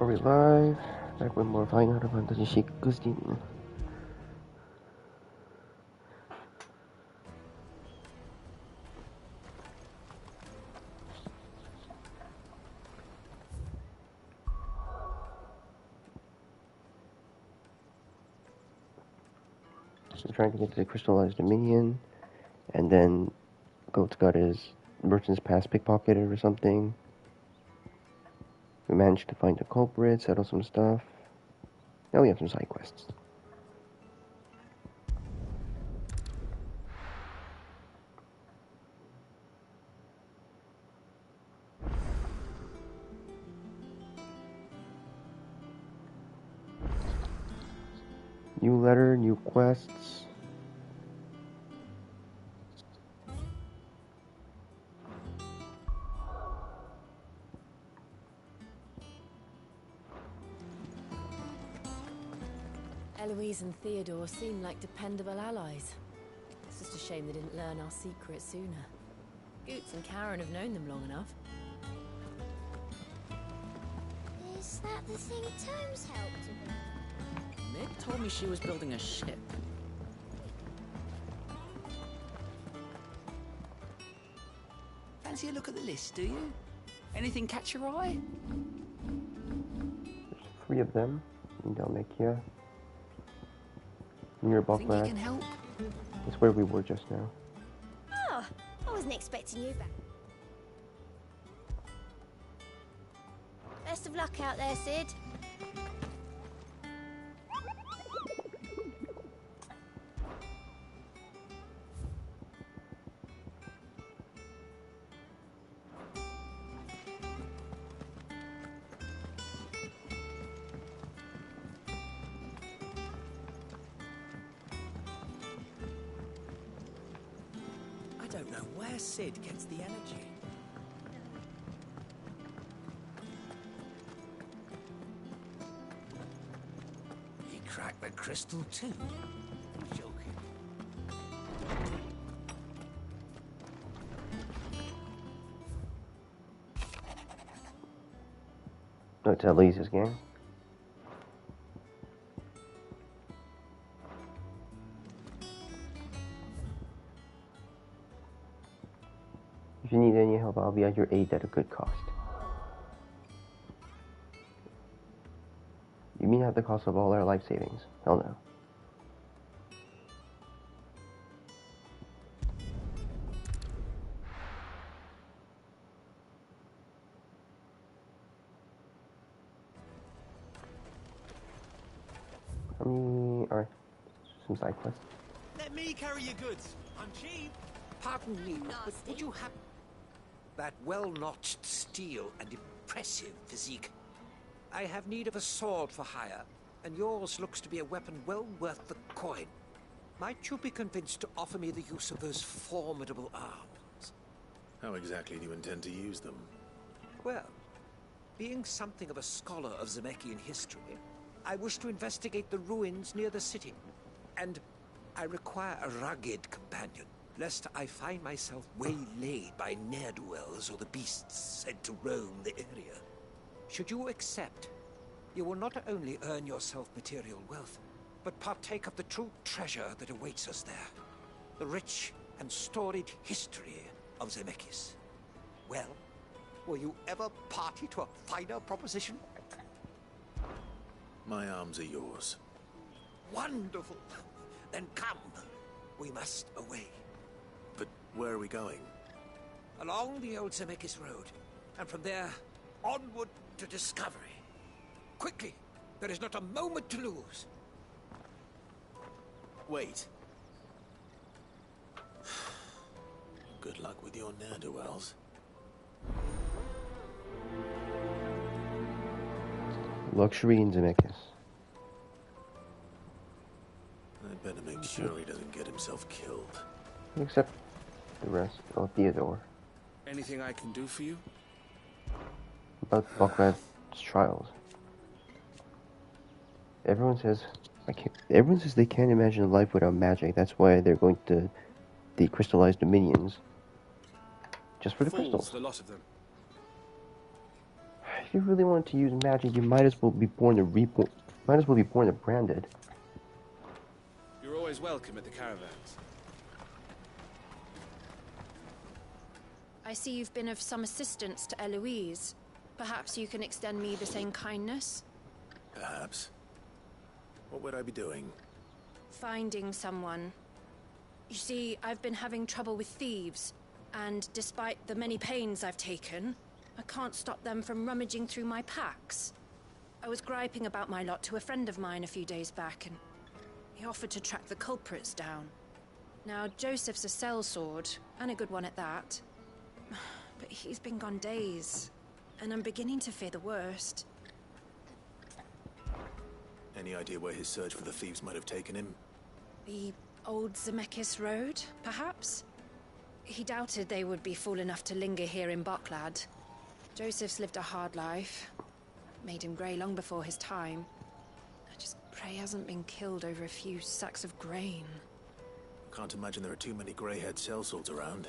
Are we live? Back with more Final Fantasy 16. So trying to get to the crystallized dominion, and then Goat's got his merchant's pass pickpocketed or something. We managed to find the culprit, settle some stuff. Now we have some side quests. New letter, new quests. Eloise and Theodore seem like dependable allies. It's just a shame they didn't learn our secret sooner. Goots and Karen have known them long enough. Is that the thing Tomes helped with? Meg told me she was building a ship. Fancy a look at the list, do you? Anything catch your eye? There's 3 of them in Dalmatia. Near Think you Buckland. can help? That's where we were just now. Oh, I wasn't expecting you back. Best of luck out there, Sid. I don't know where Sid gets the energy. He cracked the crystal too. Joking. No, it's Elise's gang. If you need any help, I'll be at your aid at a good cost. You mean at the cost of all our life savings? Hell no. Alright. Some side quests. Let me carry your goods. I'm cheap. Pardon me, but would you have that well-notched steel and impressive physique? I have need of a sword for hire, and yours looks to be a weapon well worth the coin. Might you be convinced to offer me the use of those formidable arms? How exactly do you intend to use them? Well, being something of a scholar of Zemeckis history, I wish to investigate the ruins near the city, and I require a rugged companion, lest I find myself waylaid by ne'er-do-wells or the beasts said to roam the area. Should you accept, you will not only earn yourself material wealth, but partake of the true treasure that awaits us there. The rich and storied history of Zemeckis. Well, were you ever party to a finer proposition? My arms are yours. Wonderful! Then come. We must away. But where are we going? Along the old Zemeckis Road, and from there, onward to discovery. Quickly! There is not a moment to lose. Wait. Good luck with your ne'er-do-wells. Luxury in Zemeckis. I'd better make sure he doesn't get himself killed. Except the rest. Oh, Theodore. Anything I can do for you? About Buckrad's trials. Everyone says they can't imagine a life without magic. That's why they're going to the crystallized dominions. Just for the Fools, crystals. the lot of them. If you really wanted to use magic, you might as well be born and branded. You're always welcome at the caravans. I see you've been of some assistance to Eloise. Perhaps you can extend me the same kindness? Perhaps. What would I be doing? Finding someone. You see, I've been having trouble with thieves, and despite the many pains I've taken, I can't stop them from rummaging through my packs. I was griping about my lot to a friend of mine a few days back, and he offered to track the culprits down. Now, Joseph's a sellsword, and a good one at that. But he's been gone days, and I'm beginning to fear the worst. Any idea where his search for the thieves might have taken him? The old Zemeckis Road, perhaps? He doubted they would be fool enough to linger here in Boklad. Joseph's lived a hard life. Made him grey long before his time. I just pray he hasn't been killed over a few sacks of grain. Can't imagine there are too many grey-haired sellswords around.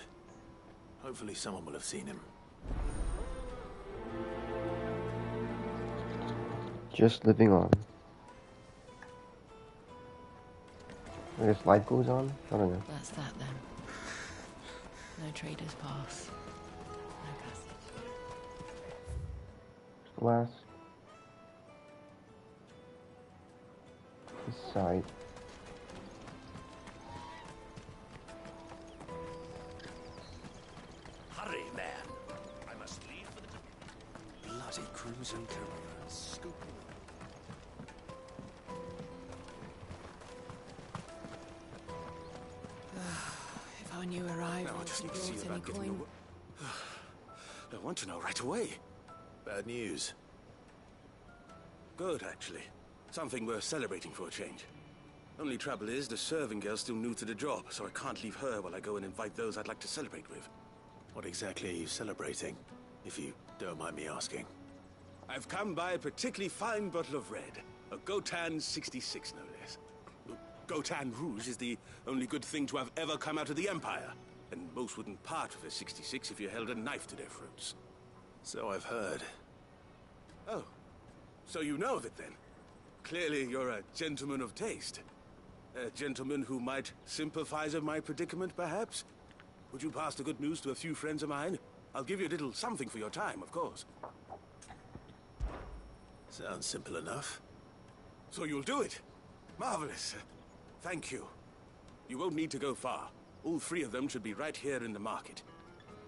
Hopefully someone will have seen him. Just living on. I guess life goes on? I don't know. That's that then. No traders pass. No passage. Last. This side. Hurry, man. I must leave for the... Bloody cruise and carrier. Scoop. If I knew arrival, No, I just need to brought see any about getting coin. I want to know right away. Bad news. Good, actually. Something worth celebrating for a change. Only trouble is, the serving girl's still new to the job, so I can't leave her while I go and invite those I'd like to celebrate with. What exactly are you celebrating, if you don't mind me asking? I've come by a particularly fine bottle of red. A Gotan 66, no less. Gotan Rouge is the only good thing to have ever come out of the Empire. And most wouldn't part with a 66 if you held a knife to their throats. So I've heard. Oh, so you know of it then? Clearly you're a gentleman of taste. A gentleman who might sympathize with my predicament, perhaps? Would you pass the good news to a few friends of mine? I'll give you a little something for your time, of course. Sounds simple enough. So you'll do it? Marvelous. Thank you. You won't need to go far. All three of them should be right here in the market.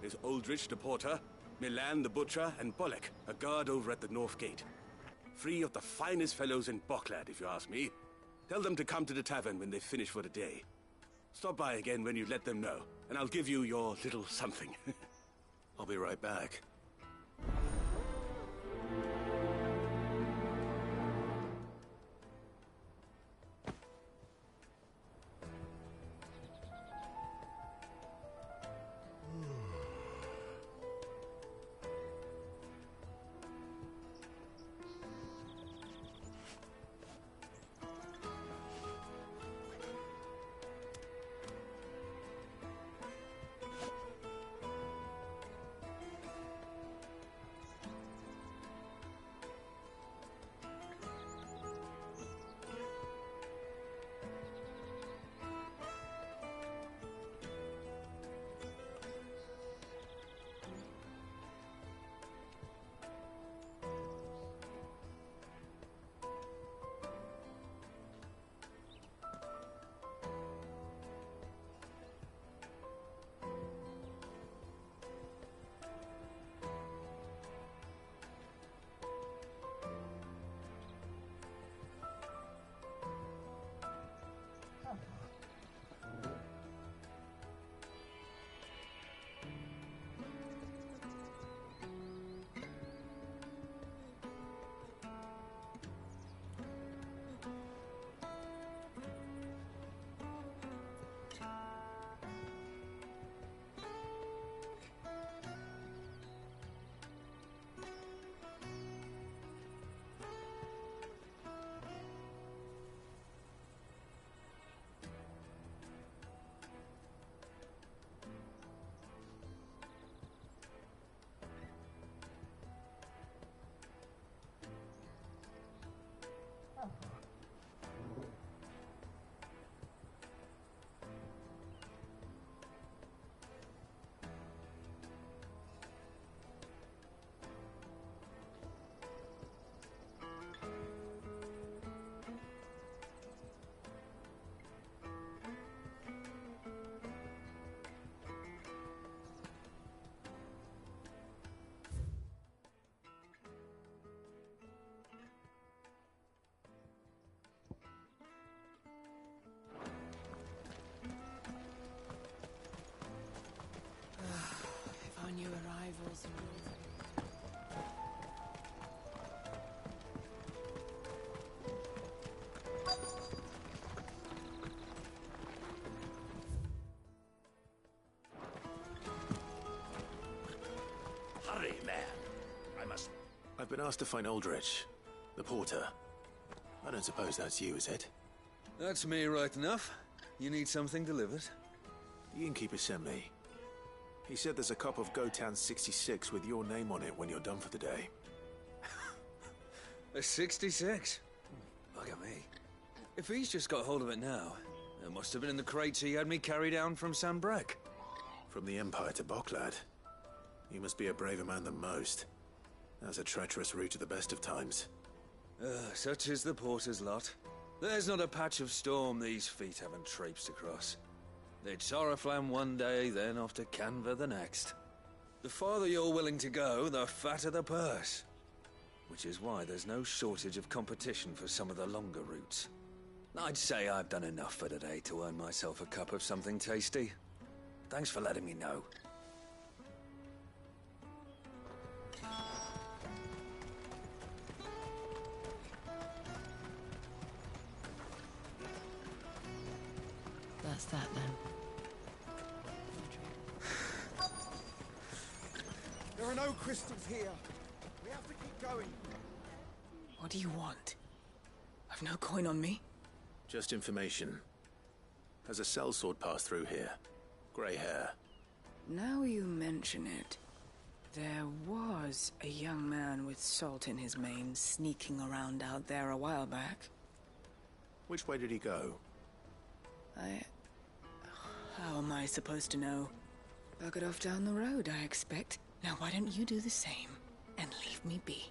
There's Aldrich the porter, Milan the butcher, and Bolek, a guard over at the north gate. Three of the finest fellows in Boklad, if you ask me. Tell them to come to the tavern when they finish for the day. Stop by again when you let them know, and I'll give you your little something. I'll be right back. I've been asked to find Aldrich, the porter. I don't suppose that's you, is it? That's me right enough. You need something delivered? The innkeeper sent me. He said there's a cop of Gotan 66 with your name on it when you're done for the day. A 66? Look at me. If he's just got hold of it now, it must have been in the crates he had me carry down from Sanbrek. From the Empire to Boklad. You must be a braver man than most. That's a treacherous route at the best of times. Such is the porter's lot. There's not a patch of storm these feet haven't traipsed across. They'd Soraflam one day, then off to Canva the next. The farther you're willing to go, the fatter the purse. Which is why there's no shortage of competition for some of the longer routes. I'd say I've done enough for today to earn myself a cup of something tasty. Thanks for letting me know. That's that then. There are no crystals here. We have to keep going. What do you want? I've no coin on me. Just information. Has a sellsword passed through here? Grey hair. Now you mention it, there was a young man with salt in his mane sneaking around out there a while back. Which way did he go? How am I supposed to know? Buggered off down the road, I expect. Now why don't you do the same and leave me be?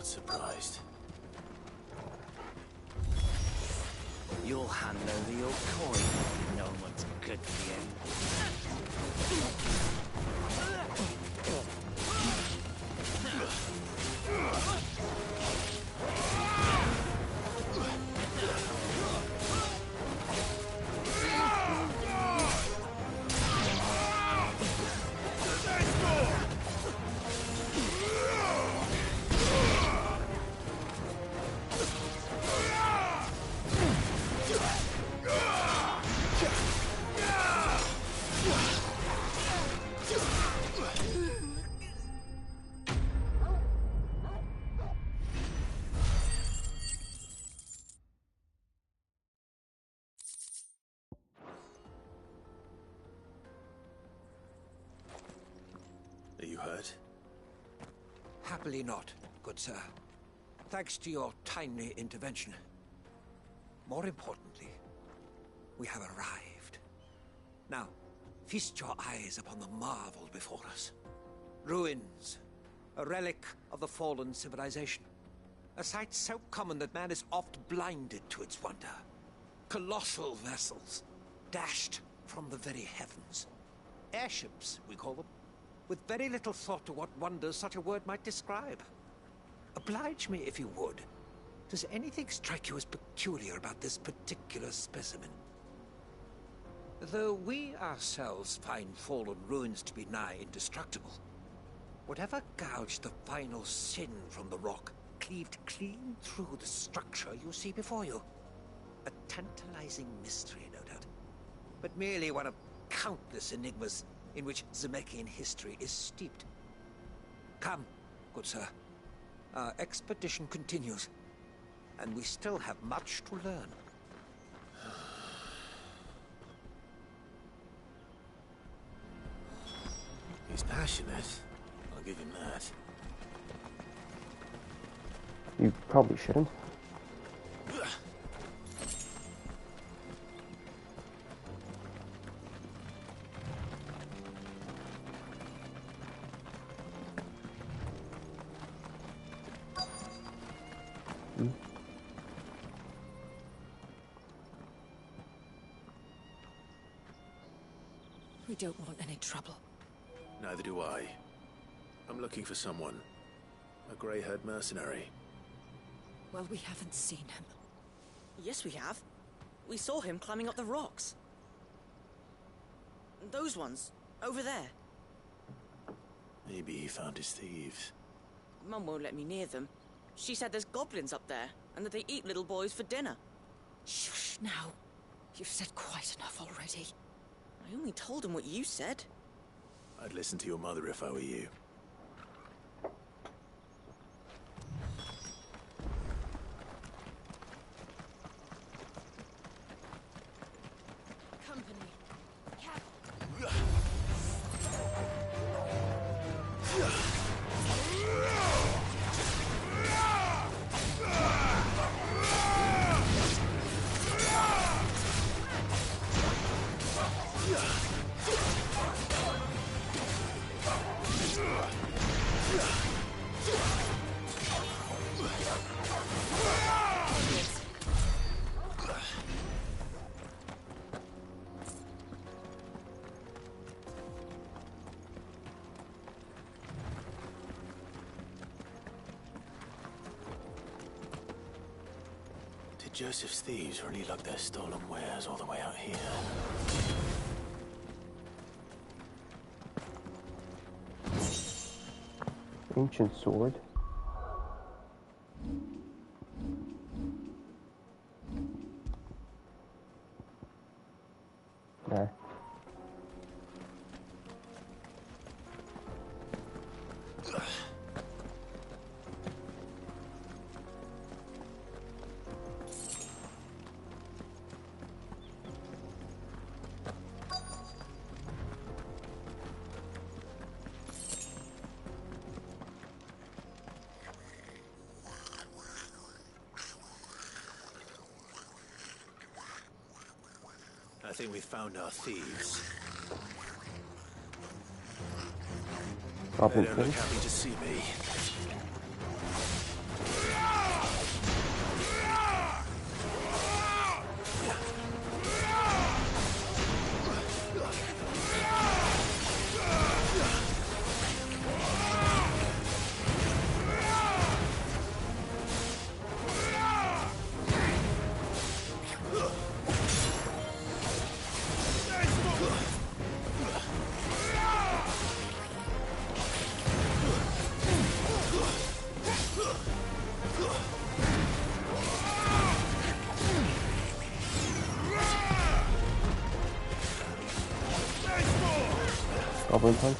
Surprised. You'll hand over your coin if you know what's good for Are you hurt? Happily not, good sir. Thanks to your timely intervention. More importantly, we have arrived. Now, feast your eyes upon the marvel before us. Ruins, a relic of the fallen civilization. A sight so common that man is oft blinded to its wonder. Colossal vessels, dashed from the very heavens. Airships, we call them, with very little thought to what wonders such a word might describe. Oblige me if you would. Does anything strike you as peculiar about this particular specimen? Though we ourselves find fallen ruins to be nigh indestructible, whatever gouged the final sin from the rock cleaved clean through the structure you see before you. A tantalizing mystery, no doubt, but merely one of countless enigmas in which Zemeckis history is steeped. Come, good sir. Our expedition continues, and we still have much to learn. He's passionate. I'll give him that. You probably shouldn't. We don't want any trouble. Neither do I. I'm looking for someone. A grey-haired mercenary. Well, we haven't seen him. Yes, we have. We saw him climbing up the rocks. Those ones, over there. Maybe he found his thieves. Mum won't let me near them. She said there's goblins up there, and that they eat little boys for dinner. Shush now. You've said quite enough already. I only told him what you said. I'd listen to your mother if I were you. Company. Did Joseph's thieves really lug their stolen wares all the way out here? Ancient sword. Nah. I think we found our thieves. They Goblin don't look Prince. happy to see me. Goblin punch.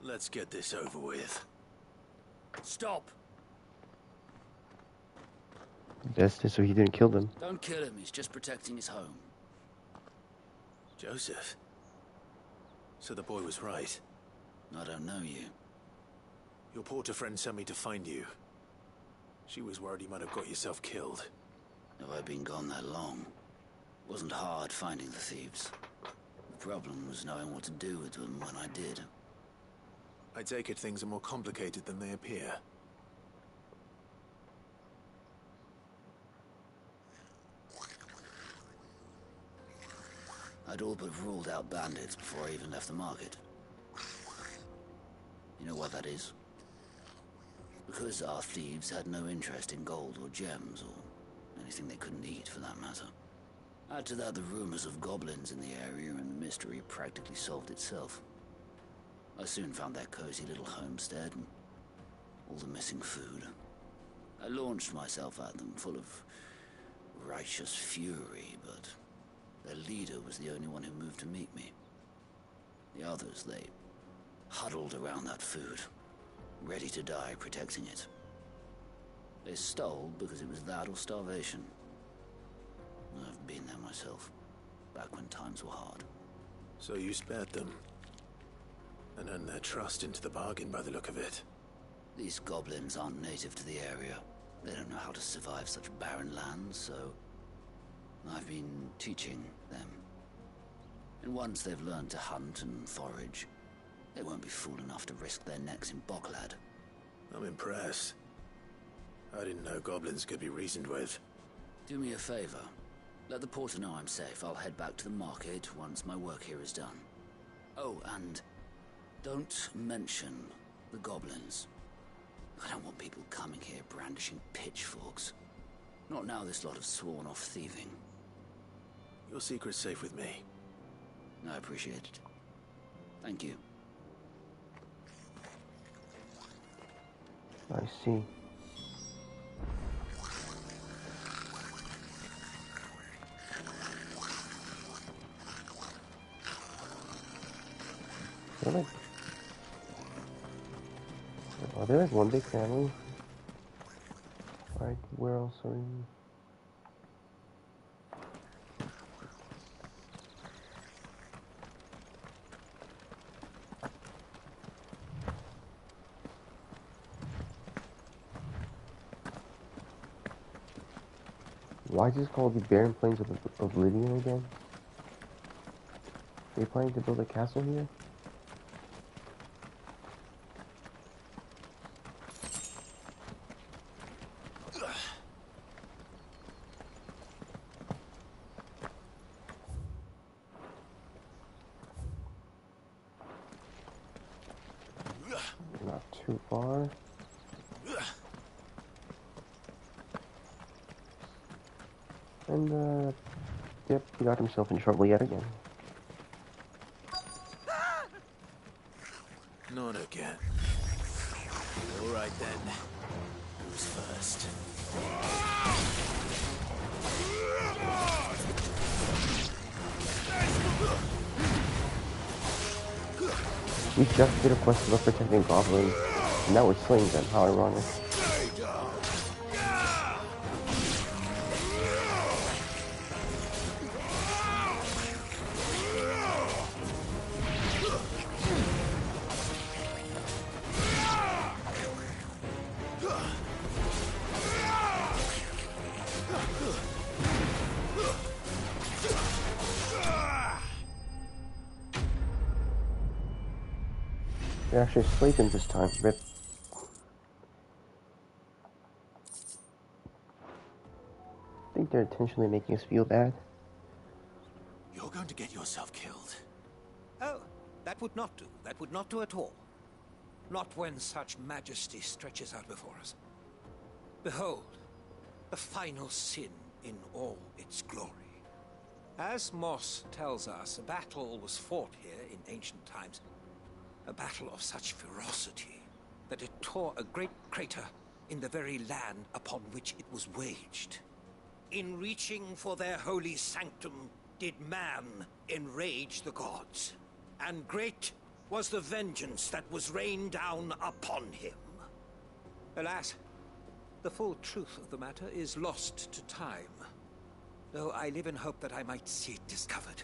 Let's get this over with. Stop! That's just so he didn't kill them. Don't kill him, he's just protecting his home. Joseph? So the boy was right. I don't know you. Your porter friend sent me to find you. She was worried you might have got yourself killed. Have I been gone that long? Wasn't hard finding the thieves. The problem was knowing what to do with them when I did. I take it things are more complicated than they appear. I'd all but ruled out bandits before I even left the market. You know what that is? Because our thieves had no interest in gold or gems or anything they couldn't eat for that matter. Add to that the rumors of goblins in the area and the mystery practically solved itself. I soon found their cozy little homestead and all the missing food. I launched myself at them full of righteous fury, but their leader was the only one who moved to meet me. The others, they huddled around that food, ready to die protecting it. They stole because it was that or starvation. I've been there myself, back when times were hard. So you spared them? And earned their trust into the bargain by the look of it. These goblins aren't native to the area. They don't know how to survive such barren lands, so I've been teaching them. And once they've learned to hunt and forage, they won't be fool enough to risk their necks in Boklad. I'm impressed. I didn't know goblins could be reasoned with. Do me a favor. Let the porter know I'm safe. I'll head back to the market once my work here is done. Oh, and don't mention the goblins. I don't want people coming here brandishing pitchforks. Not now this lot have sworn off thieving. Your secret's safe with me. I appreciate it. Thank you. I see. Really? Oh, there is one big family. Alright, where else are we? Why is this called the Barren Plains of Oblivion again? Are you planning to build a castle here? Not too far. And, yep, he got himself in trouble yet again. Not again. All right then. Who's first? We just did a quest about protecting goblins, and now we're slaying them. How ironic. They're actually sleeping this time. Rip. I think they're intentionally making us feel bad. You're going to get yourself killed. Oh, that would not do. That would not do at all. Not when such majesty stretches out before us. Behold, the final sin in all its glory. As Moss tells us, a battle was fought here in ancient times. A battle of such ferocity that it tore a great crater in the very land upon which it was waged. In reaching for their holy sanctum did man enrage the gods, and great was the vengeance that was rained down upon him. Alas, the full truth of the matter is lost to time, though I live in hope that I might see it discovered.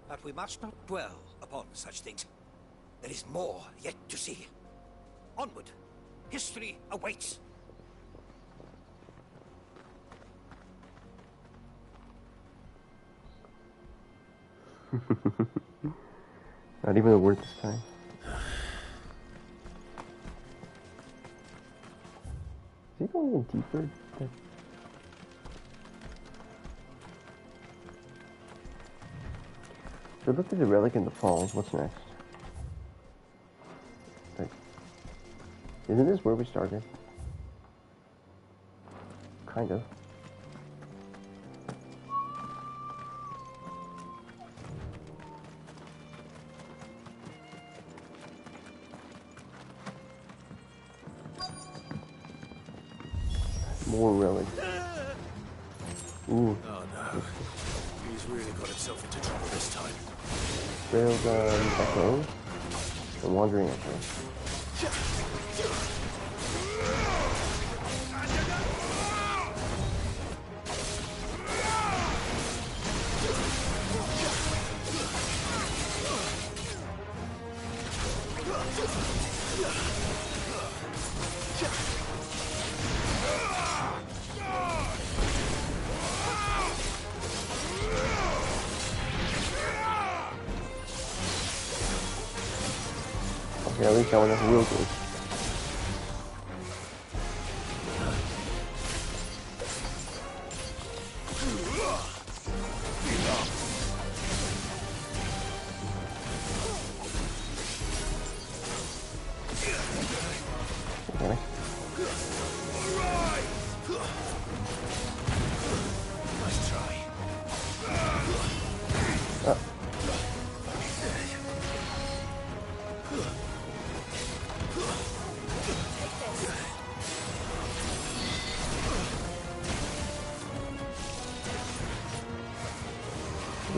But we must not dwell upon such things. There is more yet to see. Onward. History awaits. Not even a word this time. Is he going in deeper? So look at the relic in the falls. What's next? Like, isn't this where we started? Kind of. More relics. Ooh. Oh no. He's really got himself into trouble this time. Railgun Echo. The Wandering Echo. Yeah, at least I wonder who will do.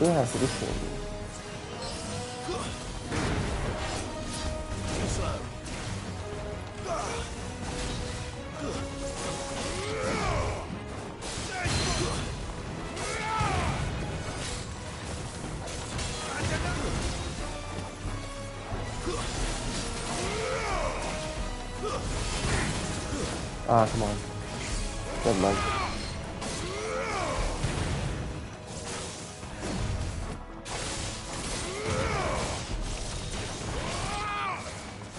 Yeah, so this thing. Ah, come on. Never mind.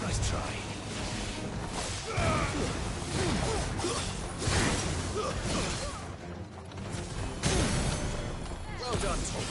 Nice try. Well done, Tom.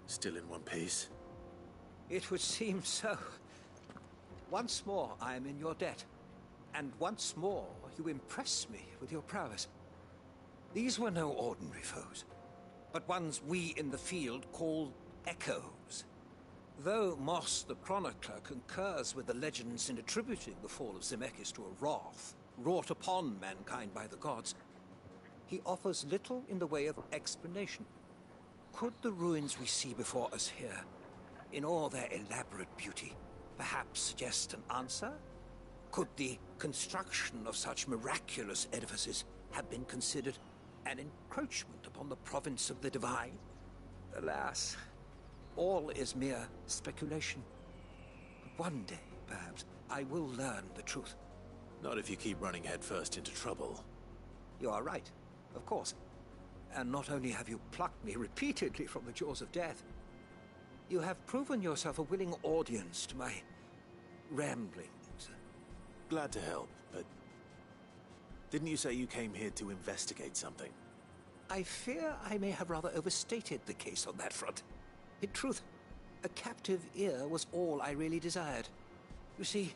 Still in one piece? It would seem so. Once more I am in your debt. And once more you impress me with your prowess. These were no ordinary foes, but ones we in the field call echoes. Though Moss the Chronicler concurs with the legends in attributing the fall of Zemeckis to a wrath wrought upon mankind by the gods, he offers little in the way of explanation. Could the ruins we see before us here, in all their elaborate beauty, perhaps suggest an answer? Could the construction of such miraculous edifices have been considered an encroachment upon the province of the divine? Alas, all is mere speculation. But one day, perhaps, I will learn the truth. Not if you keep running headfirst into trouble. You are right, of course. And not only have you plucked me repeatedly from the jaws of death, you have proven yourself a willing audience to my ramblings. Glad to help, but didn't you say you came here to investigate something? I fear I may have rather overstated the case on that front. In truth, a captive ear was all I really desired. You see,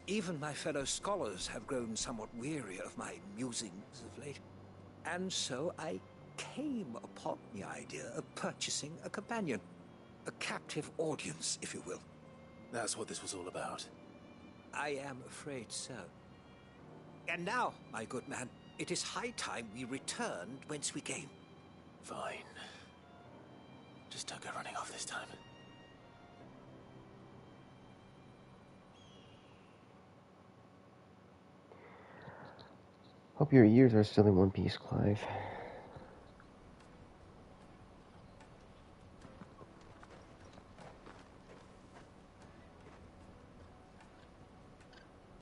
even my fellow scholars have grown somewhat weary of my musings of late. And so I came upon the idea of purchasing a companion. A captive audience, if you will. That's what this was all about. I am afraid so. And now, my good man, it is high time we returned whence we came. Fine. Just don't go running off this time. Hope your ears are still in one piece, Clive.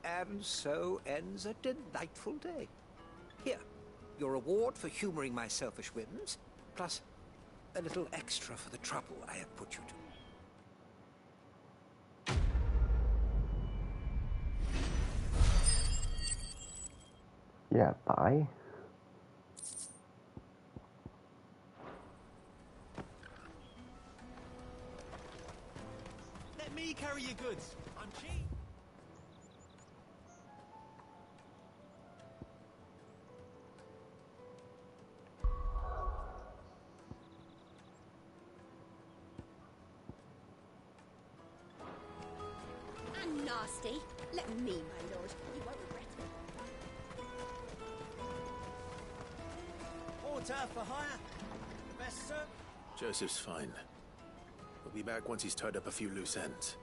And so ends a delightful day. Here, your reward for humoring my selfish whims, plus a little extra for the trouble I have put you to. Yeah, bye. Let me carry your goods. I'm cheap. And nasty. Let me, my lord. You won't regret it. Porter for hire. Best, sir? Joseph's fine. We'll be back once he's tied up a few loose ends.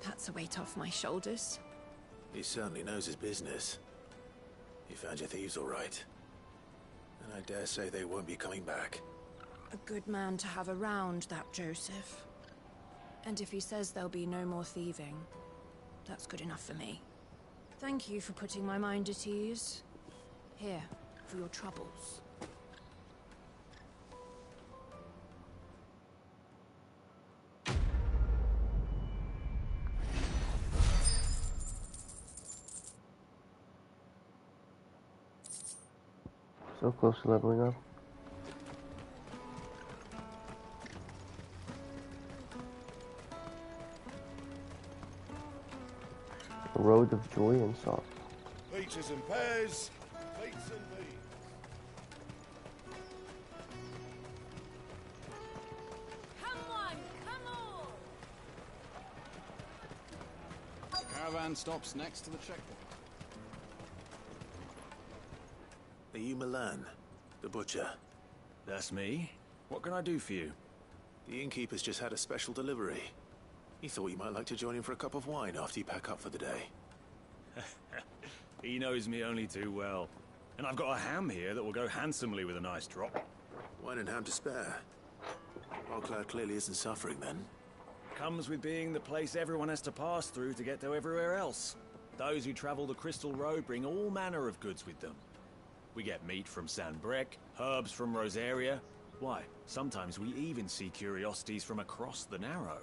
That's a weight off my shoulders. He certainly knows his business. You found your thieves all right. And I dare say they won't be coming back. A good man to have around, that Joseph. And if he says there'll be no more thieving, that's good enough for me. Thank you for putting my mind at ease. Here, for your troubles. So close to leveling up. A road of joy and song. Peaches and pears, feats and beans. Come on, come on! The caravan stops next to the checkpoint. Are you Milan, the butcher? That's me. What can I do for you? The innkeeper's just had a special delivery. He thought you might like to join him for a cup of wine after you pack up for the day. He knows me only too well. And I've got a ham here that will go handsomely with a nice drop. Wine and ham to spare. Bocklad clearly isn't suffering then. Comes with being the place everyone has to pass through to get to everywhere else. Those who travel the Crystal Road bring all manner of goods with them. We get meat from San Brec, herbs from Rosaria. Why, sometimes we even see curiosities from across the Narrow.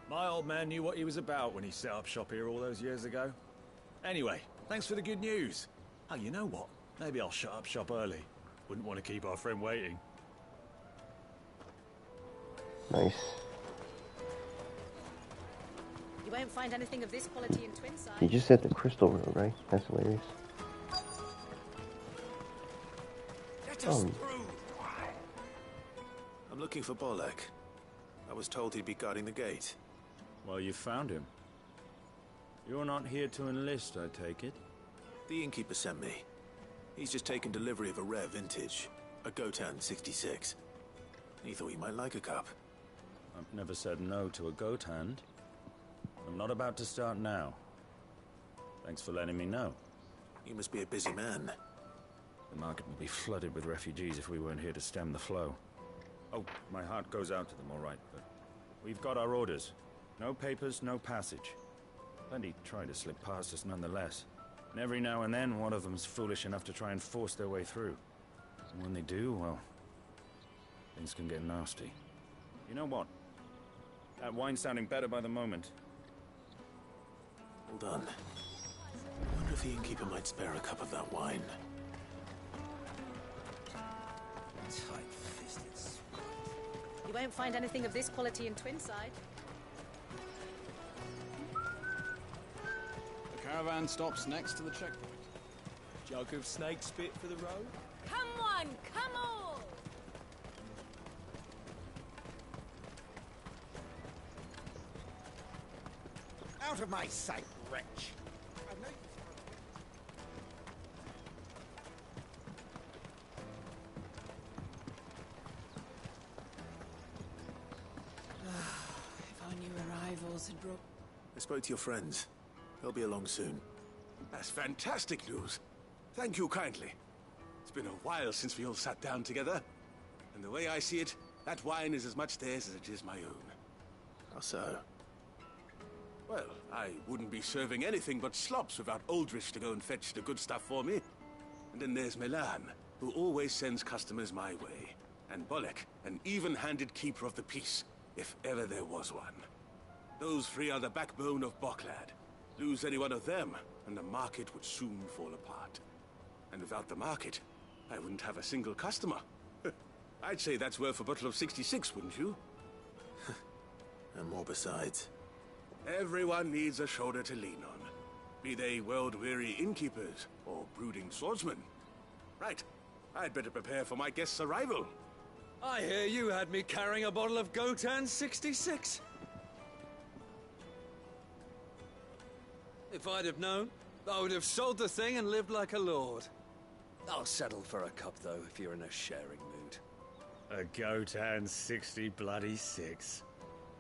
My old man knew what he was about when he set up shop here all those years ago. Anyway, thanks for the good news. Oh, you know what? Maybe I'll shut up shop early. Wouldn't want to keep our friend waiting. Nice. You won't find anything of this quality in Twinside. You just said the Crystal Road, right? That's hilarious. Oh. I'm looking for Bolek. I was told he'd be guarding the gate. Well, you found him. You're not here to enlist, I take it? The innkeeper sent me. He's just taken delivery of a rare vintage, a Gotan 66. He thought you might like a cup. I've never said no to a goat hand. I'm not about to start now. Thanks for letting me know. You must be a busy man. The market would be flooded with refugees if we weren't here to stem the flow. Oh, my heart goes out to them, all right, but we've got our orders. No papers, no passage. Plenty try to slip past us nonetheless. And every now and then, one of them's foolish enough to try and force their way through. And when they do, well, things can get nasty. You know what? That wine's sounding better by the moment. Hold on. I wonder if the innkeeper might spare a cup of that wine. Tight-fisted. You won't find anything of this quality in Twinside. The caravan stops next to the checkpoint. Jug of snake spit for the road? Come on, come on! Out of my sight, wretch! If our new arrivals had brought... I spoke to your friends. They'll be along soon. That's fantastic news. Thank you kindly. It's been a while since we all sat down together. And the way I see it, that wine is as much theirs as it is my own. How so? Well, I wouldn't be serving anything but slops without Aldrich to go and fetch the good stuff for me. And then there's Milan, who always sends customers my way. And Bolek, an even-handed keeper of the peace, if ever there was one. Those three are the backbone of Bocklad. Lose any one of them, and the market would soon fall apart. And without the market, I wouldn't have a single customer. I'd say that's worth a bottle of 66, wouldn't you? And more besides. Everyone needs a shoulder to lean on. Be they world-weary innkeepers or brooding swordsmen. Right, I'd better prepare for my guest's arrival. I hear you had me carrying a bottle of Gotan 66. If I'd have known, I would have sold the thing and lived like a lord. I'll settle for a cup, though, if you're in a sharing mood. A goat and 60 bloody 6.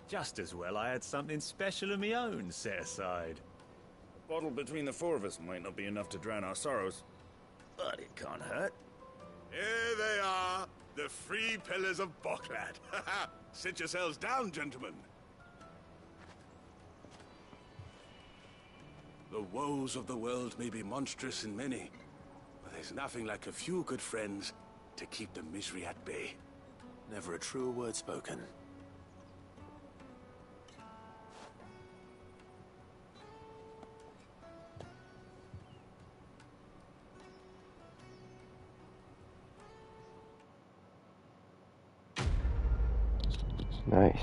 Just as well I had something special of my own set aside. A bottle between the four of us might not be enough to drown our sorrows, but it can't hurt. Here they are, the free pillars of Boklad. Sit yourselves down, gentlemen. The woes of the world may be monstrous in many, but there's nothing like a few good friends to keep the misery at bay. Never a truer word spoken. Nice.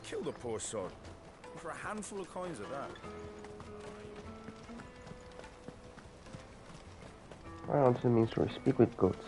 Kill the poor sod. For a handful of coins of that. Right on to the main story. Speak with goats.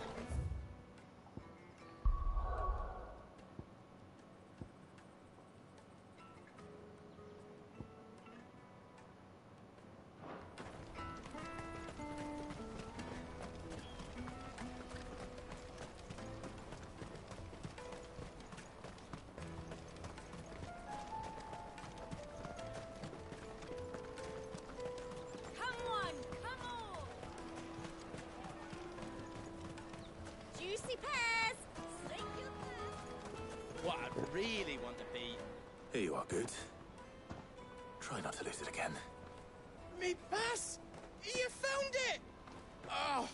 Juicy pears! Slink your pears! What I really want to be... Here you are, good. Try not to lose it again. Me pass! You found it! Oh,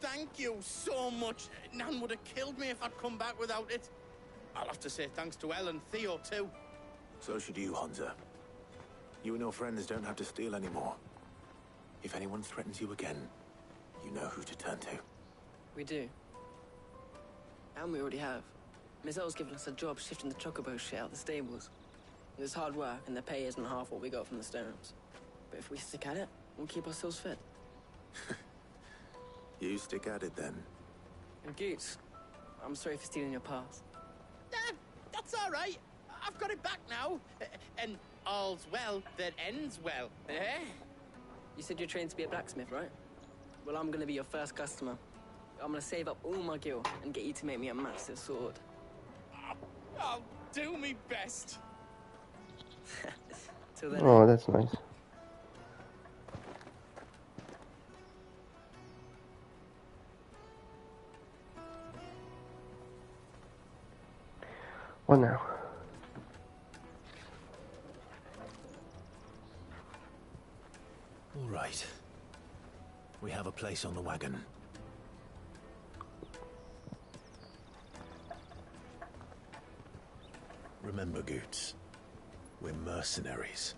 thank you so much. Nan would have killed me if I'd come back without it. I'll have to say thanks to Elle and Theo, too. So should you, Hansa. You and your friends don't have to steal anymore. If anyone threatens you again, you know who to turn to. We do. And we already have. Miss L's given us a job shifting the chocobo shit out the stables. It's hard work, and the pay isn't half what we got from the stones. But if we stick at it, we'll keep ourselves fit. You stick at it, then. And Goots, I'm sorry for stealing your pass. That's all right. I've got it back now. And all's well that ends well, eh? You said you're trained to be a blacksmith, right? Well, I'm gonna be your first customer. I'm gonna save up all my gil and get you to make me a massive sword. I'll do me best. Till then. Oh, that's nice. What now? All right. We have a place on the wagon. Remember, Goots, we're mercenaries.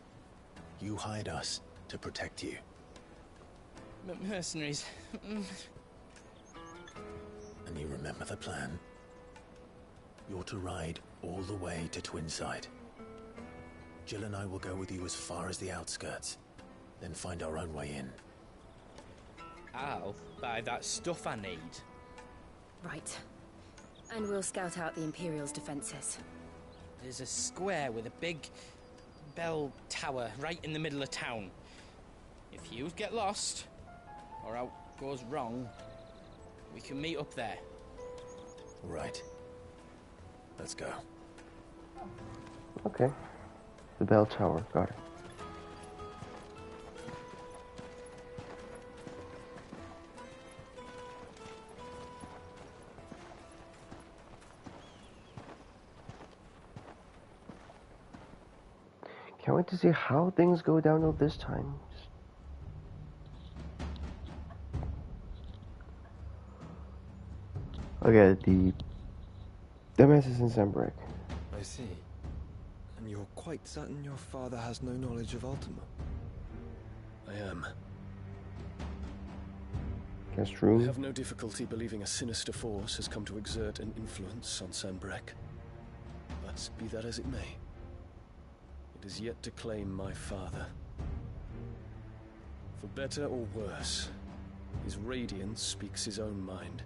You hired us to protect you. Mercenaries. And you remember the plan? You're to ride all the way to Twinside. Jill and I will go with you as far as the outskirts, then find our own way in. I'll buy that stuff I need. Right. And we'll scout out the Imperial's defenses. There's a square with a big bell tower right in the middle of town. If you get lost, or out goes wrong, we can meet up there. Right. Let's go. Okay. The bell tower. Got it. Can't wait to see how things go downhill this time. Okay, the MS is in Zembrick. I see. And you're quite certain your father has no knowledge of Ultima? I am. That's true. I have no difficulty believing a sinister force has come to exert an influence on Sanbrek. But be that as it may, and is yet to claim my father. For better or worse, his radiance speaks his own mind.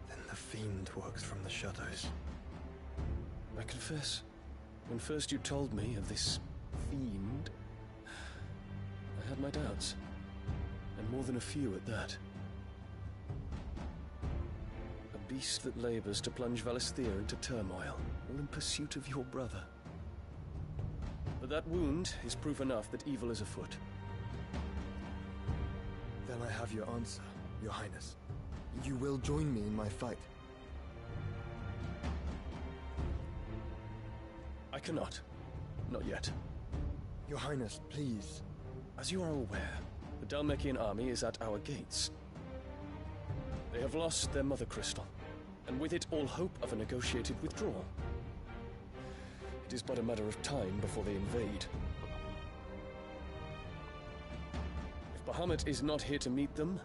Then the fiend works from the shadows. I confess, when first you told me of this fiend, I had my doubts, and more than a few at that. A beast that labors to plunge Valisthea into turmoil, all in pursuit of your brother. But that wound is proof enough that evil is afoot. Then I have your answer, Your Highness. You will join me in my fight. I cannot. Not yet. Your Highness, please. As you are aware, the Dhalmekian army is at our gates. They have lost their mother crystal, and with it all hope of a negotiated withdrawal. It is but a matter of time before they invade. If Bahamut is not here to meet them,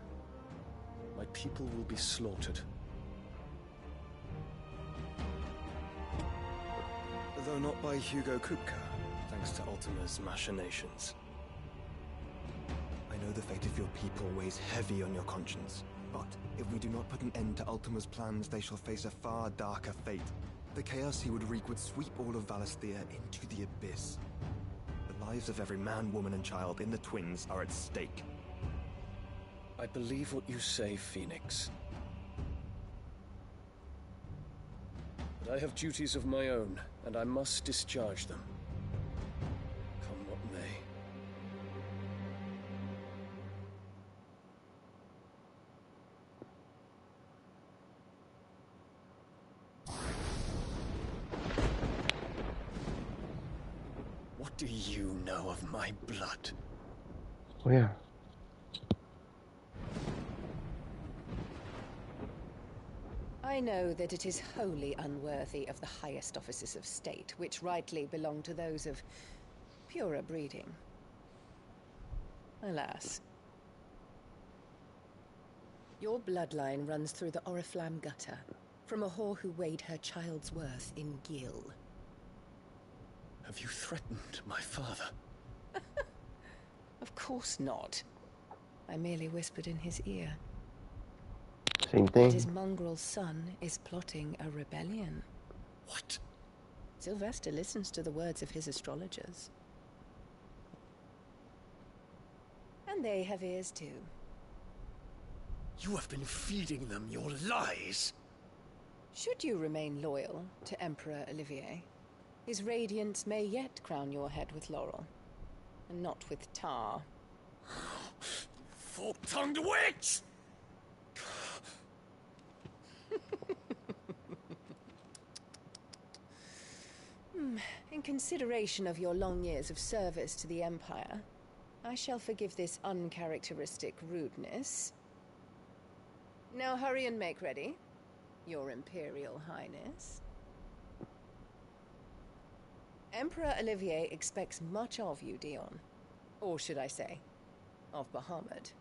my people will be slaughtered. Though not by Hugo Kupka, thanks to Ultima's machinations. I know the fate of your people weighs heavy on your conscience, but if we do not put an end to Ultima's plans, they shall face a far darker fate. The chaos he would wreak would sweep all of Valisthea into the abyss. The lives of every man, woman, and child in the Twins are at stake. I believe what you say, Phoenix. But I have duties of my own, and I must discharge them. Come what may. What do you know of my blood? Oh yeah. I know that it is wholly unworthy of the highest offices of state, which rightly belong to those of purer breeding. Alas. Your bloodline runs through the Oriflamme gutter, from a whore who weighed her child's worth in gil. Have you threatened my father? Of course not. I merely whispered in his ear. Same That thing. his mongrel son is plotting a rebellion. What? Sylvester listens to the words of his astrologers. And they have ears too. You have been feeding them your lies. Should you remain loyal to Emperor Olivier, his radiance may yet crown your head with laurel, and not with tar. Fork-tongued witch! In consideration of your long years of service to the Empire, I shall forgive this uncharacteristic rudeness. Now hurry and make ready, Your Imperial Highness. Emperor Olivier expects much of you, Dion. Or should I say, of Bahamut.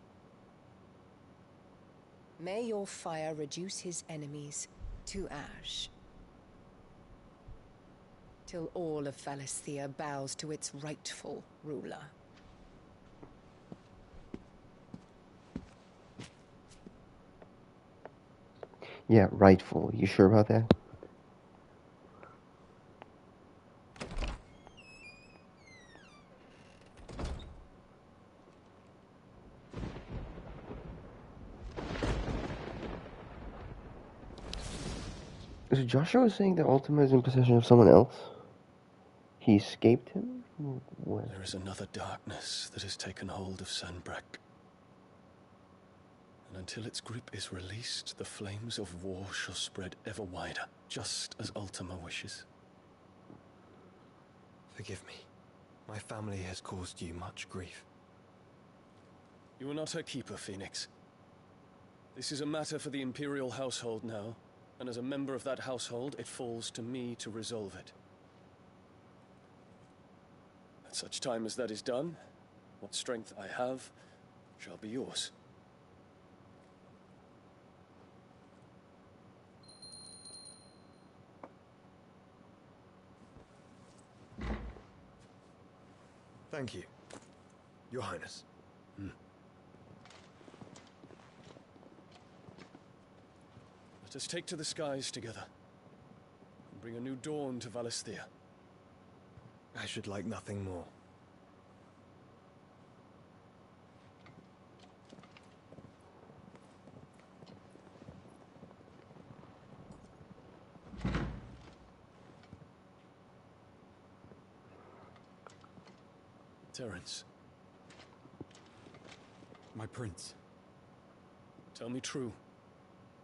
May your fire reduce his enemies to ash. Till all of Valisthea bows to its rightful ruler. Yeah, rightful. You sure about that? So Joshua was saying that Ultima is in possession of someone else? He escaped him? What? There is another darkness that has taken hold of Sanbreque. And until its grip is released, the flames of war shall spread ever wider, just as Ultima wishes. Forgive me. My family has caused you much grief. You are not her keeper, Phoenix. This is a matter for the Imperial household now, and as a member of that household, it falls to me to resolve it. At such time as that is done, what strength I have shall be yours. Thank you, Your Highness. Let us take to the skies together and bring a new dawn to Valisthea. I should like nothing more. Terence. My prince. Tell me true.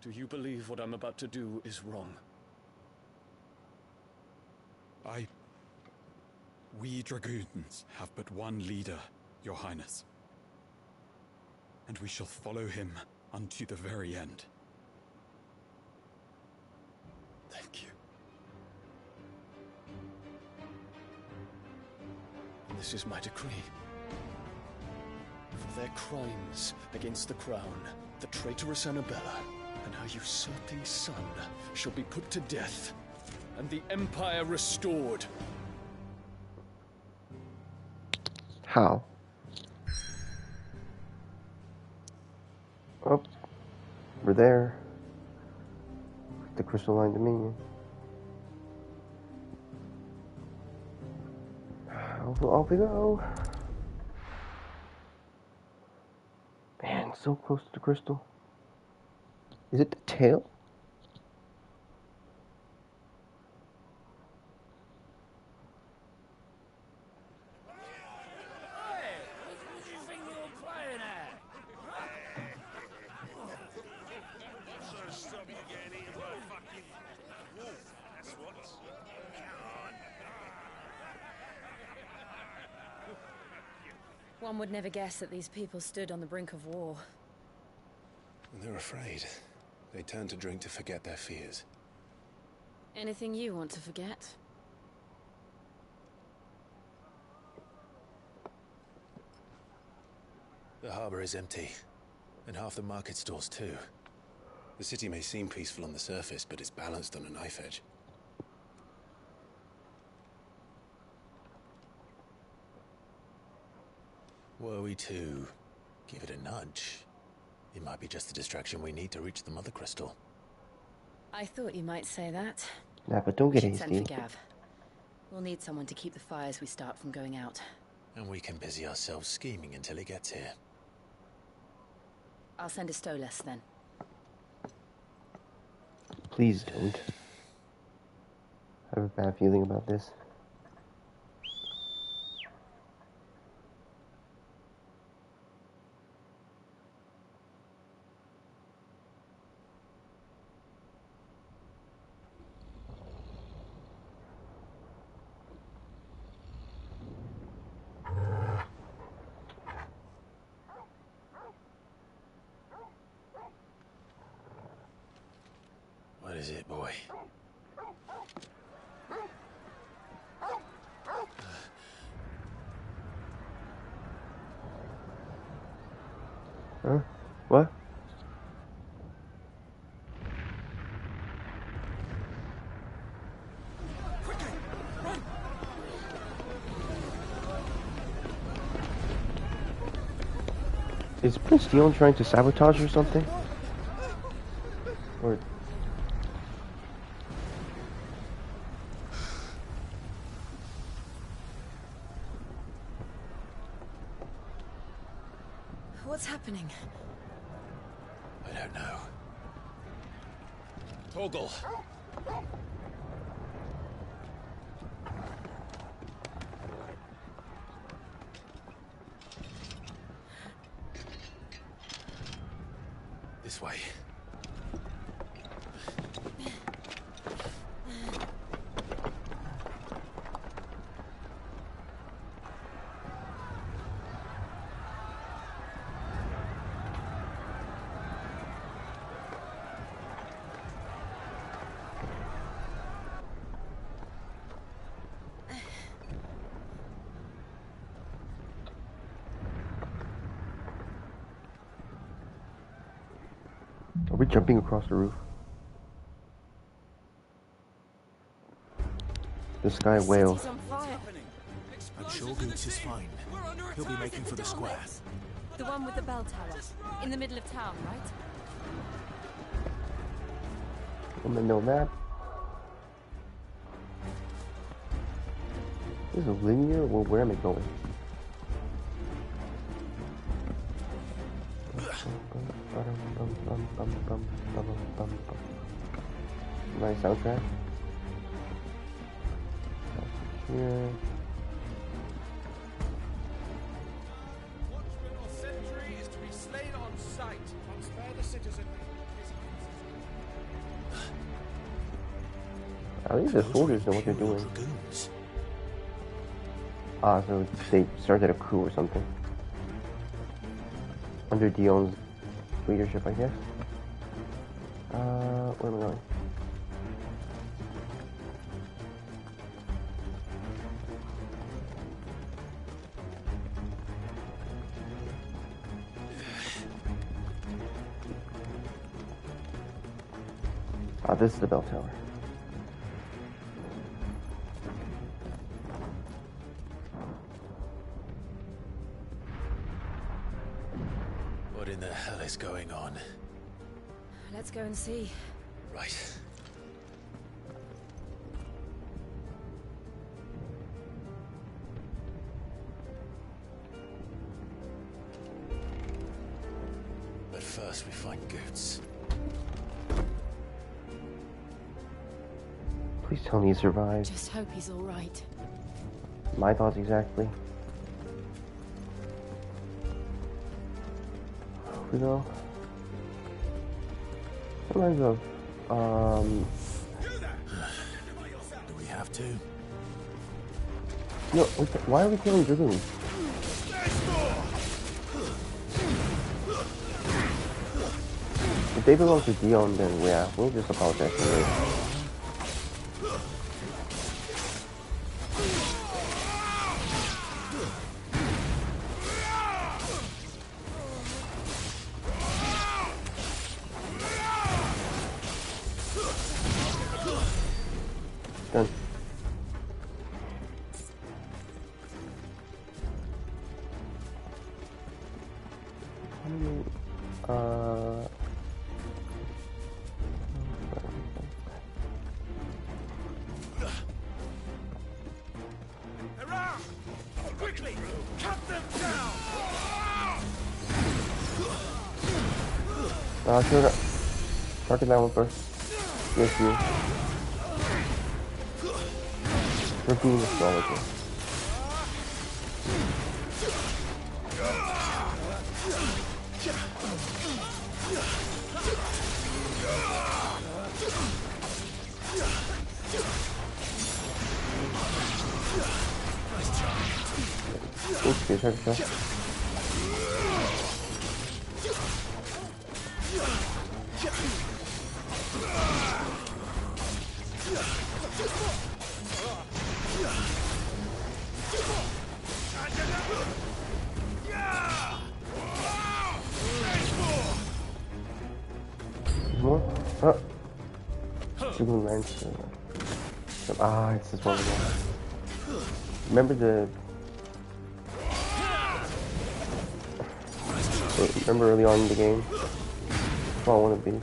Do you believe what I'm about to do is wrong? We dragoons have but one leader, Your Highness. And we shall follow him unto the very end. Thank you. And this is my decree. For their crimes against the crown, the traitorous Annabella and her usurping son shall be put to death, and the Empire restored. How? Oh, we're there. The crystalline dominion. Off we go. Man, so close to the crystal. Is it the tail? One would never guess that these people stood on the brink of war. They're afraid. They turn to drink to forget their fears. Anything you want to forget? The harbor is empty, and half the market stalls too. The city may seem peaceful on the surface, but it's balanced on a knife edge. Were we to give it a nudge, it might be just the distraction we need to reach the Mother Crystal. I thought you might say that. Nah, but don't get We should send hasty. for Gav. We'll need someone to keep the fires we start from going out. And we can busy ourselves scheming until he gets here. I'll send a Stolas then. Please don't. I have a bad feeling about this. What is it, boy? Huh? What? Is Prince Dion trying to sabotage or something? Or... What's happening? I don't know. Torgal! This way. Are we jumping across the roof? The sky whale. City's on fire. I'm sure Goots is fine. He'll be making for the square. The one with the bell tower. In the middle of town, right? On the no map. This is linear, or where am I going? Nice soundtrack. Here. Watchman or sentry is to be slain on sight. Spare the citizen. At least the soldiers know what they're doing. Ah, so they started a coup or something. Under Dion's leadership, I guess. Where am I going? Ah, this is the bell tower. What in the hell is going on? Let's go and see. Right. But first we find Goots. Please tell me he survived. Just hope he's all right. My thoughts exactly. Here we go. Reminds of, Do we have to? No, why are we killing dragoons? If they belong to Dion, then yeah, we'll just apologize for it. Done. Hurrah! Quickly, cut them down! Shoot it. Target that one first. Yes, you. Repeating astrology. Oops, good shot. More? Oh. Dragoon Lance. It's this one again. Remember the... Remember early on in the game? Fought one of these.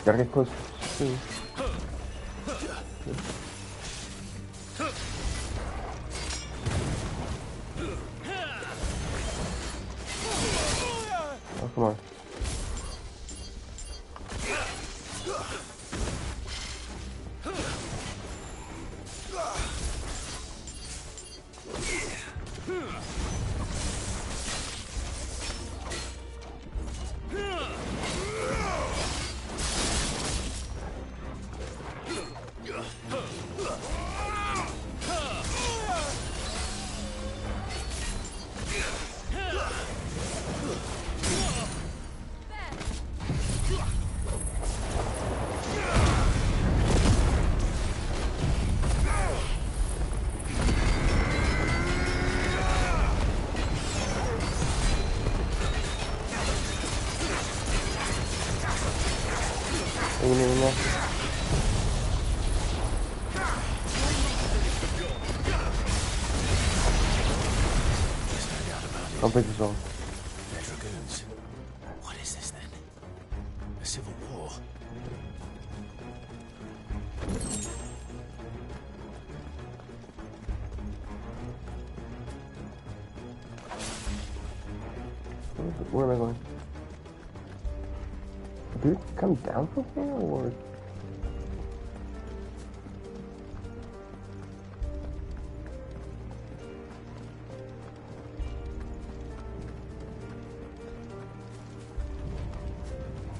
Gotta get close. Oh, come on. I'll break this all. They're dragoons. What is this then? A civil war? Where am I going? Did it come down from here or?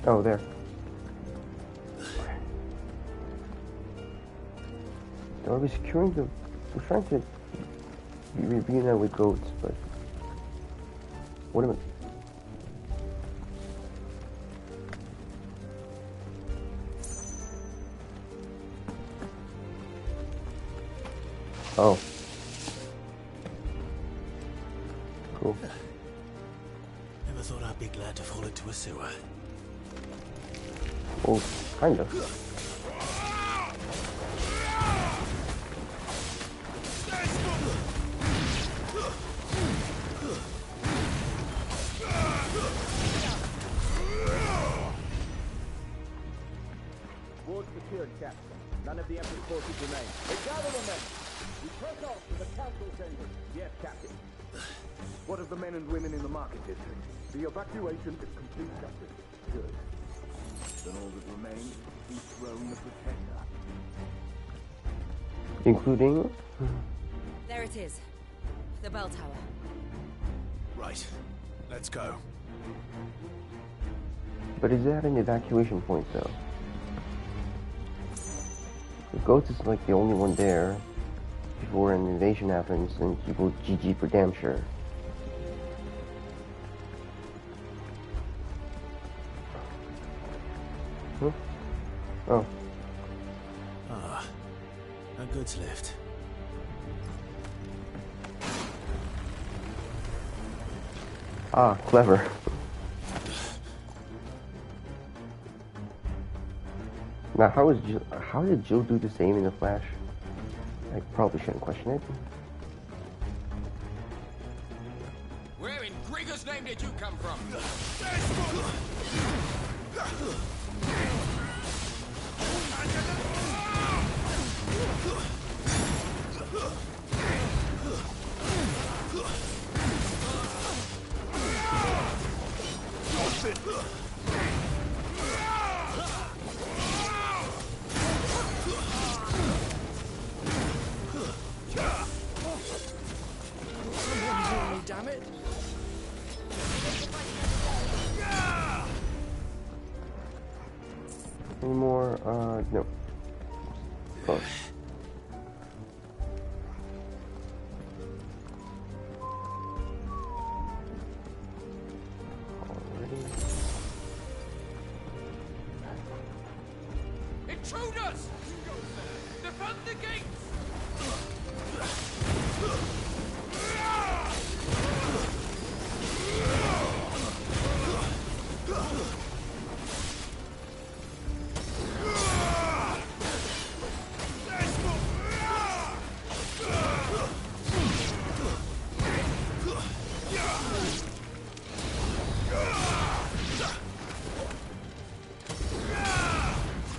Oh, there. I was securing the. I was trying to reunite with goats, but what am I? Oh. Cool. Never thought I'd be glad to fall into a sewer. Oh, kind of. Ward secured, Captain. None of the Emperor's forces remain. They gather the men. We press off to the council chambers. Yes, Captain. What of the men and women in the market district? The evacuation is complete, Captain. Good. Then all that remains is dethrone the Pretender. Including? There it is. The bell tower. Right. Let's go. But is that an evacuation point, though? The goats is like the only one there. Before an invasion happens, and you will GG for damn sure. Huh? Oh. Ah, a goods lift. Ah, clever. Now, how did Jill do the same in the Flash? I probably shouldn't question it. Where in Grieger's name did you come from? Damn it! Any more? No. Close. Intruders! Defend the gates!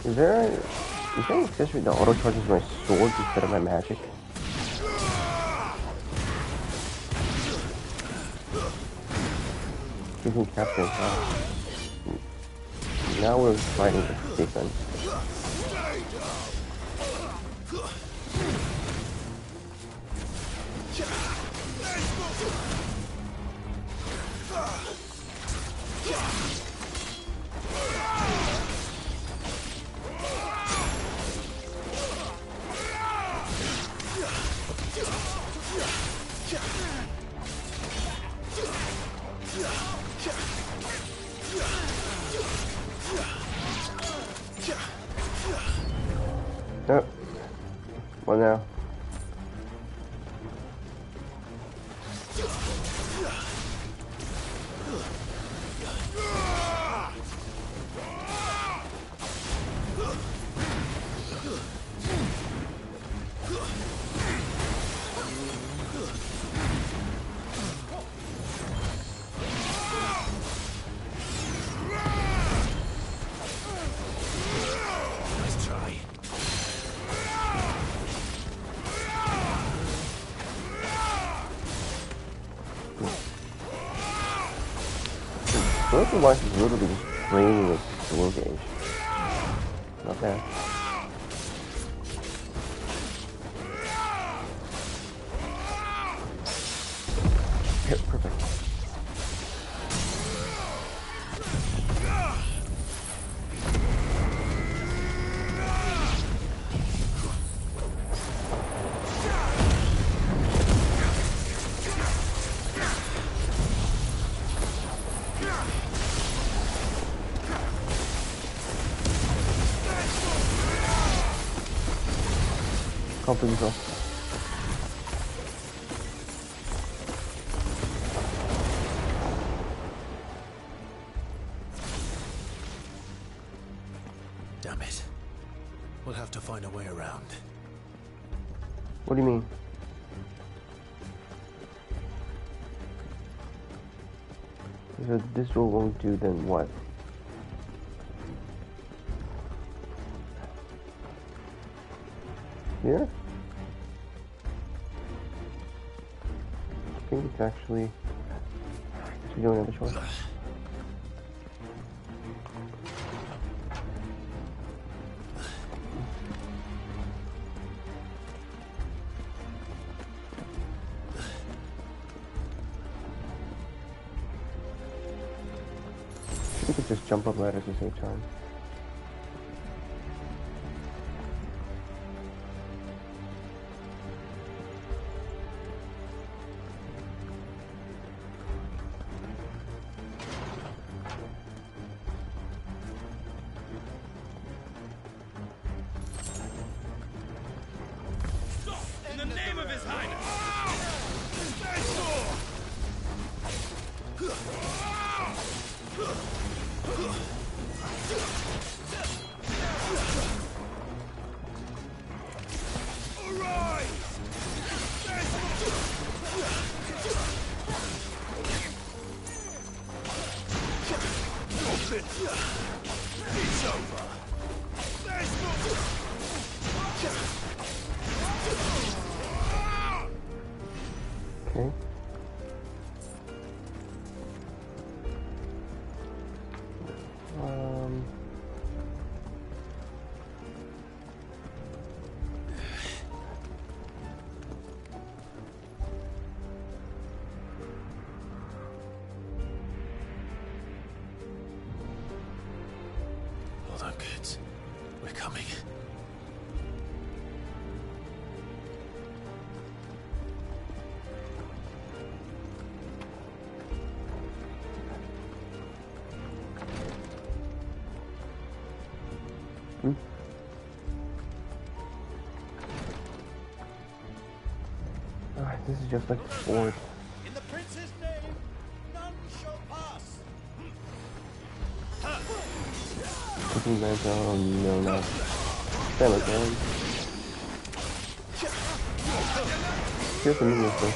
Is there an accessory that auto charges my sword instead of my magic? You can capture it. Now we're fighting the defense. What now? Nice try. Broken Watch is literally just draining its sword gauge. Not bad. Here, perfect. Comfort yourself. Damn it. We'll have to find a way around. What do you mean? So this door won't do, then what? Here? I think it's actually... we don't have a choice. We could just jump up ladders to save time. In the name of His Highness! It's over. Okay. Hold on, kids. We're coming. This is just like the fourth. In the prince's name, none shall pass. Cooking man, oh no, no. Stand like that. Here's the minions though.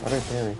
How do I parry?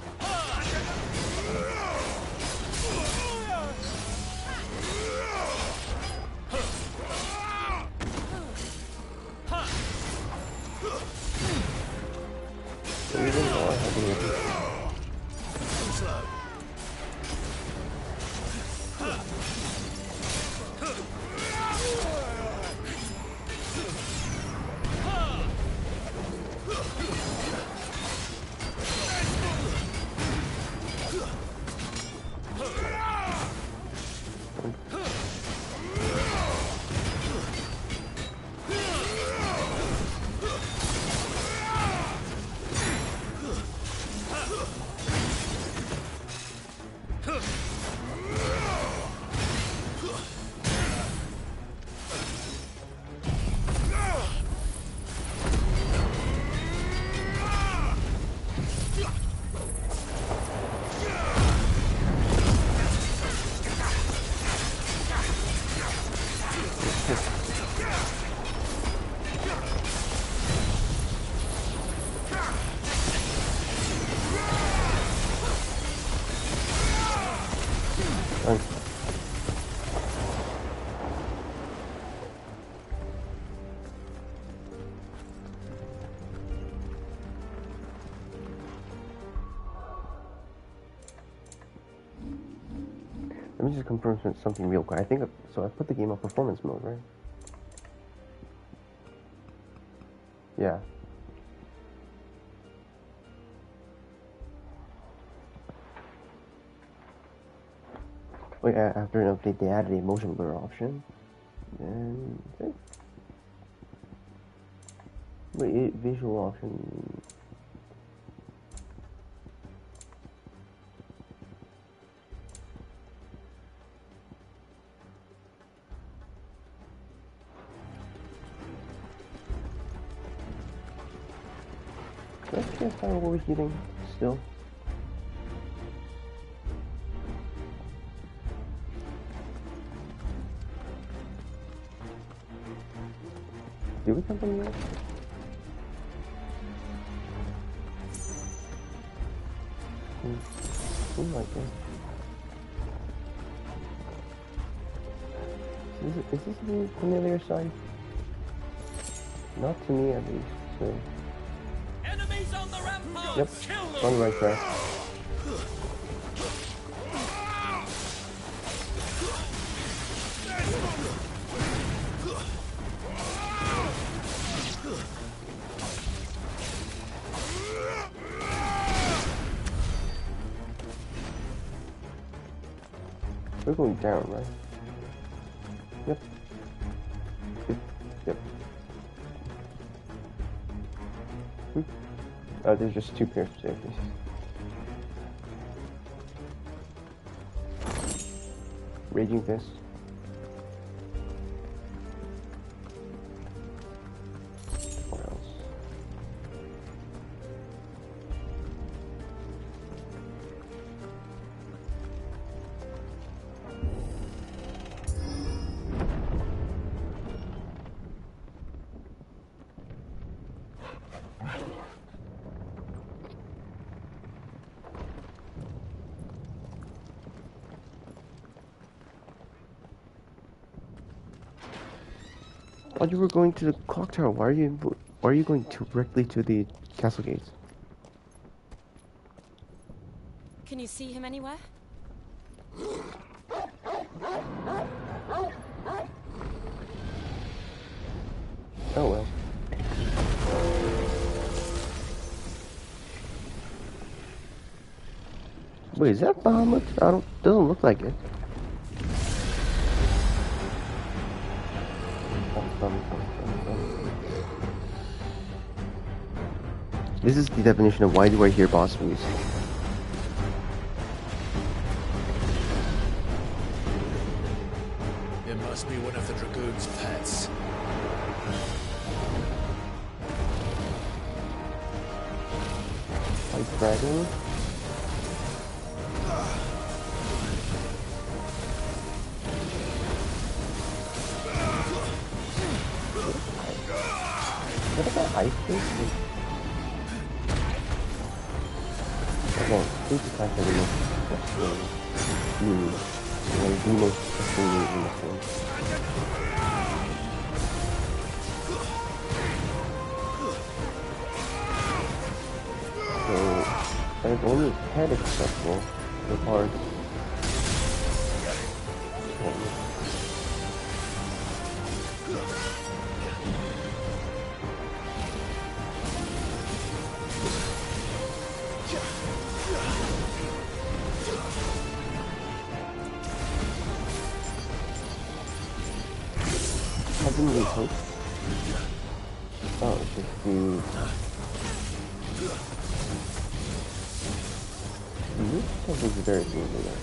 Let me just confirm something real quick. I think so. I put the game on performance mode, right? Yeah. Wait, after an update, they added a motion blur option. And wait, visual option. Let's just find what we're eating still. Did we come from here? Seems like it. Is this the familiar side? Not to me, at least. So. Enemies on the rampart! Yep, Kill them! one right there. We're going down, right? Yep. Yep. Oh, there's just two pairs of staircases. Raging Fist. What else? I thought you were going to the clock tower. Why are you going directly to the castle gates? Can you see him anywhere? Oh well. Wait, is that Bahamut? Doesn't look like it. This is the definition of why do I hear boss music. It must be one of the Dragoon's pets. White dragon? What about ice cream? Okay, please decide for the most one of the most interesting moves in this game. So, and it's only head accessible for parts. Hope. Oh, it's just the... Something's very smoothly there.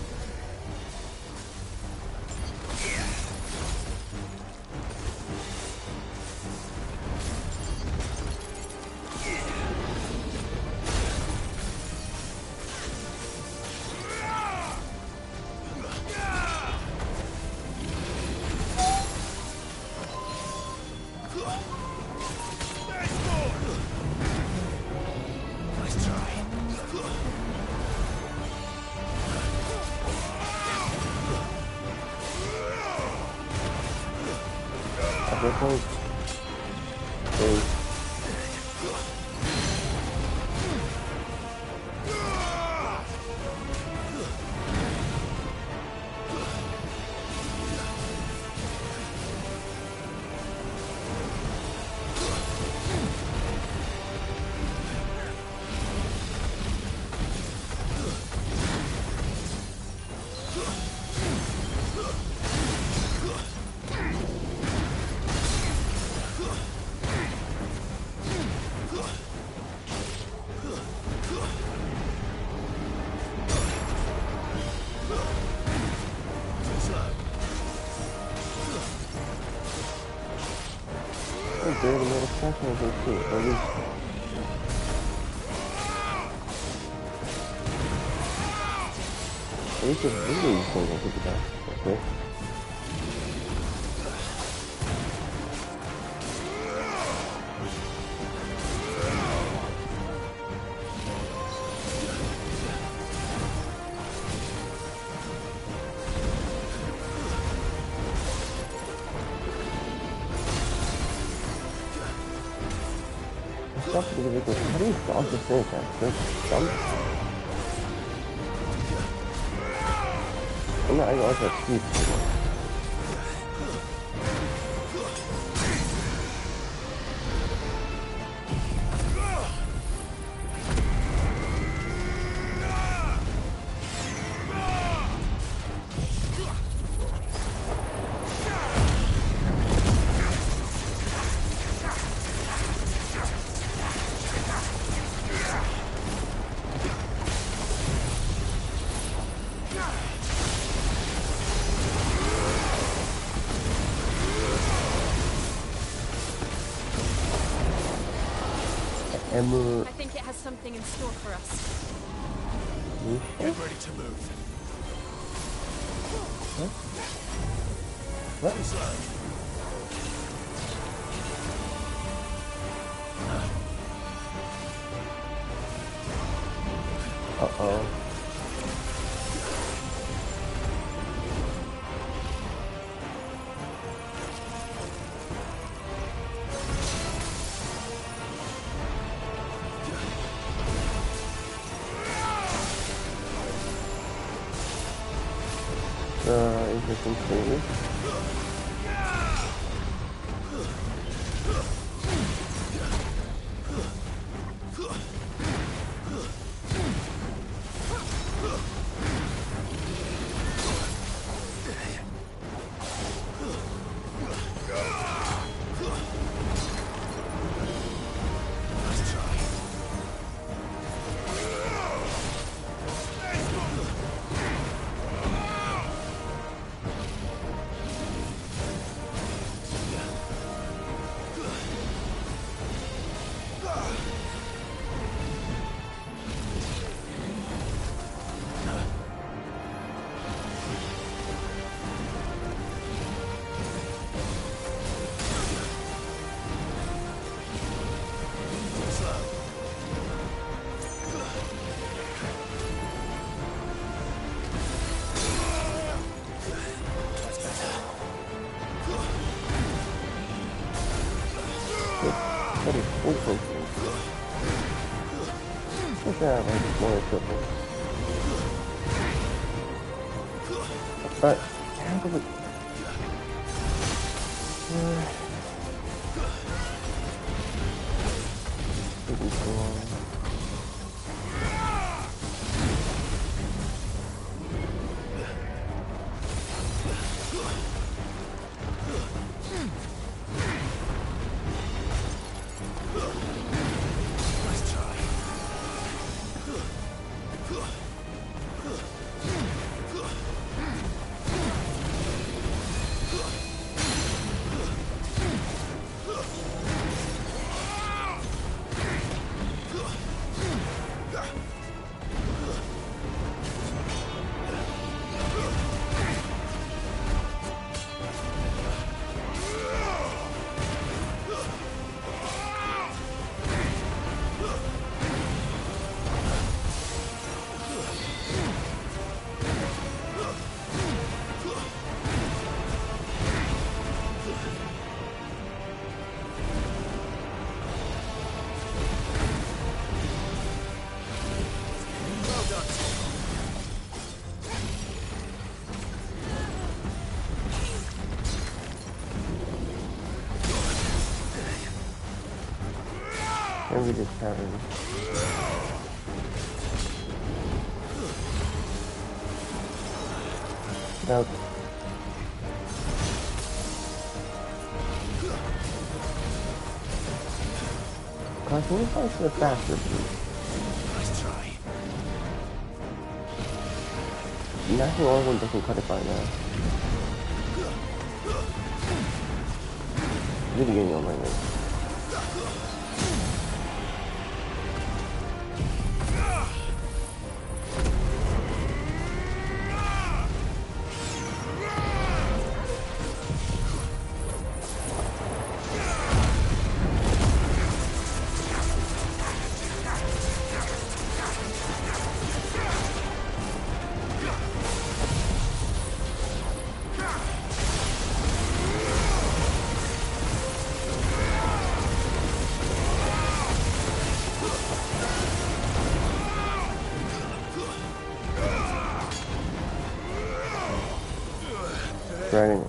too, or at least. At least it's really going to take it down. Okay. How do you dodge the finish at? Just jump? I'm not, I also have speed. I think it has something in store for us. Get ready to move. What? Uh-oh. Interesting theory. That is awful. What's that like more equipment? But how do we Maybe we just have him. Nope. God, can we find the faster, please? Nice try. National Organ doesn't cut it by now. Really getting on my nerves. dragon in.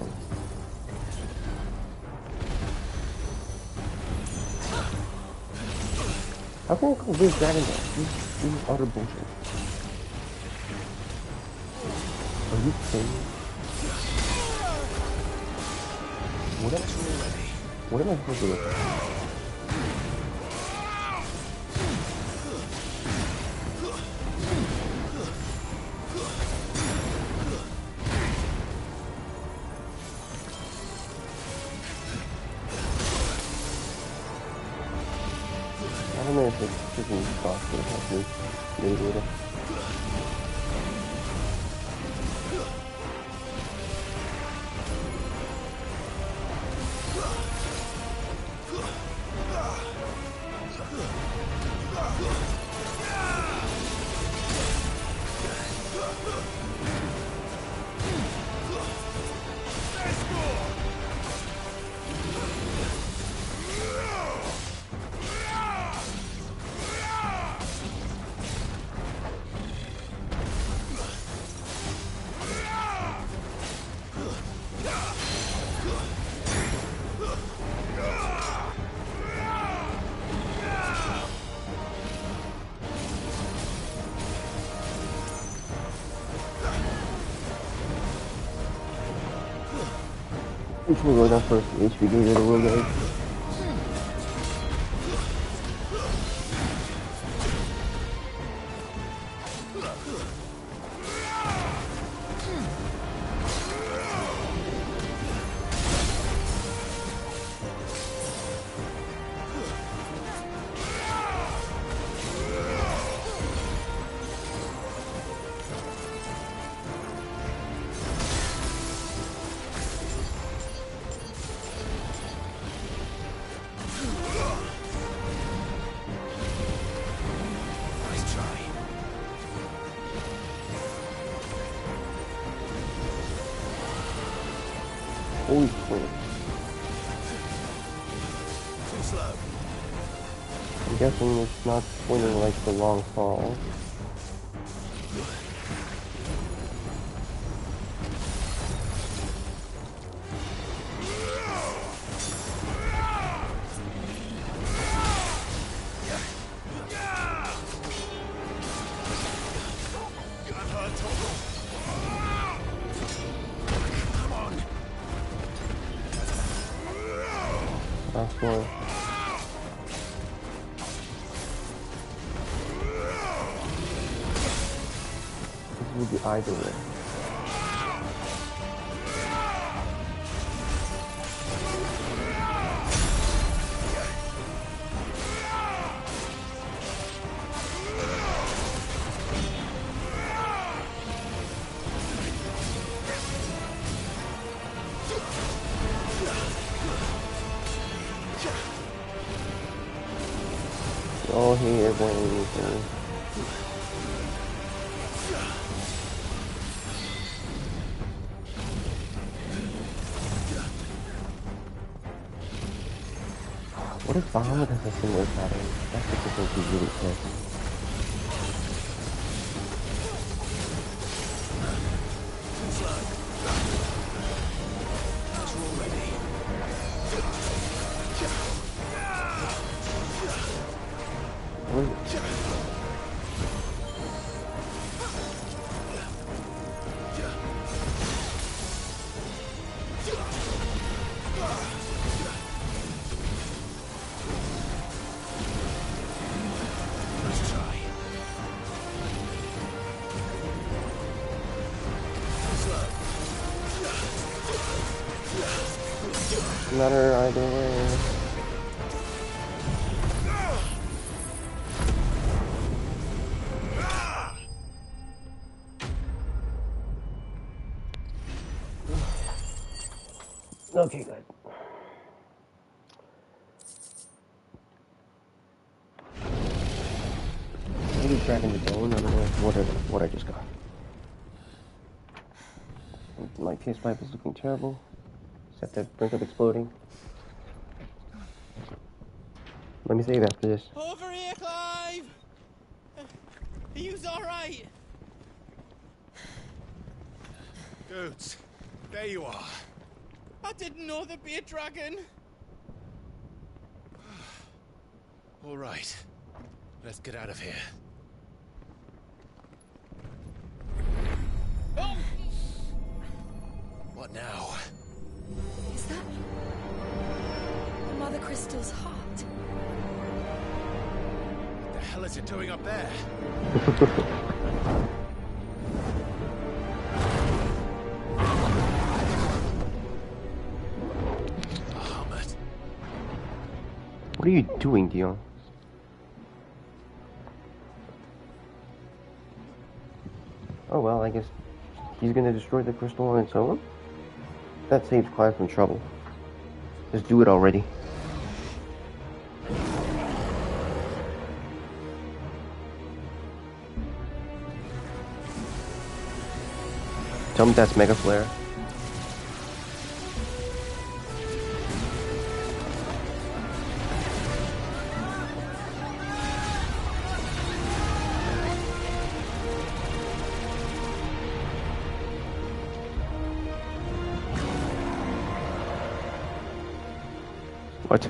How can I call this dragon in? This is utter bullshit. Are you kidding me? What am I supposed to do? I don't know if it's freaking cost or something. Maybe later. Which will go down first? HP gauge or the will gauge? Holy crap. Too slow. I'm guessing it's not pointing like the long fall. Last one. This will be either way. Oh, hey, everyone. What if Bahamut has a similar pattern? That's what this will be really pissed. What is it? Matter either way. Okay, good. Maybe dragging the bone. I don't know what I just got. My case pipe is looking terrible. It's at the brink of exploding. Let me save after this. Over here, Clive! Are you alright? Goats. There you are. I didn't know there'd be a dragon. All right. Let's get out of here. Oh! What now? Is that Mother Crystal's heart? What the hell is it doing up there? Bahamut. What are you doing, Dion? Oh well, I guess he's gonna destroy the crystal on its own? That saves Clive from trouble. Just do it already. Tell me that's Mega Flare. What?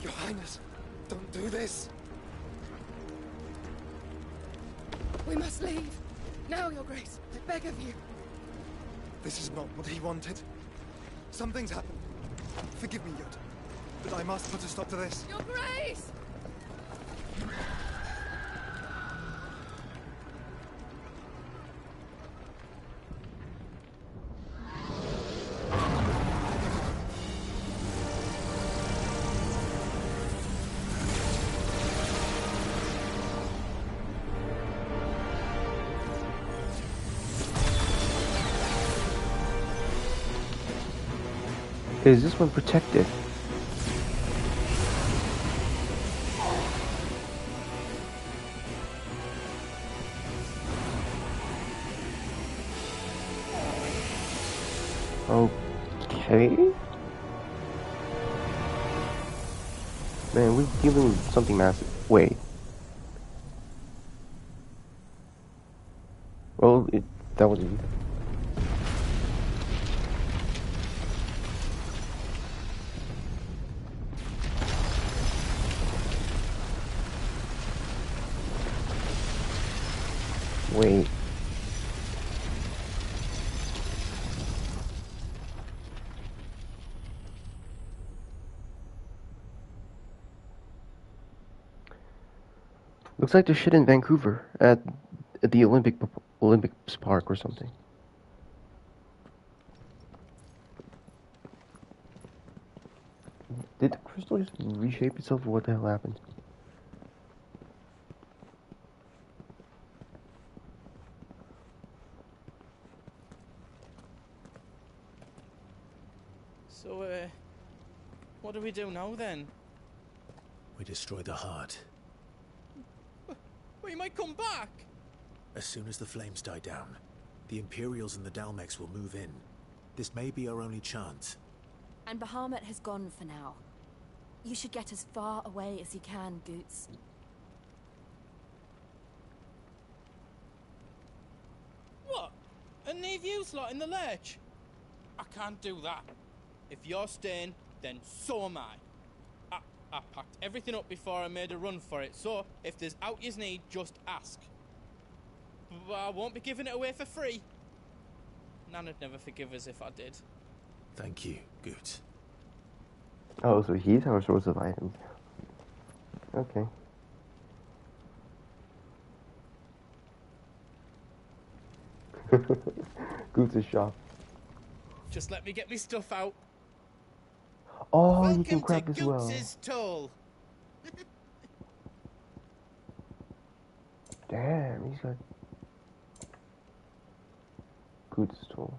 Your Highness, don't do this. We must leave. Now, Your Grace. I beg of you. This is not what he wanted. Something's happened. Forgive me, Yod, but I must put a stop to this. Your Grace! Is this one protected? Okay. Man, we're dealing with something massive. Wait. Well, that was easy. Wait. Looks like there's shit in Vancouver at the Olympics Park or something. Did the crystal just reshape itself, or what the hell happened? So, what do we do now then? We destroy the heart. We might come back! As soon as the flames die down, the Imperials and the Dalmex will move in. This may be our only chance. And Bahamut has gone for now. You should get as far away as you can, Goots. What? And leave you lot in the lurch? I can't do that. If you're staying, then so am I. I packed everything up before I made a run for it, so if there's out yous need, just ask. But I won't be giving it away for free. Nana'd never forgive us if I did. Thank you, Goots. Oh, so he's our source of items. Okay. Goots' shop. Just let me get me stuff out. Oh, Welcome you can crap to as well. Goots' Toll. Damn, he's got Goots' tool.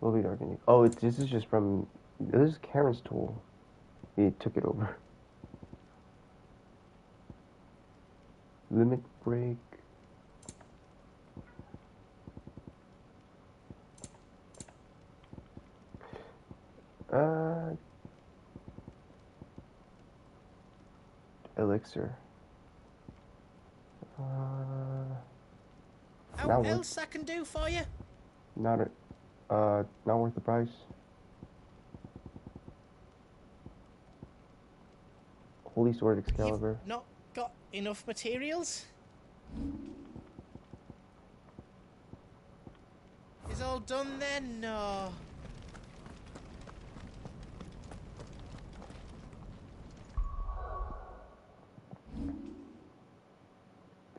Will be organic. Oh, this is just from. This is Karen's tool. He took it over. Limit break. elixir. How Not else I can do for you? not worth the price. Holy Sword Excalibur. You've not got enough materials? Is all done then? No.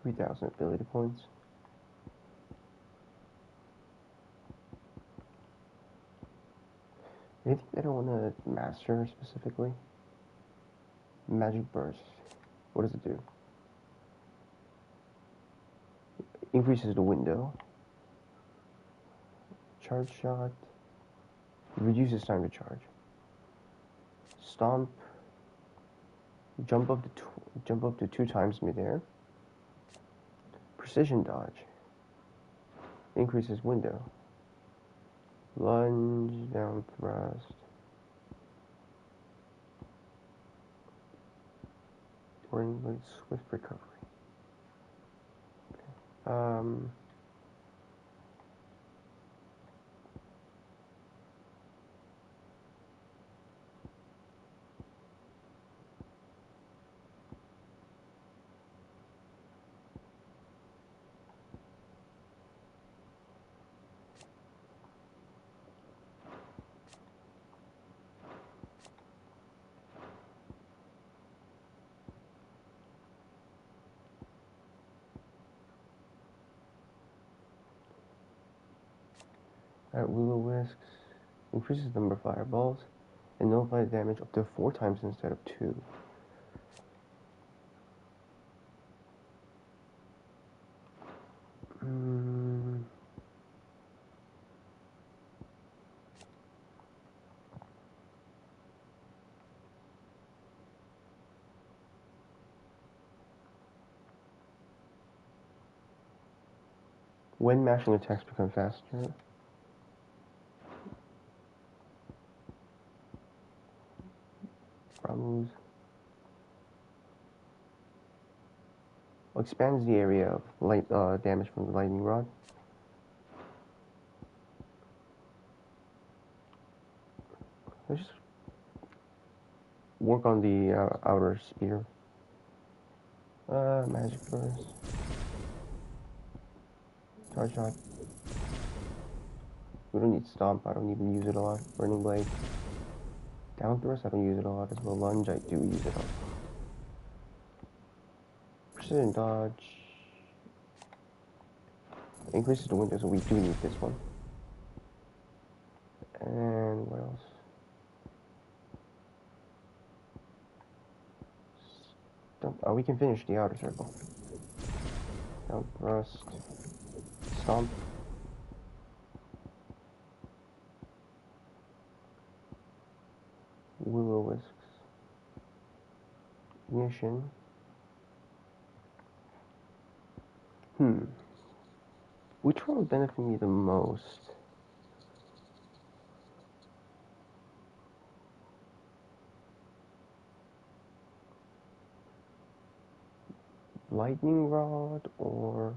3,000 ability points. Anything that I want to master specifically? Magic Burst. What does it do? Increases the window. Charge shot. Reduces time to charge. Stomp. Jump up to 2 times midair. Precision dodge. Increases window. Lunge, down thrust. Like swift recovery. Okay. Will-O-Wisps increases the number of fireballs and nullifies damage up to 4 times instead of 2. When mashing attacks become faster. Problems. Expands the area of light damage from the lightning rod. Let's just work on the outer spear. Magic Burst. Charge shot. We don't need Stomp, I don't even use it a lot. Burning Blade. Down thrust, I don't use it a lot as well. Lunge, I do use it a lot. Precision dodge. Increases the window, so we do need this one. And what else? Stomp. Oh, we can finish the outer circle. Down thrust. Stomp. Will-O-Wisps. Ignition. Which one would benefit me the most? Lightning Rod or...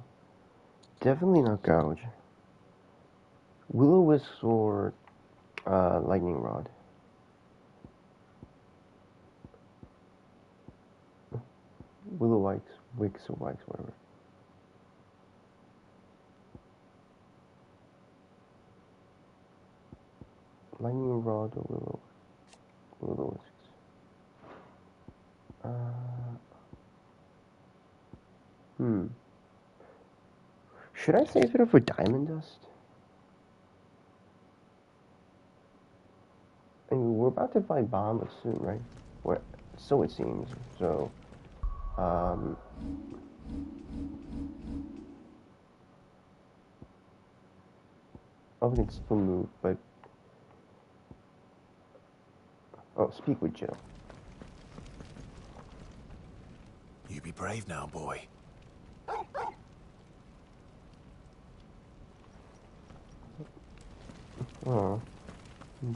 Definitely not Gouge. Will-O-Wisps or Lightning Rod. Wicks or Wikes, whatever. Lightning Rod or Will-O-Wisps. Should I save it up for Diamond Dust? I mean, we're about to fight Bomba soon, right? Or so it seems. So, oh, we can still move, but... Oh, speak with Jill. You be brave now, boy. Oh, and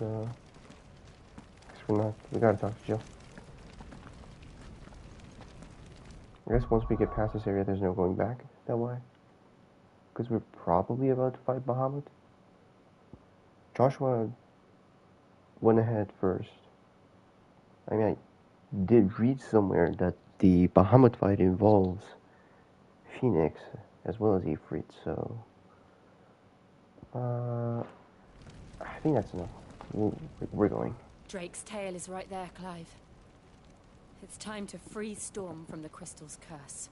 we gotta talk to Jill. I guess once we get past this area, there's no going back that way. Because we're probably about to fight Bahamut. Joshua went ahead first. I mean, I did read somewhere that the Bahamut fight involves Phoenix as well as Ifrit, so I think that's enough. We're going. Drake's tail is right there, Clive. It's time to free Storm from the crystal's curse.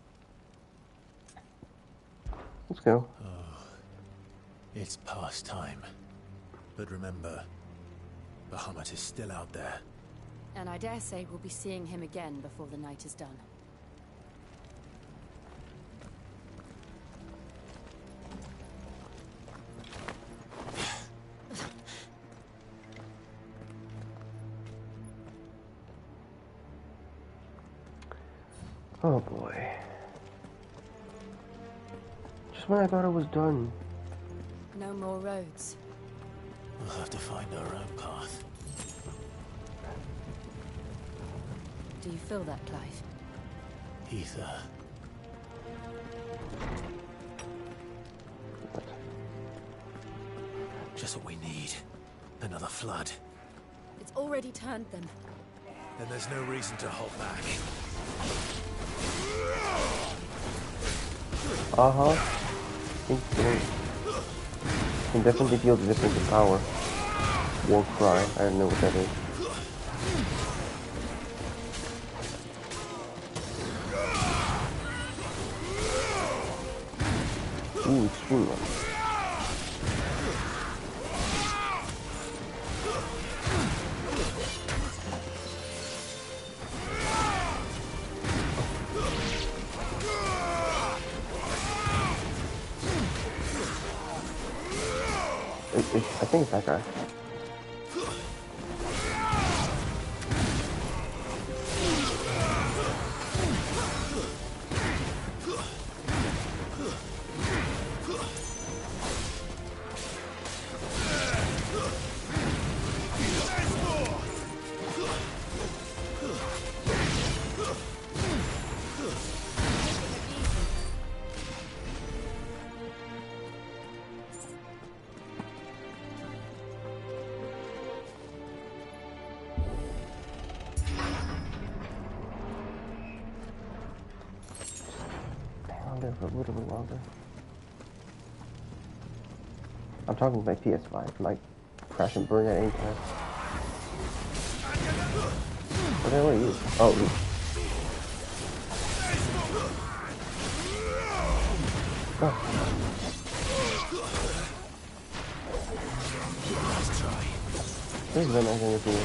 Let's go. Oh, it's past time. But remember, Bahamut is still out there. And I dare say we'll be seeing him again before the night is done. Oh boy. Just when I thought it was done. No more roads. We'll have to find our own path. Do you feel that, Clive? Ether. Just what we need. Another flood. It's already turned them. Then there's no reason to hold back. Can definitely feel the difference in power. War cry, I don't know what that is. Ooh, extreme one. I think it's that guy. For a little bit longer. I'm talking about PS5, might crash and burn at any time. What the hell are you? Oh, There's no nothing to do.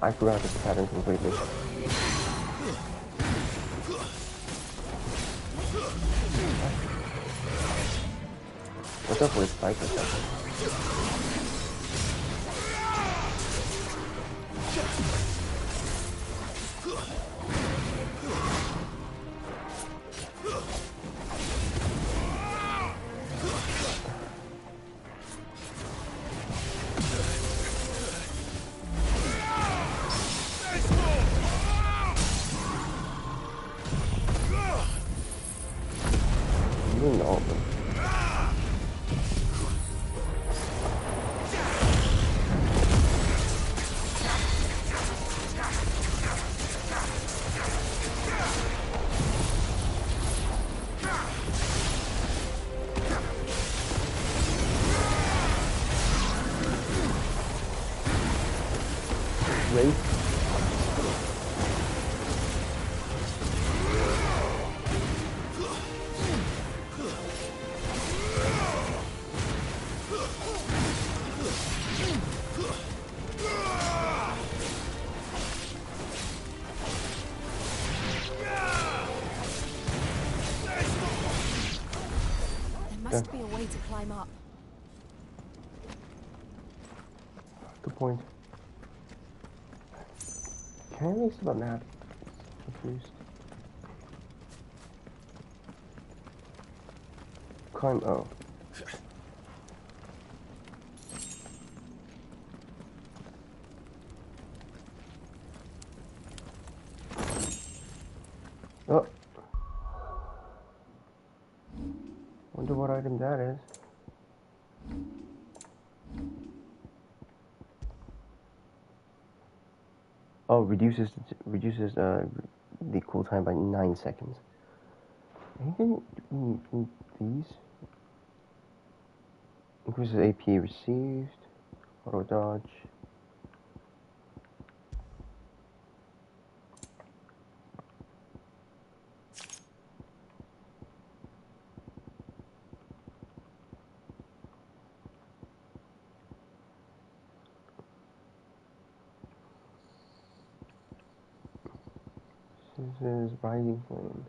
I forgot this pattern completely. What's up with Spike attack? Must be a way to climb up. Good point. Can I at least have a map? confused. Climb. Oh. Oh. Wonder what item that is. Oh, reduces the cool time by 9 seconds. Anything in these? Increases AP received. Auto dodge. This is Rising Flame.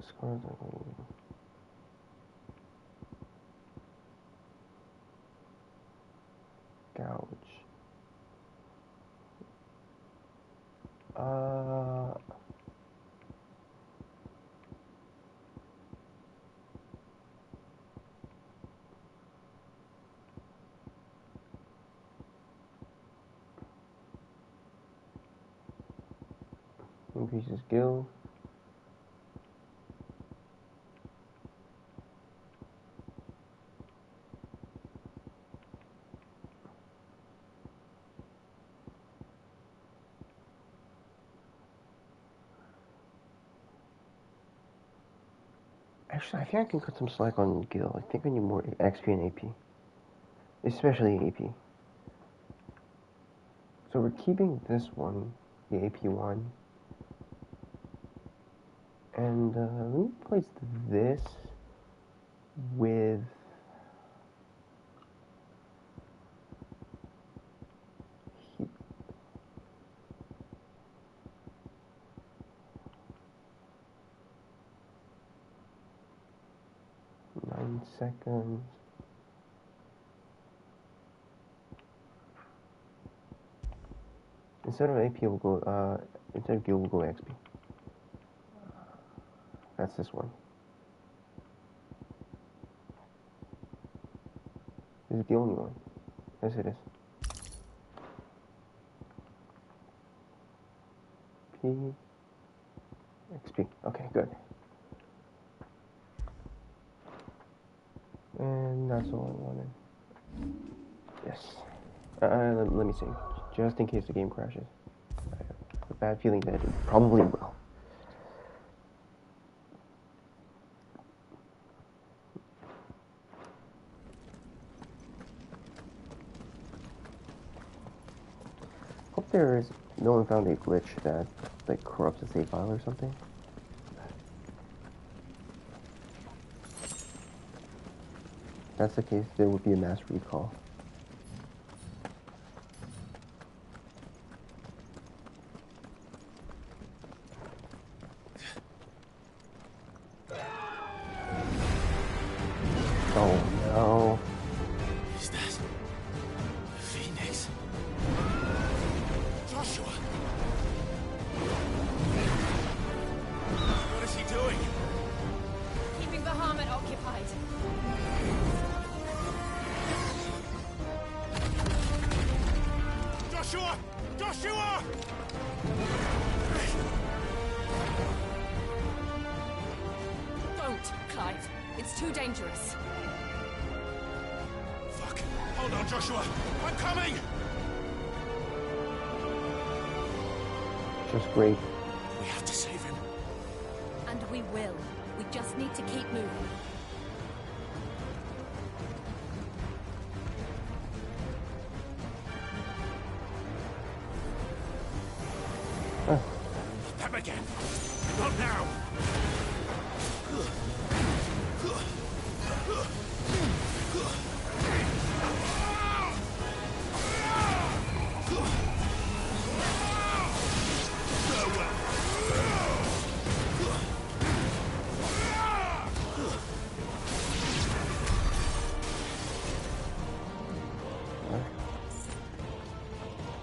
Scars are gouge. Increases gil. Actually, I think I can cut some slack on gil. I think I need more XP and AP. Especially AP. So we're keeping this one, the AP one. And let me place this with heat. Nine seconds. Instead of AP, we'll go, instead of gil, we'll go XP. That's this one. This is the only one. Yes, it is. P. XP. Okay, good. And that's all I wanted. Yes. Let me see. Just in case the game crashes. I have a bad feeling that it probably will. Hope no one found a glitch that like corrupts a save file or something. If that's the case, there would be a mass recall. Oh no. Is that Phoenix? Joshua! What is he doing? Keeping the Bahamut occupied. Joshua! Joshua! Don't, Clive. It's too dangerous. Fuck. Hold on, Joshua. I'm coming! Just great. We have to save him. And we will. We just need to keep moving. Them again. Not now.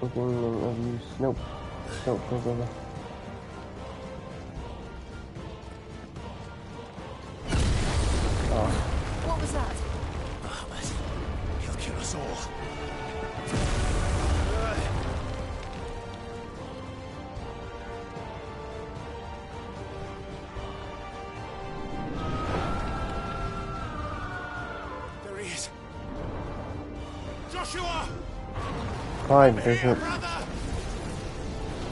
Looking of use. Nope. Nope, go. Oh. What was that? Ahmed, he'll kill us all. There he is. Joshua! Fine, there's no...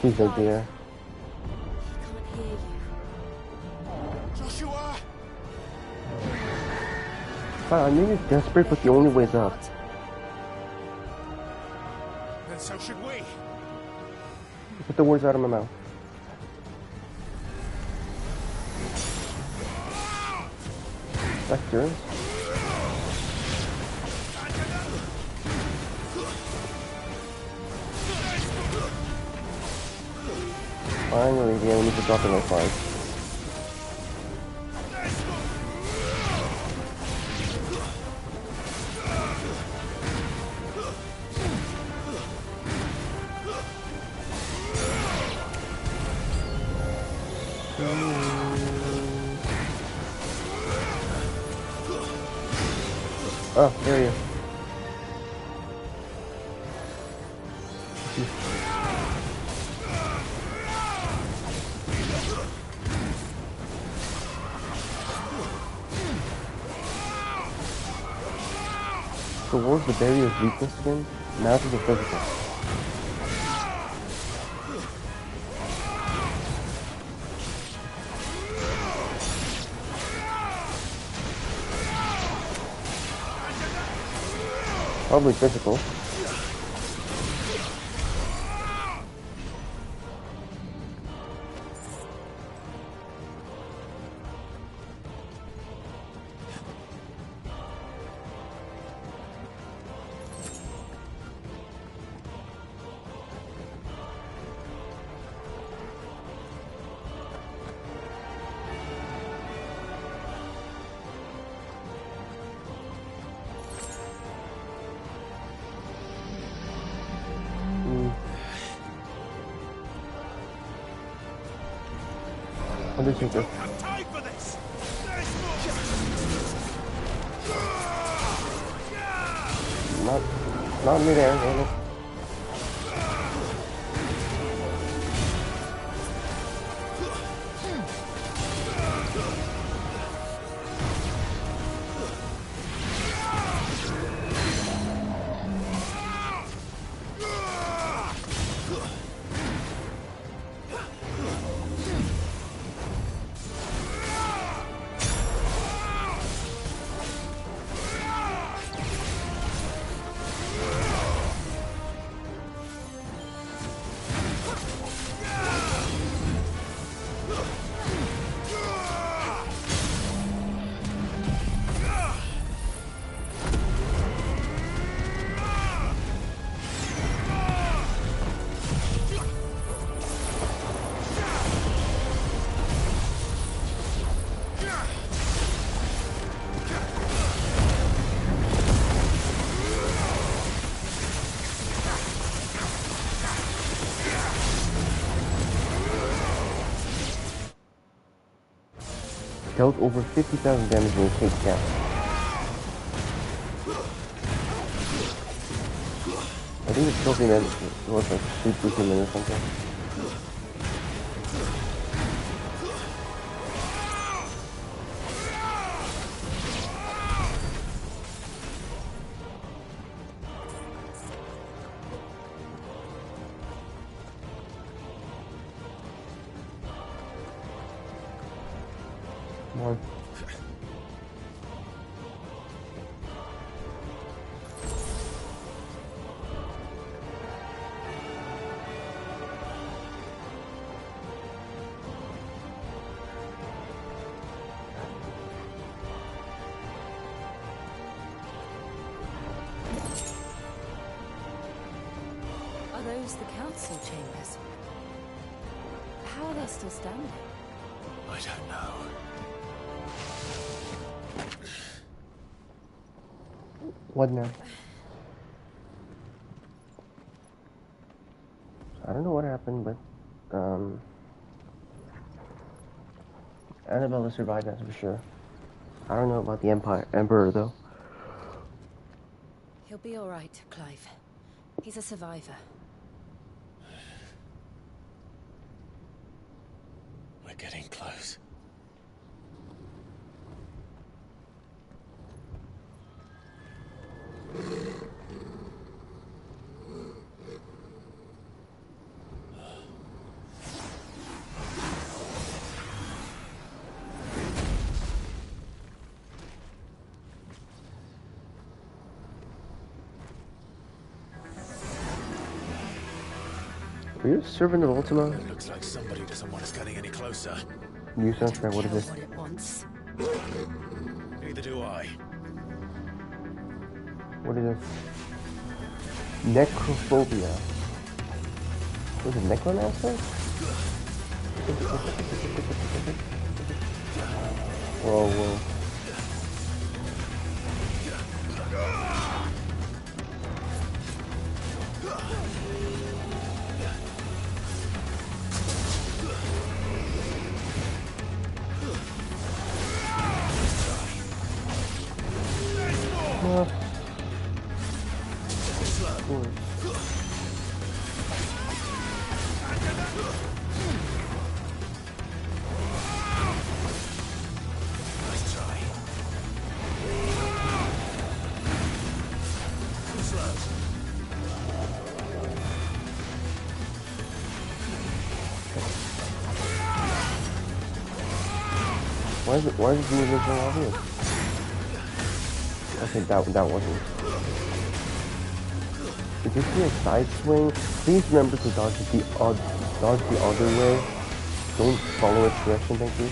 He's no dear. Joshua! Fine, I knew you're desperate, but the only way's up. Then so should we. Put the words out of my mouth. That's yours. Finally, the enemies are dropping like flies. Oh, there he is. So what was the barrier's weakness again? Now to the physical. Probably physical. What did you do? Not mid-air, damn it. Dealt over 50,000 damage when it takes down. I think the trophy man was like superhuman or something. More. Are those the council chambers? How are they still standing? I don't know. What now? I don't know what happened, but Annabella survived, that's for sure. I don't know about the Emperor though. He'll be all right, Clive. He's a survivor. We're getting close. Are you a servant of Ultima? It looks like somebody doesn't want us getting any closer. New soundtrack, what is this? What it wants. Neither do I. What is this? Necrophobia. Was it Necromancer? Whoa, whoa. Why is it moving so obvious? Okay, that wasn't. Did you see a side swing? Please remember to dodge the other way. Don't follow its direction, thank you.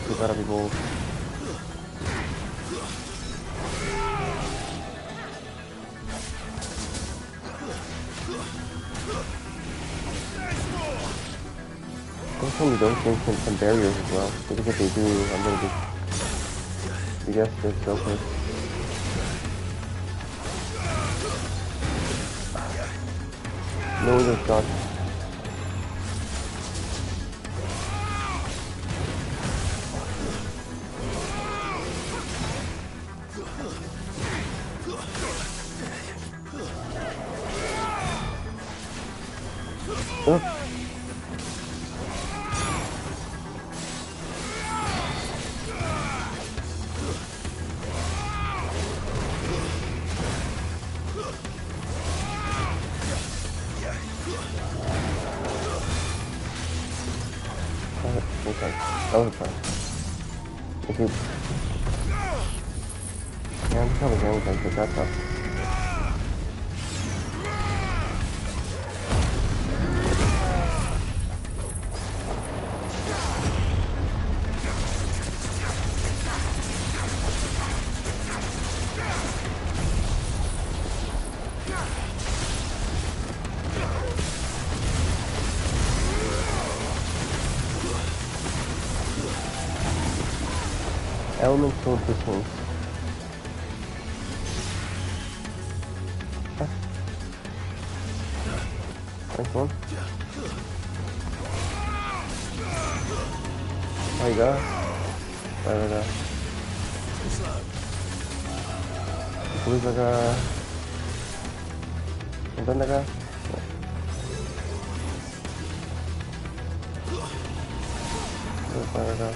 You gotta be bold. Don't tell me those things can some barriers as well. Because if they do, I'm gonna be... I guess they're so close. No, there's not. Okay, that was a try. If you... Yeah, I'm probably going to take that up. Elemental distance. Nice one. Oh, you got it? There. Looks like a... ¿Dónde acá? Acá. Acá. Acá.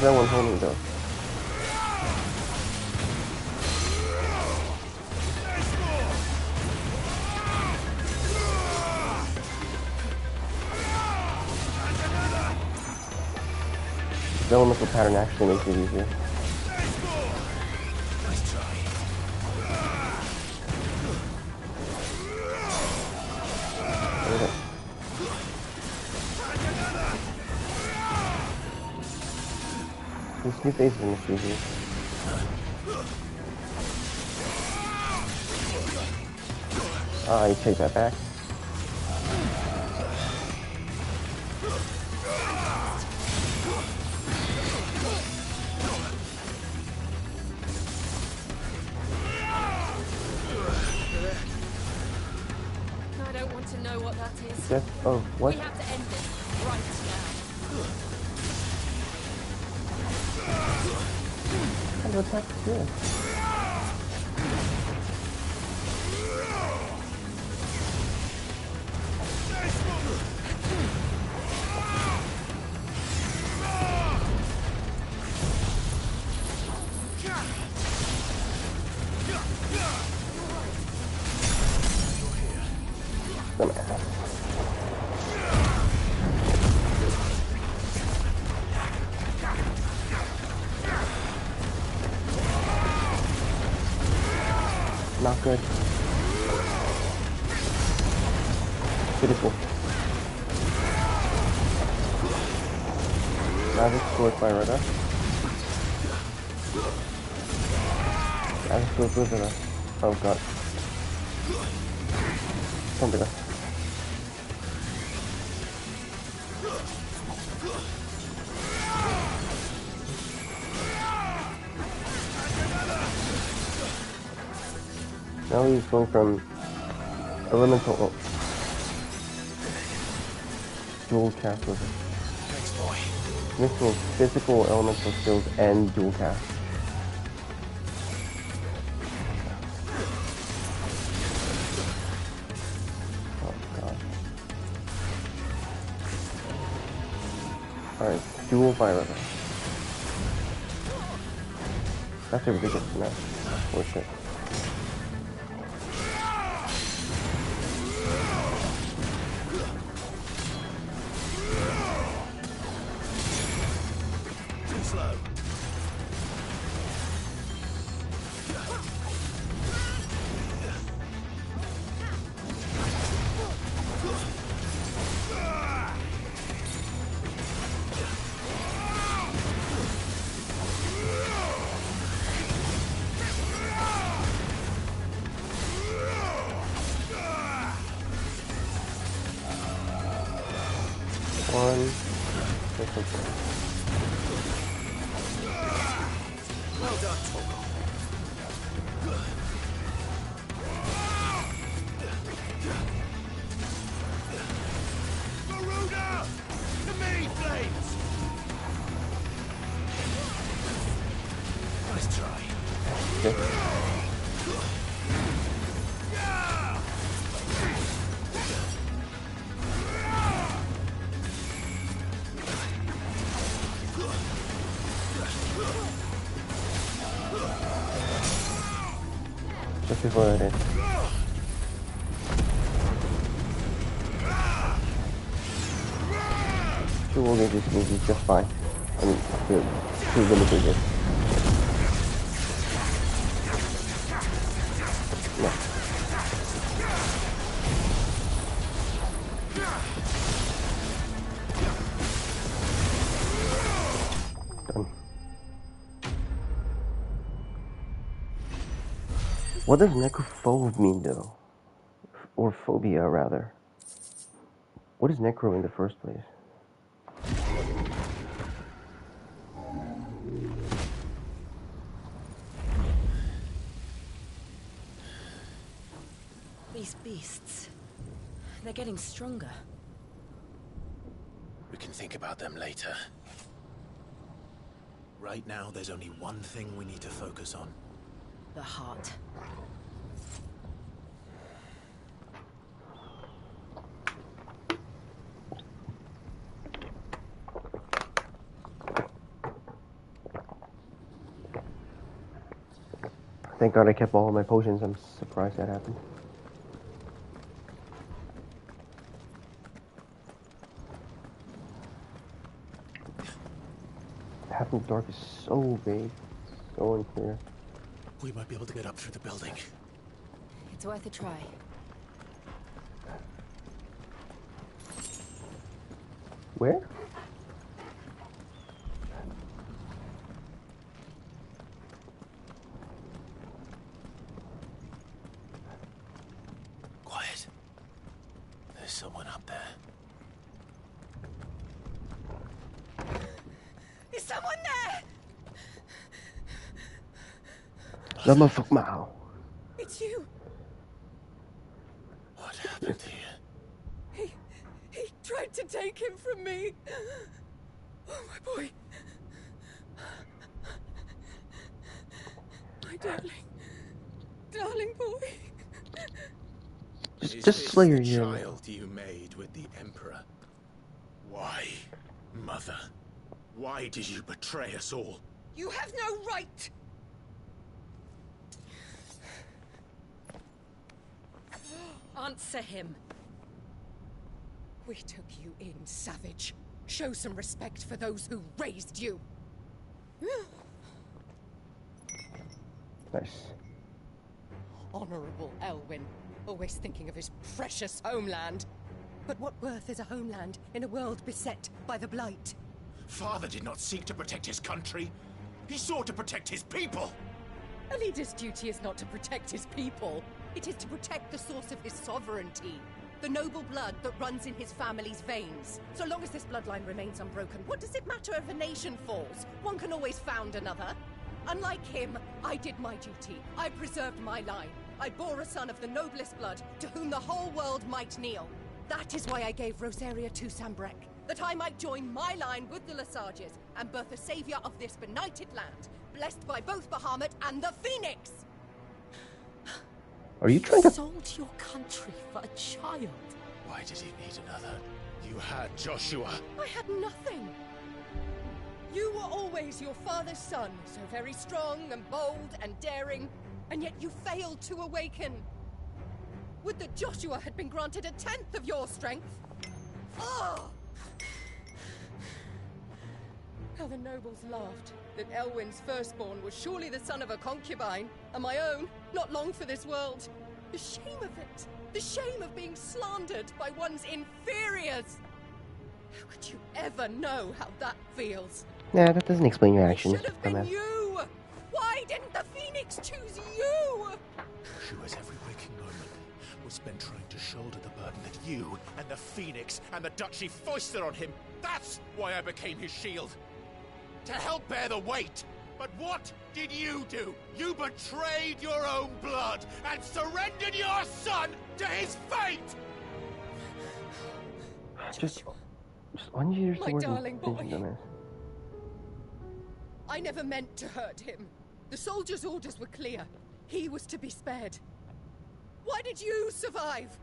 that one homing though? The elemental pattern actually makes it easier. This new phase is much easier. Ah, you take that back. I don't want to know what that is. That's, oh, what? We have to end this right now. What kind of attack is this? Not good. Beautiful. Now this scored by Rudder. Now this scored by Rudder. Oh god. Don't do that. Now he's going from elemental dual cast with it. Thanks, boy. Mixing physical elemental skills and dual cast. Oh god. Alright, dual fire. That's a ridiculous match. Oh shit. Well done, Togo. Garuda! To me, flames! Nice try. Just before it is. Two will get this movie just fine. I mean, two really good. No. Done. What does necrophobe mean, though? Or phobia, rather? What is necro in the first place? These beasts, they're getting stronger. We can think about them later. Right now, there's only one thing we need to focus on. The heart. Thank God I kept all of my potions. I'm surprised that happened. Path in the dark is so big, so unclear. We might be able to get up through the building. It's worth a try. Where? Quiet. There's someone up there. Is someone there? Let me fuck my. It's you. What happened here? He tried to take him from me. Oh, my boy. My darling boy. Just slay your child you made with the Emperor. Why, Mother? Why did you betray us all? You have no right. Answer him. We took you in, savage. Show some respect for those who raised you. Nice. Honorable Elwyn, always thinking of his precious homeland. But what worth is a homeland in a world beset by the Blight? Father did not seek to protect his country. He sought to protect his people. A leader's duty is not to protect his people. It is to protect the source of his sovereignty. The noble blood that runs in his family's veins. So long as this bloodline remains unbroken, what does it matter if a nation falls? One can always found another. Unlike him, I did my duty. I preserved my line. I bore a son of the noblest blood, to whom the whole world might kneel. That is why I gave Rosaria to Sanbrek, that I might join my line with the Lesages and birth a savior of this benighted land, blessed by both Bahamut and the Phoenix! Are you trying to... sold your country for a child. Why did he need another? You had Joshua. I had nothing. You were always your father's son, so very strong and bold and daring, and yet you failed to awaken. Would that Joshua had been granted 1/10 of your strength? Oh! How the nobles laughed that Elwyn's firstborn was surely the son of a concubine, and my own, not long for this world. The shame of it! The shame of being slandered by one's inferiors! How could you ever know how that feels? Nah, that doesn't explain your actions. Should have been you! Why didn't the Phoenix choose you? Joshua's every waking moment was spent trying to shoulder the burden that you and the Phoenix and the Duchy foisted on him. That's why I became his shield. To help bear the weight. But what did you do? You betrayed your own blood and surrendered your son to his fate! Just unuse the My word darling boy. dumbass. I never meant to hurt him. The soldiers' orders were clear. He was to be spared. Why did you survive?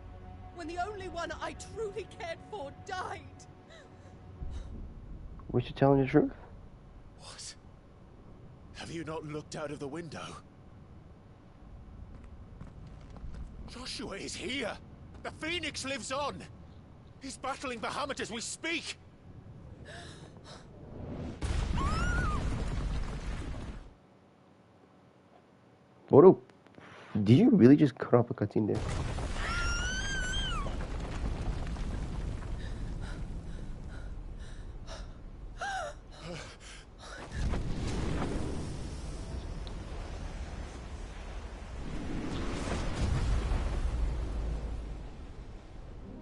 When the only one I truly cared for died? We should tell him the truth. What? Have you not looked out of the window? Joshua is here! The Phoenix lives on! He's battling Bahamut as we speak! What a... Did you really just cut off a cutscene there?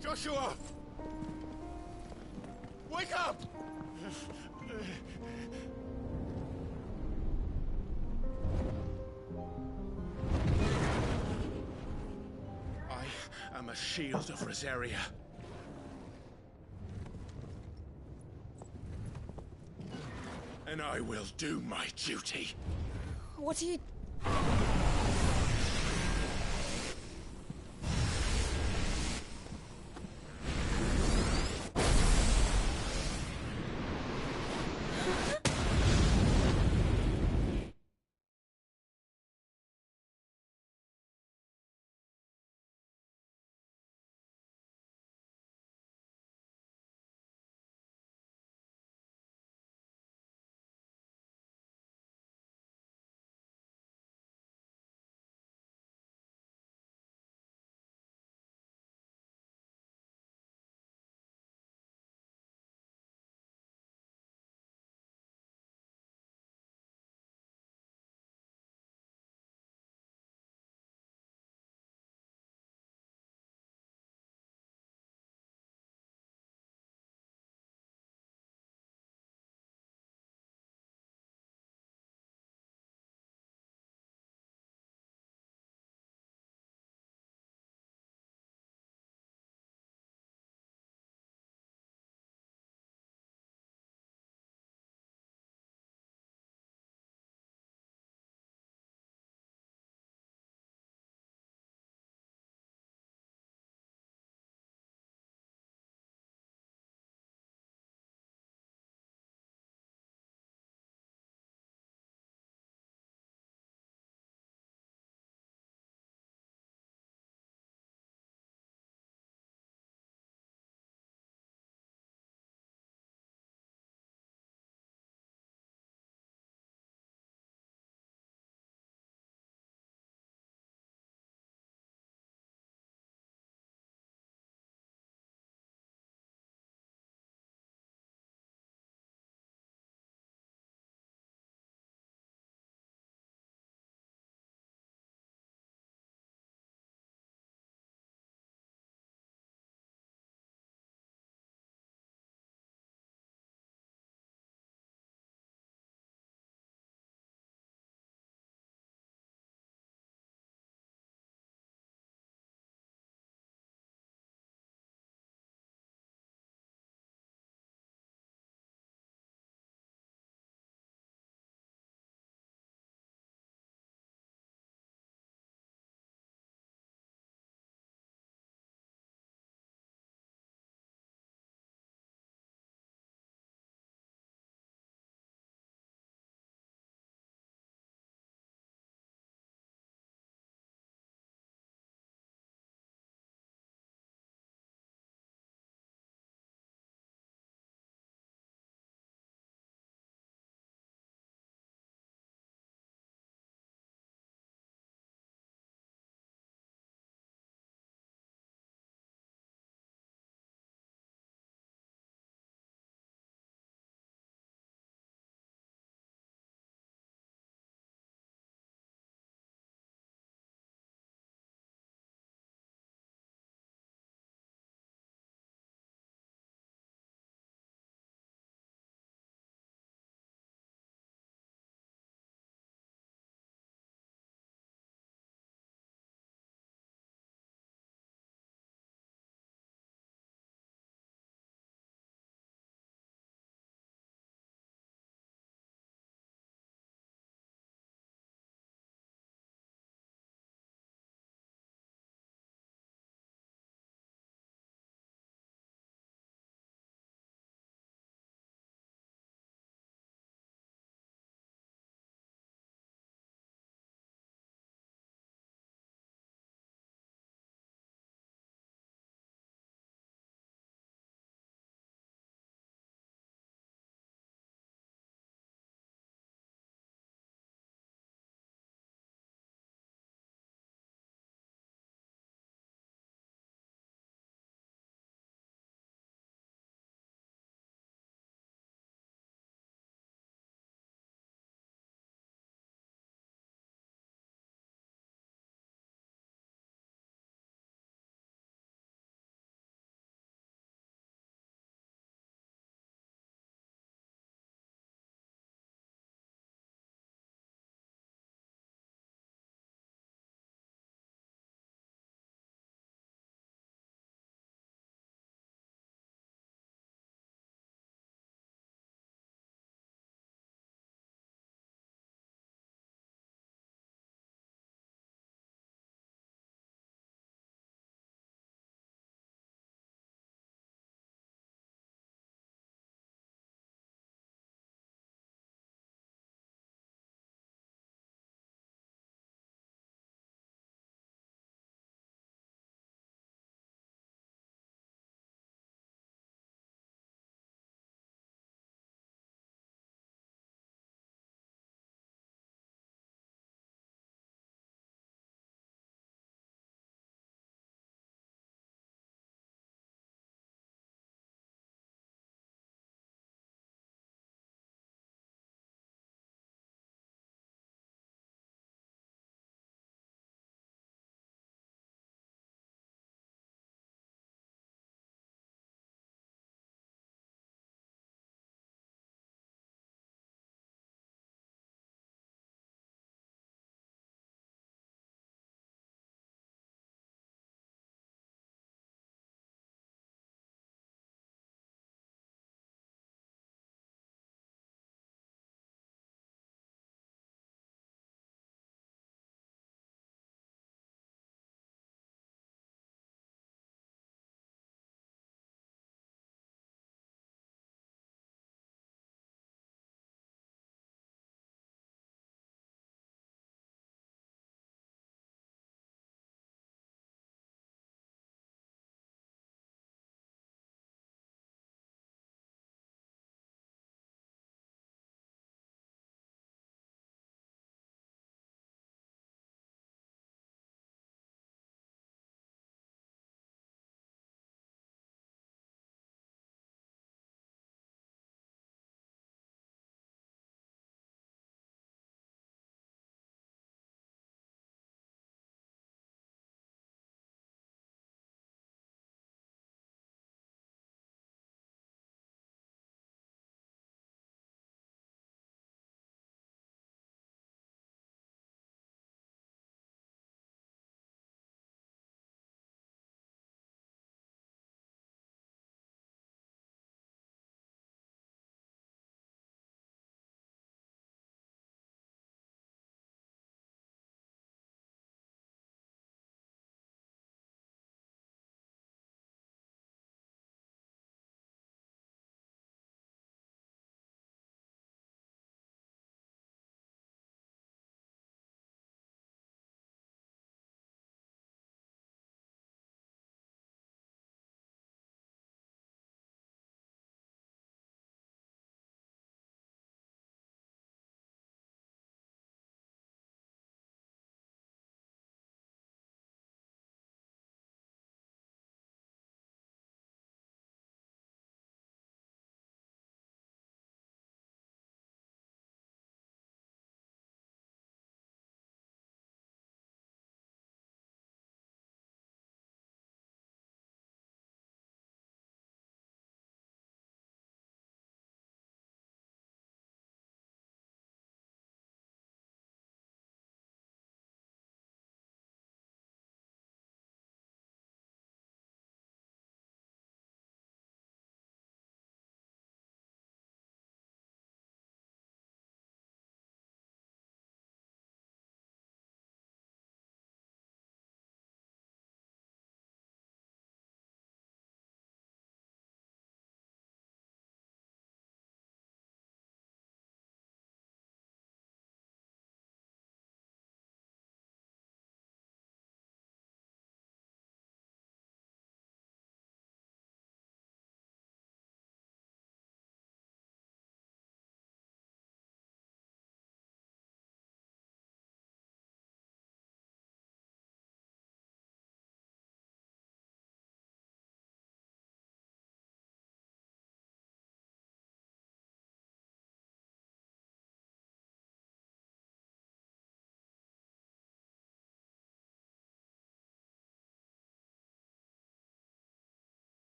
Joshua! Wake up! I am a shield of Rosaria. And I will do my duty. What are you...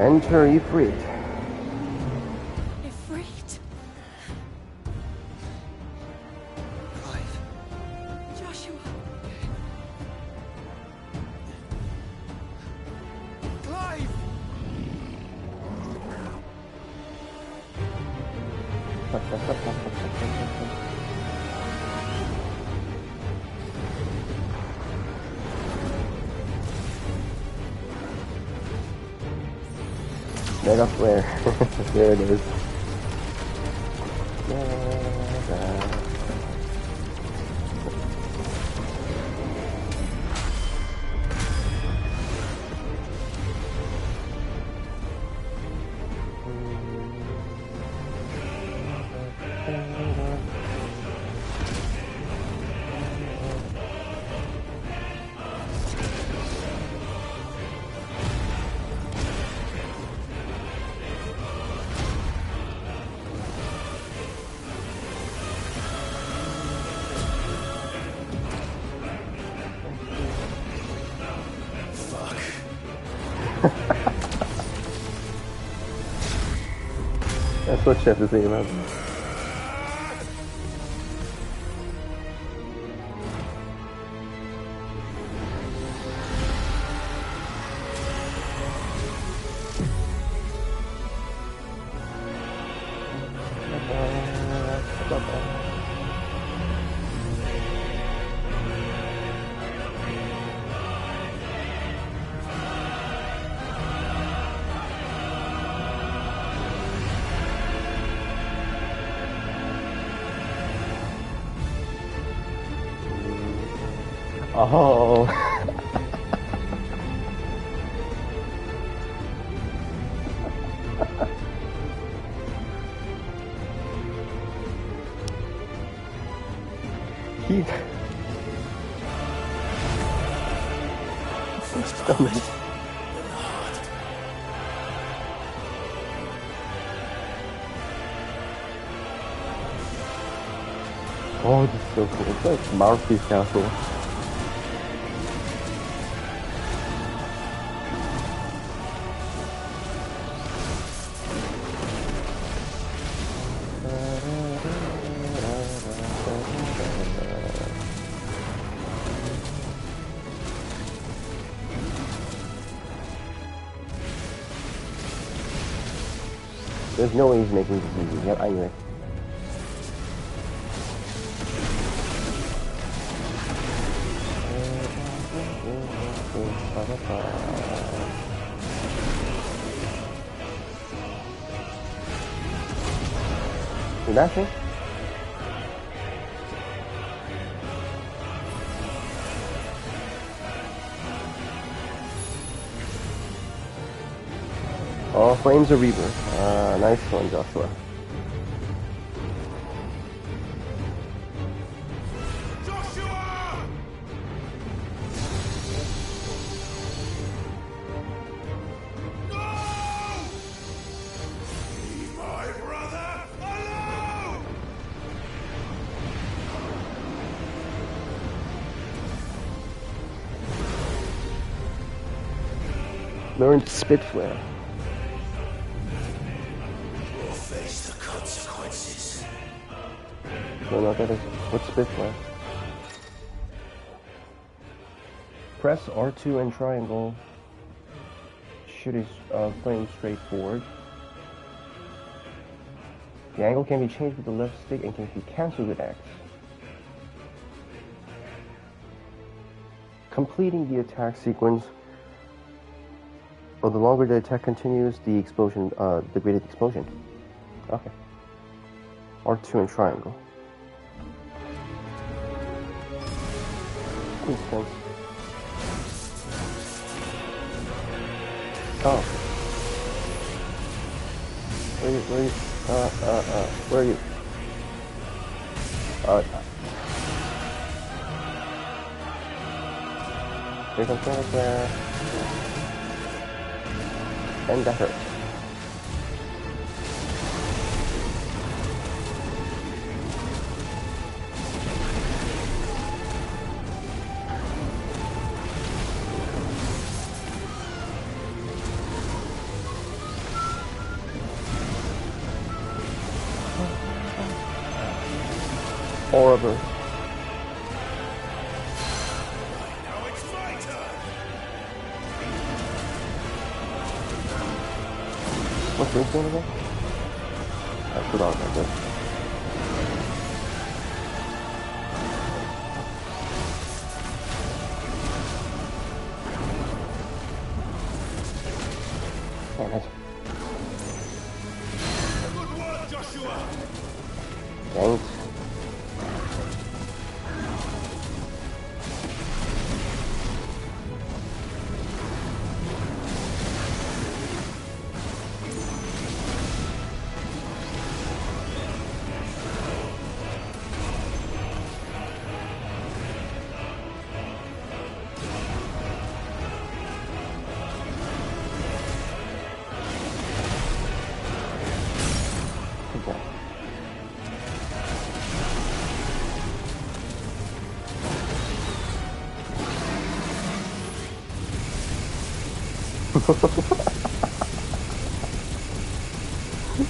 Enter Ifrit. Ifrit? Clive. Joshua. Clive! Mega flare. There it is. That's what you have to say about it. Oh. He stomach. Oh, this is so cool. It's like Mouthpiece Castle. There's no way he's making this easy. Yep, anyway. You bashing? Oh, Flames of Reaver. Nice one, Joshua. Learn to spit flare. We'll face the consequences. Don't know what that is. What's spit flare? Press R2 and triangle. Shoot his flame straight forward. The angle can be changed with the left stick and can be cancelled with X. Completing the attack sequence. Well, the longer the attack continues, the explosion, the greater the explosion. Okay. R2 and triangle. Makes sense. Oh. Where are you? Here comes Santa Claire. And that hurt. Horrible. Now it's my turn. What's this one again? I forgot about this. Damn it. Good work, Joshua. Thanks.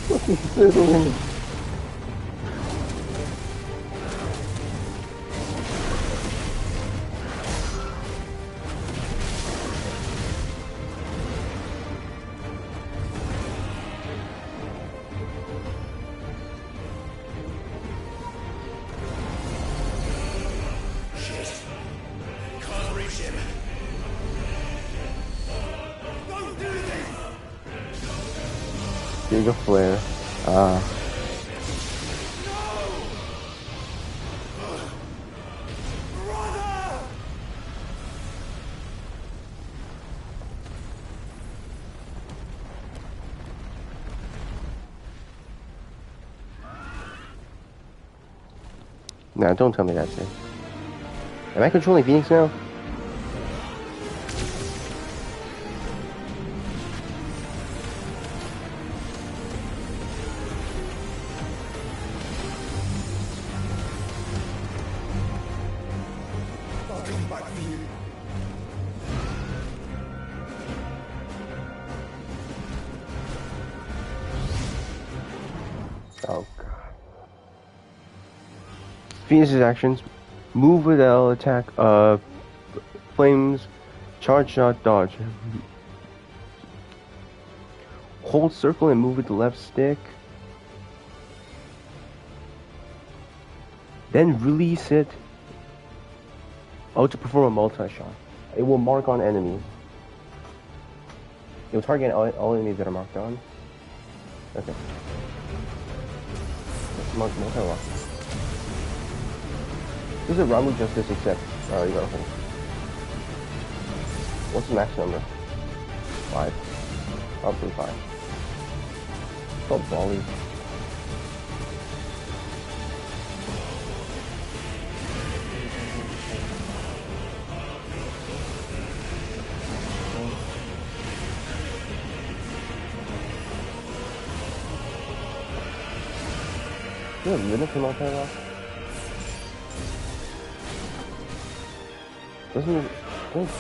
Fucking fiddling. Shit. Can't reach him. Don't do this! Giga flare. Nah, don't tell me that's it. Am I controlling Phoenix now? I'll come back for you. Oh god. Phoenix's actions: move with L, attack, flames, charge shot, dodge. Hold circle and move with the left stick. Then release it. Oh, to perform a multi-shot. It will mark on enemies. It will target all enemies that are marked on. Okay. Let's mark multi-lock. This is a Ramu Justice except, you gotta hold. What's the max number? 5. Probably 5. It's called volley. Is there a limit to multi-lock? Doesn't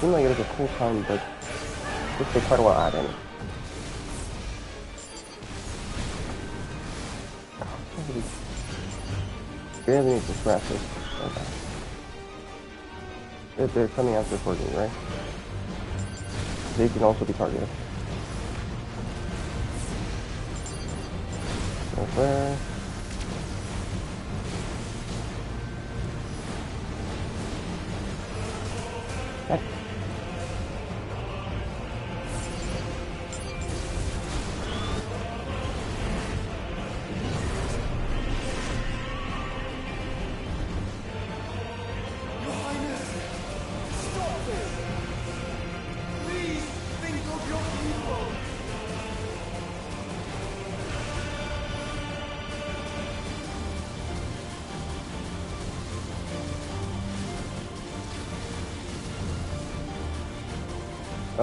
seem like it was a cool time, but it takes quite a while to add in. Barely need to scratch this. Okay. They're coming after for me, right? They can also be targeted. Okay.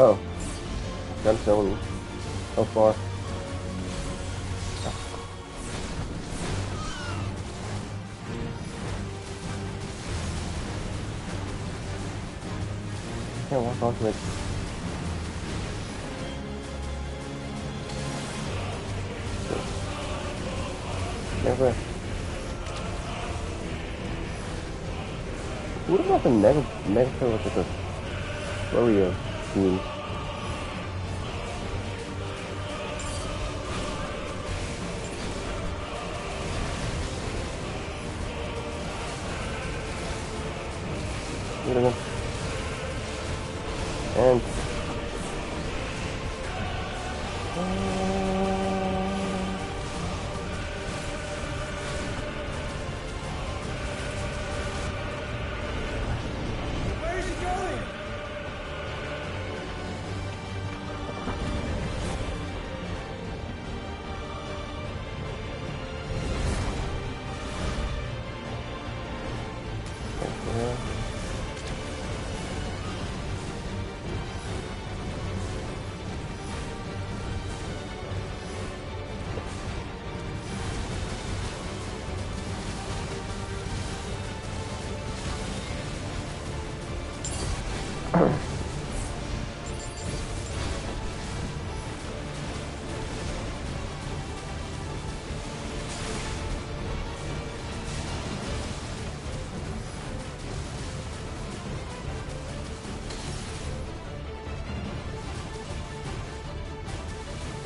Oh. Gun zone. So far. Can't walk onto it. Never. What about the mega with the warrior teams? Look at them. And Where is he going?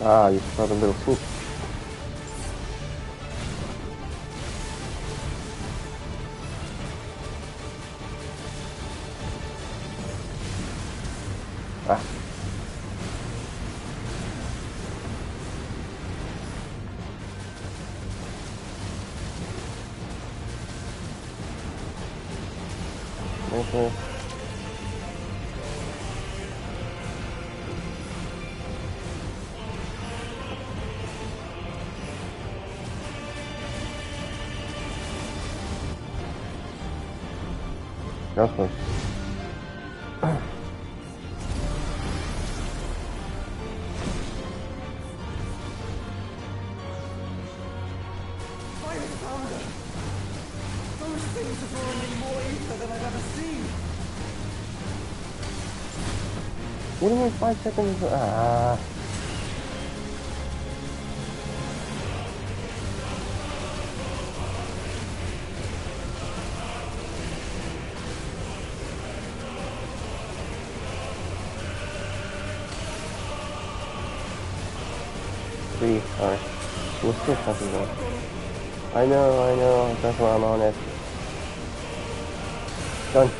ah, you saw the little poop. Ah. Okay. That was close. I found her! Those things have fallen me more ether than I've ever seen! What do you mean 5 seconds? Ah. Alright. We'll still something though. I know, that's why I'm on it. Done.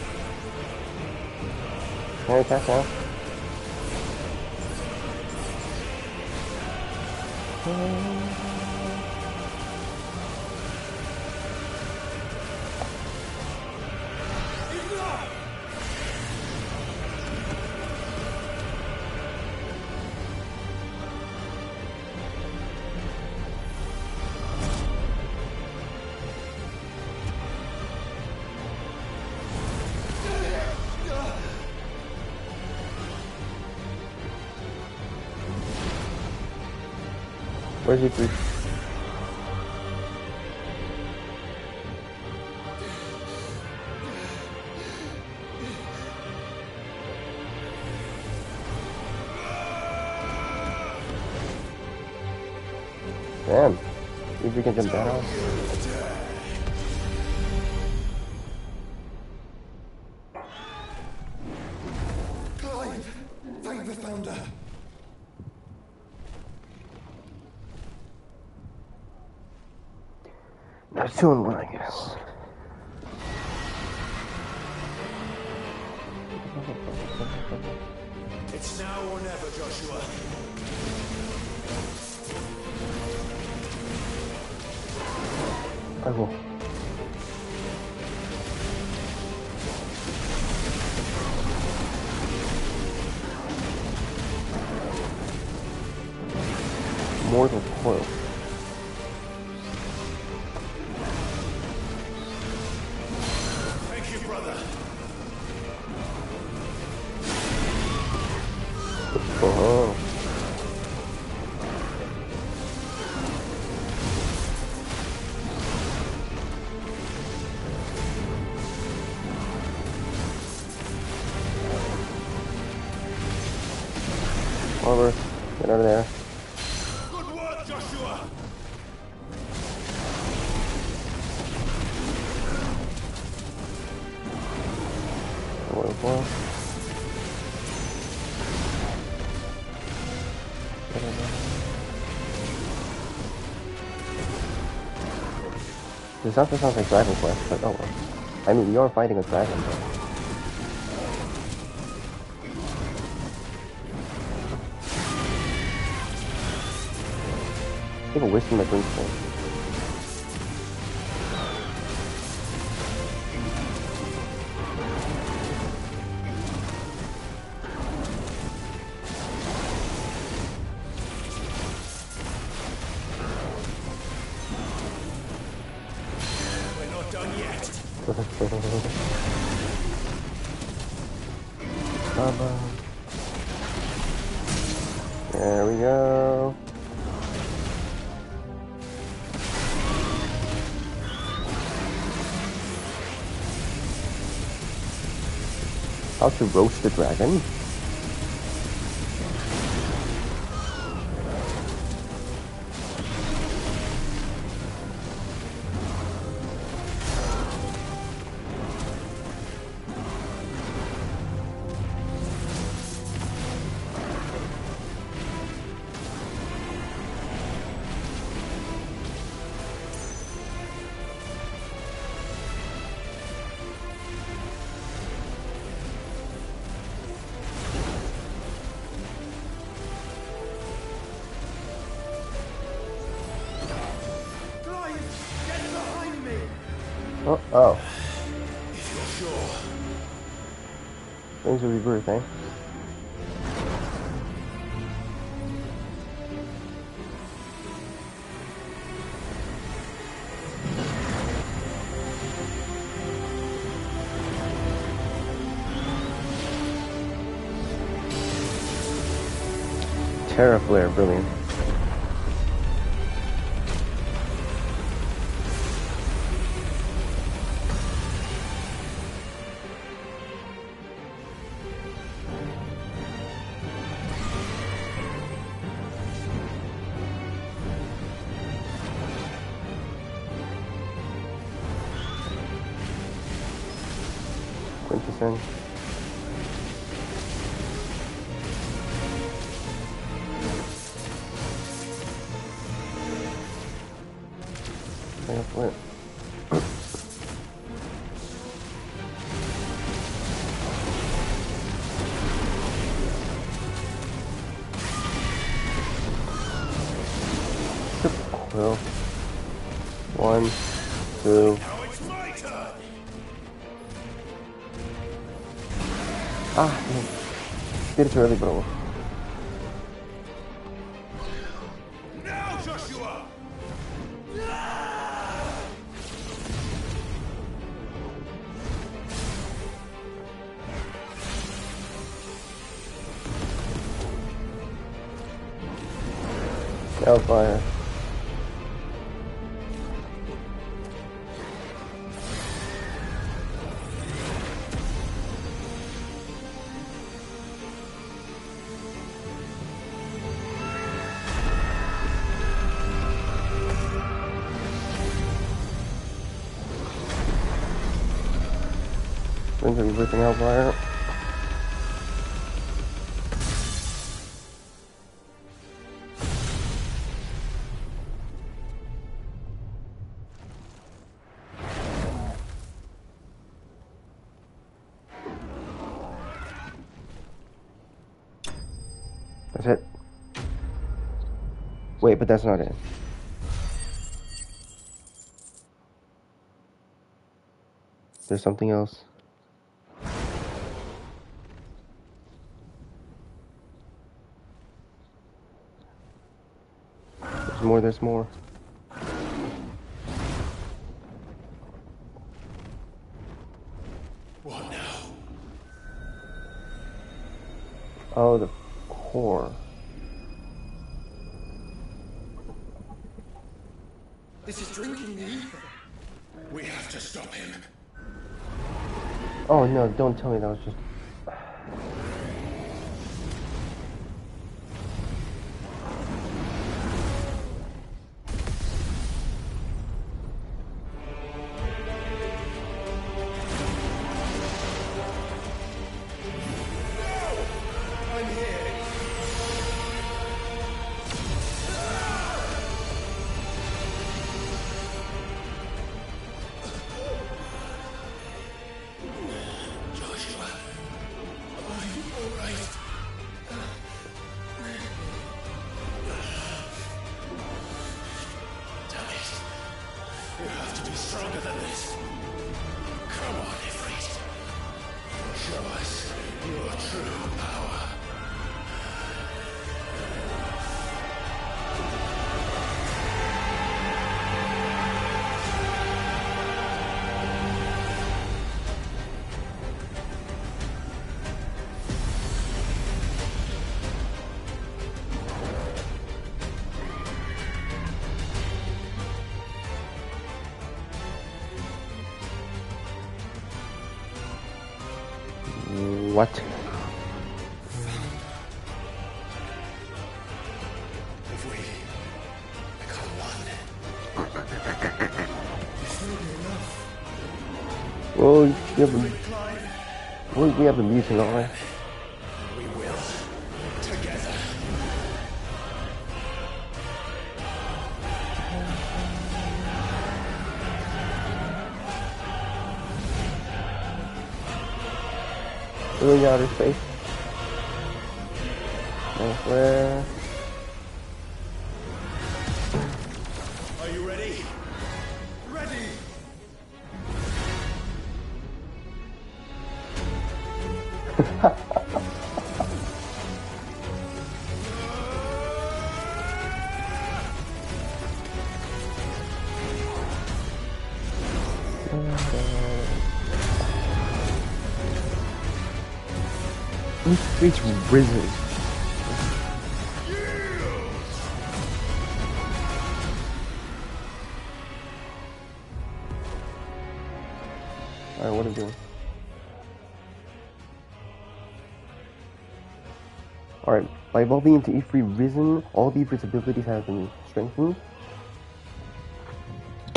Can I attack now? Where's he, please? Damn. See if we can jump that off. Clive! Thank the founder! That's 2 and 1, I guess. It's now or never, Joshua. I will. More than close. Thank you, brother. Oh. foil. This also sounds like Dragon Quest, but oh well. I mean, you're fighting a dragon, though. Take a wisdom at Winston. There we go. How to roast the dragon? Oh. If you're sure. Things will rebirth, eh? Terra Flare, brilliant. Quintessence. Flip. Quill. 1, 2. Ah, no. Did it early, bro. Now, Joshua! Hellfire. Winds of Rebirthing Hellfire. That's it. Wait, but that's not it. There's something else. There's more. What now? Oh, the core. This is drinking the ether. We have to stop him. Oh no, don't tell me that was just... be stronger than this. Come on, Ifrit. Show us your true power. What? If we become one. Well, we have the mutant, alright? We will. Together. Going outer space. Elsewhere. Are you ready? Ready! It's risen. Alright, what are we doing? Alright, by evolving into Ifrit Risen, all of Ifrit's abilities have been strengthened.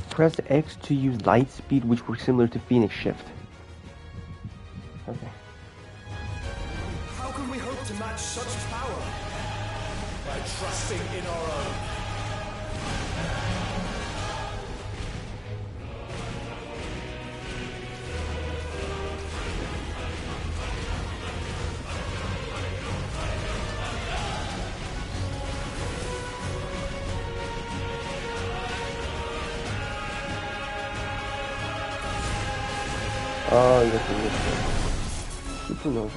Press X to use light speed, which works similar to Phoenix Shift. Okay. How can we hope to match such power? By trusting in our own. Oh, yes. Supernova.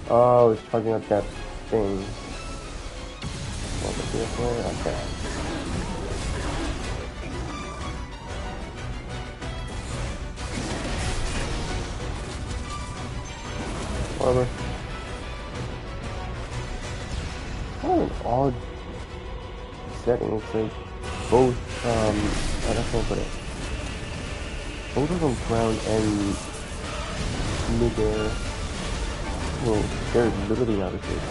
Oh, it's charging up that thing. Okay. Whatever. Kind of an odd setting. It's like both, how do I put it? Both of them ground and mid-air. Well, they're literally out of space.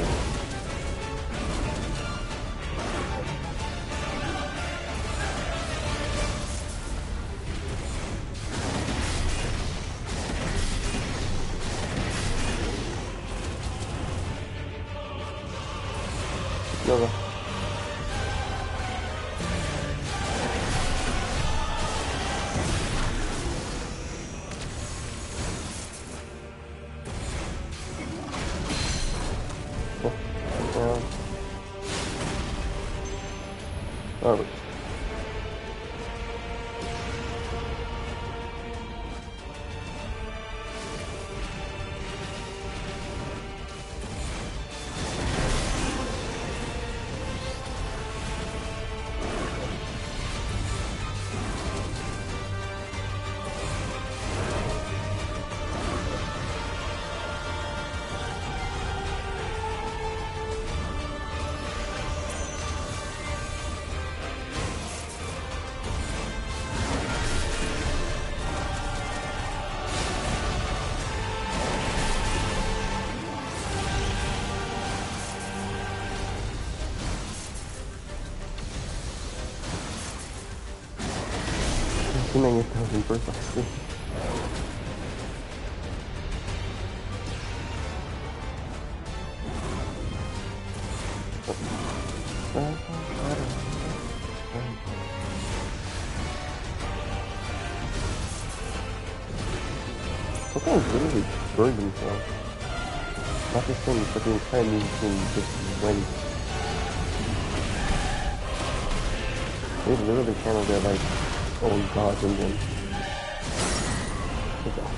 Nova. Oh. Assuming it doesn't precisely. Sometimes literally burned himself. Not just him, but the entire music team just went. There's literally channels that like old gods in them. Okay.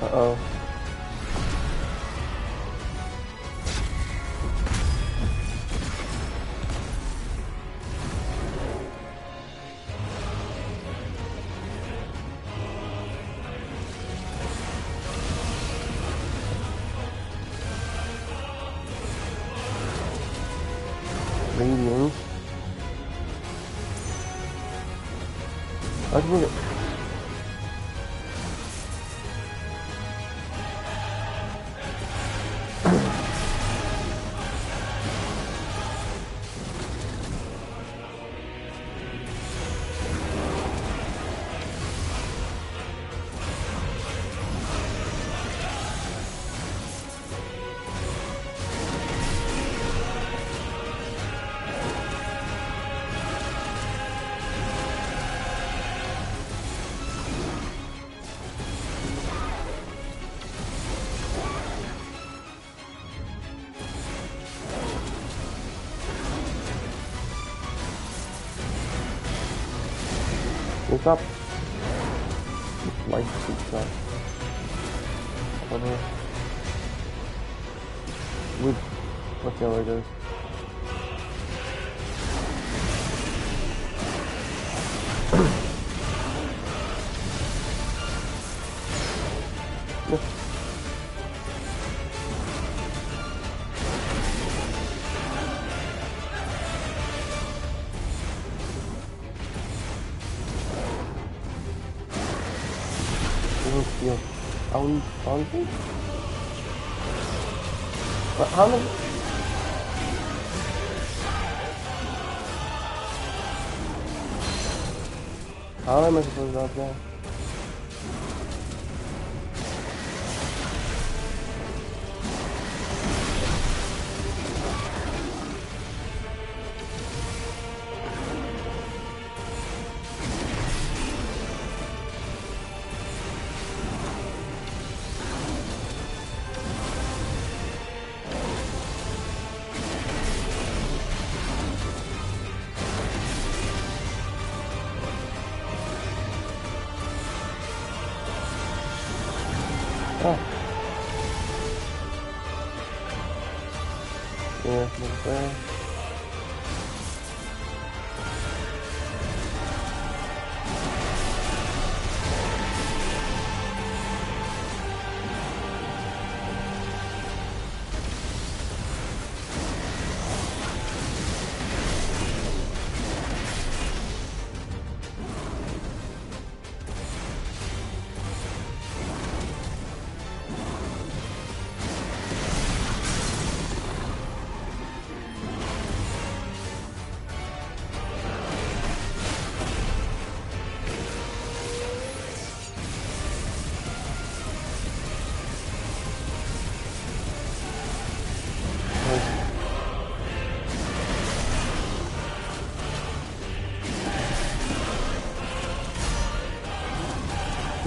Uh-oh. Radiance. I think what's up? Light suits up. Cover. Wood. What color it is? Fountain? But how many? How am I supposed to out there? Oh. Yeah, look there.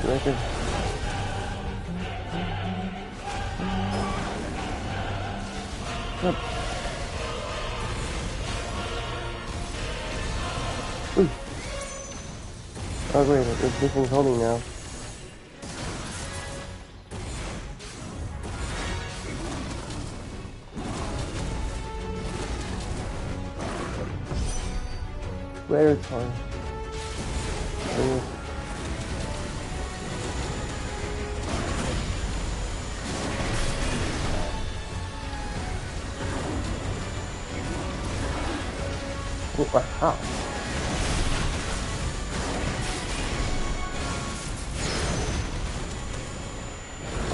Record. Up. Ooh. Oh great, this thing's holding now. Where it's hard. Wow.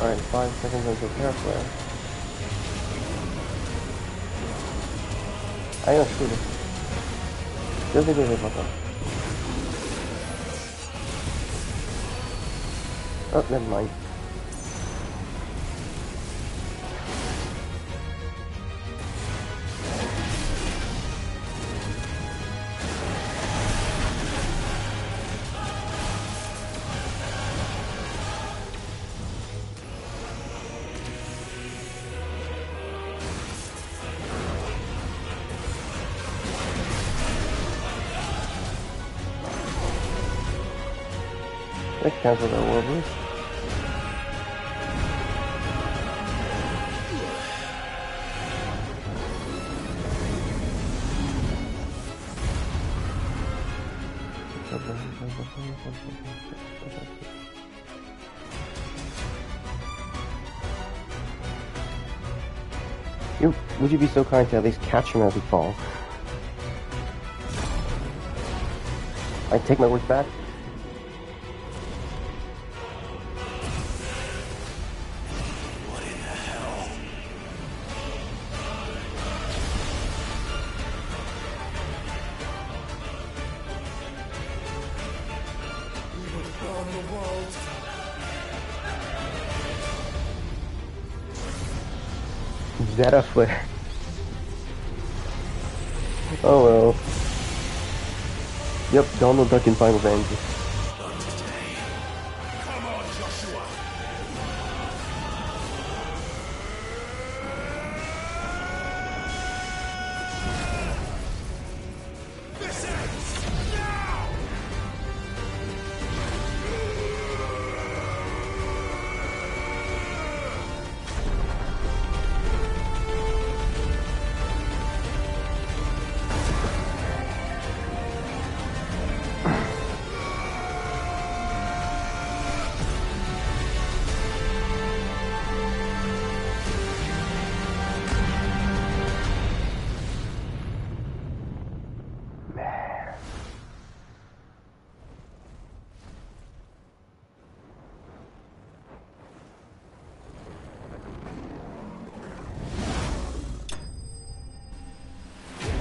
Alright, 5 seconds until Terraflare. I know, shoot it. Doesn't get hit like that. Oh, never mind. Let's cancel that war boost. Would you be so kind to at least catch him as he falls? I take my words back. What in the hell? We would burn the world. Zeta flare. Oh well. Yep, Donald Duck in Final Fantasy. Come on, Joshua. This ends now.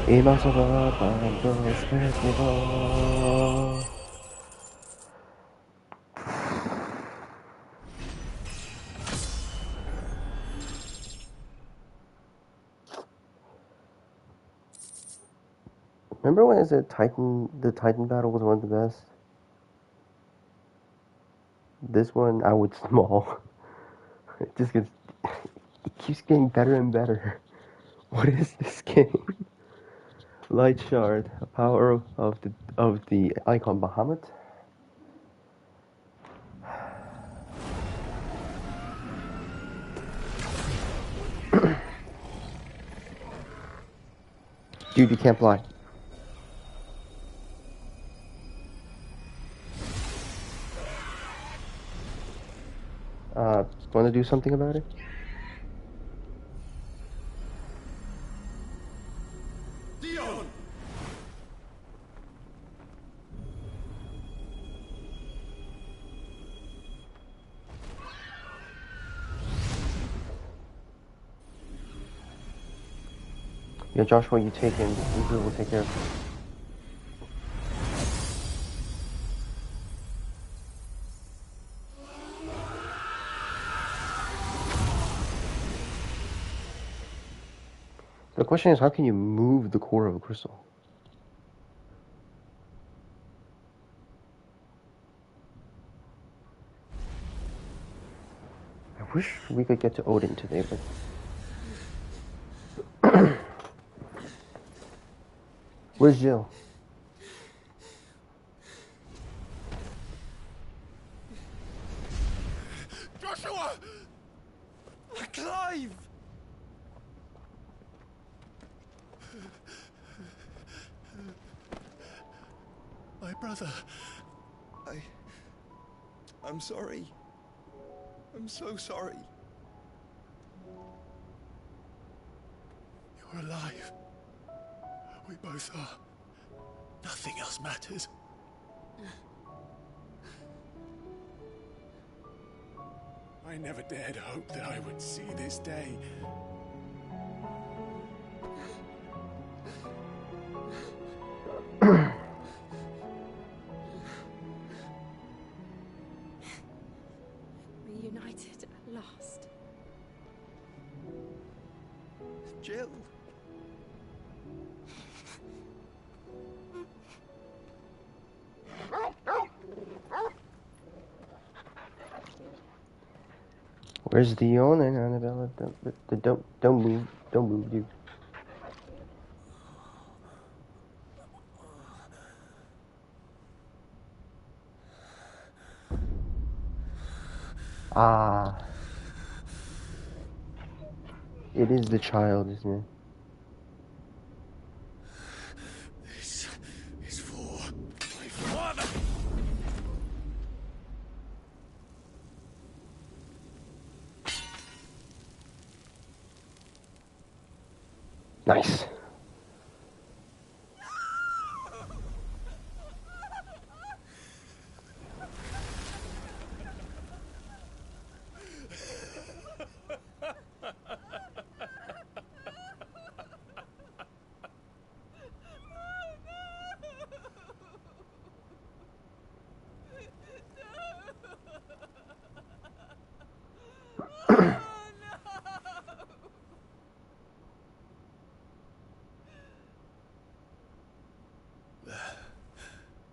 Y más abajo, festival. Remember when the Titan battle was one of the best? This one, I would small. It just gets, it keeps getting better and better. What is this game? Light Shard, a power of the icon Bahamut. Dude, you can't fly. Want to do something about it? Dion! Yeah, Joshua, you take him. We will take care of him. The question is, how can you move the core of a crystal? I wish we could get to Odin today, but... Where's Jill? Joshua! Clive! My brother. I'm sorry. I'm so sorry. You're alive. We both are. Nothing else matters. I I never dared hope that I would see this day. Reunited at last. Jill. Where's the yawning, Annabella? Don't move, you. Ah. It is the child, isn't it? This is for my father! Nice.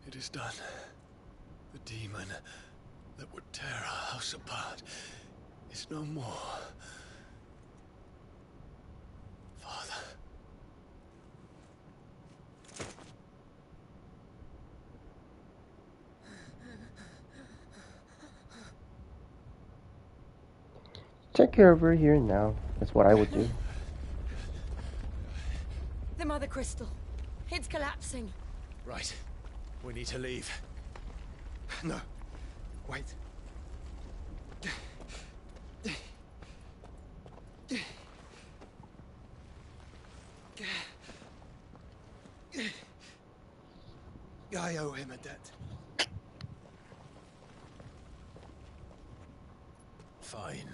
It is done. The demon that would tear our house apart is no more. Father. Take care of her here and now. That's what I would do. The Mother Crystal. It's collapsing. Right. We need to leave. No. Wait. I owe him a debt. Fine.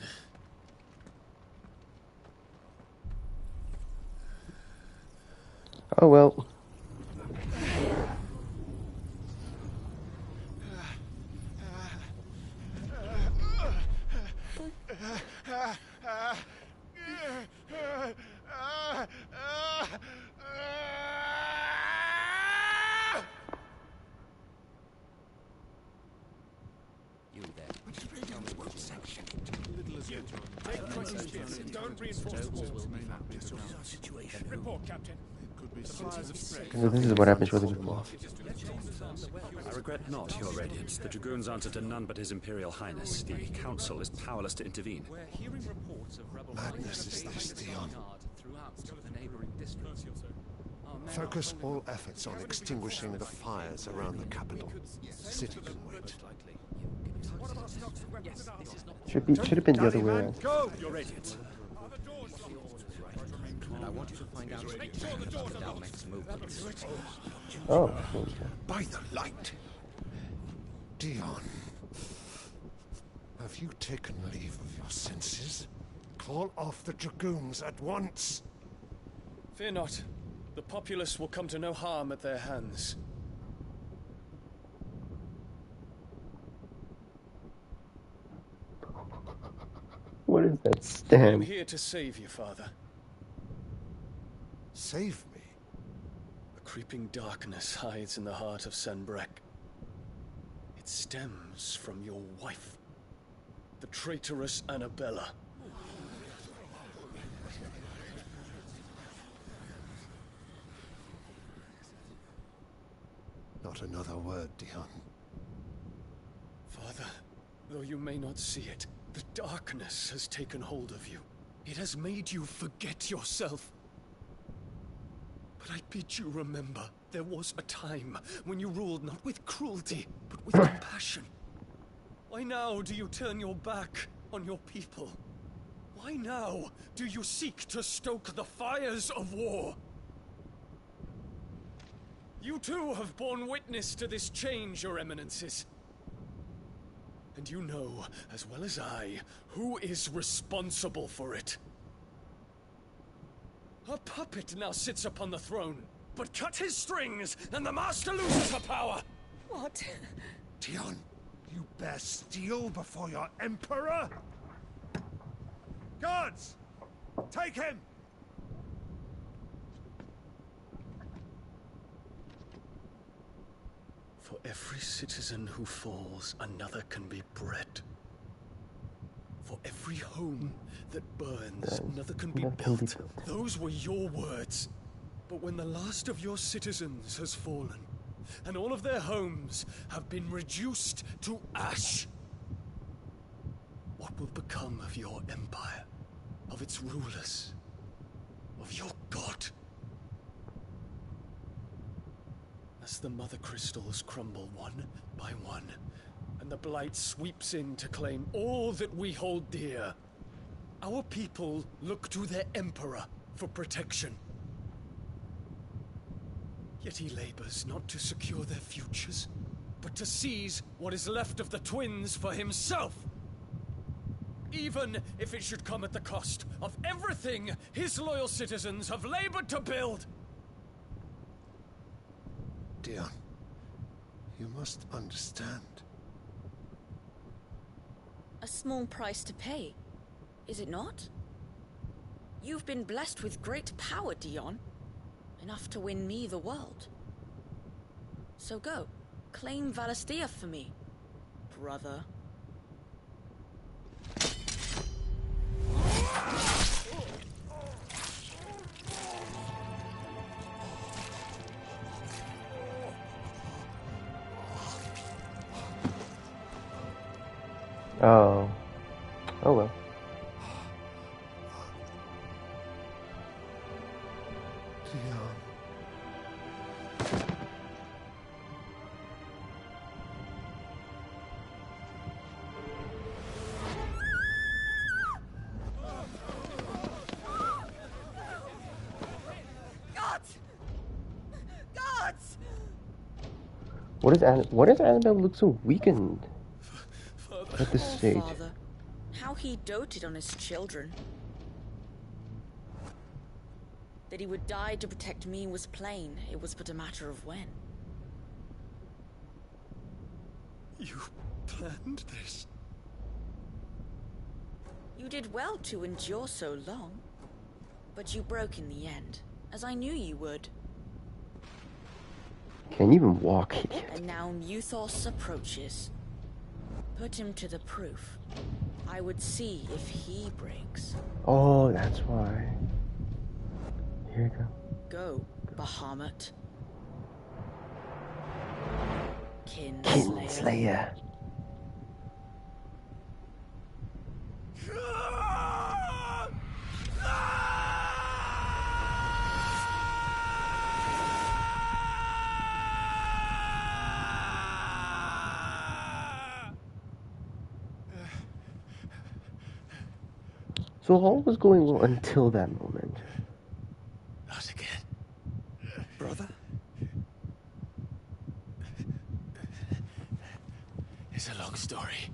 Oh well. You there. Tell me what section. Don't reinforce the walls. Situation. Report, Captain. So this is what happens with the before. I regret not, Your Radiance. The Dragoons answer to none but His Imperial Highness. The Council is powerless to intervene. We're hearing reports of rebel Madness is this, Dion. throughout the neighboring districts. Focus all efforts on extinguishing the fires around the capital. The city can wait. Should have been the other way around. Go, Your Radiance. And I want you to find out about the Dalmec's movements. Oh. By the light. Dion. Have you taken leave of your senses? Call off the Dragoons at once. Fear not. The populace will come to no harm at their hands. What is that I am stand? here to save you, Father. Save me? A creeping darkness hides in the heart of Sanbrek. It stems from your wife, the traitorous Annabella. Not another word, Dion. Father, though you may not see it, the darkness has taken hold of you. It has made you forget yourself. But I bid you remember, there was a time when you ruled not with cruelty, but with compassion. Why now do you turn your back on your people? Why now do you seek to stoke the fires of war? You too have borne witness to this change, Your Eminences. And you know, as well as I, who is responsible for it. A puppet now sits upon the throne, but cut his strings, and the Master loses her power! What? Dion, you bear steel before your Emperor? Guards! Take him! For every citizen who falls, another can be bred. For every home that burns, another can be built. Those were your words. But when the last of your citizens has fallen, and all of their homes have been reduced to ash, what will become of your empire, of its rulers, of your god? As the Mother Crystals crumble one by one, and the Blight sweeps in to claim all that we hold dear, our people look to their Emperor for protection. Yet he labors not to secure their futures, but to seize what is left of the twins for himself. Even if it should come at the cost of everything his loyal citizens have labored to build. Dion, you must understand. A small price to pay, is it not? You've been blessed with great power, Dion. Enough to win me the world. So go, claim Valisthea for me, brother. Oh. Oh well. Gods! Gods! What does Annabelle look so weakened at this Poor stage? father. How he doted on his children. That he would die to protect me was plain. It was but a matter of when. You planned this? You did well to endure so long. But you broke in the end, as I knew you would. Can't even walk, idiot. And now Muthos approaches. Put him to the proof. I would see if he breaks. Oh, that's why. Here you go. Go, Bahamut. Kinslayer. So all was going well until that moment. Not again. Brother? It's a long story.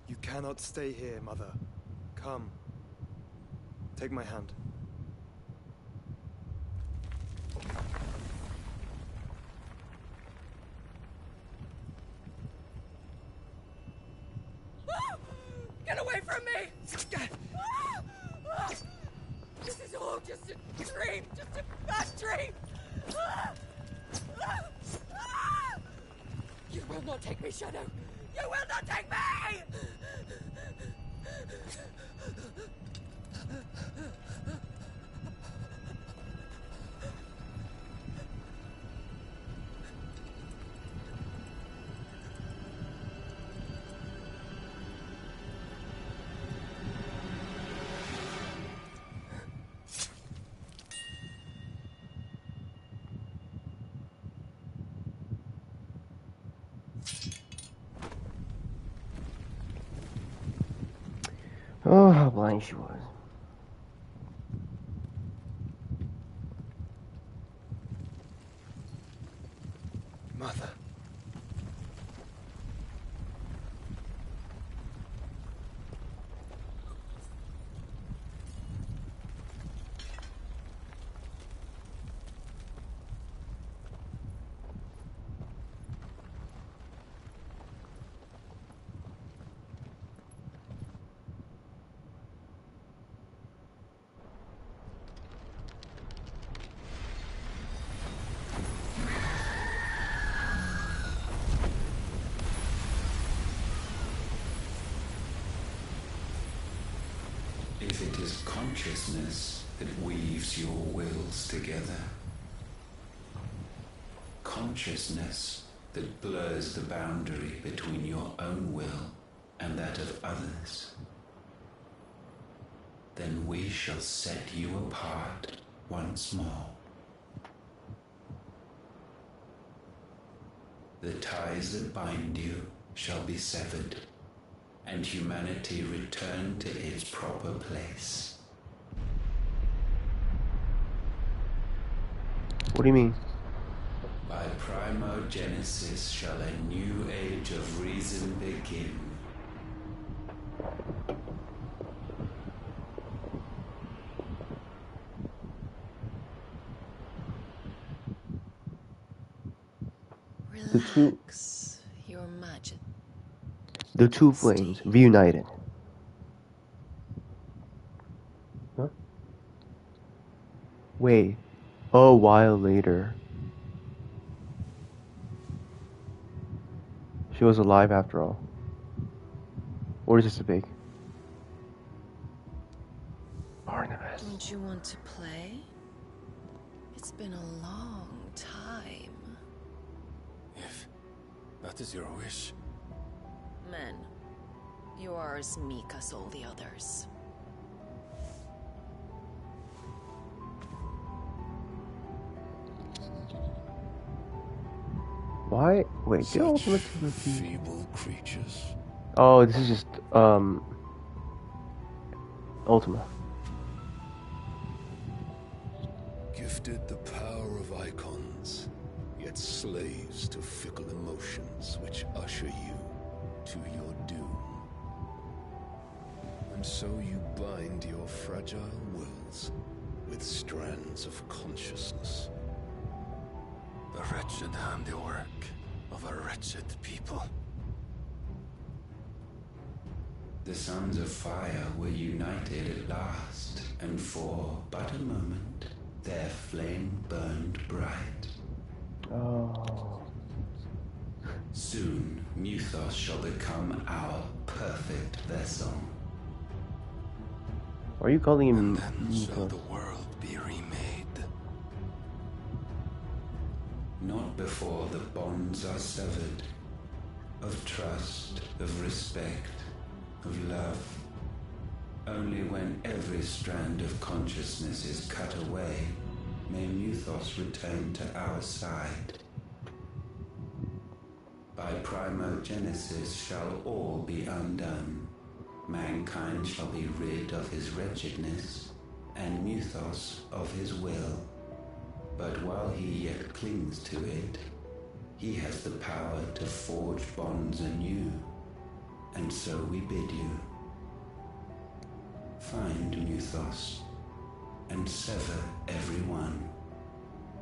You cannot stay here, Mother. Come. Take my hand. Get away from me! This is all just a dream, just a bad dream! You will not take me, Shadow! You will not take me! Oh, how blind she was. Mother. If it is consciousness that weaves your wills together, consciousness that blurs the boundary between your own will and that of others, then we shall set you apart once more. The ties that bind you shall be severed, and humanity return to its proper place. What do you mean? By primogenesis shall a new age of reason begin. Relax, your magic. The two flames reunited. Huh? Wait, a while later. She was alive after all. Or is this a fake? Barnabas. Don't you want to play? It's been a long time. If that is your wish. Men, you are as meek as all the others. Why? Wait, Such ultimate feeble creatures. Oh, this is just Ultima. Gifted the power of icons, yet slaves to fickle emotions which usher you to your doom. And so you bind your fragile wills with strands of consciousness. The wretched handiwork of a wretched people. The sons of fire were united at last, and for but a moment, their flame burned bright. Oh. Soon, Muthos shall become our perfect vessel. Why are you calling him Shall the world be remade? Not before the bonds are severed, of trust, of respect, of love. Only when every strand of consciousness is cut away, may Muthos return to our side. By primogenesis shall all be undone. Mankind shall be rid of his wretchedness, and Muthos of his will. But while he yet clings to it, he has the power to forge bonds anew. And so we bid you, find Muthos, and sever every one.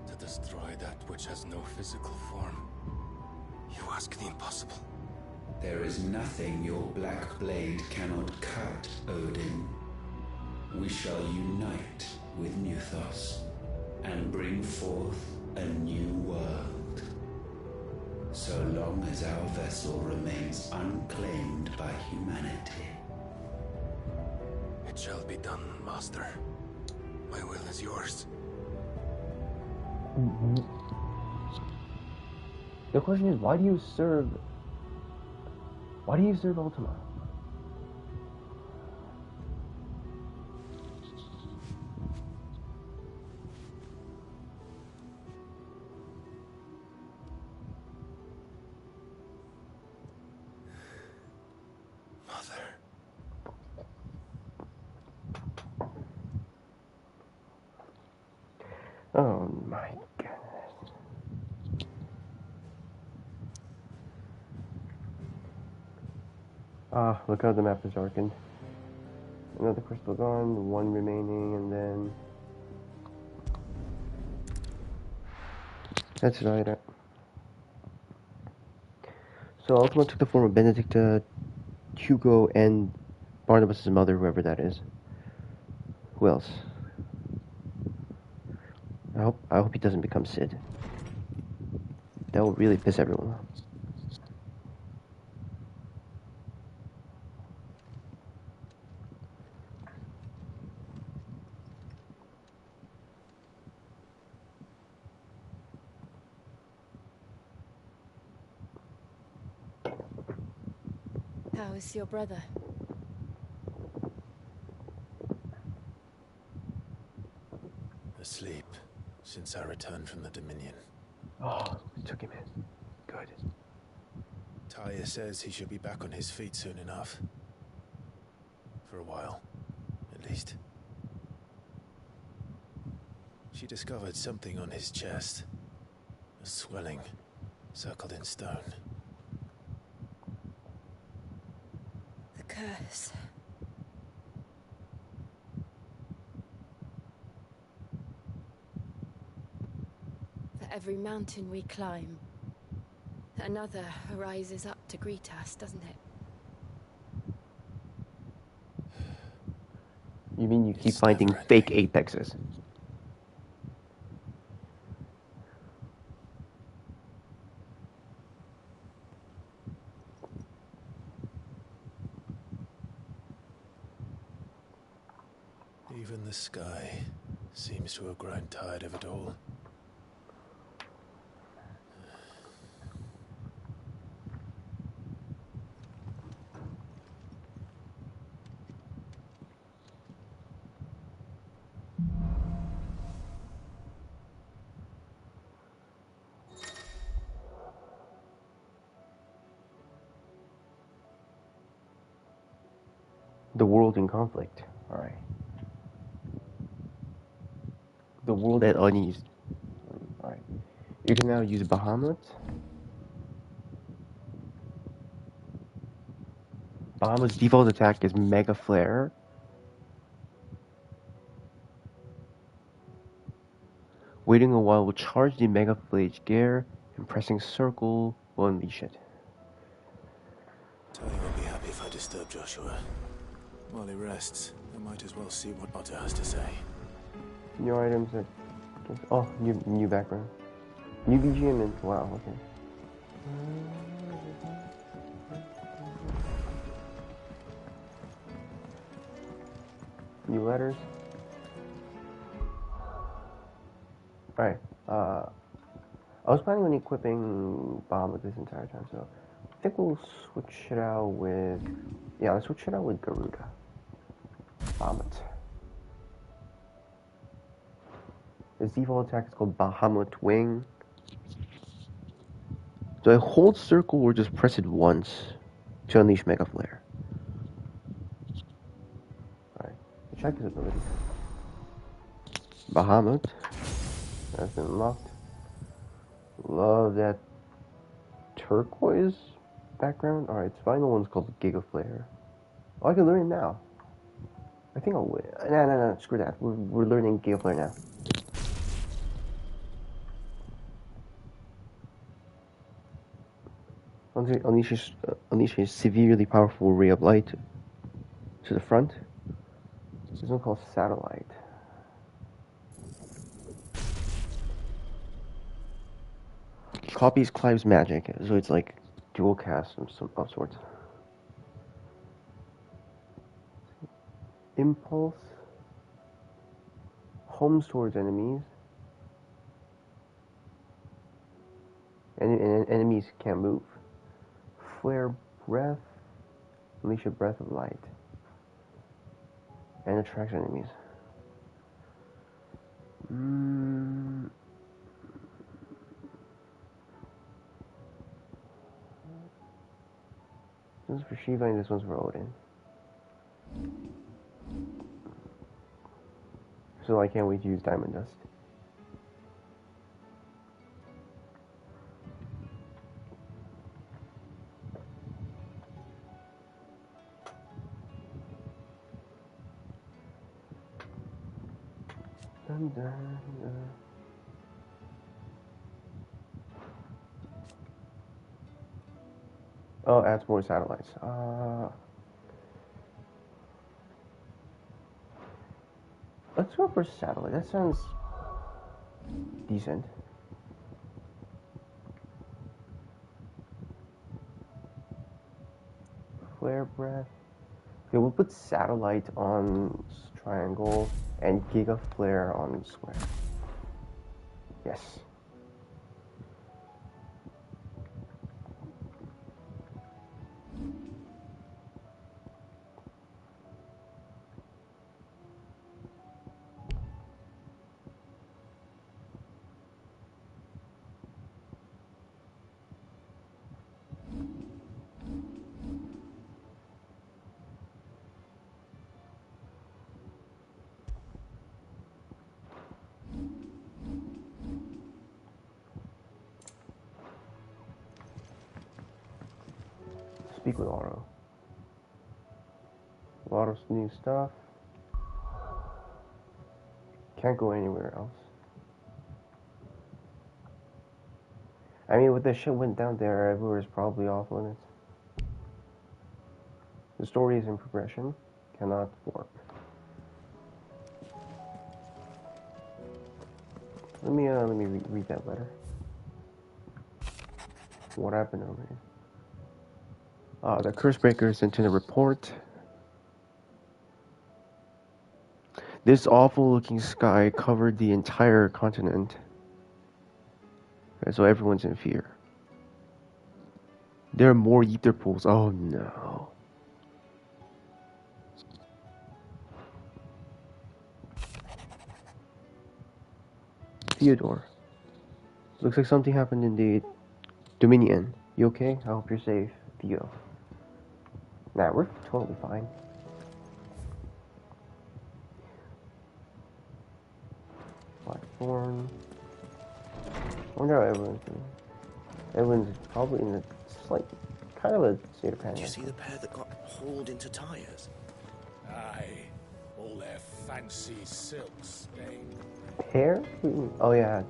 To destroy that which has no physical form. You ask the impossible. There is nothing your black blade cannot cut, Odin. We shall unite with Muthos, and bring forth a new world. So long as our vessel remains unclaimed by humanity. It shall be done, Master. My will is yours. The question is, why do you serve Ultima? Oh my goodness. Ah, look how the map is darkened. Another crystal gone, one remaining, and then... That's right. So Ultima took the form of Benedicta, Hugo, and Barnabas' mother, whoever that is. Who else? I hope he doesn't become Sid. That will really piss everyone off. How is your brother? Asleep since I returned from the Dominion. Oh, we took him in. Good. Talia says he should be back on his feet soon enough. For a while, at least. She discovered something on his chest. A swelling, circled in stone. The curse. For every mountain we climb, another rises up to greet us, doesn't it? You mean you keep finding fake apexes? Even the sky seems to have grown tired of it all. The world in conflict. Alright. The world at unease. Alright. You can now use Bahamut. Bahamut's default attack is Mega Flare. Waiting a while will charge the Mega Flage Gear, and pressing circle will unleash it. Talia won't be happy if I disturb Joshua. While he rests, I might as well see what Otter has to say. New items are... Oh, new background. New BGM and... Wow, okay. New letters. Alright, I was planning on equipping Bahamut this entire time, so I think we'll switch it out with... Yeah, let's switch it out with Garuda. Bahamut. His default attack is called Bahamut Wing. So I hold circle or just press it once to unleash Mega Flare. Alright, check his ability. Bahamut. That's been unlocked. Love that turquoise background. Alright, its final one's called Giga Flare. Oh, I can learn it now. I think I'll win. No, screw that. We're learning Giga Flare now. Unleash a severely powerful ray of light to the front. There's one called Satellite. Copies Clive's magic, so it's like dual cast of sorts. Impulse. Homes towards enemies. And enemies can't move. Flare breath. Unleash a breath of light. And attracts enemies. This one's for Shiva and this one's for Odin. So I can't wait to use Diamond Dust. Dun, dun, dun. Oh, adds more satellites. Let's go for satellite. That sounds decent. Flare breath. Okay, we'll put satellite on triangle and giga flare on square. Yes. Speak with Oro. A lot of new stuff. Can't go anywhere else. I mean, with the ship went down there, everywhere's probably off limits. The story is in progression. Cannot warp. Let me read that letter. What happened over here? The Cursebreaker sent in a report. This awful-looking sky covered the entire continent. Okay, so everyone's in fear. There are more ether pools. Oh no. Theodore. Looks like something happened in the Dominion. You okay? I hope you're safe, Theo. Nah, we're totally fine. Blackthorn. I wonder how everyone's doing. Everyone's probably in a slight, kind of a state of panic. Did you see the pair that got hauled into tires? Aye. All their fancy silks stained. Hair? Oh yeah.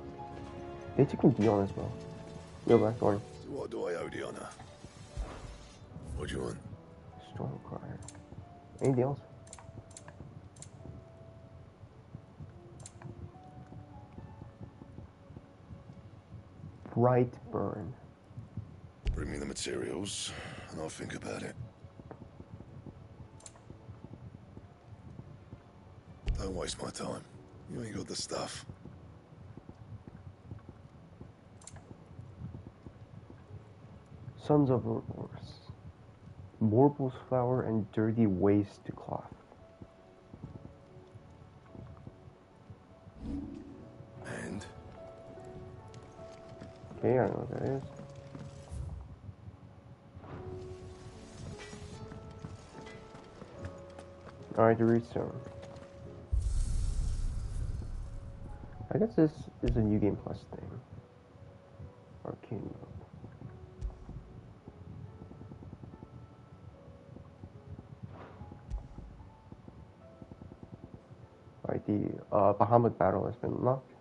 They took in Dion as well. Yo, Blackthorn. So what do I owe the honor? What do you want? Stormcrier. Anything else? Bright burn. Bring me the materials, and I'll think about it. Don't waste my time. You ain't got the stuff. Sons of Remorse. Morble's flower and dirty waste cloth. And? Okay, I don't know what that is. Alright, the root stone. I guess this is a new game plus thing. Arcane mode. Alright, the Bahamut battle has been unlocked.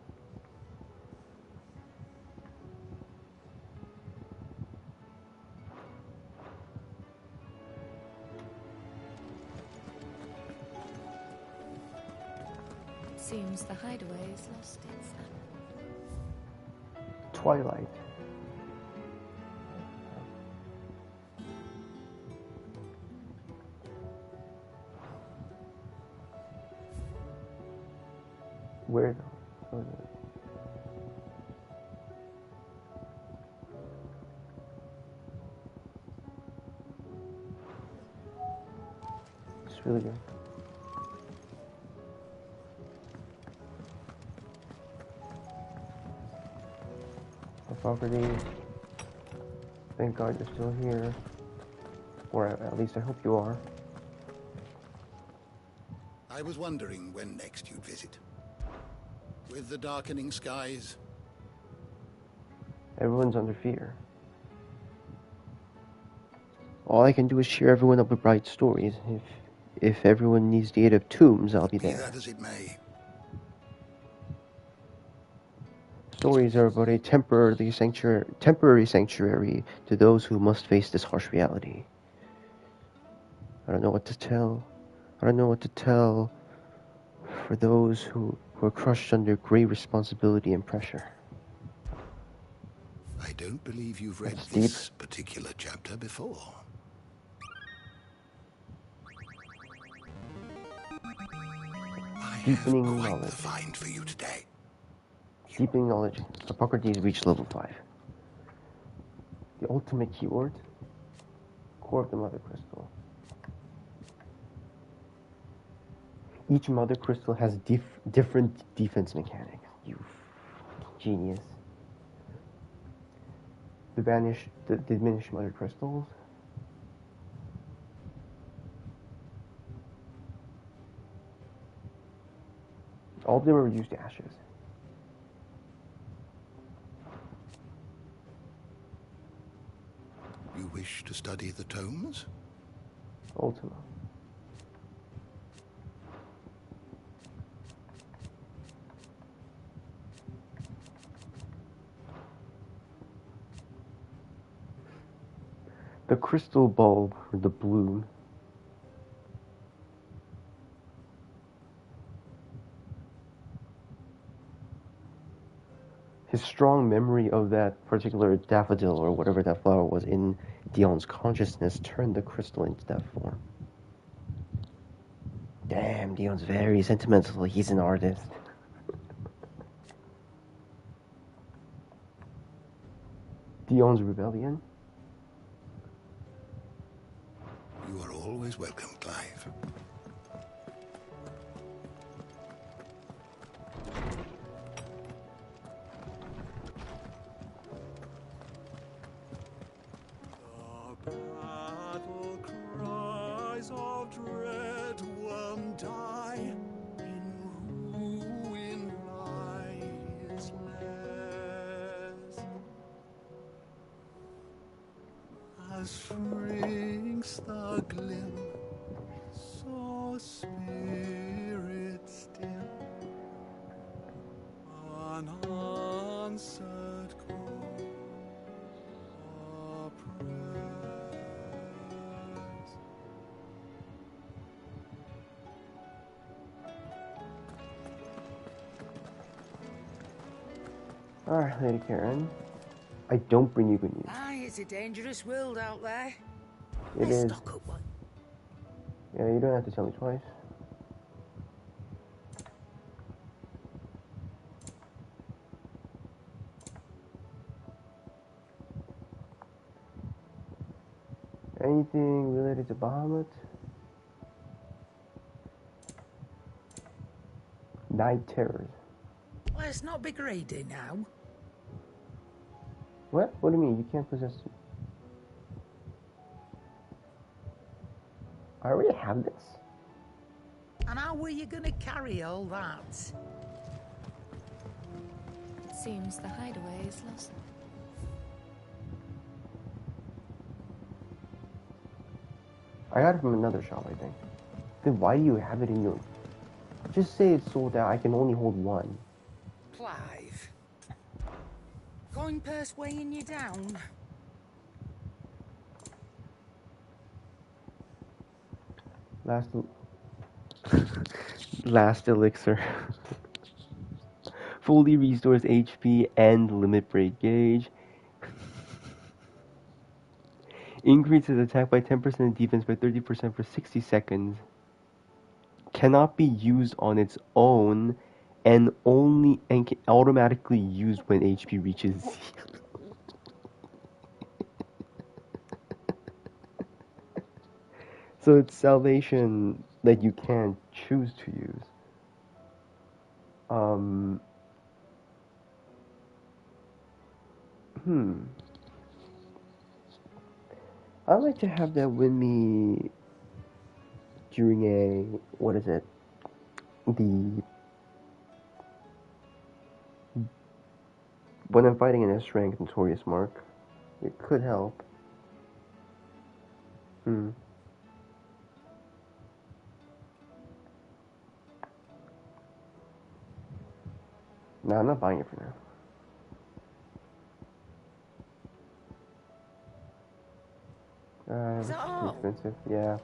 Seems the hideaway has lost its Twilight. Where though? Oh, no. It's really good. The properties. Thank God you're still here. Or at least I hope you are. I was wondering when next you'd visit. With the darkening skies, Everyone's under fear. All I can do is cheer everyone up with bright stories. If everyone needs the aid of tombs, I'll be be there. that as it may, Stories are about a temporary sanctuary to those who must face this harsh reality. I don't know what to tell. I don't know what to tell for those who are crushed under great responsibility and pressure. I don't believe you've read That's this particular chapter before. Deepening Quite knowledge. the find for you today. Deepening knowledge. Hippocrates reached level 5. The ultimate keyword. Core of the Mother Crystal. Each Mother Crystal has different defense mechanics. You genius. The diminished Mother Crystals. All of them are reduced to ashes. You wish to study the tomes? Ultima. The crystal bulb, or the bloom. His strong memory of that particular daffodil or whatever that flower was in Dion's consciousness turned the crystal into that form. Damn, Dion's very sentimental. He's an artist. Dion's rebellion. You are always welcome, Clive. The battle cries of dread won't die. In ruin lies less. As shrinks the glim, so spirit still, unanswered call, oppressed. Alright, Lady Karen. I don't bring you good news. Aye, it's a dangerous world out there. It Let's is. stock up one. Yeah, you don't have to tell me twice. Anything related to Bahamut? Night Terrors. Let's not be greedy now. What? What do you mean? You can't possess... I already have this. And how were you gonna carry all that? It seems the hideaway is lost. I got it from another shop, I think. Then why do you have it in your... Just say it's sold out. I can only hold one. Clive. Coin purse weighing you down? Last elixir. Fully restores HP and limit break gauge. Increases attack by 10% and defense by 30% for 60 seconds. Cannot be used on its own and can automatically used when HP reaches zero. So it's salvation that you can't choose to use. I'd like to have that with me during a, what is it? When I'm fighting an S-rank Notorious Mark. It could help. No, I'm not buying it for now. It's that too all? expensive. Yeah.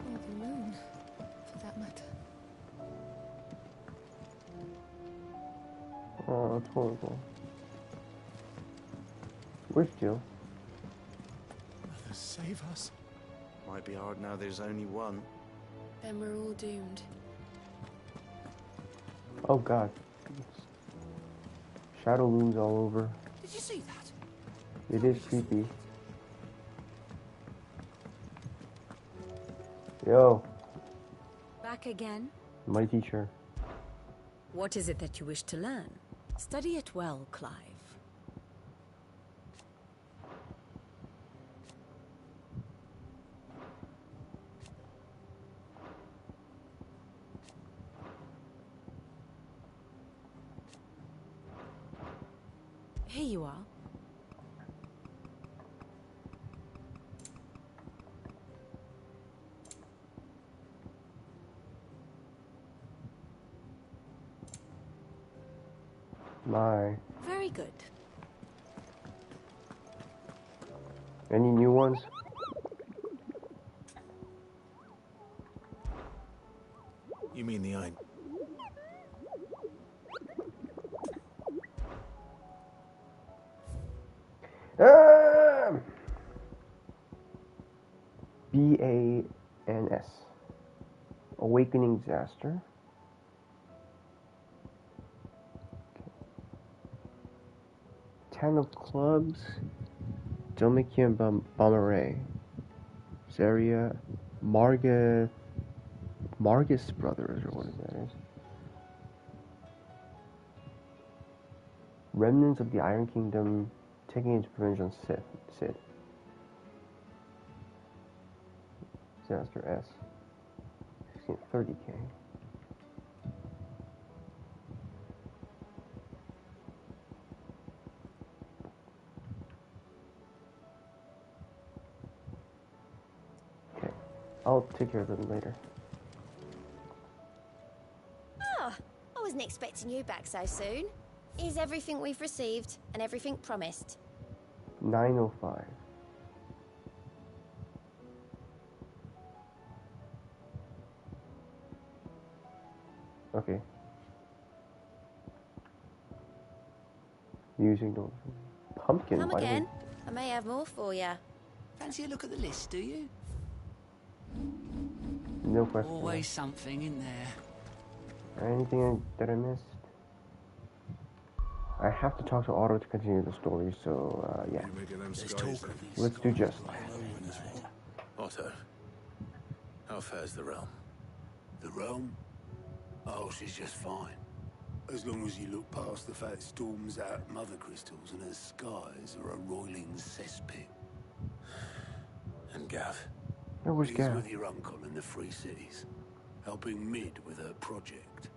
Or the moon, for that matter. Oh, it's horrible. Where's Jill? Mother, save us. Might be hard now there's only one. Then we're all doomed. Oh god. Shadow looms all over. Did you see that? It is creepy. Yo, Back again? my teacher. What is it that you wish to learn? Study it well, Clive. Here you are. My. Very good. Any new ones? You mean the Ein? BANS. Awakening Disaster. Ten of Clubs. Dylmachian Bomberay. Zaria. Margus Brothers, or what that is. Remnants of the Iron Kingdom taking its revenge on Sid. Disaster S. 30k. Okay, I'll take care of them later. Oh, I wasn't expecting you back so soon. Here's everything we've received and everything promised. 905. Okay. Using those. Pumpkin. Come Why again. I may have more for you. Fancy a look at the list, do you? No question. Always something in there. Anything that I missed? I have to talk to Otto to continue the story, so yeah. Let's do just. Otto, how fares the realm? The realm? Oh, she's just fine. As long as you look past the fact storms out mother crystals and her skies are a roiling cesspit. And Gav? Where was He's Gav? with your uncle in the Free Cities, helping Mid with her project.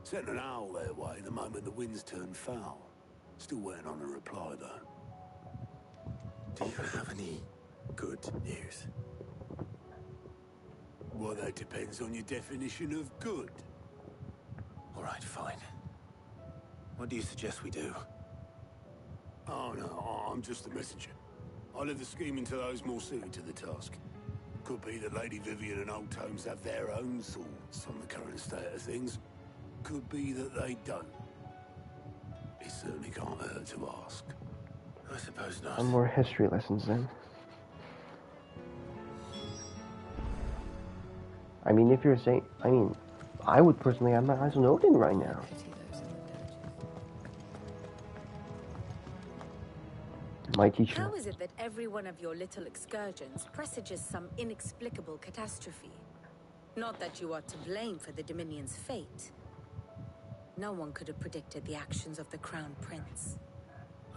Sent an owl their way the moment the winds turned foul. Still waiting on a reply, though. Do you have any good news? Well, that depends on your definition of good. All right, fine. What do you suggest we do? Oh, no, I'm just a messenger. I leave the scheming to those more suited to the task. Could be that Lady Vivian and Old Tomes have their own thoughts on the current state of things. Could be that they don't. It certainly can't hurt to ask. I suppose not. Some more history lessons then. I mean, if you're saying, I would personally have my eyes on Odin right now. My teacher. How is it that every one of your little excursions presages some inexplicable catastrophe? Not that you are to blame for the Dominion's fate. No one could have predicted the actions of the Crown Prince.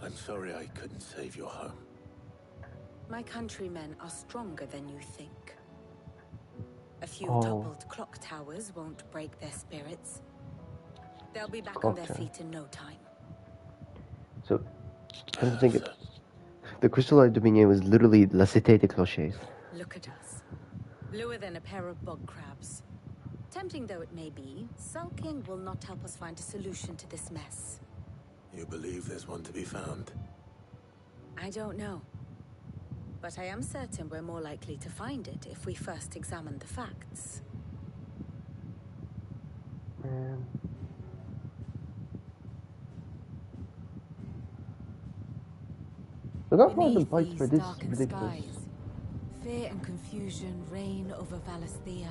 I'm sorry I couldn't save your home. My countrymen are stronger than you think. A few Oh. toppled clock towers won't break their spirits. They'll be back on their Clock tower. feet in no time. So, come to think of The crystallized dominion was literally La Cité des Clochers. Look at us. Bluer than a pair of bog crabs. Tempting though it may be, sulking will not help us find a solution to this mess. You believe there's one to be found? I don't know. But I am certain we're more likely to find it if we first examine the facts. Man. Look how far the bites for this is ridiculous. Skies, fear and confusion reign over Valisthea.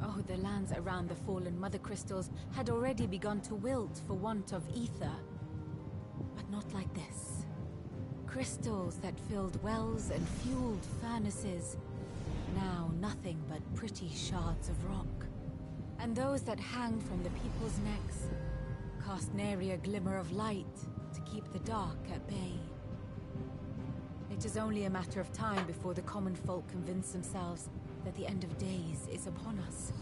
Oh, the lands around the fallen mother crystals had already begun to wilt for want of ether. But not like this. Crystals that filled wells and fueled furnaces. Now nothing but pretty shards of rock. And those that hang from the people's necks cast nary a glimmer of light to keep the dark at bay. It is only a matter of time before the common folk convince themselves that the end of days is upon us.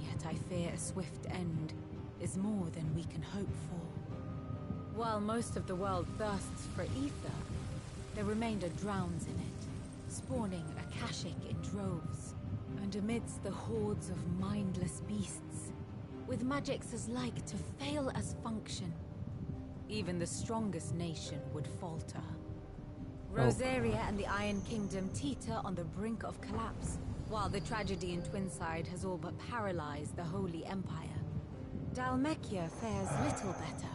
Yet I fear a swift end is more than we can hope for. While most of the world thirsts for ether, the remainder drowns in it, spawning Akashic in droves. And amidst the hordes of mindless beasts, with magics as like to fail as function, even the strongest nation would falter. Rosaria and the Iron Kingdom teeter on the brink of collapse, while the tragedy in Twinside has all but paralyzed the Holy Empire. Dhalmekia fares little better.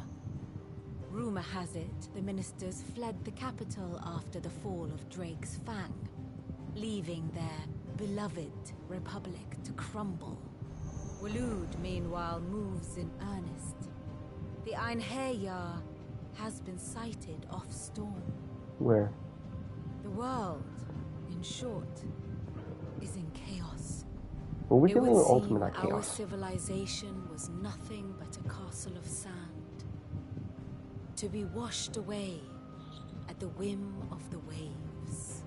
Rumor has it the ministers fled the capital after the fall of Drake's Fang, leaving their beloved republic to crumble. Waloed, meanwhile, moves in earnest. The Einherjar has been sighted off Storm. Where? The world, in short, is in chaos. Well, we're It dealing would with seem ultimate our chaos. civilization was nothing but a castle of sand, to be washed away at the whim of the waves.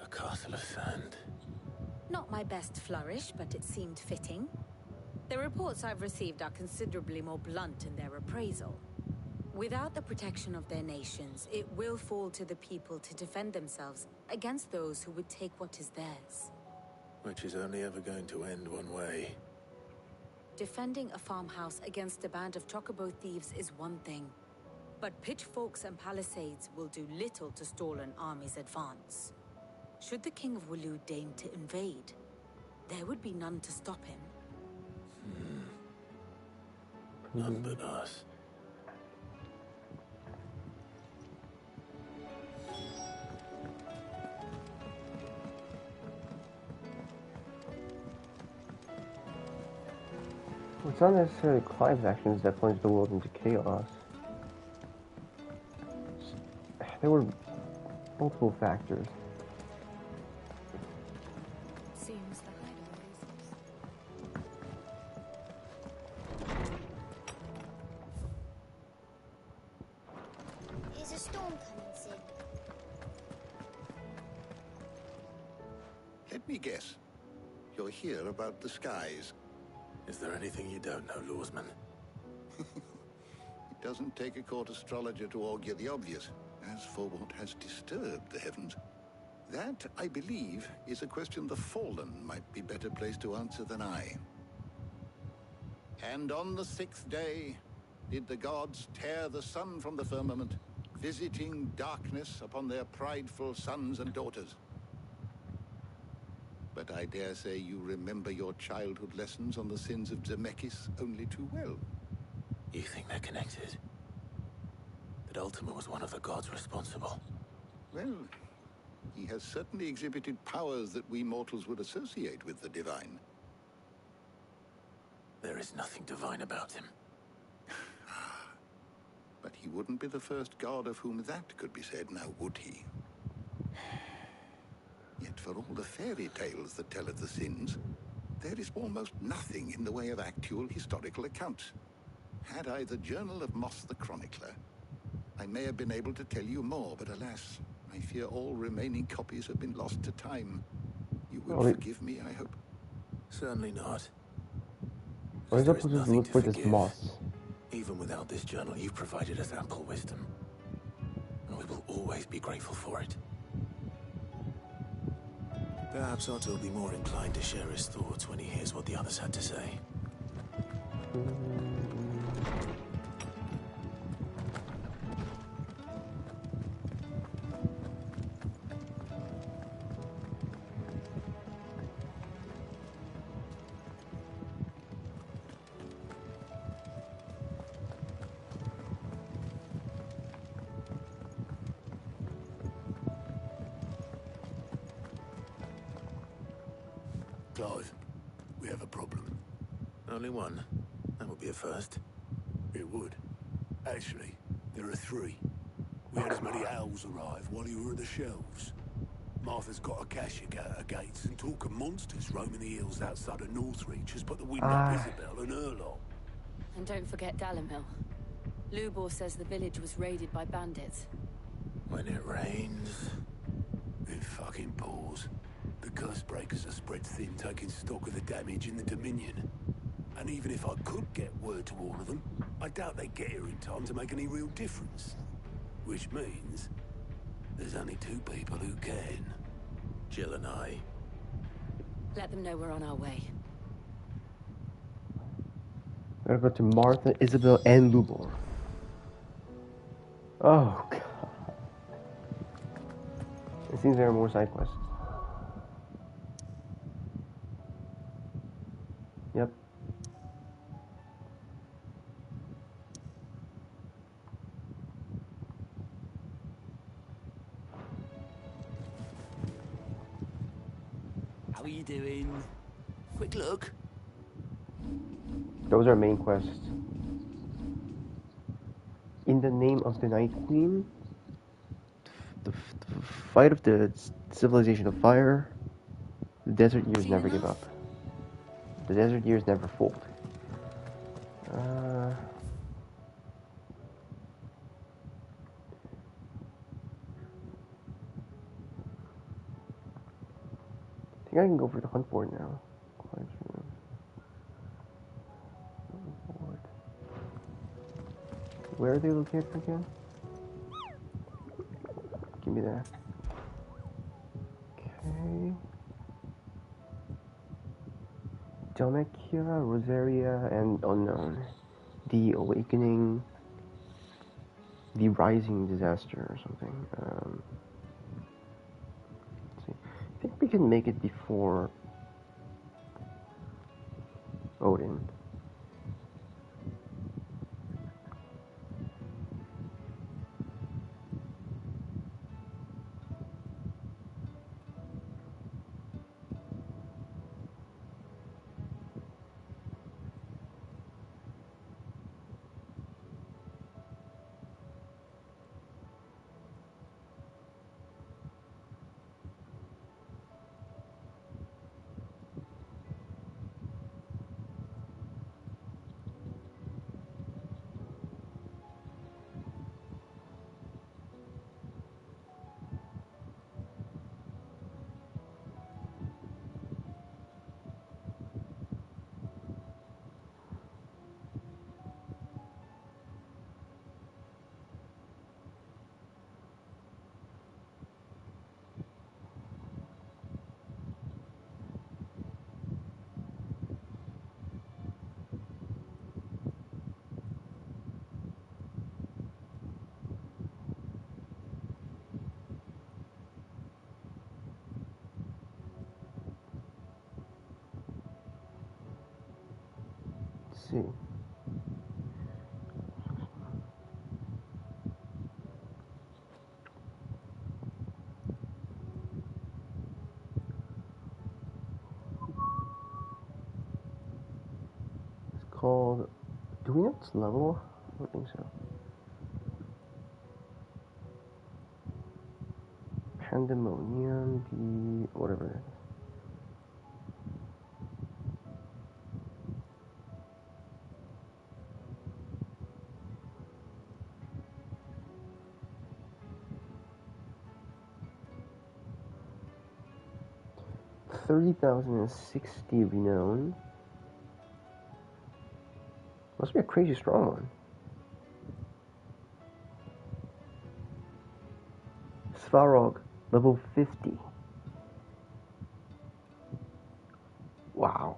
A castle of sand. Not my best flourish, but it seemed fitting. The reports I've received are considerably more blunt in their appraisal. Without the protection of their nations, it will fall to the people to defend themselves against those who would take what is theirs. Which is only ever going to end one way. Defending a farmhouse against a band of chocobo thieves is one thing, but pitchforks and palisades will do little to stall an army's advance. Should the King of Waloed deign to invade, there would be none to stop him. None but us. Well, it's not necessarily Clive's actions that plunged the world into chaos. There were multiple factors. Seems the hideaways. Is a storm coming soon? Let me guess. You're here about the skies. Is there anything you don't know, Lawsman? It doesn't take a court astrologer to augur the obvious. As for what has disturbed the heavens, that, I believe, is a question the Fallen might be better placed to answer than I. And on the 6th day did the gods tear the sun from the firmament, visiting darkness upon their prideful sons and daughters. But I dare say you remember your childhood lessons on the sins of Zemeckis only too well. You think they're connected? That Ultima was one of the gods responsible? Well, he has certainly exhibited powers that we mortals would associate with the divine. There is nothing divine about him. But he wouldn't be the first god of whom that could be said, now would he? Yet for all the fairy tales that tell of the sins, there is almost nothing in the way of actual historical accounts. Had I the Journal of Moss the Chronicler, I may have been able to tell you more, but alas, I fear all remaining copies have been lost to time. You will forgive me, I hope? Certainly not. We're There supposed is to nothing look to for this forgive. moss. Even without this journal, you've provided us ample wisdom. And we will always be grateful for it. Perhaps Otto will be more inclined to share his thoughts when he hears what the others had to say. Clive, we have a problem. Only one. That would be a first. It would. Actually, there are three. We had as many owls arrive while you were at the shelves. Martha's got a cashier at her gates, and talk of monsters roaming the hills outside of Northreach has put the wind up Isabel and her lot. And don't forget Dalimil. Lubor says the village was raided by bandits. When it rains... It fucking pours. The curse breakers are spread thin, taking stock of the damage in the Dominion. And even if I could get word to all of them, I doubt they'd get here in time to make any real difference. Which means there's only two people who can. Jill and I. Let them know we're on our way. We're gonna go to Martha, Isabel, and Lubor. Oh god. It seems there are more side quests. Yep. How are you doing? Quick look. Those are main quests. In the name of the Night Queen, the fight of the civilization of fire, the desert years never give up. The desert years never fold. I think I can go for the hunt board now. Quite true. Board. Where are they located again? Give me that. Okay. Delmecula, Rosaria, and Unknown. The Awakening, the Rising Disaster, or something. Let's see. I think we can make it before Odin. Let's see. It's called. Do we know its level? I don't think so. Pandemonium, the whatever it is. $30,060 renown. Must be a crazy strong one. Svarog, level 50. Wow.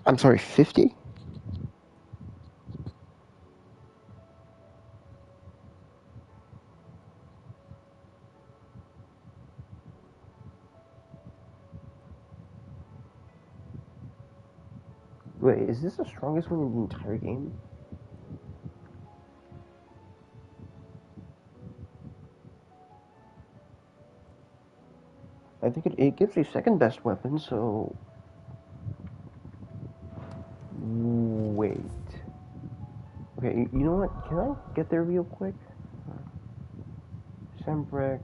I'm sorry, 50? Wait, is this the strongest one in the entire game? I think it gives you second best weapon, so... Wait. Okay, you know what? Can I get there real quick? Sambrek,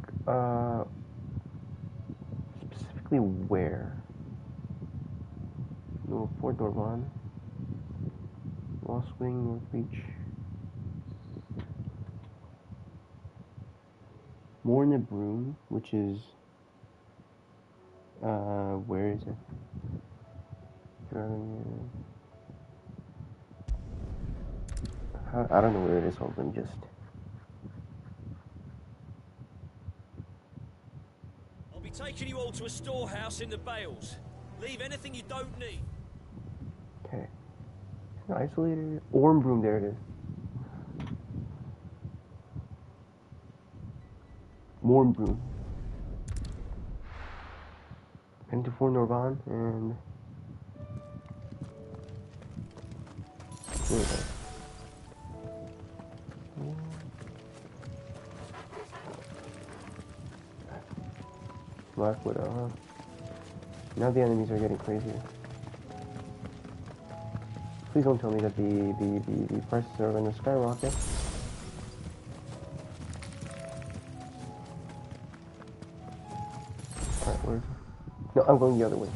specifically where? No, Fort Dorvan. Lost Wing, North Reach. Mornabroom, which is... where is it? I don't know where it is, hold on, just... I'll be taking you all to a storehouse in the Bales. Leave anything you don't need. Okay. Isolated. Ormbroom, there it is. Mornbroom. Into Fort Norvan, and... Here we go. Black Widow, huh? Now the enemies are getting crazier. Please don't tell me that the prices are going to skyrocket. Alright, where's... No, I'm going the other way.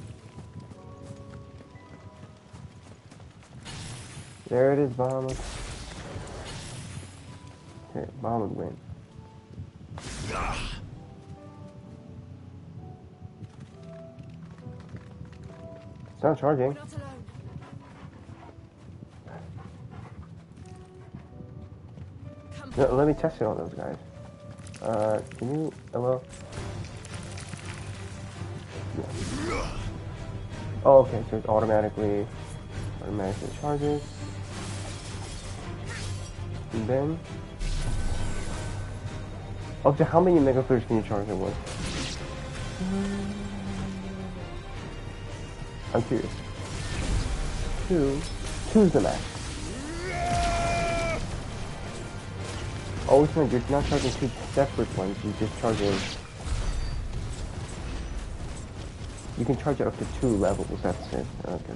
There it is, Bahamut. Okay, Bahamut win. It's not charging. No, let me test it on those guys. Can you... Hello? Yeah. Oh, okay, so it automatically charges. And then... Up to how many megaflares can you charge at once? I'm curious. Two's the max. Oh, it's not, you're not charging two separate ones, you just charge it. You can charge it up to 2 levels, that's it. Okay.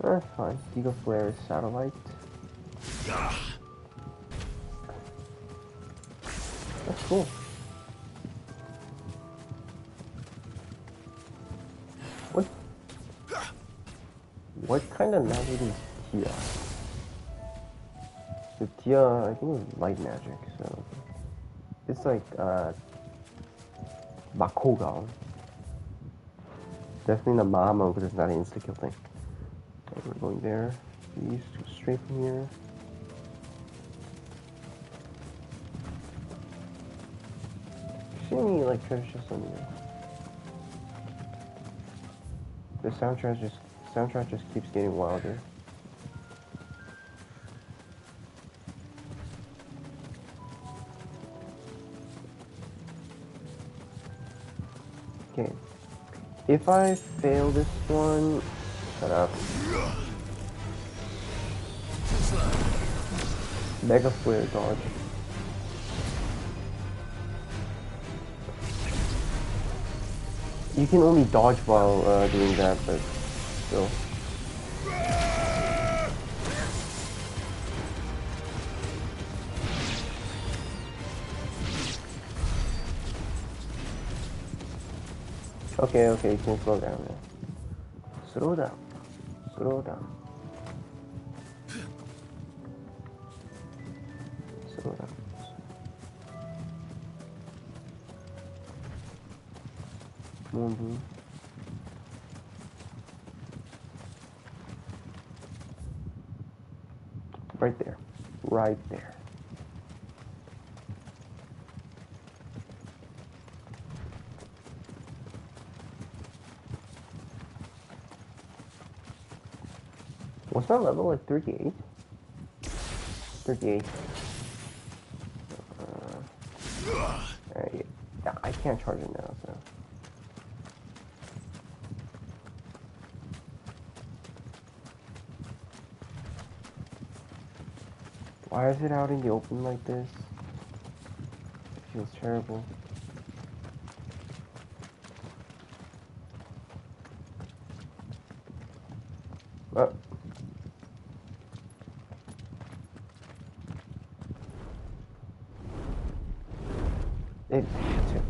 That's fine. Eagle Flare is satellite. That's cool. What kind of magic is Tia? So Tia, I think it was light magic, so... It's like, Bakugan. Definitely not Mahamo, because it's not an insta-kill thing. Okay, we're going there. East, straight from here. See any, like, treasure chests on here? The soundtrack just keeps getting wilder. Okay. If I fail this one, shut up. Mega Flare dodge. You can only dodge while doing that, but still. Okay, you can slow down now. Slow down. Slow down. Slow down. Moon blue. Right there. Right there. What's my level? Like 38? 38. Yeah, I can't charge it now, so. Why is it out in the open like this? It feels terrible. Oh. It hits it.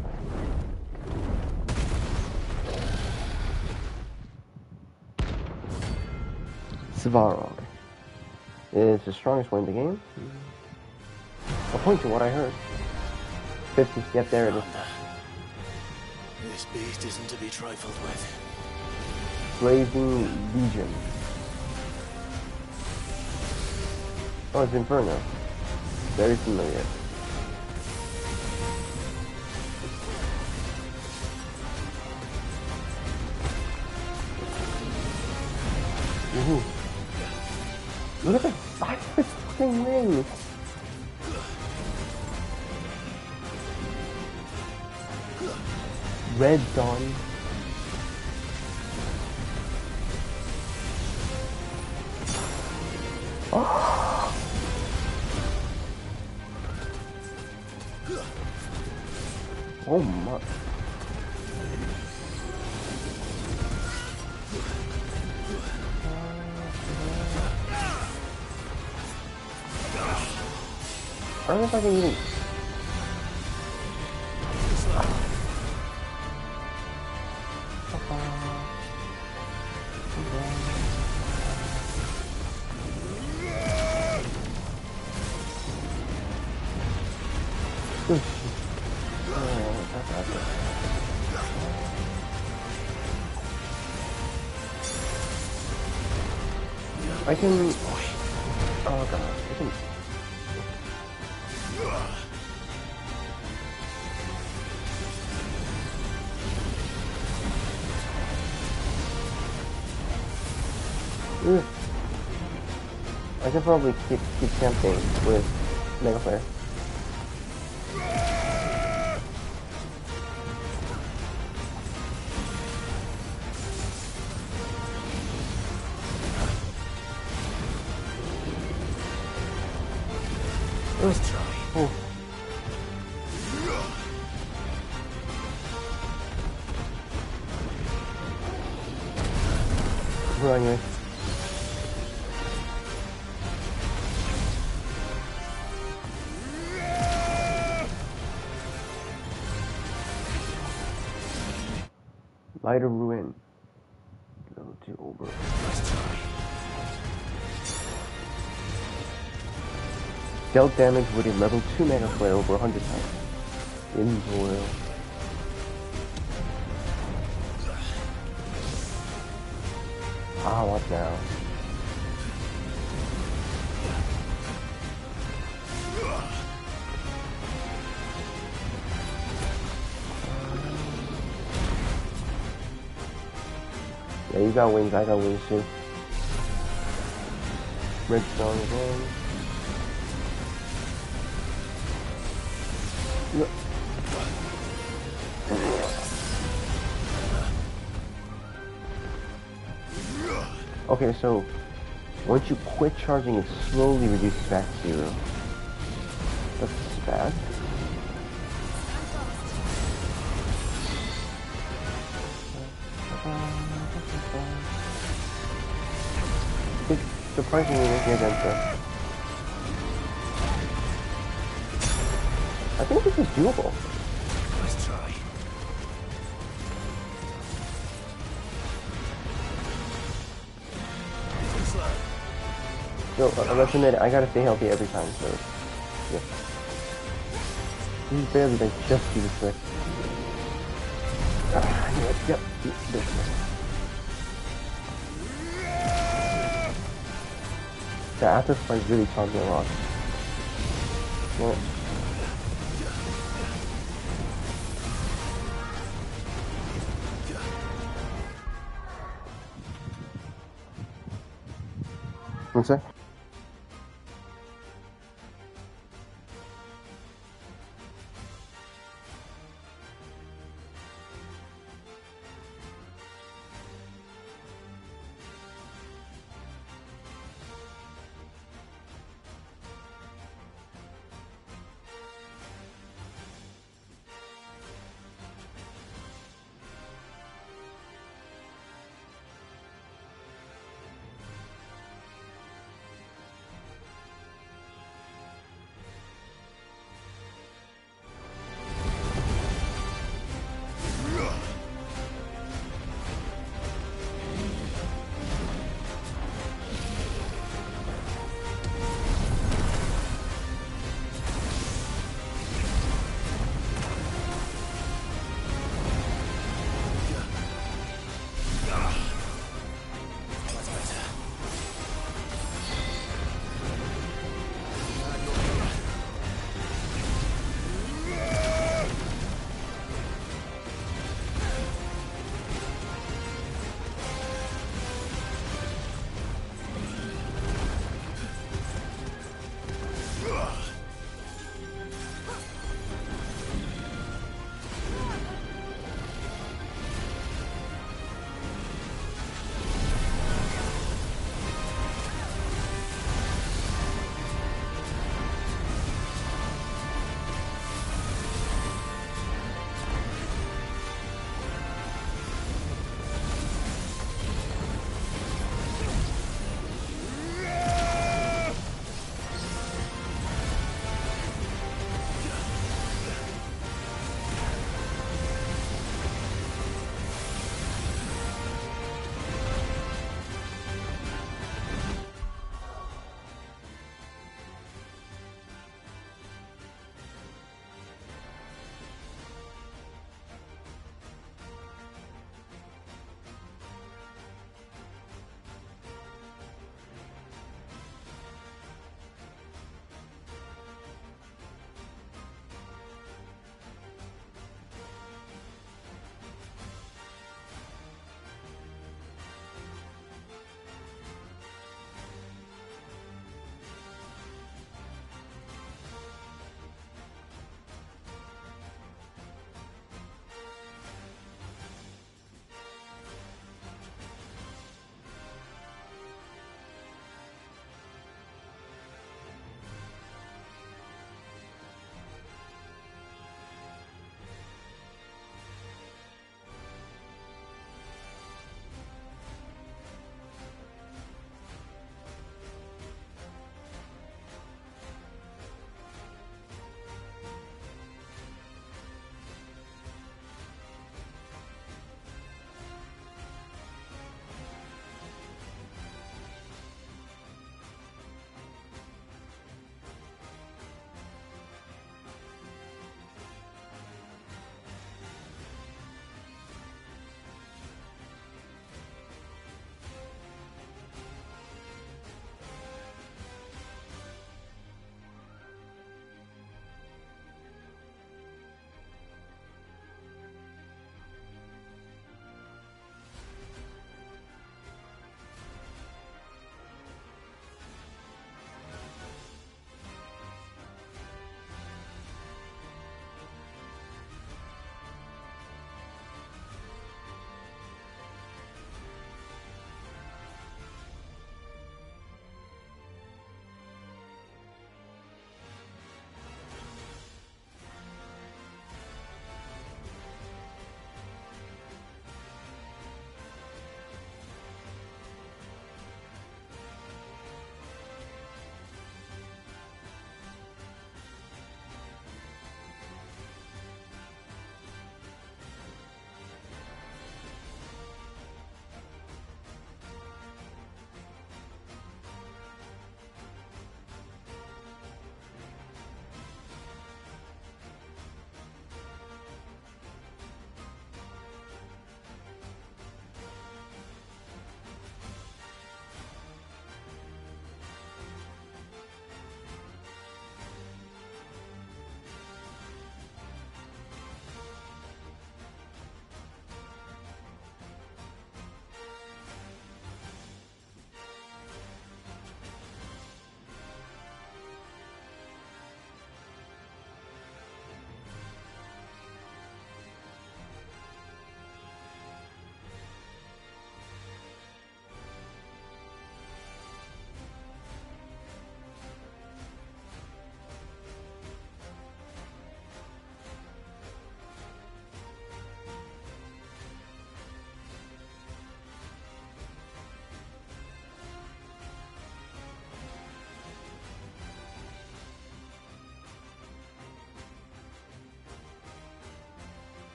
Svarog is the strongest one in the game. According to what I heard. 50. Yep, there it is. This beast isn't to be trifled with. Blazing Legion. Oh, it's Inferno. Very familiar. Look at the size of its fucking wings! Red Dawn. Oh! Oh my. I don't know if I can even... I can... Oh god, I can... I can probably keep camping with Mega Flare. Let's try. Oh. We're on you. Lighter Ruin. Level 2 over. Let's try. Dealt damage with a level 2 Mega Flare over 100 times. Enjoy. Ah, what now? Yeah, you got wings, I got wings too. Redstone again. Yep. Okay, so once you quit charging, it slowly reduces back to 0. That's bad. It's surprisingly easy against us. I think this is doable. Let's try. So, let's admit it, I gotta stay healthy every time, so... Yeah. This is barely like just do the trick. Yep, this one. The after fight really taught me a lot. Yeah. One sec.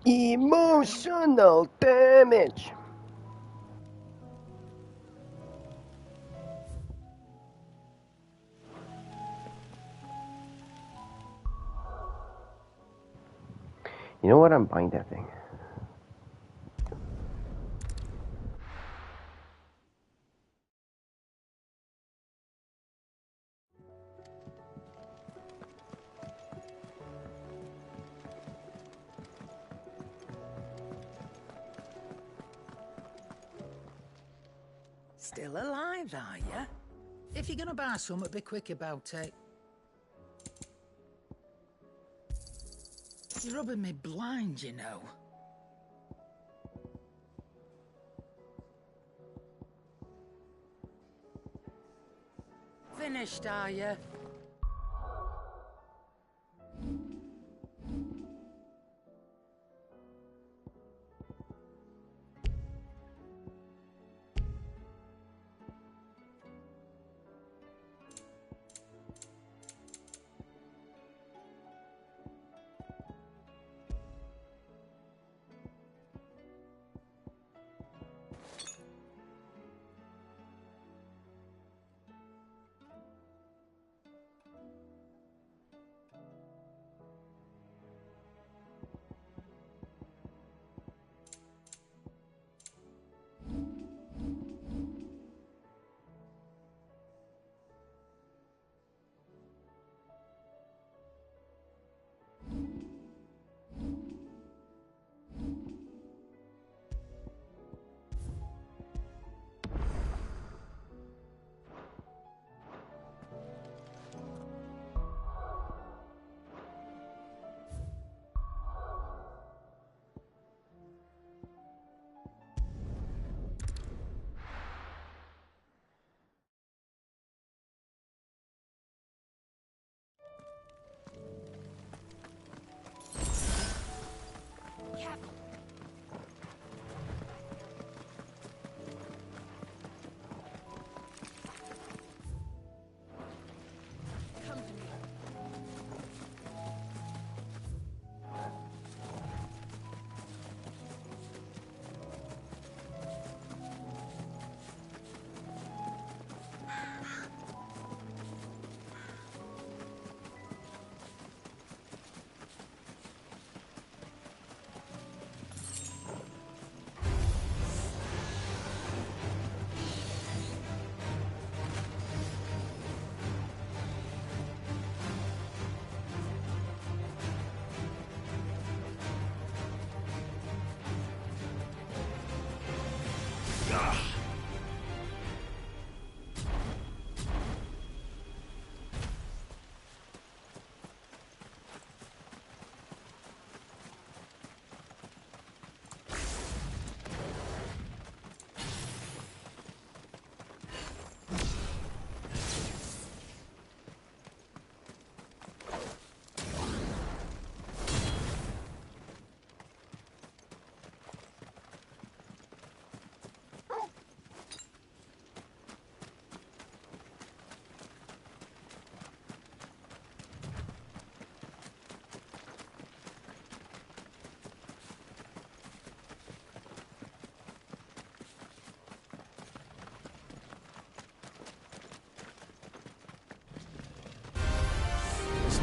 Emotional damage. You know what? I'm buying that thing. Still alive, are ya? If you're gonna buy something, be quick about it. You're rubbing me blind, you know. Finished, are ya?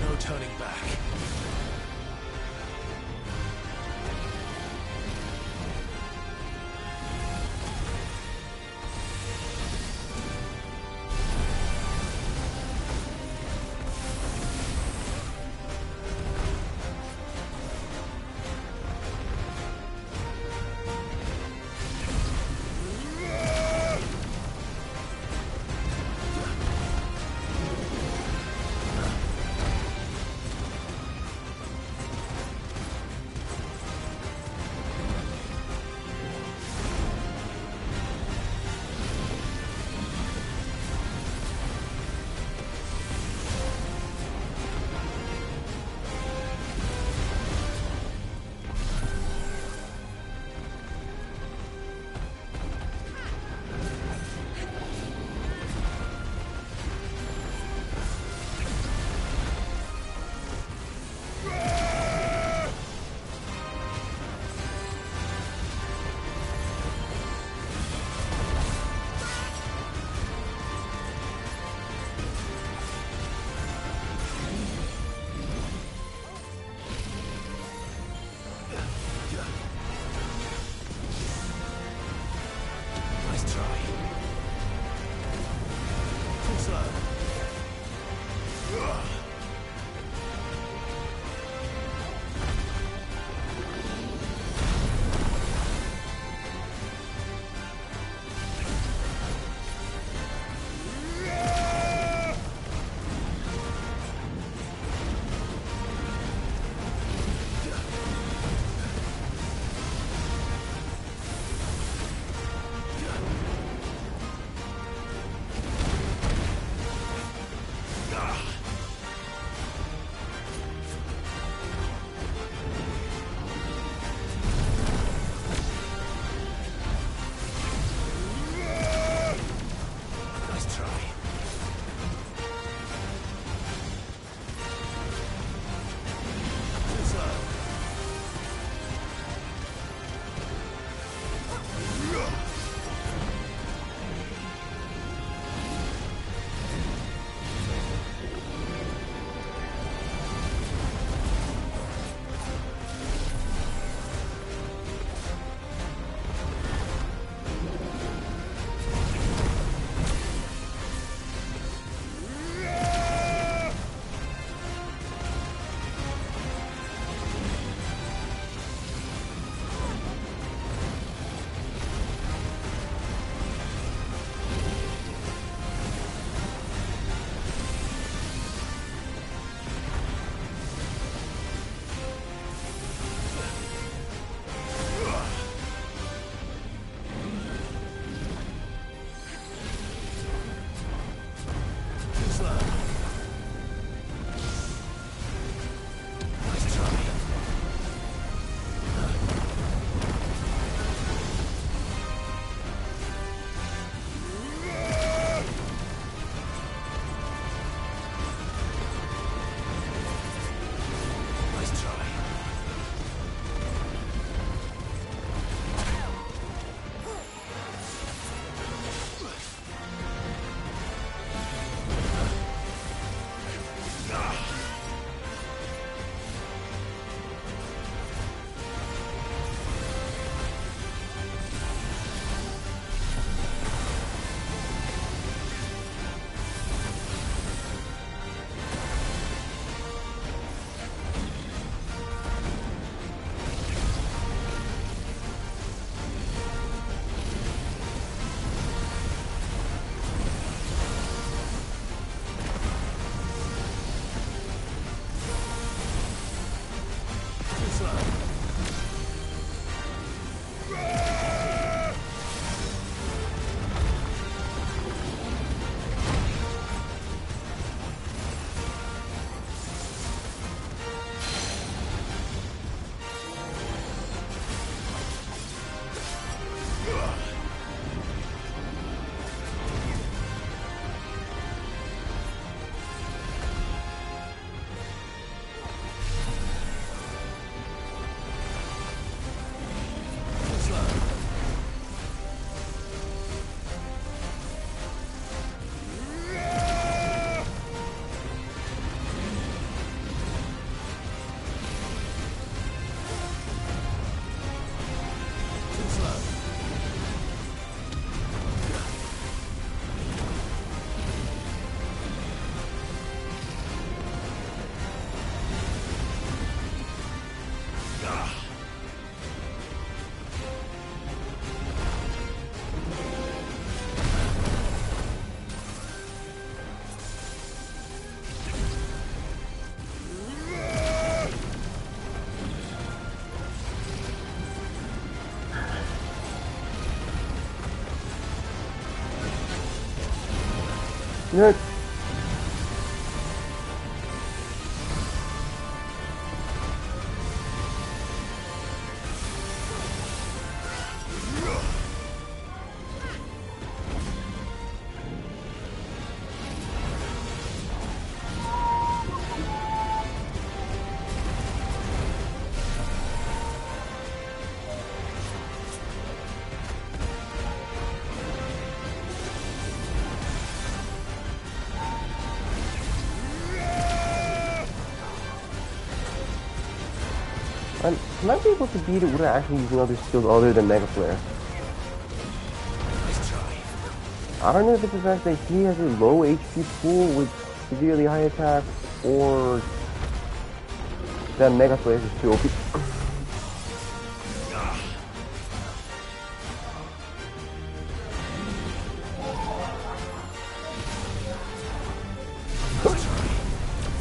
No turning back. Good. I might be able to beat it without actually using other skills other than Mega Flare. I don't know if it's the fact that he has a low HP pool with severely high attack, or that Mega Flare is too OP.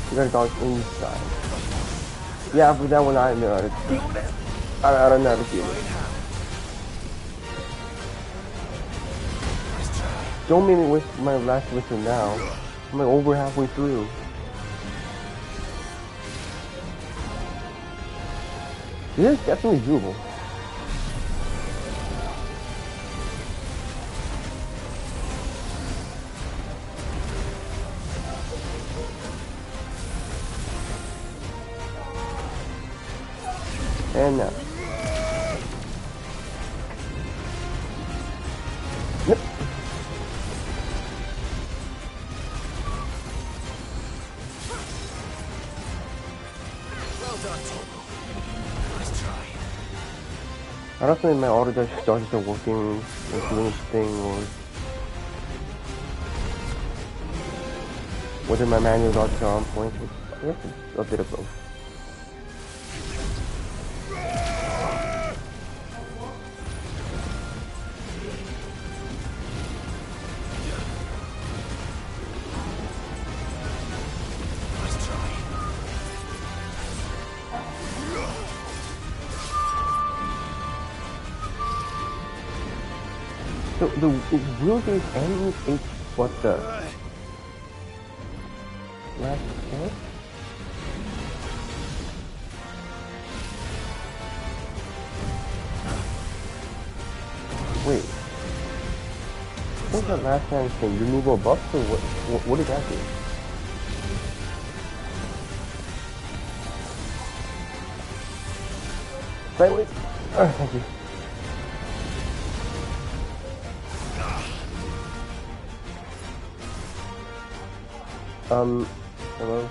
You gotta dodge inside. Yeah, for that one I know how to deal with it. I don't know how to deal with it. Don't make me waste my last whistle now. I'm like over halfway through. This is definitely doable. And now. Yep. Well done, Tomo. Nice try. I don't think my auto dash started working and doing its thing, or whether my manual dodges are on point. I guess it's a bit of both. So the will gauge and H what the last hit? Wait. I think that last time thing removal buffs, or what did that do? Right, oh, thank you. Hello?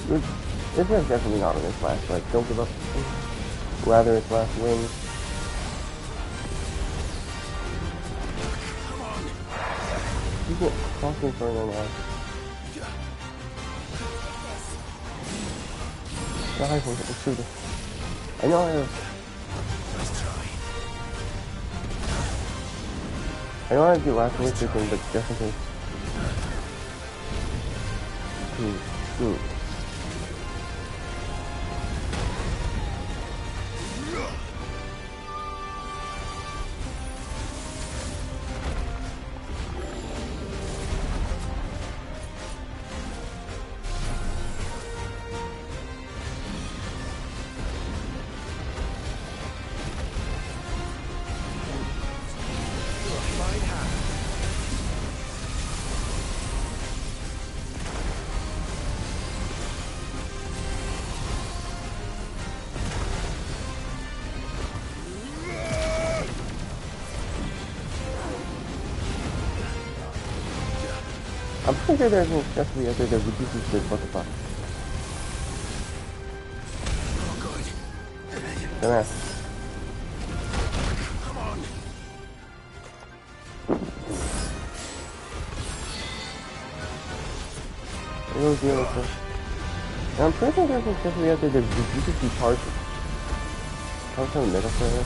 This is definitely not on its last, like, don't give up. Rather its last win. People constantly throwing on out. Die for it, let's shoot it. I know I have... I know I have the last wish thing, but just in case. I'm pretty sure there's no necessarily out there that reduces the butterfly. Dumbass. Come on. There goes the other stuff. And I'm pretty sure there's no necessarily out there that reduces the charge. How much Mega Flare?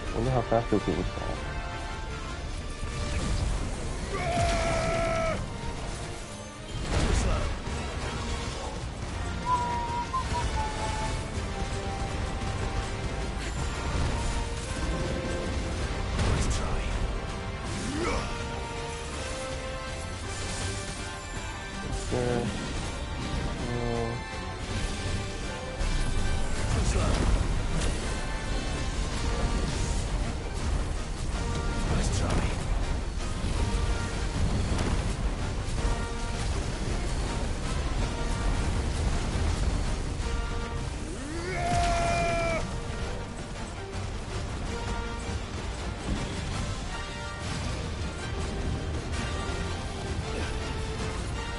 I wonder how fast they'll be with that. there. Nice try.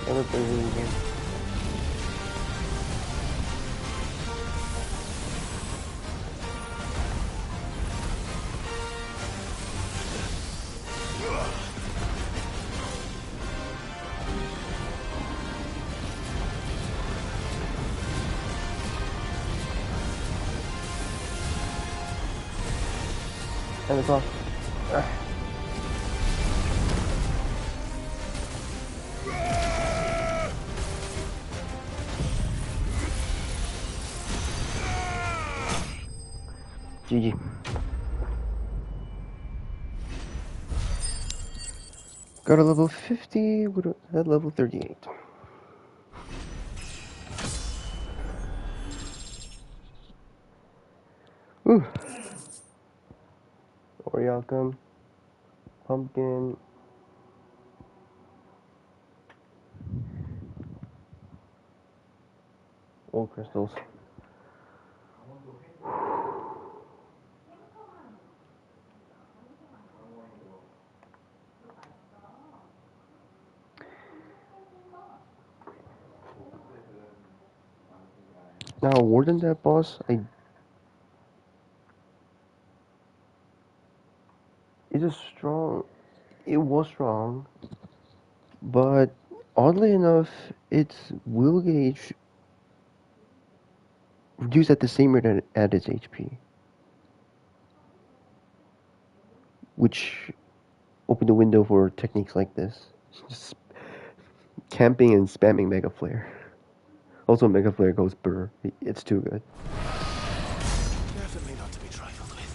Another thing again. And it's off. GG. Got a level 50, at level 38. Ooh. Oriacum. Pumpkin. Old crystals. Now, Warden, that boss, it was strong, but oddly enough, its will gauge reduced at the same rate at its HP, which opened the window for techniques like this. Just camping and spamming Mega Flare. Also, Mega Flare goes burr. It's too good. Definitely not to be trifled with.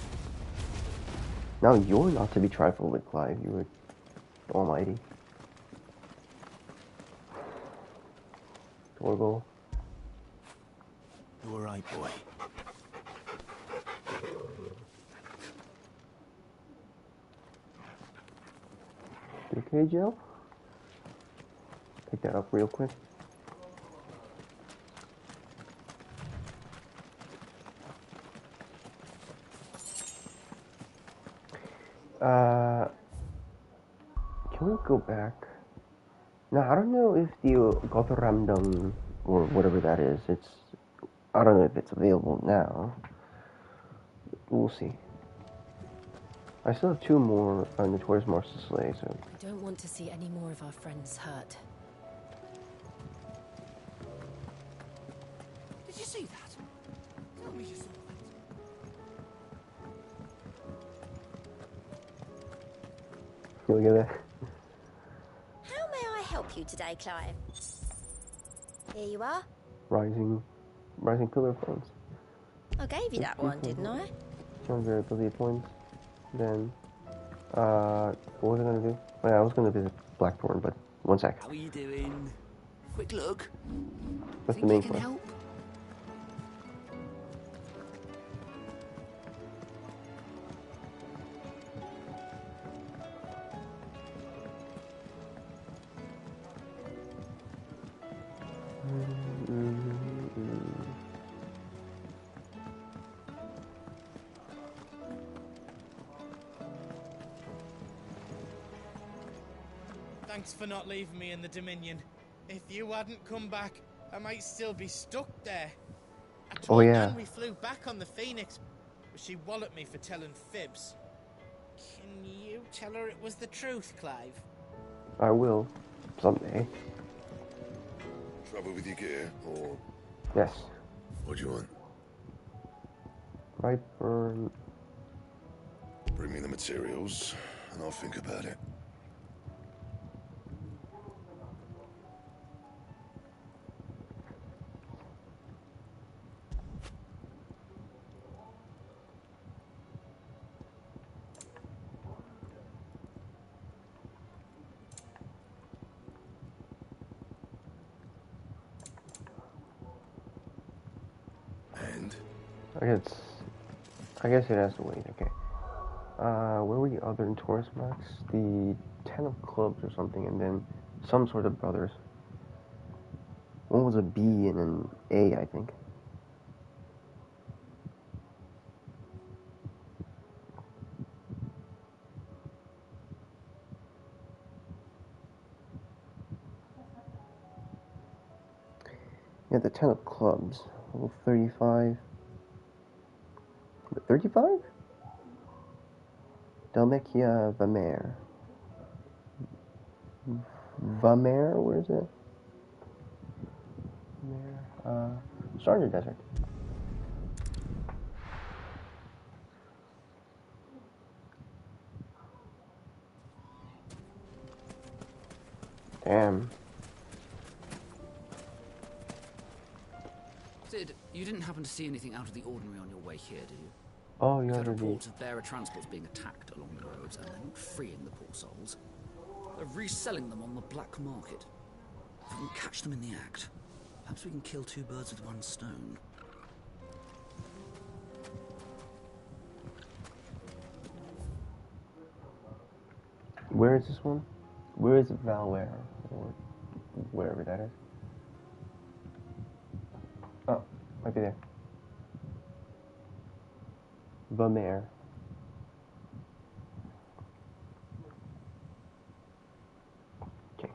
Now you're not to be trifled with, Clive. You were almighty. Torgal. You were right, boy. Okay, Joe? Pick that up real quick. Can we go back? Now, I don't know if the Gothramdam, or whatever that is, I don't know if it's available now. We'll see. I still have 2 more Notorious Marks to slay, so... I don't want to see any more of our friends hurt. Did you see that? Tell me you saw that. Look at that. How may I help you today, Clive? Here you are. Rising Pillar Phones. I gave you that one, didn't I? 200 ability points. Then, what was I gonna do? Oh, yeah, I was gonna visit Blackthorn, but one sec. How are you doing? Quick look. That's the Think main I can quest. help? Thanks for not leaving me in the Dominion. If you hadn't come back, I might still be stuck there. I told Nan we flew back on the Phoenix, but she walloped me for telling fibs. Can you tell her it was the truth, Clive? I will. Someday. Trouble with your gear, or...? Yes. What do you want? Brightburn. Bring me the materials, and I'll think about it. I guess it has to wait. Okay. Where were the other tourist maps? The 10 of clubs or something, and then some sort of brothers. One was a B and an A, I think. Yeah, the 10 of clubs. Level 35. 35? Dalmekia Vamer. Vamer, where is it? Starter Desert. Damn. Sid, you didn't happen to see anything out of the ordinary on your way here, did you? Oh, you had already... reports of bearer transports being attacked along the roads, and they're not freeing the poor souls. They're reselling them on the black market. If we can catch them in the act, perhaps we can kill two birds with one stone. Where is this one? Where is Valware? Or wherever that is. Oh, might be there. Vamer. Okay.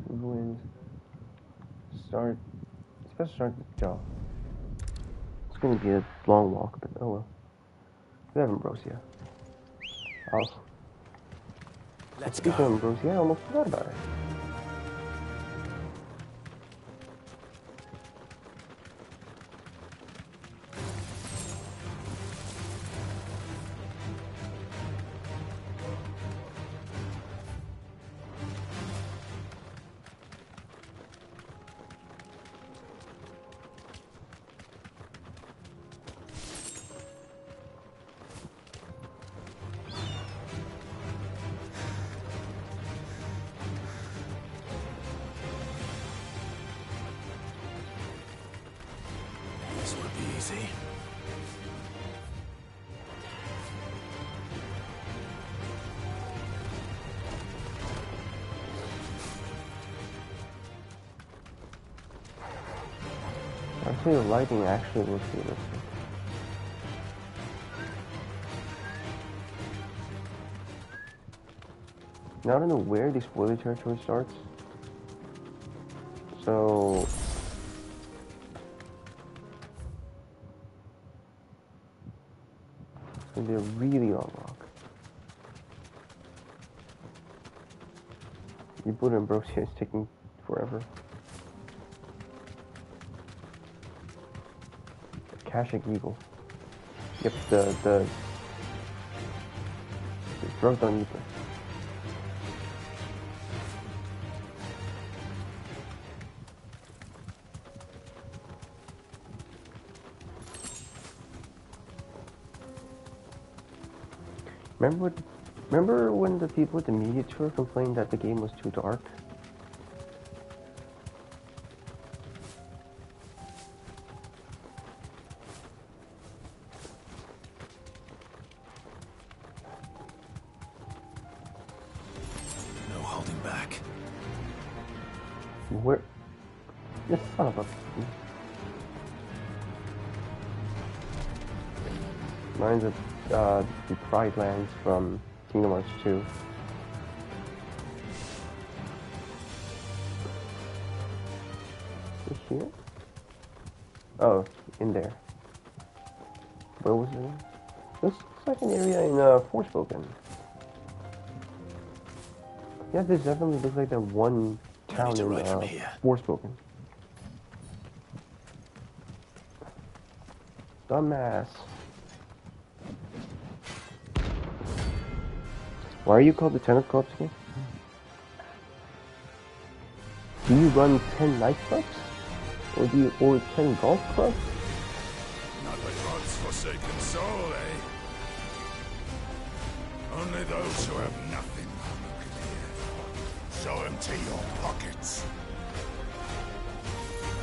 Ruins. Start. It's best to start with Joe. It's gonna be a long walk, but oh well. We have Ambrosia. Oh. Let's Speaking go. of Ambrosia, I almost forgot about it. This would be easy. Actually, the lighting actually looks realistic. Now I don't know where the spoiler territory starts. So... it's gonna be a really long walk. You put Ambrosia is taking forever. Kashik Eagle. Yep, the drugged on ether. Remember when the people at the media tour complained that the game was too dark? No holding back. Where? This son of a... Mine's the Pride Lands from Kingdom Hearts 2. Is here? Oh, in there. Where was it? This looks like an area in Forspoken. Yeah, this definitely looks like that one town in Forspoken. Dumbass. Why are you called the 10 of clubs again? Do you run 10 nightclubs? Or 10 golf clubs? Not like God's forsaken soul, eh? Only those who have nothing look here. So empty your pockets.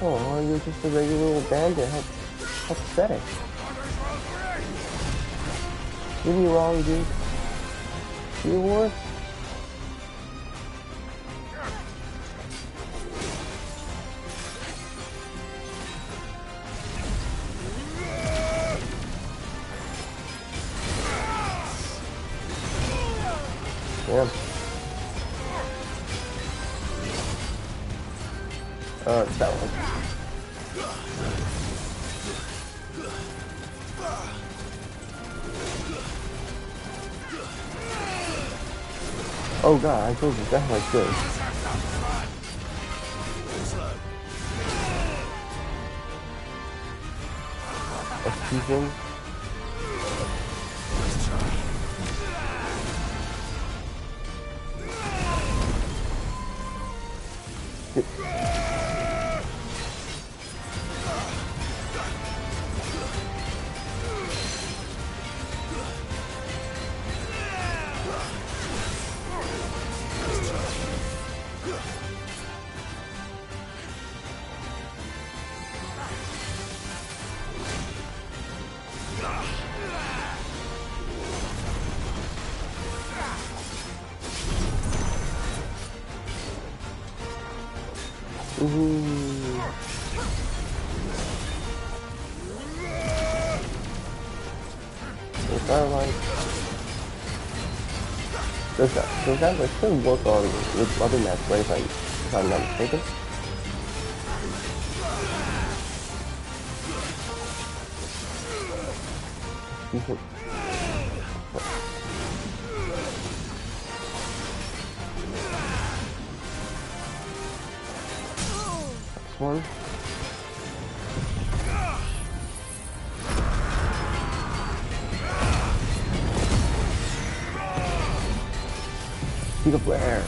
Oh, you're just a regular old bandit. Pathetic. Get me wrong, dude. You're worse. Damn. It's that one. Oh god, I told you that was good. Execution. Does that like still work on with other maps, right? If I'm not mistaken. This one. See the flare.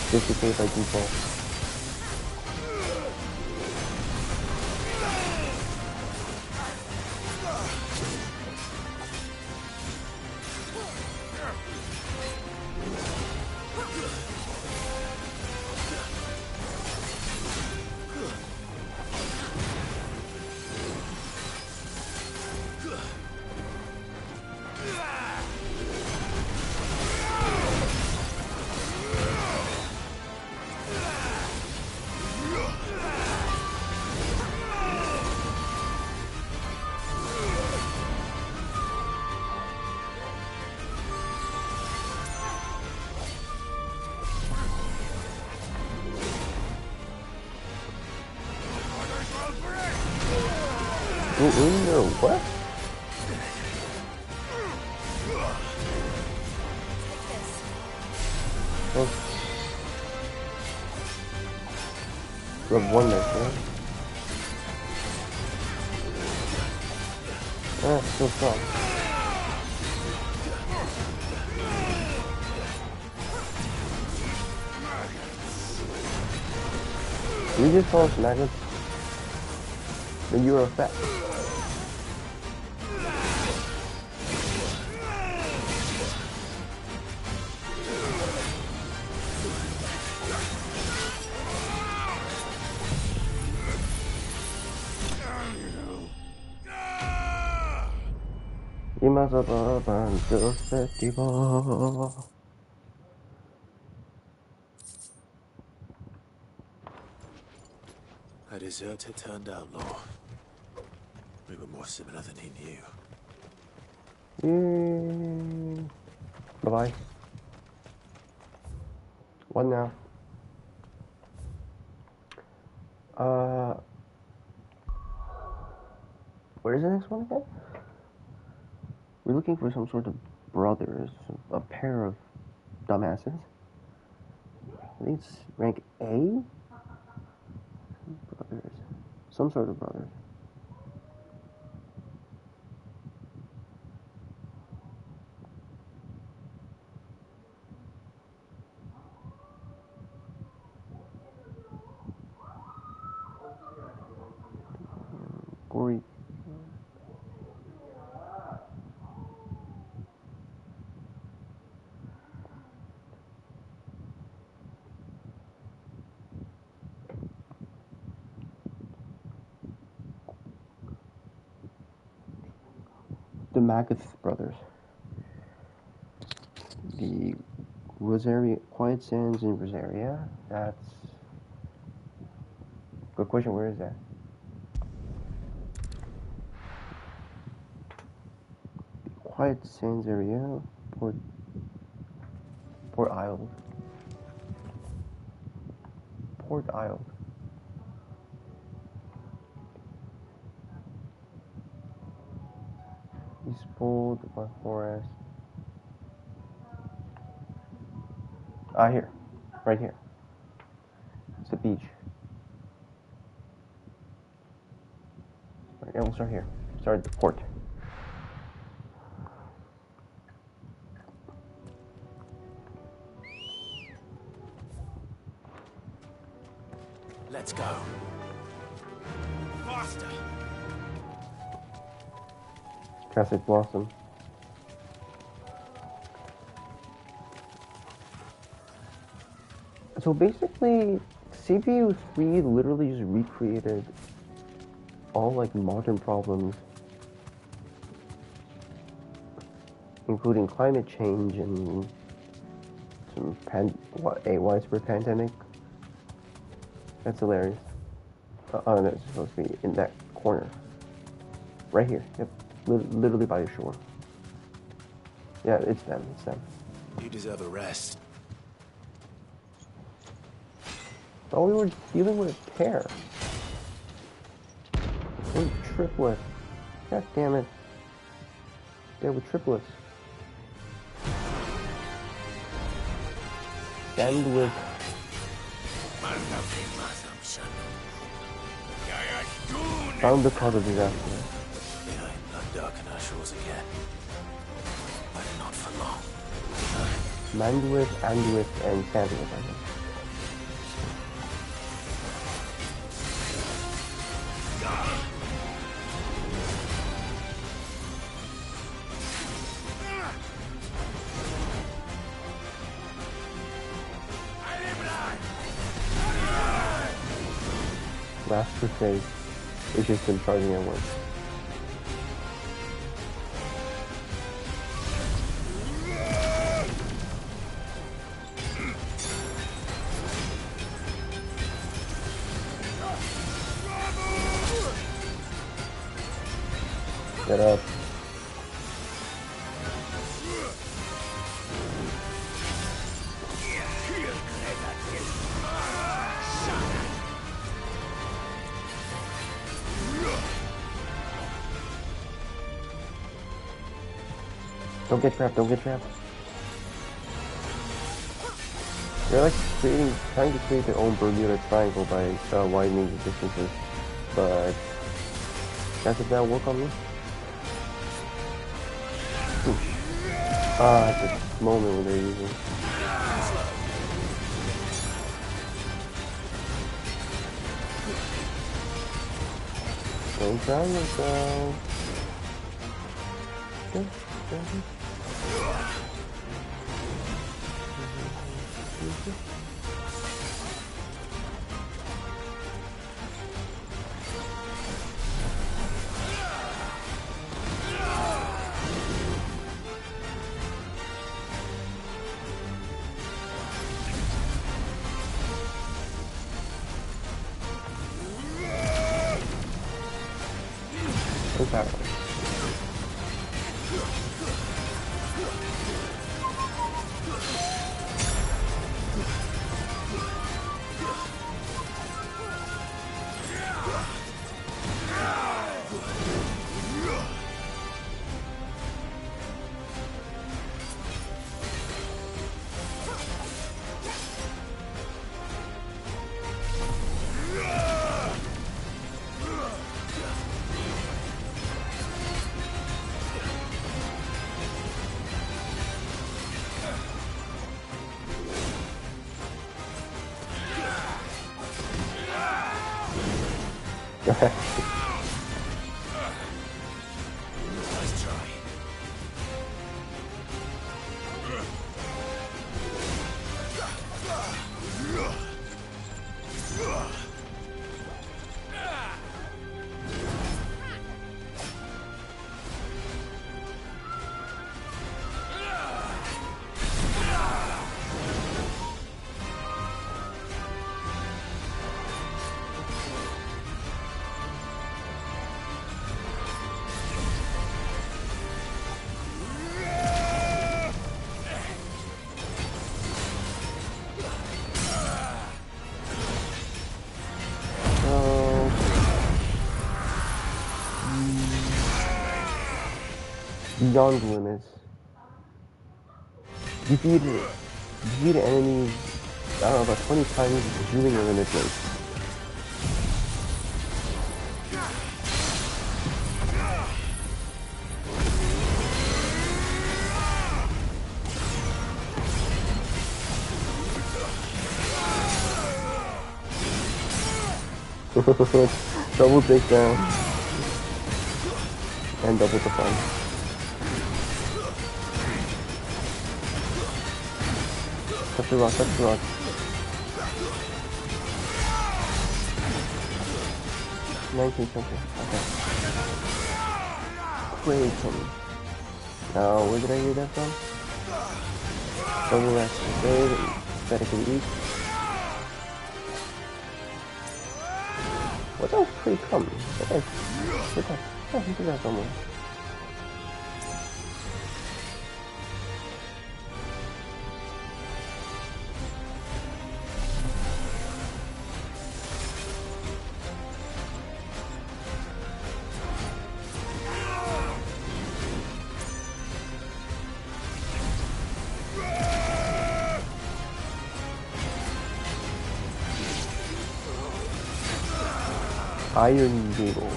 Duplicate by default. No, what? Oh. Rub one there, right? Ah, still strong. You just call us maggots? Then you're a fat. Festival. A deserter turned outlaw. We were more similar than he knew. Bye-bye. What now? Where's the next one again? We're looking for some sort of brothers, a pair of dumbasses. I think it's rank A? Brothers. Some sort of brothers. the Magath brothers. The Rosaria, Quiet Sands in Rosaria. That's good question. Where is that? Quiet Sands area, Port Isle. Port Isle. Eastfold, Black Forest. Here. Right here. It's the beach. Right, yeah, we'll start here. Start at the port. Let's go. Faster. Classic Blossom. So basically, CPU 3 literally just recreated all like modern problems, including climate change and a widespread pandemic. That's hilarious. That's supposed to be in that corner. Right here. Yep. Literally by the shore. Yeah, it's them. It's them. You deserve a rest. Oh, we were dealing with a pair. With triplets. God damn it. Yeah, with triplets. Bandwidth. Found the cause of disaster. Behind blood darken our shores again. But not for long. Bandwidth, Andwidth, and Sandwidth, I think. Last Crusade. It's just been charging at work. Get up. Don't get trapped, don't get trapped. They're like trying to create their own Bermuda Triangle by widening the distances, but does it now work on me? At the moment when they're using. Don't drown yourself. Okay. Nice try. beyond limits. Defeat enemies, I don't know, about 20 times during your limit break. Double takedown. And double the fun. Touch the rock, touch the rock. $19 something. Okay. Kratom. Now, where did I get that from? Double rest. Good. Aesthetically weak. What else pretty come? What oh, he did that somewhere. Iron Gable.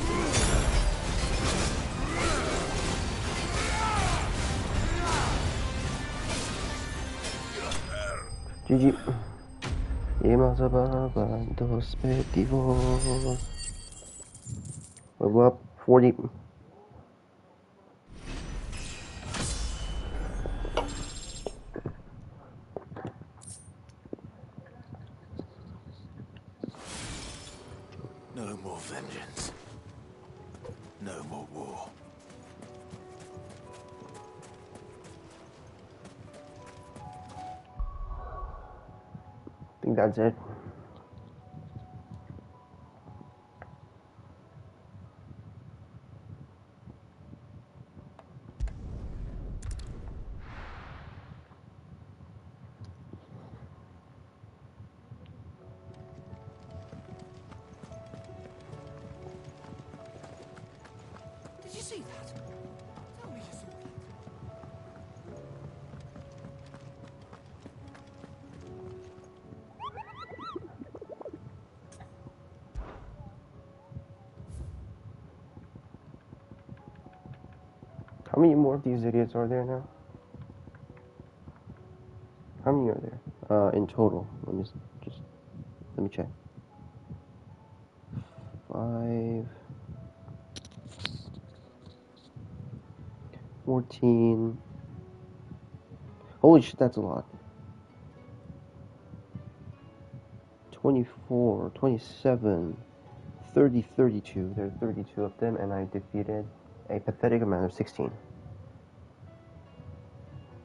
GG. Y más abajo, dos petivos. Level up 40. No more vengeance. No more war. I think that's it. Did you see that? Tell me you saw that. How many more of these idiots are there now? How many are there? In total. Let me check. 5, 14. Holy shit, that's a lot. 24, 27, 30, 32. There are 32 of them, and I defeated a pathetic amount of 16.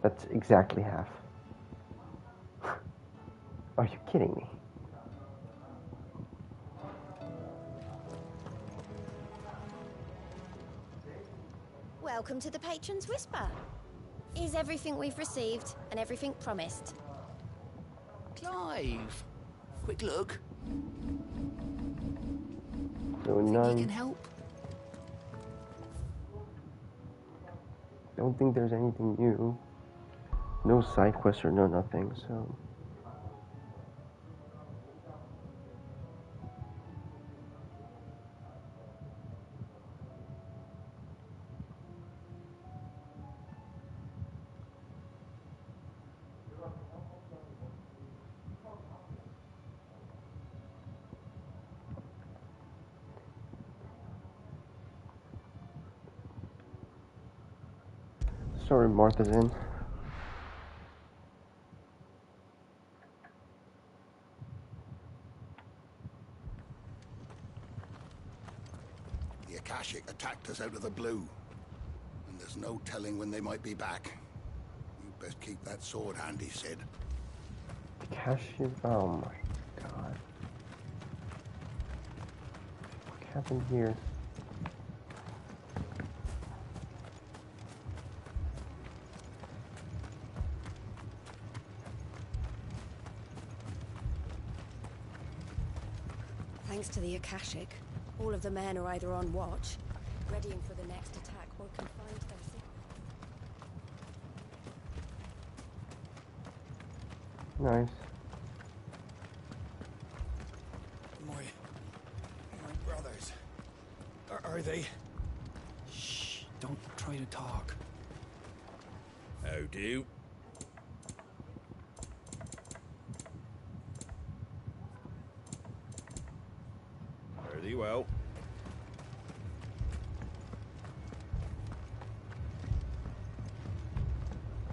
That's exactly half. Are you kidding me? Welcome to the Patron's Whisper. Is everything we've received and everything promised? Clive, quick look. So Think none. you can help? Don't think there's anything new. No side quests or no nothing, so. Sorry, Martha's in. The Akashic attacked us out of the blue, and there's no telling when they might be back. You best keep that sword handy, Sid. Cashew. Oh my god. What happened here? Thanks to the Akashic, all of the men are either on watch, readying for the next attack, or confined to their secret. Nice. My brothers. Are they? Shh, don't try to talk. How do? Fare thee well.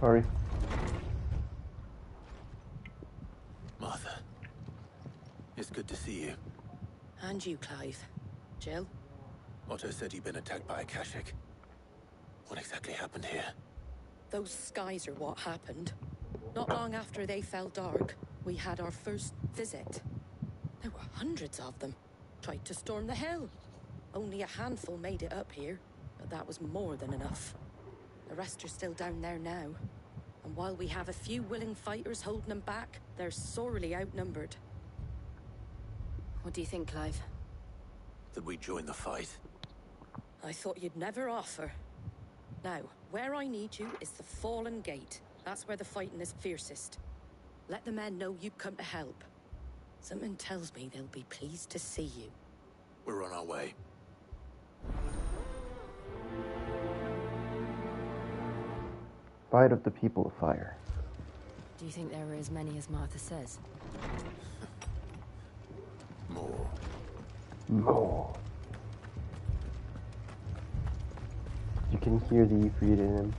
Hurry. Martha. It's good to see you. And you, Clive. Jill? Otto said you'd been attacked by a Akashic. What exactly happened here? Those skies are what happened. Not long after they fell dark, we had our first visit. There were hundreds of them. Tried to storm the hill. Only a handful made it up here, but that was more than enough. The rest are still down there now. And while we have a few willing fighters holding them back, they're sorely outnumbered. What do you think, Clive? That we join the fight? I thought you'd never offer. Now, where I need you is the Fallen Gate. That's where the fighting is fiercest. Let the men know you've come to help. Something tells me they'll be pleased to see you. We're on our way. Fight of the people of fire. Do you think there were as many as Martha says? More. More. You can hear the Ifrit in him.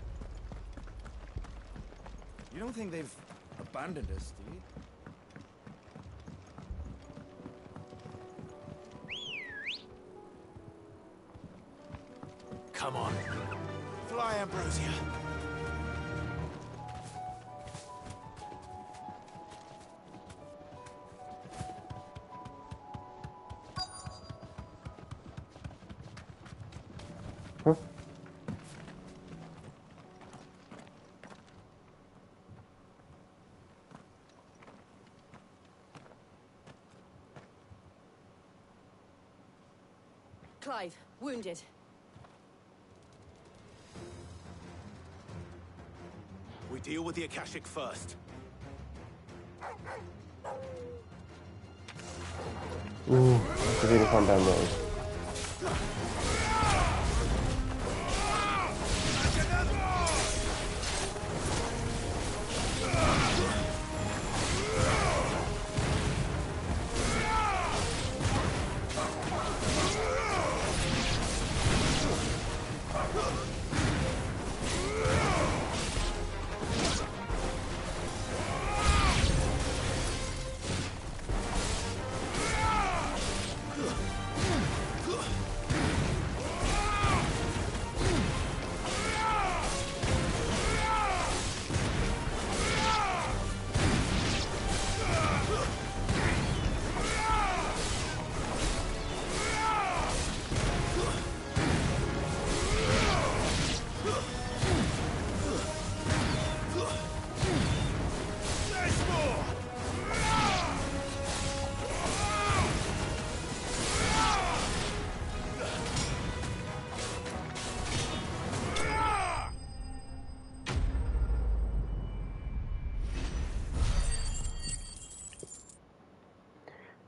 You don't think they've abandoned us, do you? Come on. Fly, Ambrosia. Huh? Clive, wounded. We deal with the Akashic first. Ooh, that's a bit of fun down there.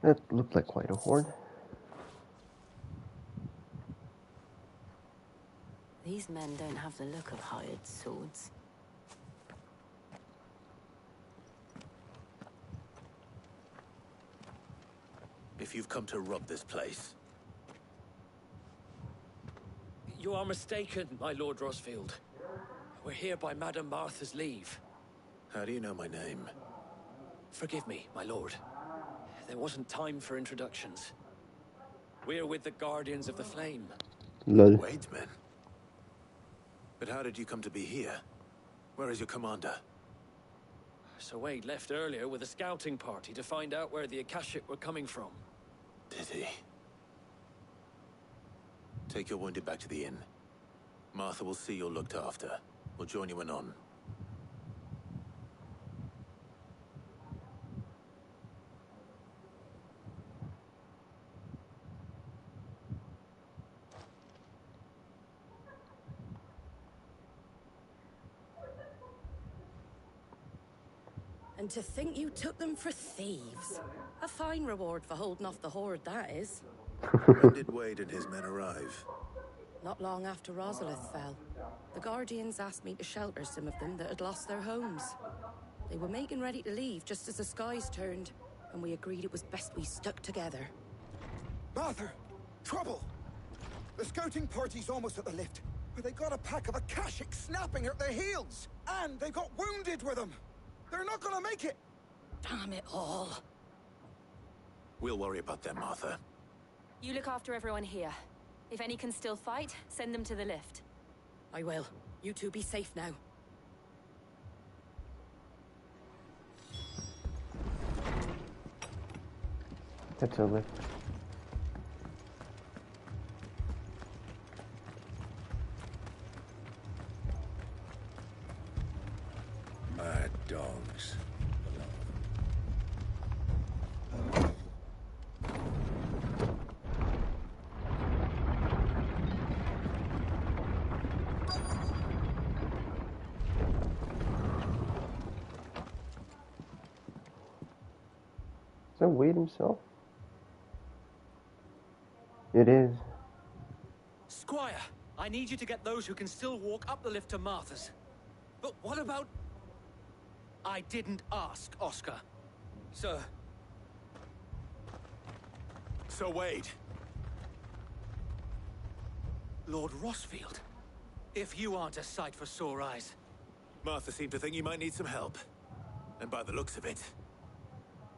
That looked like quite a horde. These men don't have the look of hired swords. If you've come to rob this place, You are mistaken, my Lord Rosfield. We're here by Madame Martha's leave. how do you know my name? Forgive me, my lord. There wasn't time for introductions. We're with the Guardians of the Flame. Lol. Wait, men. But how did you come to be here? Where is your commander? Sir Wade left earlier with a scouting party to find out where the Akashic were coming from. Did he? Take your wounded back to the inn. Martha will see you're looked after. We'll join you anon. And to think you took them for thieves. A fine reward for holding off the horde, that is. When did Wade and his men arrive? Not long after Rosalith fell. The Guardians asked me to shelter some of them that had lost their homes. They were making ready to leave just as the skies turned, and we agreed it was best we stuck together. Martha! Trouble! The scouting party's almost at the lift, but they got a pack of Akashics snapping at their heels! And they got wounded with them! They're not gonna make it! Damn it all. We'll worry about them, Martha. You look after everyone here. If any can still fight, send them to the lift. I will. You two be safe now. That's a lift. Mad dogs. Is that Wade himself? It is. Squire, I need you to get those who can still walk up the lift to Martha's. But what about... I didn't ask, Oscar. Sir. Sir Wade. Lord Rossfield. If you aren't a sight for sore eyes. Martha seemed to think you might need some help. And by the looks of it...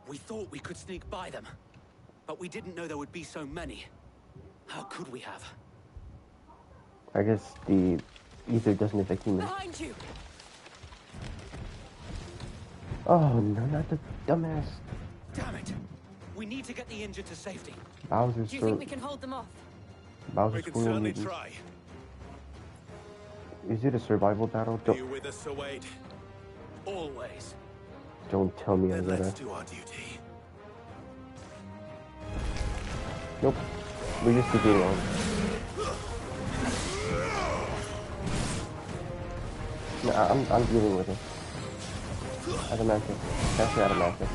We thought we could sneak by them. But we didn't know there would be so many. How could we have? I guess the ether doesn't affect humans. Behind you! Oh no, not the dumbass Damn it! We need to get the injured to safety. Bowser's. Do you think we can hold them off? Bowser's We can certainly mutants. try. Is it a survival battle? Are you with us, Sir Wade? Always. Don't tell me I Then gotta. let's do our duty. Nope. We just keep it on. No, I'm dealing with it. Adamantic. That's Adamantic.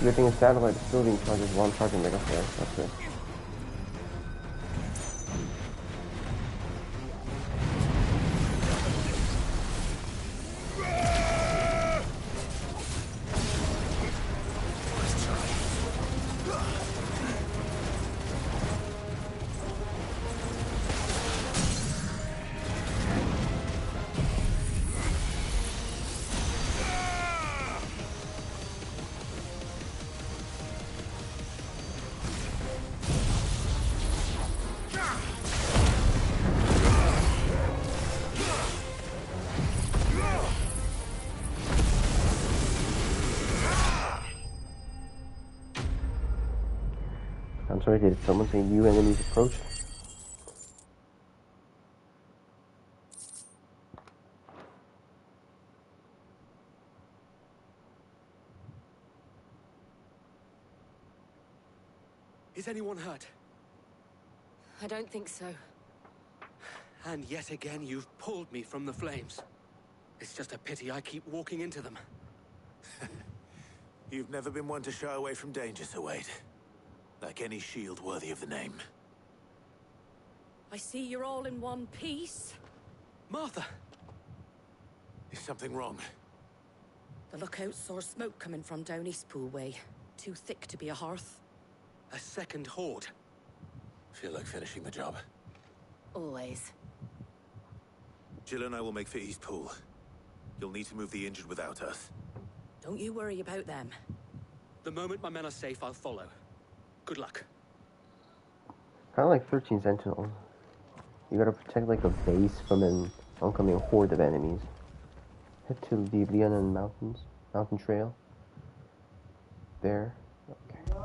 Good thing a satellite is still being charged while I'm charging Mega Flare. That's good. I'm sorry, did someone say new enemies approach? Is anyone hurt? I don't think so. And yet again, you've pulled me from the flames. It's just a pity I keep walking into them. You've never been one to shy away from danger, Sir Wade. Like any shield worthy of the name. I see you're all in one piece. Martha! Is something wrong? The lookout saw smoke coming from down Eastpool way. Too thick to be a hearth. A second horde. Feel like finishing the job. Always. Jill and I will make for Eastpool. You'll need to move the injured without us. Don't you worry about them. The moment my men are safe, I'll follow. Good luck. Kind of like 13 Sentinel. You gotta protect like a base from an oncoming horde of enemies. Head to the Leonin mountain trail. There. Okay.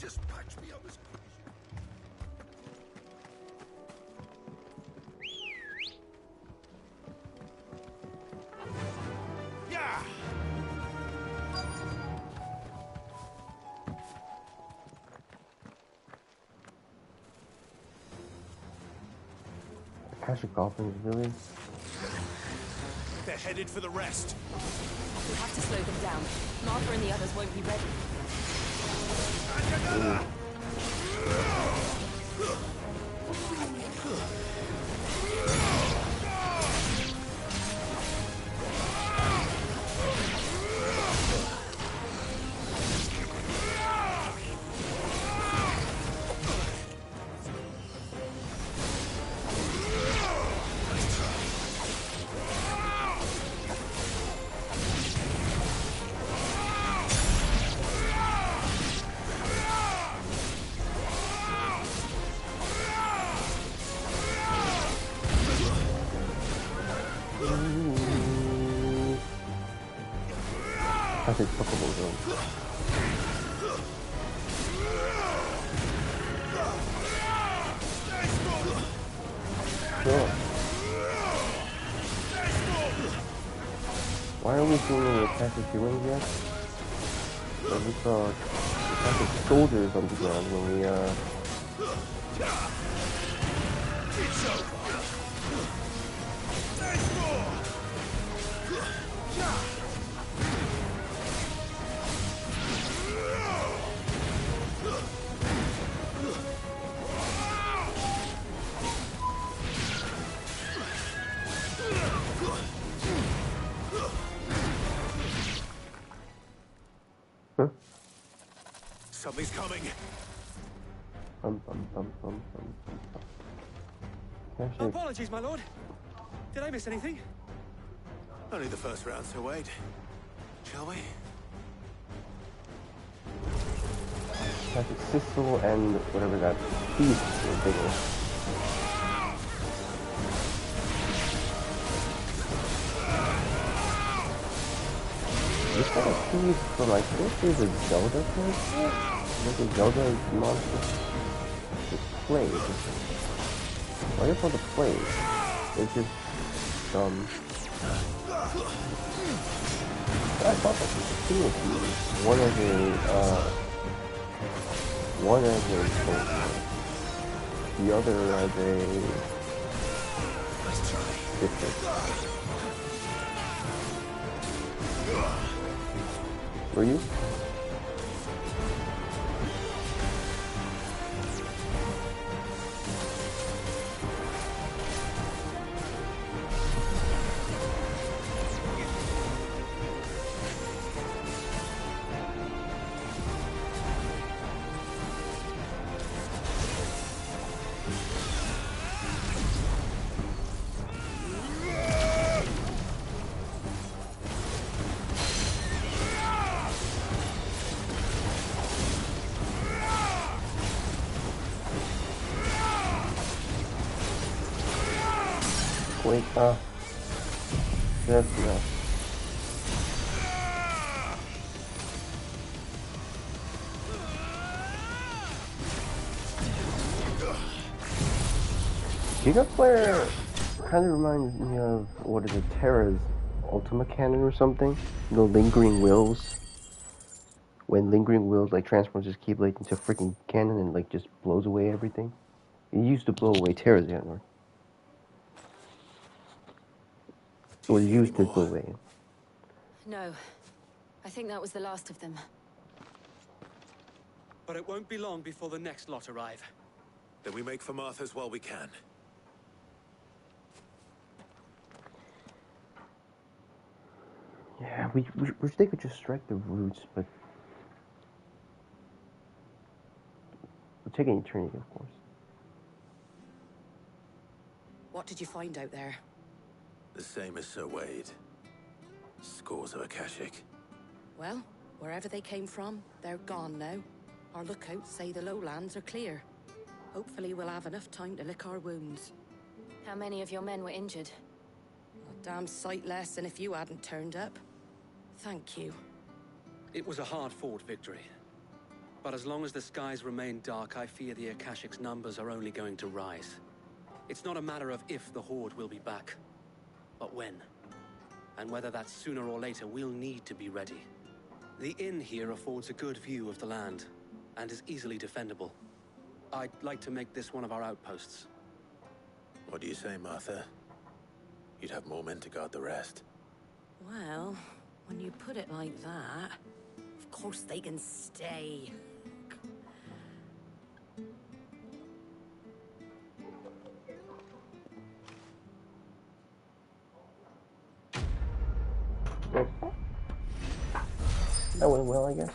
Just patch me up as quick as you... Yeah! Akashic Goblins, really? They're headed for the rest. We have to slow them down. Martha and the others won't be ready. That's a Pokeball zone. Sure. Why are we seeing any Akashic humans yet? Well, we saw Akashic soldiers on the ground when we It's over. Huh? Something's coming. Akashic. Apologies, my lord. Did I miss anything? Only the first round, so wait. Shall we? Akashic Sissel and whatever that beast is bigger. This guy seems from like this is a Zelda character? Like a Zelda monster? It's Plague. Why are they called the Plague? It's just I thought that was two of these. One as a soldier. The other as a district. Were you? Wait, that's enough. Giga Flare kind of reminds me of, what is it, Terra's Ultima Cannon or something? The Lingering Wills. When Lingering Wills like transforms his Keyblade into a freaking cannon and like just blows away everything. It used to blow away Terra's Cannon. It was used to blow away. No. I think that was the last of them. But it won't be long before the next lot arrive. Then we make for Martha's while we can. Yeah, we wish they could just strike the roots, but we're taking eternity, of course. What did you find out there? The same as Sir Wade. Scores of Akashic. Well, wherever they came from, they're gone now. Our lookouts say the lowlands are clear. Hopefully we'll have enough time to lick our wounds. How many of your men were injured? A damn sight less than if you hadn't turned up. Thank you. It was a hard-fought victory. But as long as the skies remain dark, I fear the Akashic's numbers are only going to rise. It's not a matter of if the Horde will be back, but when. And whether that's sooner or later, we'll need to be ready. The inn here affords a good view of the land, and is easily defendable. I'd like to make this one of our outposts. What do you say, Martha? You'd have more men to guard the rest. Well, when you put it like that, of course they can stay. That went well, I guess.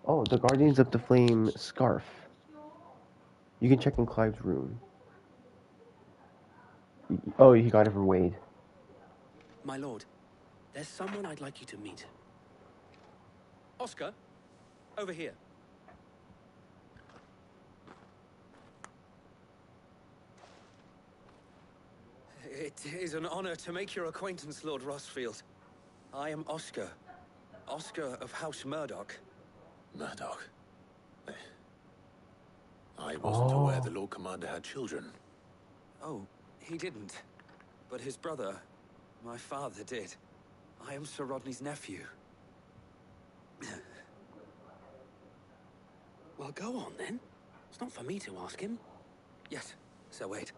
Oh, the Guardians of the Flame scarf. You can check in Clive's room. Oh, he got it from Wade. My lord, there's someone I'd like you to meet. Oscar, over here. It is an honor to make your acquaintance, Lord Rossfield. I am Oscar. Oscar of House Murdoch. Murdoch? I wasn't aware the Lord Commander had children. Oh, he didn't. But his brother, my father, did. I am Sir Rodney's nephew. Well, go on then. It's not for me to ask him. Yes, Sir Wade.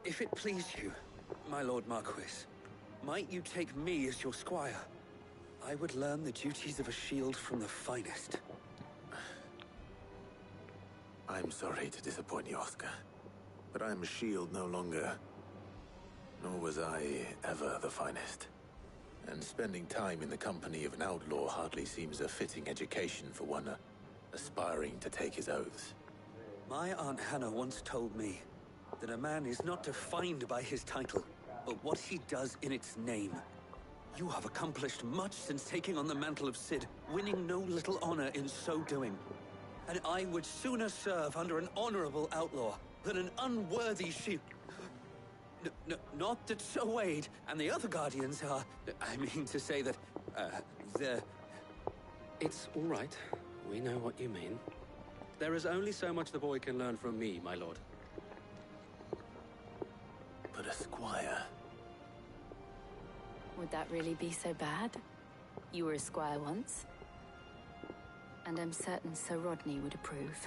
If it please you, my Lord Marquis, might you take me as your squire? I would learn the duties of a shield from the finest. I'm sorry to disappoint you, Oscar, but I am a shield no longer. Nor was I ever the finest. And spending time in the company of an outlaw hardly seems a fitting education for one aspiring to take his oaths. My Aunt Hannah once told me that a man is not defined by his title, but what he does in its name. You have accomplished much since taking on the mantle of Cid, winning no little honor in so doing. And I would sooner serve under an honorable outlaw than an unworthy shield. Not that Sir Wade and the other Guardians are... I mean to say that, they're... It's all right. We know what you mean. There is only so much the boy can learn from me, my lord. But a squire... Would that really be so bad? You were a squire once. And I'm certain Sir Rodney would approve.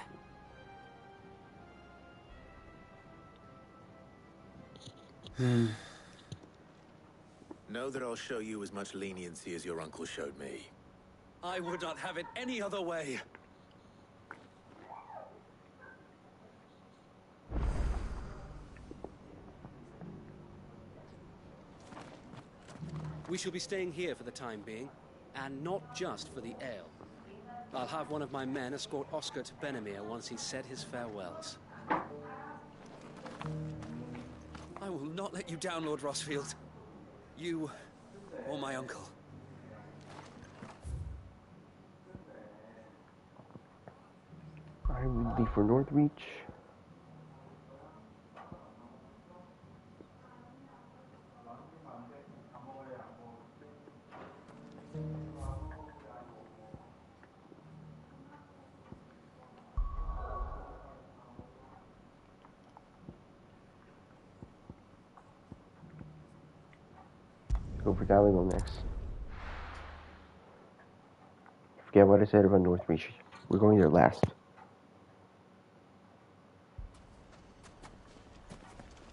Know that I'll show you as much leniency as your uncle showed me. I would not have it any other way. We shall be staying here for the time being, and not just for the ale. I'll have one of my men escort Oscar to Benimir once he's said his farewells. I will not let you down, Lord Rossfield. You, or my uncle. I will leave for Northreach. Go for Daligo next. Forget what I said about Northreach. We're going there last.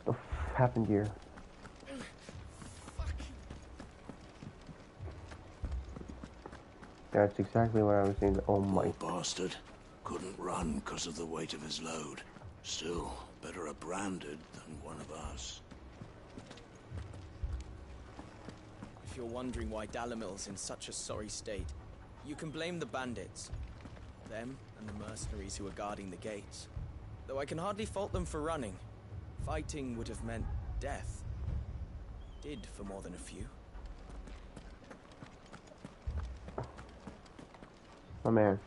What happened here? That's exactly what I was saying. Oh my. Poor bastard. Couldn't run because of the weight of his load. Still, better a branded than one of us. If you're wondering why Dalamil's in such a sorry state, you can blame the bandits. Them and the mercenaries who are guarding the gates. Though I can hardly fault them for running. Fighting would have meant death. Did for more than a few. My man.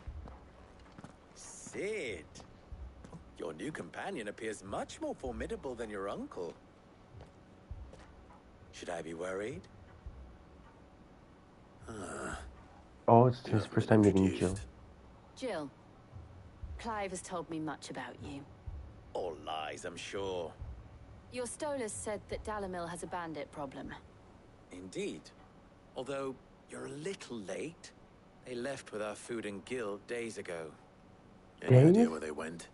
Cid! Your new companion appears much more formidable than your uncle. Should I be worried? Oh, it's his first time meeting Jill. Jill, Clive has told me much about you. All lies, I'm sure. Your Stolas said that Dalamil has a bandit problem. Indeed. Although, you're a little late. They left with our food and guild days ago. Any idea where they went?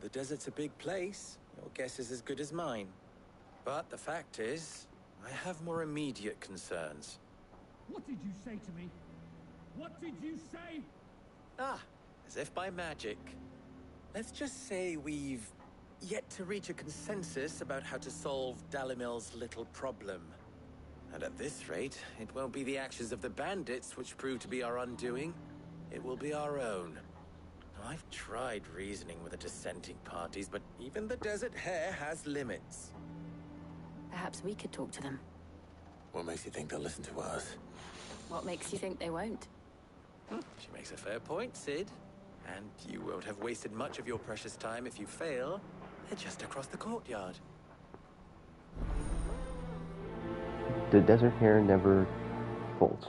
The desert's a big place. Your guess is as good as mine. But the fact is, I have more immediate concerns. What did you say to me? What did you say? Ah, as if by magic. Let's just say we've yet to reach a consensus about how to solve Dalimil's little problem. And at this rate, it won't be the actions of the bandits which prove to be our undoing. It will be our own. Now, I've tried reasoning with the dissenting parties, but even the Desert Hare has limits. Perhaps we could talk to them. What makes you think they'll listen to us? What makes you think they won't? She makes a fair point, Sid. And you won't have wasted much of your precious time if you fail. They're just across the courtyard. The Desert Hare never folds.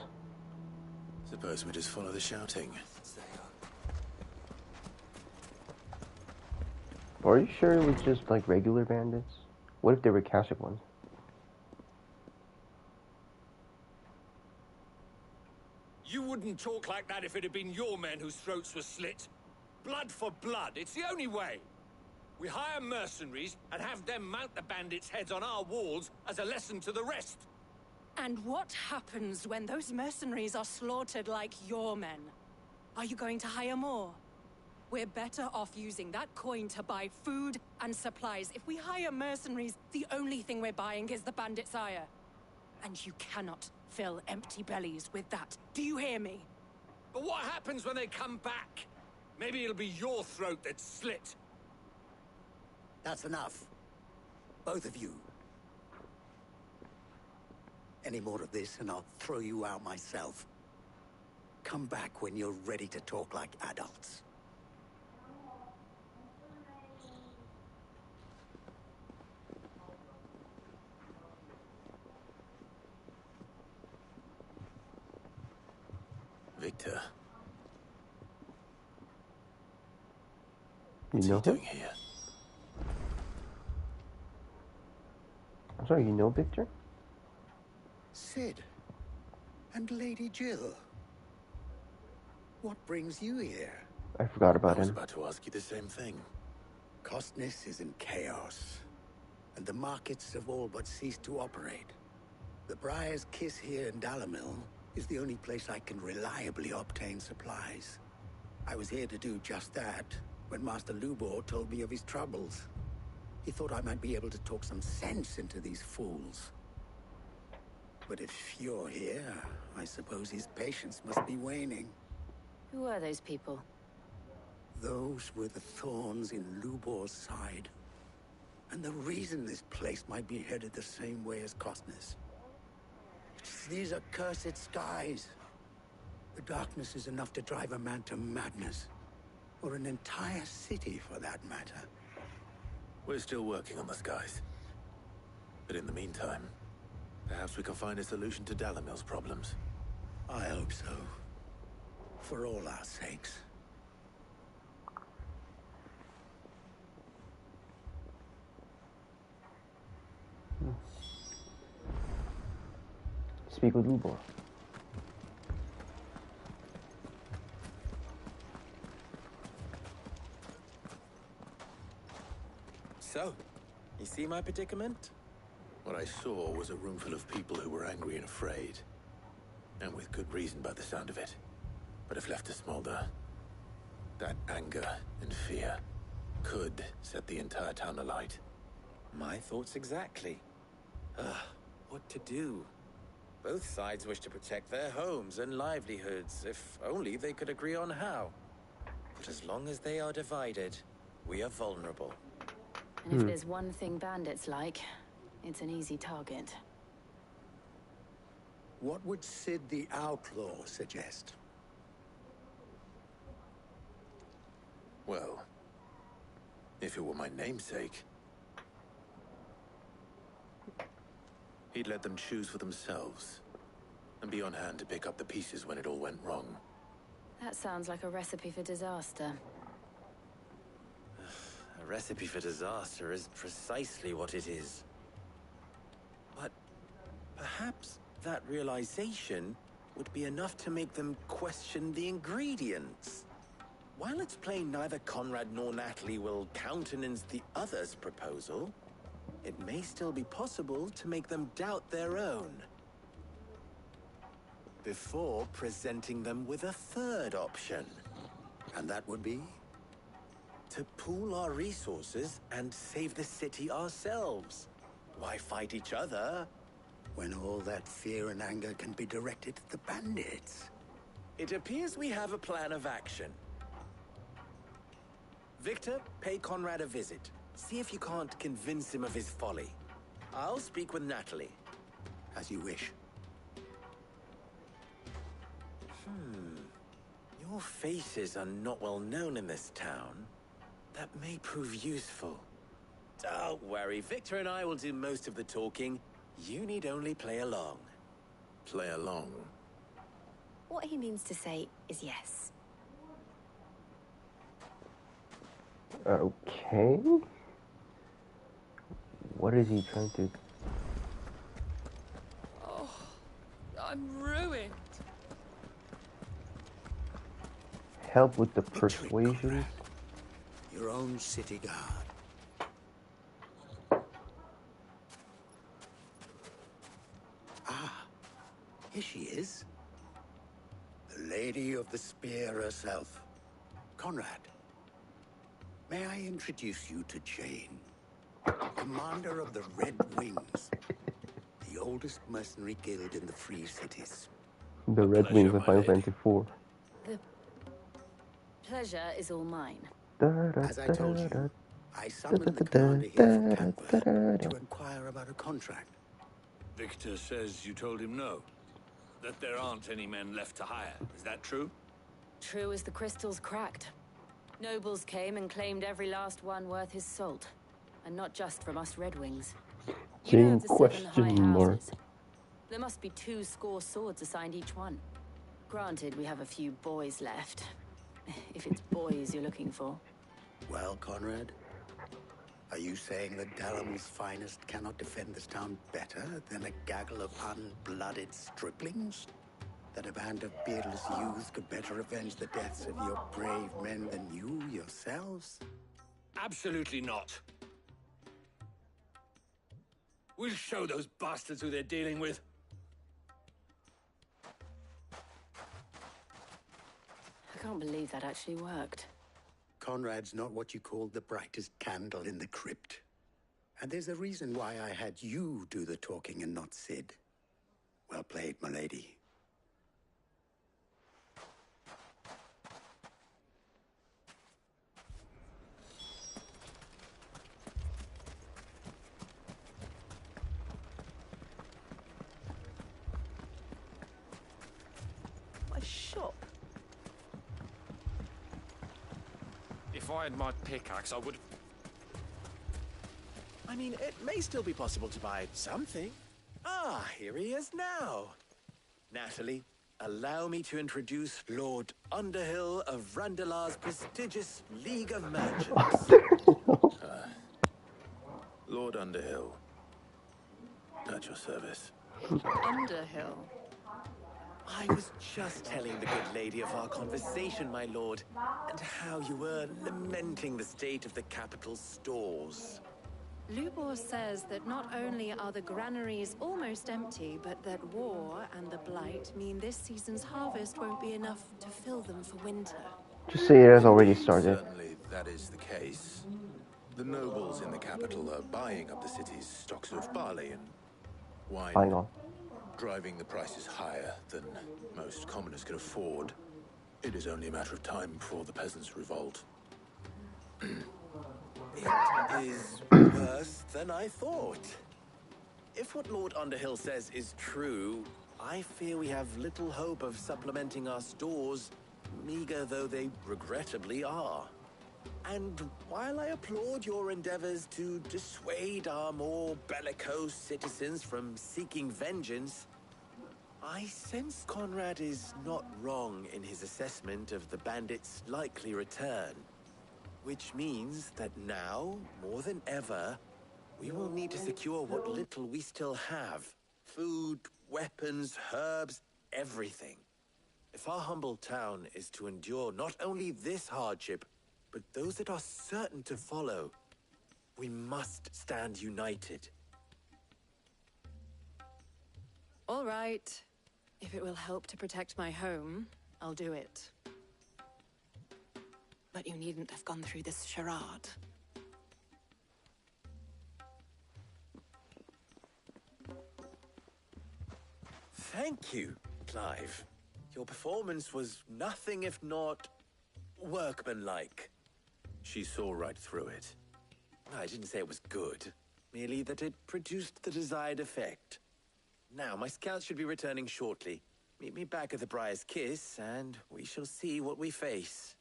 Suppose we just follow the shouting. Are you sure it was just like regular bandits? What if they were Kashyyyk ones? You wouldn't talk like that if it had been your men whose throats were slit. Blood for blood, it's the only way. We hire mercenaries and have them mount the bandits' heads on our walls as a lesson to the rest. And what happens when those mercenaries are slaughtered like your men? Are you going to hire more? We're better off using that coin to buy food and supplies. If we hire mercenaries, the only thing we're buying is the bandits' ire. And you cannot fill empty bellies with that. Do you hear me? But what happens when they come back? Maybe it'll be your throat that's slit. That's enough. Both of you. Any more of this and I'll throw you out myself. Come back when you're ready to talk like adults. Victor. You know him? Here? I'm sorry, you know Victor? Sid. And Lady Jill. What brings you here? I forgot about I was him. about to ask you the same thing. Costness is in chaos, and the markets have all but ceased to operate. The Briar's Kiss here in Dalamil is the only place I can reliably obtain supplies. I was here to do just that when Master Lubor told me of his troubles. He thought I might be able to talk some sense into these fools. But if you're here, I suppose his patience must be waning. Who are those people? Those were the thorns in Lubor's side. And the reason this place might be headed the same way as Costness. These are cursed skies. The darkness is enough to drive a man to madness. Or an entire city, for that matter. We're still working on the skies. But in the meantime, perhaps we can find a solution to Dalamil's problems. I hope so. For all our sakes. Speak with Lubor. So, you see my predicament? What I saw was a room full of people who were angry and afraid. And with good reason by the sound of it. But if left to smolder, that anger and fear could set the entire town alight. My thoughts exactly. What to do? Both sides wish to protect their homes and livelihoods, if only they could agree on how. But as long as they are divided, we are vulnerable. And if there's one thing bandits like, it's an easy target. What would Sid the Outlaw suggest? Well, If it were my namesake, he'd let them choose for themselves and be on hand to pick up the pieces when it all went wrong. That sounds like a recipe for disaster. A recipe for disaster is precisely what it is. But perhaps that realization would be enough to make them question the ingredients. While it's plain neither Conrad nor Natalie will countenance the other's proposal, it may still be possible to make them doubt their own. Before presenting them with a third option. And that would be? To pool our resources and save the city ourselves. Why fight each other? When all that fear and anger can be directed at the bandits. It appears we have a plan of action. Victor, pay Conrad a visit. See if you can't convince him of his folly. I'll speak with Natalie. As you wish. Your faces are not well known in this town. That may prove useful. Don't worry, Victor and I will do most of the talking. You need only play along. Play along? What he means to say is yes. Okay. What is he trying to... Oh, I'm ruined. Help with the persuasion? Your own city guard. Ah, here she is. The Lady of the Spear herself. Conrad, may I introduce you to Jane, commander of the Red Wings, the oldest mercenary guild in the Free Cities. The Red Wings of Final Fantasy IV. The pleasure is all mine. As I told you, I summoned the commander here from Camper to inquire about a contract. Victor says you told him no. That there aren't any men left to hire. Is that true? True as the crystals cracked. Nobles came and claimed every last one worth his salt. And not just from us Red Wings. You know of the 7 high houses. There must be 2 score swords assigned each one. Granted, we have a few boys left. If it's boys you're looking for. Well, Conrad, are you saying that Dalamel's finest cannot defend this town better than a gaggle of unblooded striplings? That a band of beardless youths could better avenge the deaths of your brave men than you yourselves? Absolutely not. We'll show those bastards who they're dealing with. I can't believe that actually worked. Conrad's not what you call the brightest candle in the crypt. And there's a reason why I had you do the talking and not Sid. Well played, my lady. My shop. If I had my pickaxe, I would... I mean, it may still be possible to buy something. Ah, here he is now. Natalie, allow me to introduce Lord Underhill of Randalar's prestigious League of Merchants. Lord Underhill. At your service. Underhill. I was just telling the good lady of our conversation, my lord, and how you were lamenting the state of the capital's stores. Lubor says that not only are the granaries almost empty, but that war and the Blight mean this season's harvest won't be enough to fill them for winter. Just say it has already started. Certainly that is the case. The nobles in the capital are buying up the city's stocks of barley and wine. Buying on. Driving the prices higher than most commoners can afford. It is only a matter of time before the peasants revolt. It is worse than I thought. If what Lord Underhill says is true, I fear we have little hope of supplementing our stores, meager though they regrettably are. And while I applaud your endeavors to dissuade our more bellicose citizens from seeking vengeance, I sense Conrad is not wrong in his assessment of the bandits' likely return. Which means that now, more than ever, we will need to secure what little we still have. Food, weapons, herbs, everything. If our humble town is to endure not only this hardship, but those that are certain to follow, we must stand united. All right. If it will help to protect my home, I'll do it. But you needn't have gone through this charade. Thank you, Clive. Your performance was nothing if not workmanlike. She saw right through it. I didn't say it was good, merely that it produced the desired effect. Now, my scouts should be returning shortly. Meet me back at the Briar's Kiss, and we shall see what we face.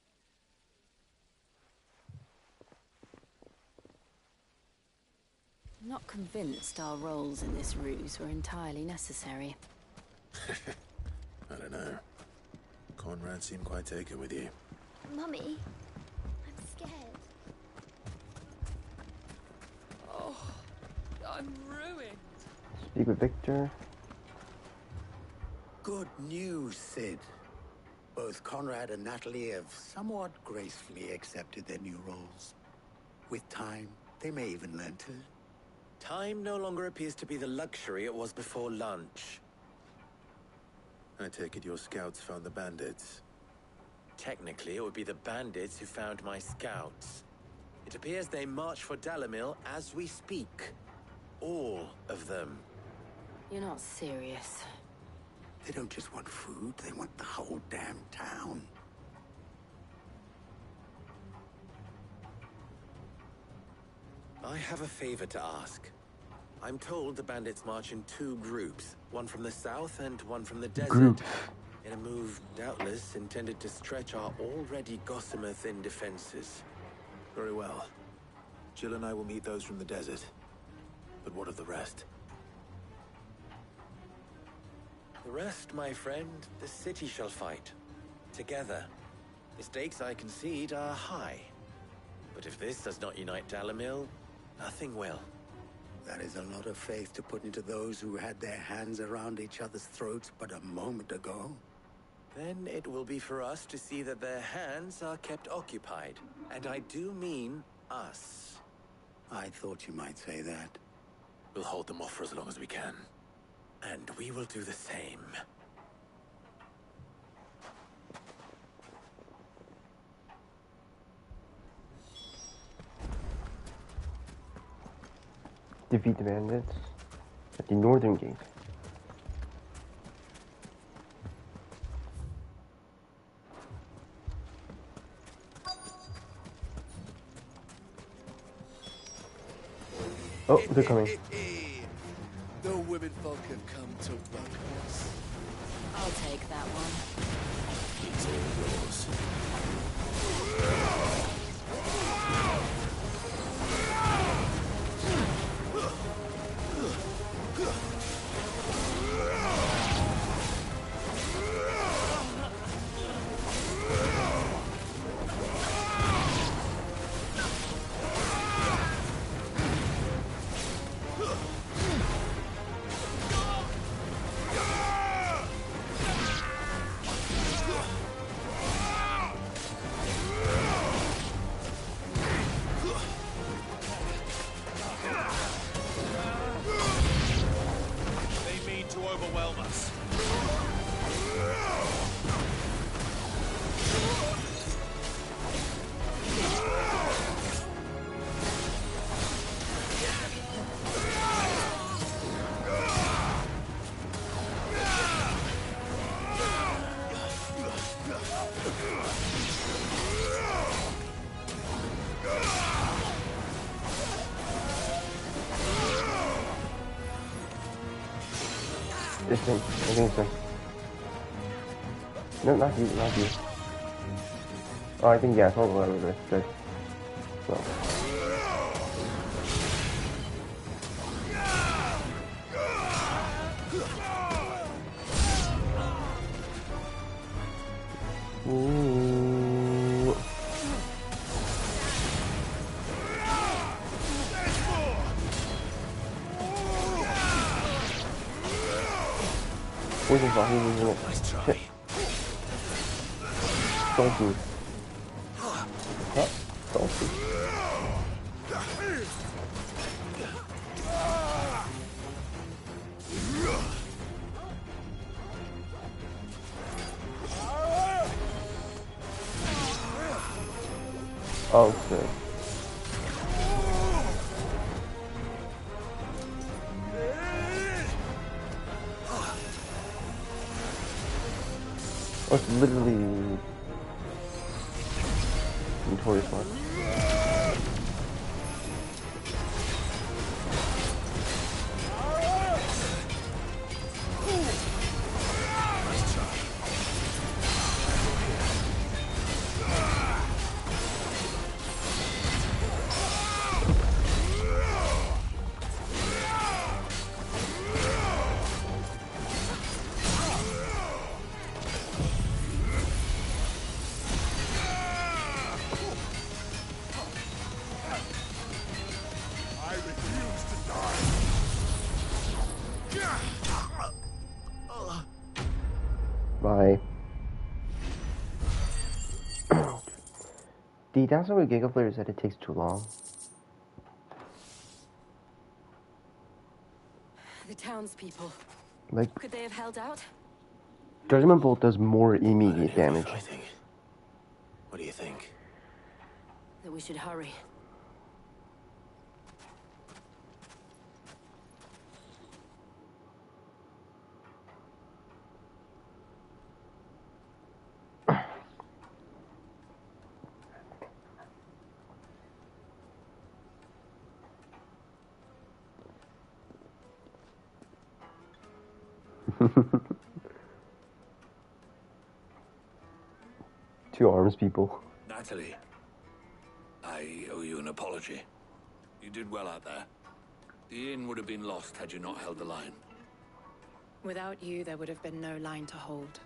I'm not convinced our roles in this ruse were entirely necessary. I don't know. Conrad seemed quite taken with you. Mummy, I'm scared. Oh, I'm ruined. Speak with Victor. Good news, Sid. Both Conrad and Natalie have somewhat gracefully accepted their new roles. With time, they may even learn to. Time no longer appears to be the luxury it was before lunch. I take it your scouts found the bandits. Technically, it would be the bandits who found my scouts. It appears they march for Dalamil as we speak. All of them. You're not serious. They don't just want food, they want the whole damn town. I have a favor to ask. I'm told the bandits march in two groups, one from the south and one from the desert. In a move doubtless intended to stretch our already gossamer thin defenses. Very well. Jill and I will meet those from the desert. But what of the rest? The rest, my friend, the city shall fight. Together. The stakes, I concede, are high. But if this does not unite Dalamil, nothing will. That is a lot of faith to put into those who had their hands around each other's throats but a moment ago. Then it will be for us to see that their hands are kept occupied. And I do mean us. I thought you might say that. We'll hold them off for as long as we can. And we will do the same. Defeat the bandits at the northern gate. Oh, they're coming. The women folk have come to welcome us. I'll take that one. It's all yours. This thing. I think so. No, not you, not you. Oh, I think, yeah, hold on, good. Well. Ooh. Poison's not even using it. Shit. Salty. Huh? Salty. Okay. Oh, it's literally notorious one. Bye. The downside with Giga Flare is that it takes too long. The townspeople. Like, could they have held out? Judgment Bolt does more immediate damage. What do you think? That we should hurry. Two arms people. Natalie, I owe you an apology. You did well out there. The inn would have been lost had you not held the line. Without you, there would have been no line to hold.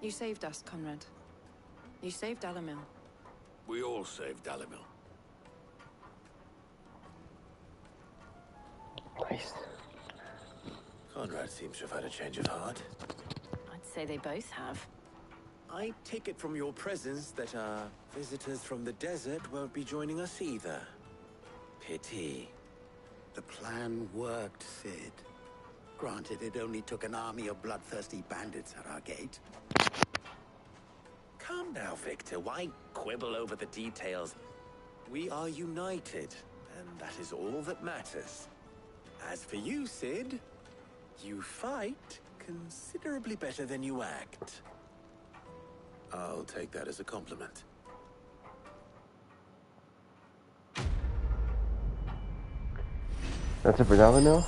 You saved us, Conrad. You saved Dalamil. We all saved Dalamil. Nice. Conrad seems to have had a change of heart. I'd say they both have. I take it from your presence that our visitors from the desert won't be joining us either. Pity. The plan worked, Sid. Granted, it only took an army of bloodthirsty bandits at our gate. Come now, Victor. Why quibble over the details? We are united, and that is all that matters. As for you, Sid, you fight considerably better than you act. I'll take that as a compliment. That's it for Dalamil.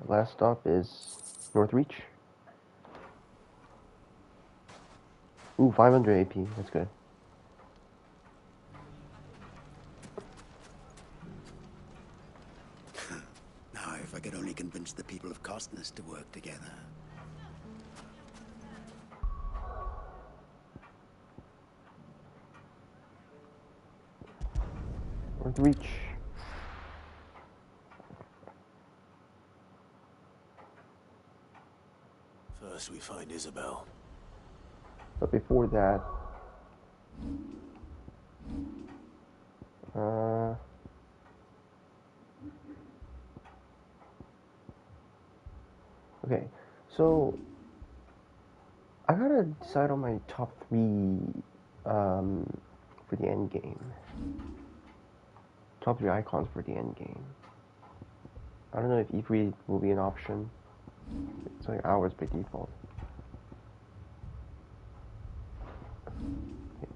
Last stop is Northreach. Ooh, 500 AP. That's good. Now, if I could only convince the people of Costness to work together. Northreach. First we find Isabel. But before that, okay, so I gotta decide on my top 3 for the end game. Top 3 icons for the end game. I don't know if E3 will be an option. It's like ours by default. Okay.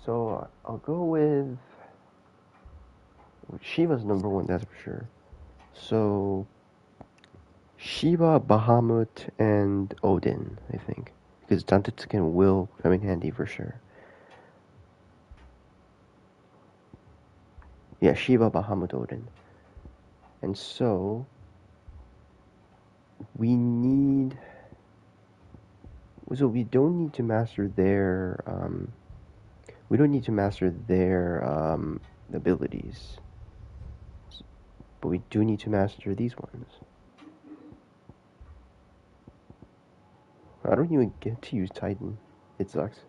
So I'll go with Shiva's number 1, that's for sure. So Shiva, Bahamut, and Odin, I think. Because Dantetsuken will come in handy for sure. Yeah, Shiva Bahamut Odin. And so we need. So we don't need to master their. We don't need to master their abilities, but we do need to master these ones. I don't even get to use Titan. It sucks.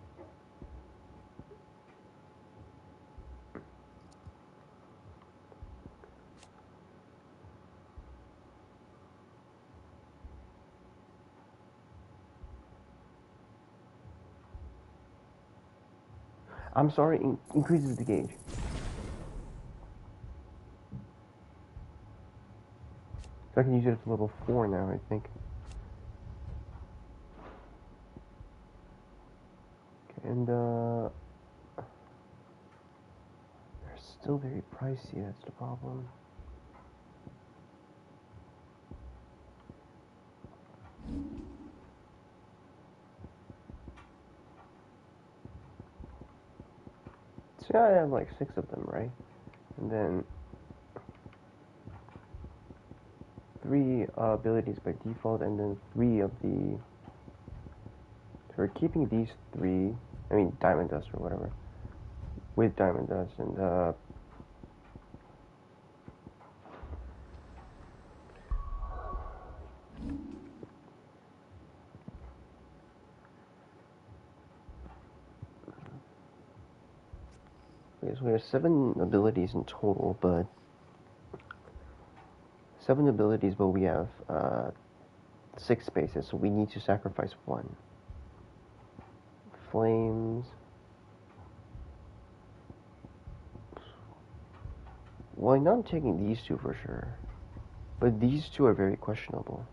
I'm sorry, increases the gauge. So I can use it at level 4 now, I think. Okay, and they're still very pricey, that's the problem. So I have like 6 of them, right? And then 3 abilities by default, and then 3 of the. So we're keeping these 3. I mean, Diamond Dust or whatever. With Diamond Dust, and okay, so we have 7 abilities in total, but 7 abilities, but we have 6 spaces, so we need to sacrifice 1. Flames. Well, I know I'm taking these 2 for sure, but these 2 are very questionable.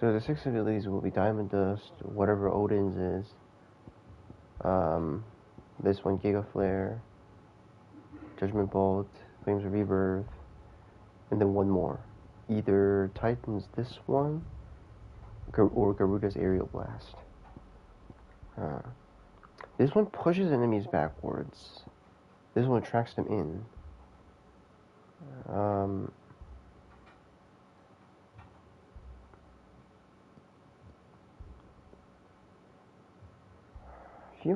So the 6 abilities will be Diamond Dust, whatever Odin's is. This one, Giga Flare, Judgment Bolt, Flames of Rebirth, and then 1 more. Either Titan's this one, or Garuda's Aerial Blast. This one pushes enemies backwards. This one tracks them in.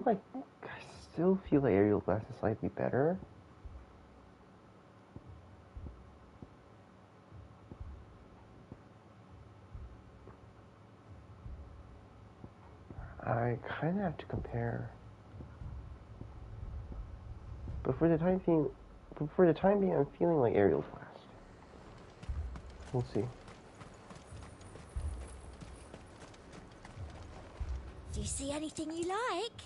I still feel like Aerial Blast is slightly better. I kind of have to compare. But for the time being, I'm feeling like Aerial Blast. We'll see. Do you see anything you like?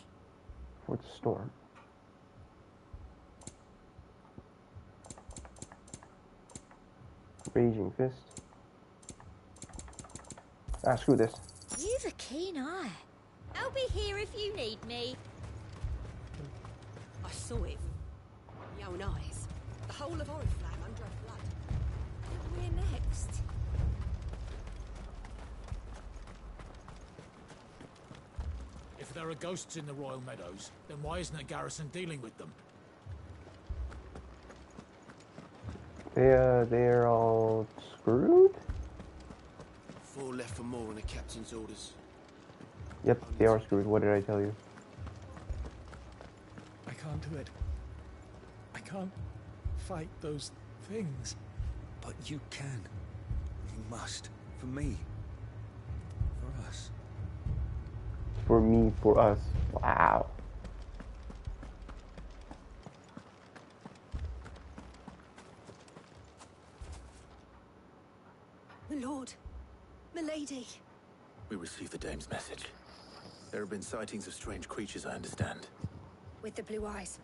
What's Storm? Raging Fist. Ah, screw this. You've a keen eye. I'll be here if you need me. I saw it. Your own eyes. The whole of Oriflamme under flood. Where next? If there are ghosts in the Royal Meadows, then why isn't the garrison dealing with them? They're all screwed? 4 left for more on the captain's orders. Yep, they are screwed. What did I tell you? I can't do it. I can't fight those things. But you can. You must. For me. For us. For me, for us. Wow. My lord. Milady. We received the dame's message. There have been sightings of strange creatures, I understand. With the blue eyes.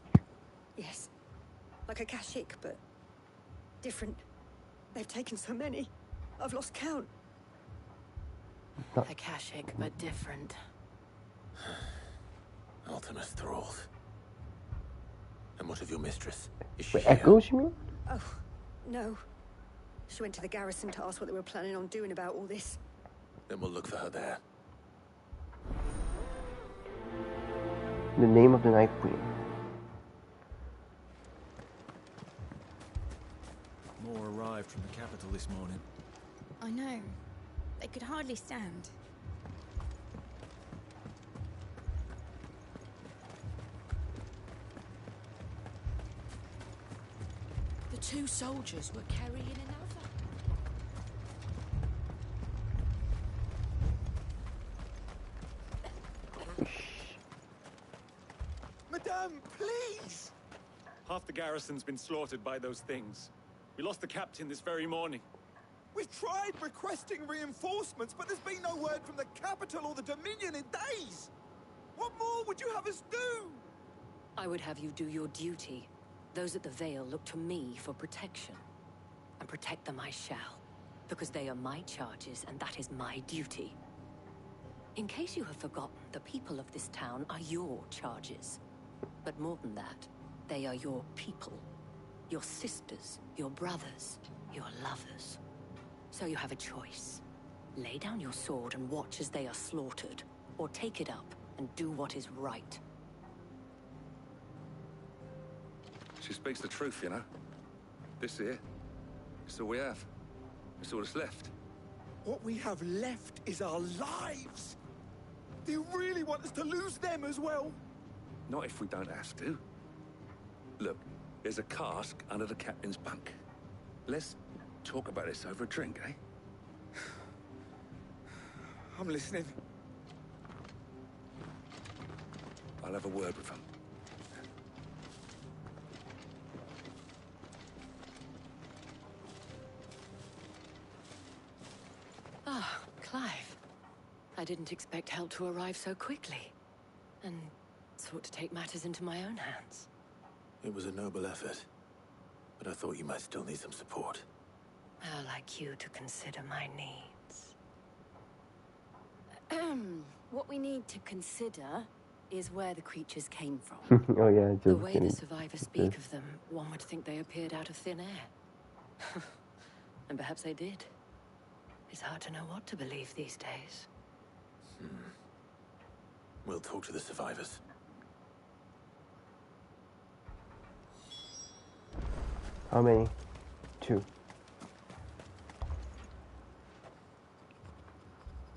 Yes. Like a Kashik, but different. They've taken so many. I've lost count. Akashic, but different. Ultimus thralls. And what of your mistress? Is she Wait, here? Echoes, you mean? Oh, no. She went to the garrison to ask what they were planning on doing about all this. Then we'll look for her there. The name of the Night Queen. More arrived from the capital this morning. I know. They could hardly stand. The two soldiers were carrying another. Madame, please! Half the garrison's been slaughtered by those things. We lost the captain this very morning. We've tried requesting reinforcements, but there's been no word from the capital or the Dominion in days! What more would you have us do? I would have you do your duty. Those at the Vale look to me for protection. And protect them I shall. Because they are my charges, and that is my duty. In case you have forgotten, the people of this town are your charges. But more than that, they are your people. Your sisters, your brothers, your lovers. So you have a choice. Lay down your sword and watch as they are slaughtered, or take it up and do what is right. She speaks the truth, you know. This here, it's all we have. It's all that's left. What we have left is our lives! Do you really want us to lose them as well? Not if we don't have to. Look, there's a cask under the captain's bunk. Let's talk about this over a drink, eh? I'm listening. I'll have a word with him. Ah, Clive. I didn't expect help to arrive so quickly. And sought to take matters into my own hands. It was a noble effort, but I thought you might still need some support. I'd like you to consider my needs. What we need to consider is where the creatures came from. Oh yeah, just The way kidding. the survivors speak of them, one would think they appeared out of thin air. And perhaps they did. It's hard to know what to believe these days. We'll talk to the survivors. How many? 2.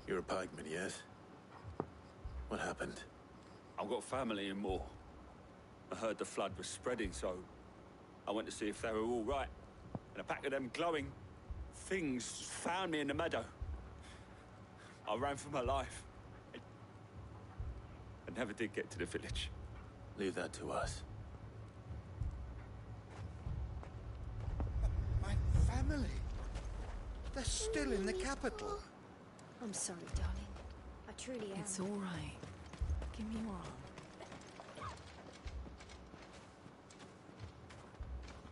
You're a pikeman, yes? What happened? I've got family in Moor. I heard the flood was spreading, so I went to see if they were all right. And a pack of them glowing things found me in the meadow. I ran for my life. I never did get to the village. Leave that to us. My family. They're still in the capital. I'm sorry, darling. I truly am. It's all right. Give me your arm.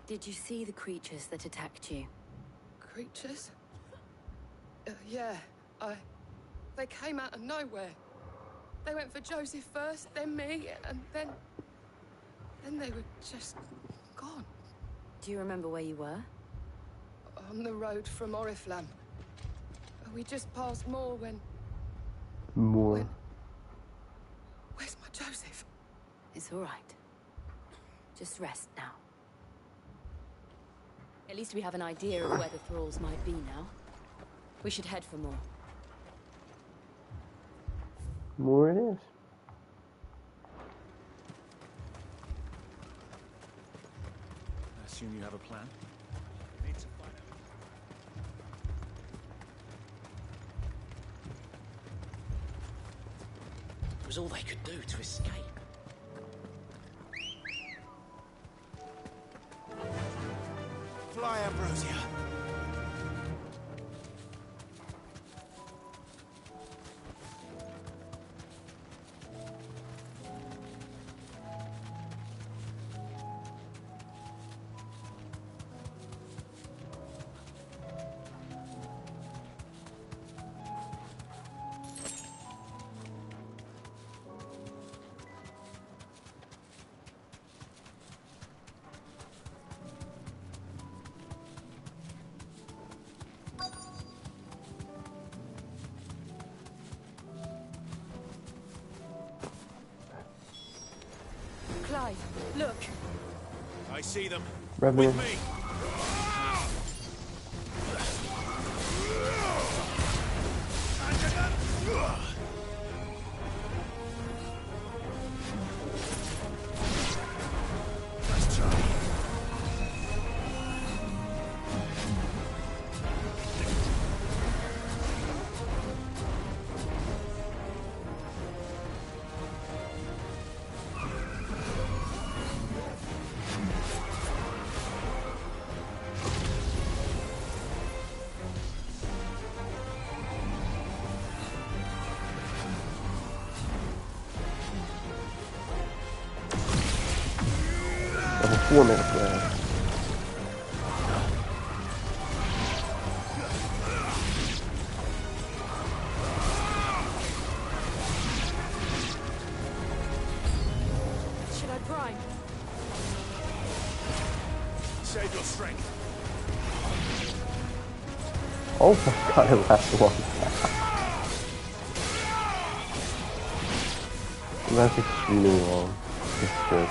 Did you see the creatures that attacked you? Creatures? Yeah, they came out of nowhere. They went for Joseph first, then me, and then they were just gone. Do you remember where you were? On the road from Oriflamme. We just passed Moor when... More. Where's my Joseph? It's all right. Just rest now. At least we have an idea of where the thralls might be now. We should head for more. More it is. I assume you have a plan? It was all they could do to escape. Fly, Ambrosia. Look. I see them. Revenant. With me. Let's try. Level 4 mana flare. Should I prime? Save your strength. Oh my god, the last one. That's extremely long. It's good.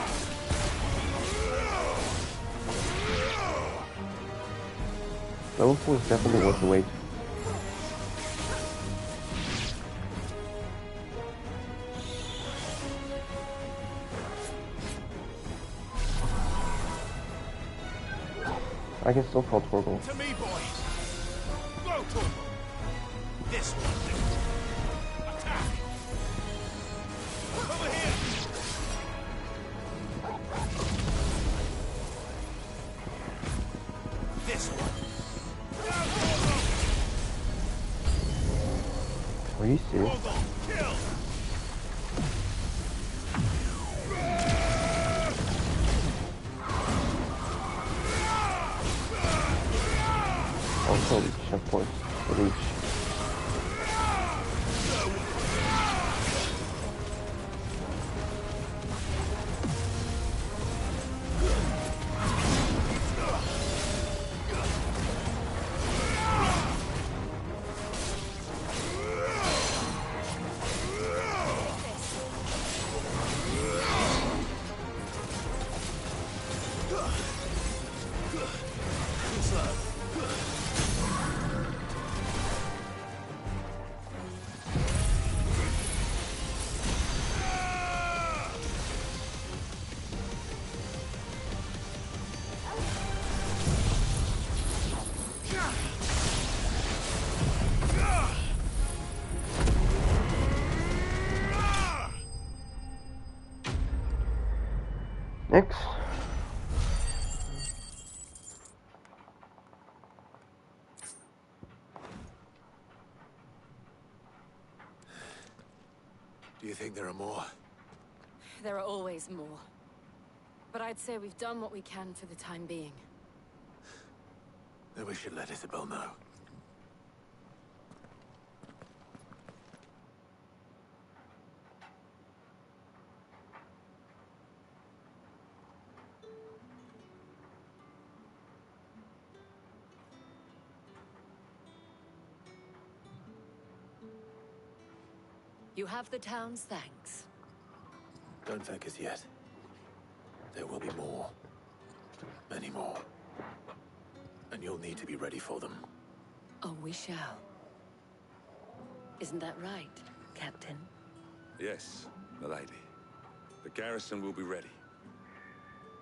Level 4 is definitely worth the wait. I can still call Torgal. To me, boys. Go, Torgal. This one. Attack. Over here. This one. Are you serious? Kill. Also, checkpoints. Reach. Next. Do you think there are more? There are always more. But I'd say we've done what we can for the time being. Then we should let Isabel know. You have the town's thanks. Don't thank us yet. There will be more. Many more. And you'll need to be ready for them. Oh, we shall. Isn't that right, Captain? Yes, milady. The garrison will be ready.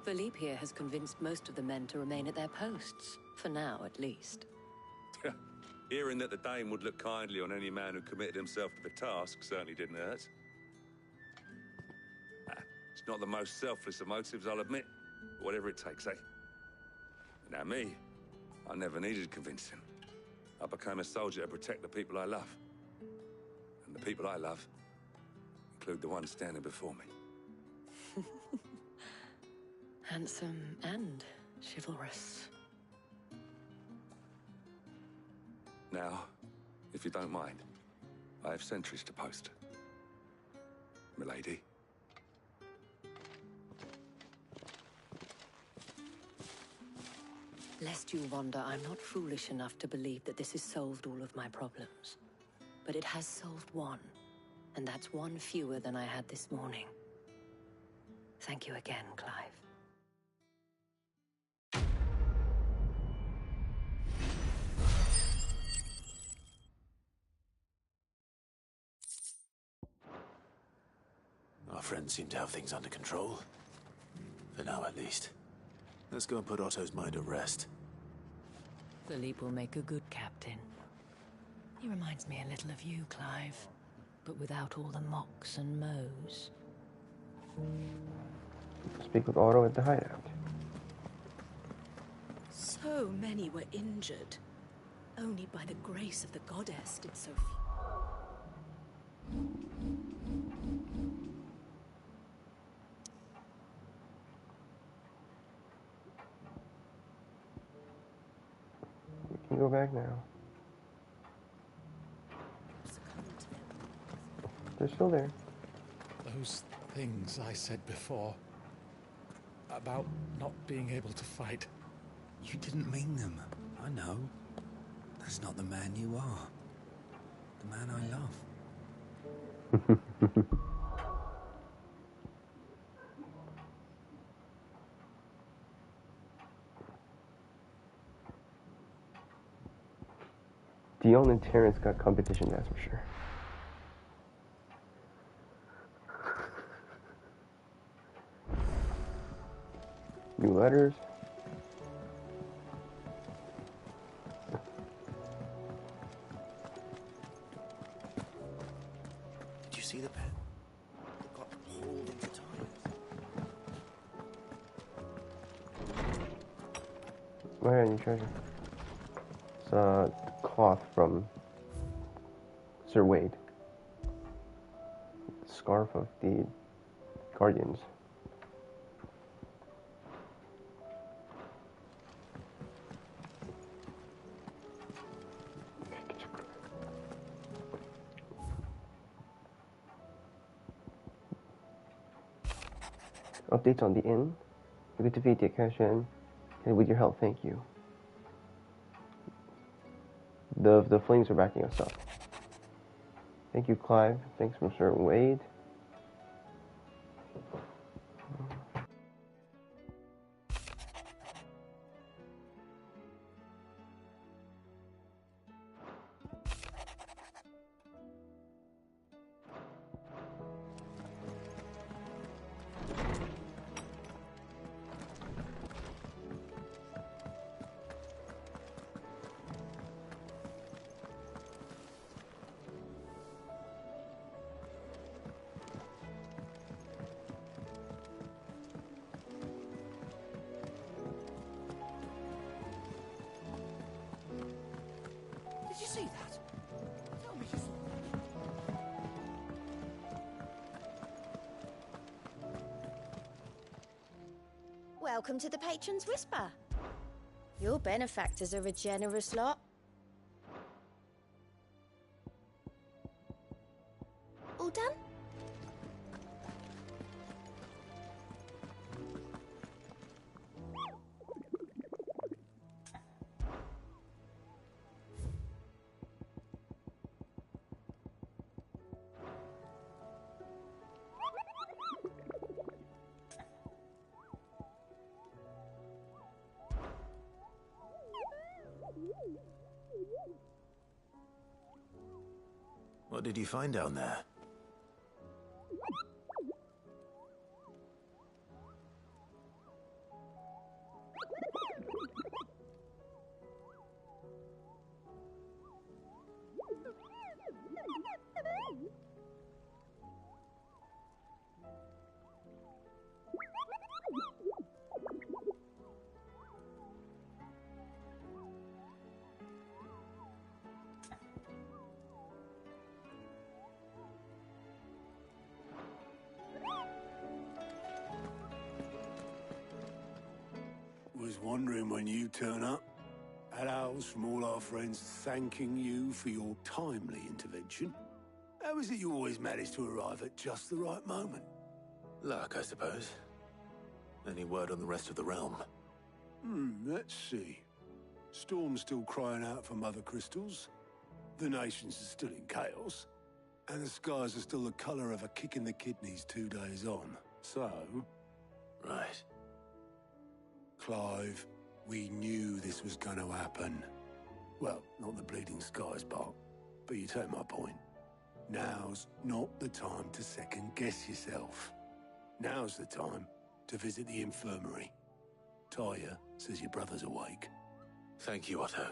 Philippe here has convinced most of the men to remain at their posts. For now, at least. Hearing that the Dane would look kindly on any man who committed himself to the task certainly didn't hurt. It's not the most selfless of motives, I'll admit. But whatever it takes, eh? Now me, I never needed convincing. I became a soldier to protect the people I love. And the people I love include the ones standing before me. Handsome and chivalrous. Now, if you don't mind, I have sentries to post. Milady. Lest you wonder, I'm not foolish enough to believe that this has solved all of my problems. But it has solved one, and that's one fewer than I had this morning. Thank you again, Clive. Our friends seem to have things under control. For now, at least. Let's go and put Otto's mind at rest. Philippe will make a good captain. He reminds me a little of you, Clive, but without all the mocks and mows. Speak with Otto at the hideout. So many were injured. Only by the grace of the goddess did so few. We can go back now. They're still there. Those things I said before about not being able to fight. You didn't mean them. I know. That's not the man you are. The man I love. Dion and Terrence got competition, that's for sure. New letters. Did you see the pet? It got hauled into tires. Go ahead, new treasure. It's a cloth from Sir Wade. The scarf of the Guardians. Updates on the inn. You get to defeat the Akasha, and with your help, thank you. The flames are backing us up. Thank you, Clive. Thanks, Mr. Wade. Did you see that? Tell me you saw that. Welcome to the Patron's Whisper. Your benefactors are a generous lot. All done? What did you find down there? Was wondering when you turn up. Had owls from all our friends thanking you for your timely intervention. How is it you always manage to arrive at just the right moment? Luck, I suppose. Any word on the rest of the realm? Let's see. Storm's still crying out for mother crystals. The nations are still in chaos. And the skies are still the colour of a kick in the kidneys 2 days on. So... Right. Clive, we knew this was going to happen. Well, not the bleeding skies part, but you take my point. Now's not the time to second-guess yourself. Now's the time to visit the infirmary. Tyre says your brother's awake. Thank you, Otto.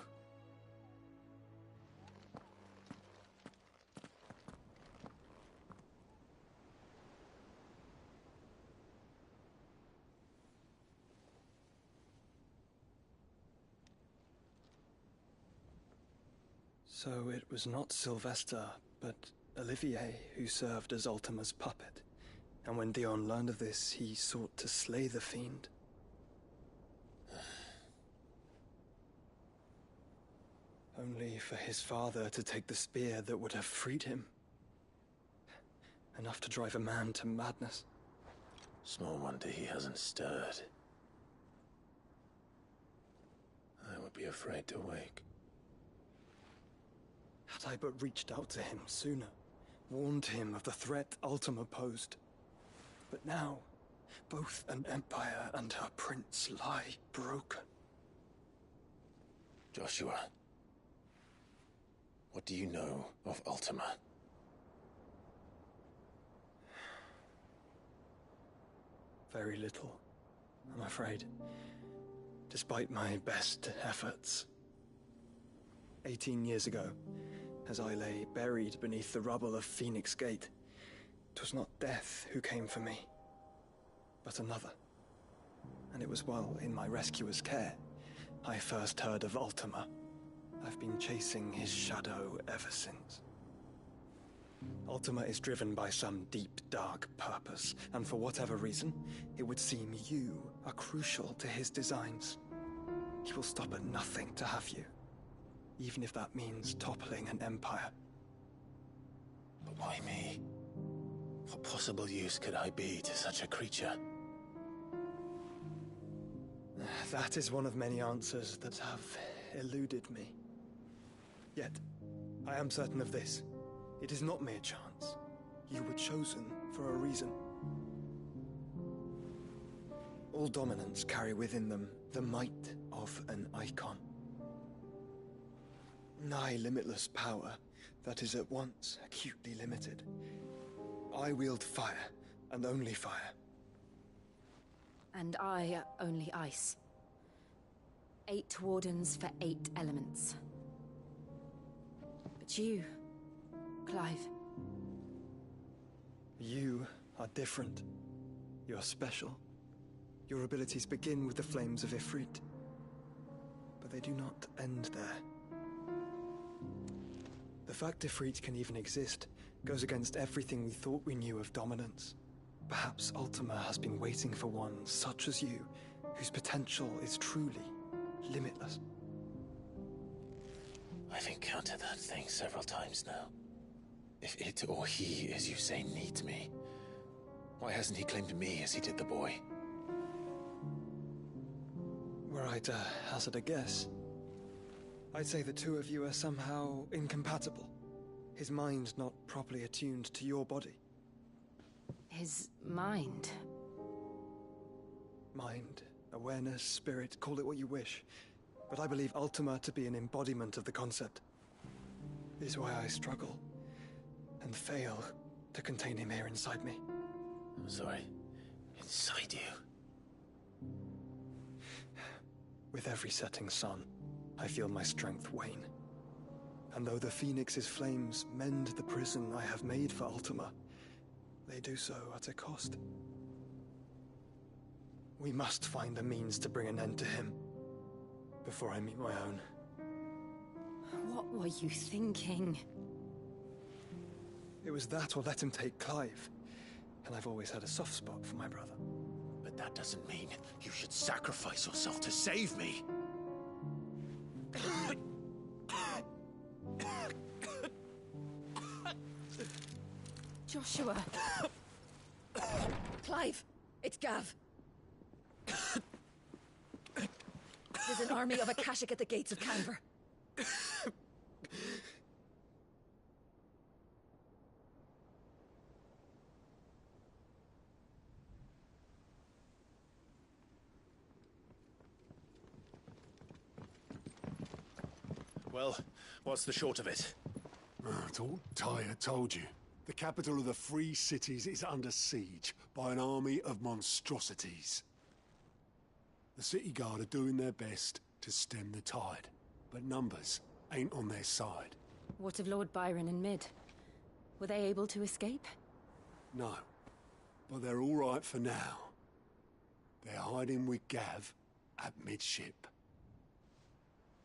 So it was not Sylvester, but Olivier who served as Ultima's puppet. And when Dion learned of this, he sought to slay the fiend. Only for his father to take the spear that would have freed him. Enough to drive a man to madness. Small wonder he hasn't stirred. I would be afraid to wake. Had I but reached out to him sooner, warned him of the threat Ultima posed. But now, both an empire and her prince lie broken. Joshua, what do you know of Ultima? Very little, I'm afraid. Despite my best efforts. 18 years ago, as I lay buried beneath the rubble of Phoenix Gate, 'twas not death who came for me, but another. And it was while in my rescuer's care, I first heard of Ultima. I've been chasing his shadow ever since. Ultima is driven by some deep, dark purpose, and for whatever reason, it would seem you are crucial to his designs. He will stop at nothing to have you, even if that means toppling an empire. But why me? What possible use could I be to such a creature? That is one of many answers that have eluded me. Yet, I am certain of this. It is not mere chance. You were chosen for a reason. All dominants carry within them the might of an icon. Nigh limitless power that is at once acutely limited. I wield fire, and only fire. And I only ice. 8 wardens for 8 elements. But you, Clive. You are different. You're special. Your abilities begin with the flames of Ifrit. But they do not end there. The fact Ifrit can even exist goes against everything we thought we knew of dominance. Perhaps Ultima has been waiting for one such as you, whose potential is truly limitless. I've encountered that thing several times now. If it or he, as you say, needs me, why hasn't he claimed me as he did the boy? Were I to hazard a guess, I'd say the two of you are somehow incompatible. His mind not properly attuned to your body. His mind? Mind, awareness, spirit, call it what you wish. But I believe Ultima to be an embodiment of the concept. This is why I struggle and fail to contain him here inside me. I'm sorry. Inside you? With every setting sun, I feel my strength wane. And though the Phoenix's flames mend the prison I have made for Ultima, they do so at a cost. We must find a means to bring an end to him before I meet my own. What were you thinking? It was that or let him take Clive. And I've always had a soft spot for my brother. But that doesn't mean you should sacrifice yourself to save me. Joshua. Clive, it's Gav. There's an army of Akashic at the gates of Canver. Well, what's the short of it? Thought Ty had told you. The capital of the Free Cities is under siege by an army of monstrosities. The City Guard are doing their best to stem the tide, but numbers ain't on their side. What of Lord Byron and Mid? Were they able to escape? No, but they're all right for now. They're hiding with Gav at midship.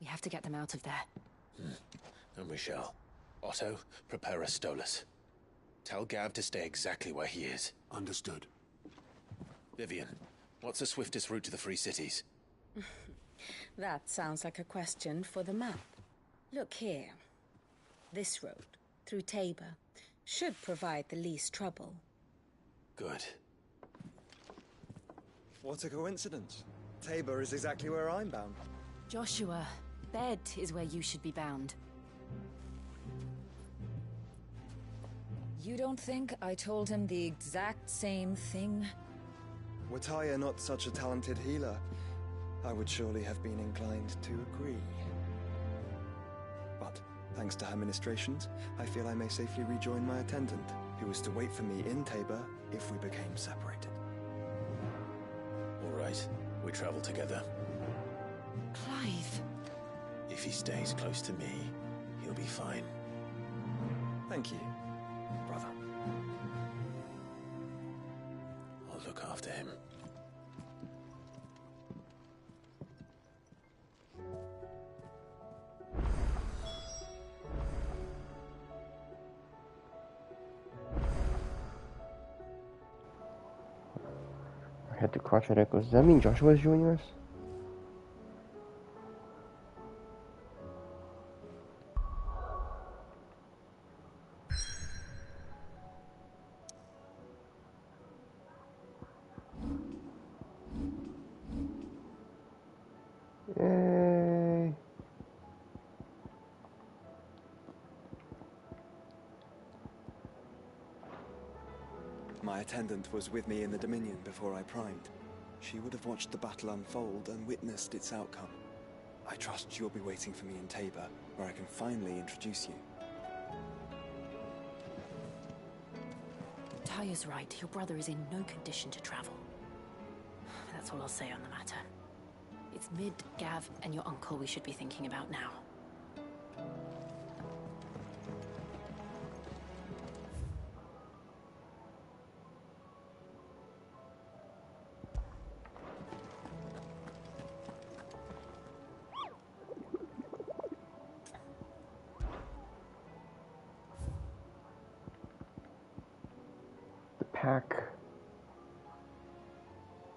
We have to get them out of there. And we shall. Otto, prepare a Stolas. Tell Gav to stay exactly where he is. Understood. Vivian, what's the swiftest route to the Free Cities? That sounds like a question for the map. Look here. This road, through Tabor, should provide the least trouble. Good. What a coincidence. Tabor is exactly where I'm bound. Joshua, Bed is where you should be bound. You don't think I told him the exact same thing? Were Taya not such a talented healer, I would surely have been inclined to agree. But, thanks to her ministrations, I feel I may safely rejoin my attendant, who was to wait for me in Tabor if we became separated. All right, we travel together. Clive. If he stays close to me, he'll be fine. Thank you, brother. I'll look after him. I had to crouch at echoes. Does that mean Joshua is joining us? Yay! My attendant was with me in the Dominion before I primed. She would have watched the battle unfold and witnessed its outcome. I trust you'll be waiting for me in Tabor, where I can finally introduce you. Taya's right. Your brother is in no condition to travel. That's all I'll say on the matter. It's Mid, Gav, and your uncle we should be thinking about now. The pack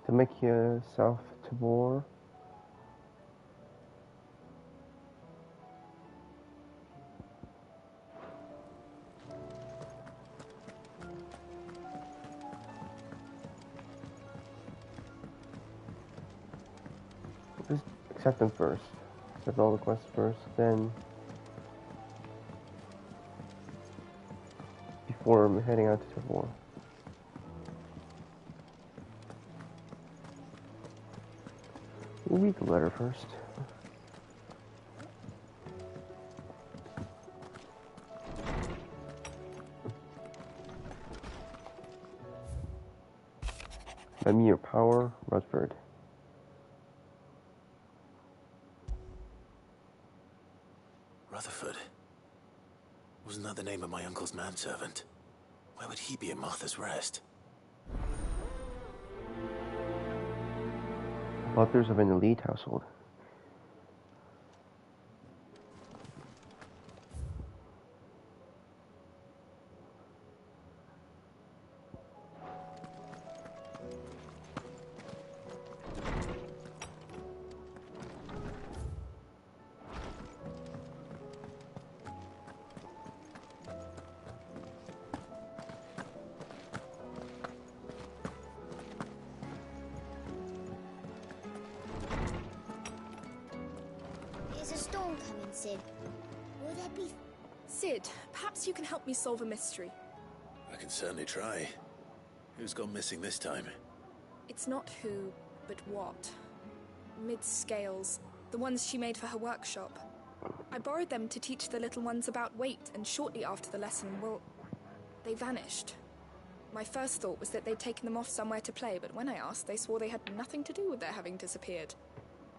to make you south to war. Just accept them first. Accept all the quests first, then before I'm heading out to war. We'll read the letter first. Lend me your power, Rutherford. Rutherford? Wasn't that the name of my uncle's manservant? Why would he be at Martha's Rest? Butlers of an elite household. There's a storm coming, Sid. Will there be... Sid, perhaps you can help me solve a mystery. I can certainly try. Who's gone missing this time? It's not who, but what. Mid scales, the ones she made for her workshop. I borrowed them to teach the little ones about weight, and shortly after the lesson, well, they vanished. My first thought was that they'd taken them off somewhere to play, but when I asked, they swore they had nothing to do with their having disappeared.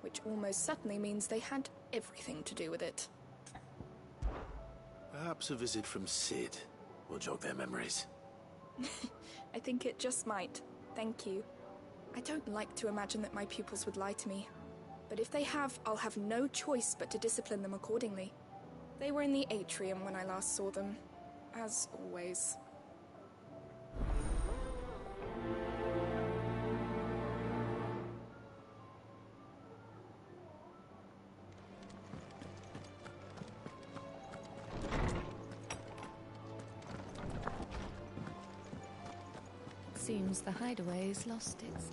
Which almost certainly means they had everything to do with it. Perhaps a visit from Sid will jog their memories. I think it just might. Thank you. I don't like to imagine that my pupils would lie to me. But if they have, I'll have no choice but to discipline them accordingly. They were in the atrium when I last saw them. As always. Seems the hideaway's lost its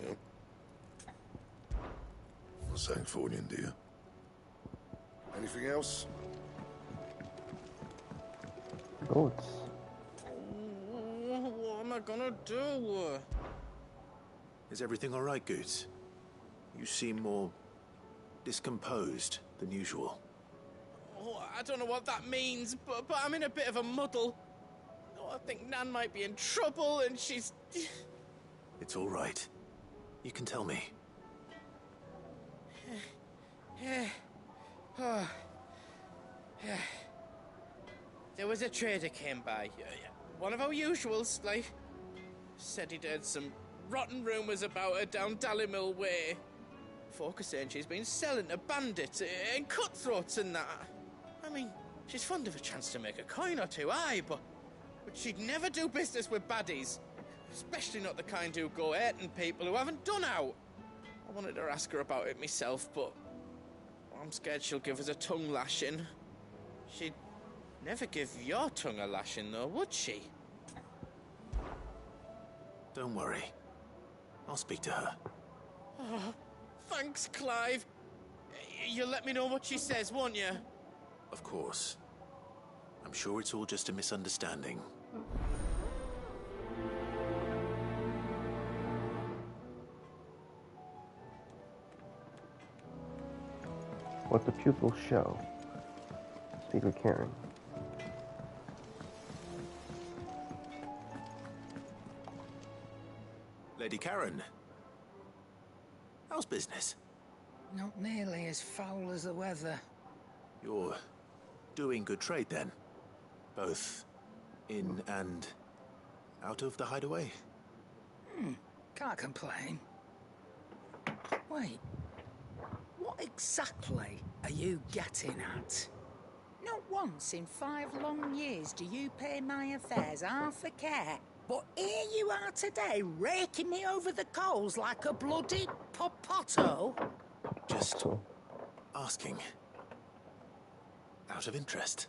appetite. For Sancthornian, dear. Anything else? Goats. What am I gonna do? Is everything all right, Goots? You seem more discomposed than usual. Oh, I don't know what that means, but I'm in a bit of a muddle. Oh, I think Nan might be in trouble, and she's... It's all right. You can tell me. There was a trader came by. One of our usuals, like. Said he'd heard some rotten rumours about her down Dallymill Way. Folk are saying she's been selling to bandits and cutthroats and that. I mean, she's fond of a chance to make a coin or two, aye, but she'd never do business with baddies. Especially not the kind who go hurting people who haven't done out. I wanted to ask her about it myself, but I'm scared she'll give us a tongue lashing. She'd never give your tongue a lashing, though, would she? Don't worry. I'll speak to her. Oh, thanks, Clive. You'll let me know what she says, won't you? Of course. I'm sure it's all just a misunderstanding. What the pupils show. Speak with Karen. Lady Karen. How's business? Not nearly as foul as the weather. You're doing good trade then? Both in and out of the hideaway? Can't complain. Wait. What exactly are you getting at? Not once in 5 long years do you pay my affairs half a care. But here you are today, raking me over the coals like a bloody popoto. Just asking. Out of interest.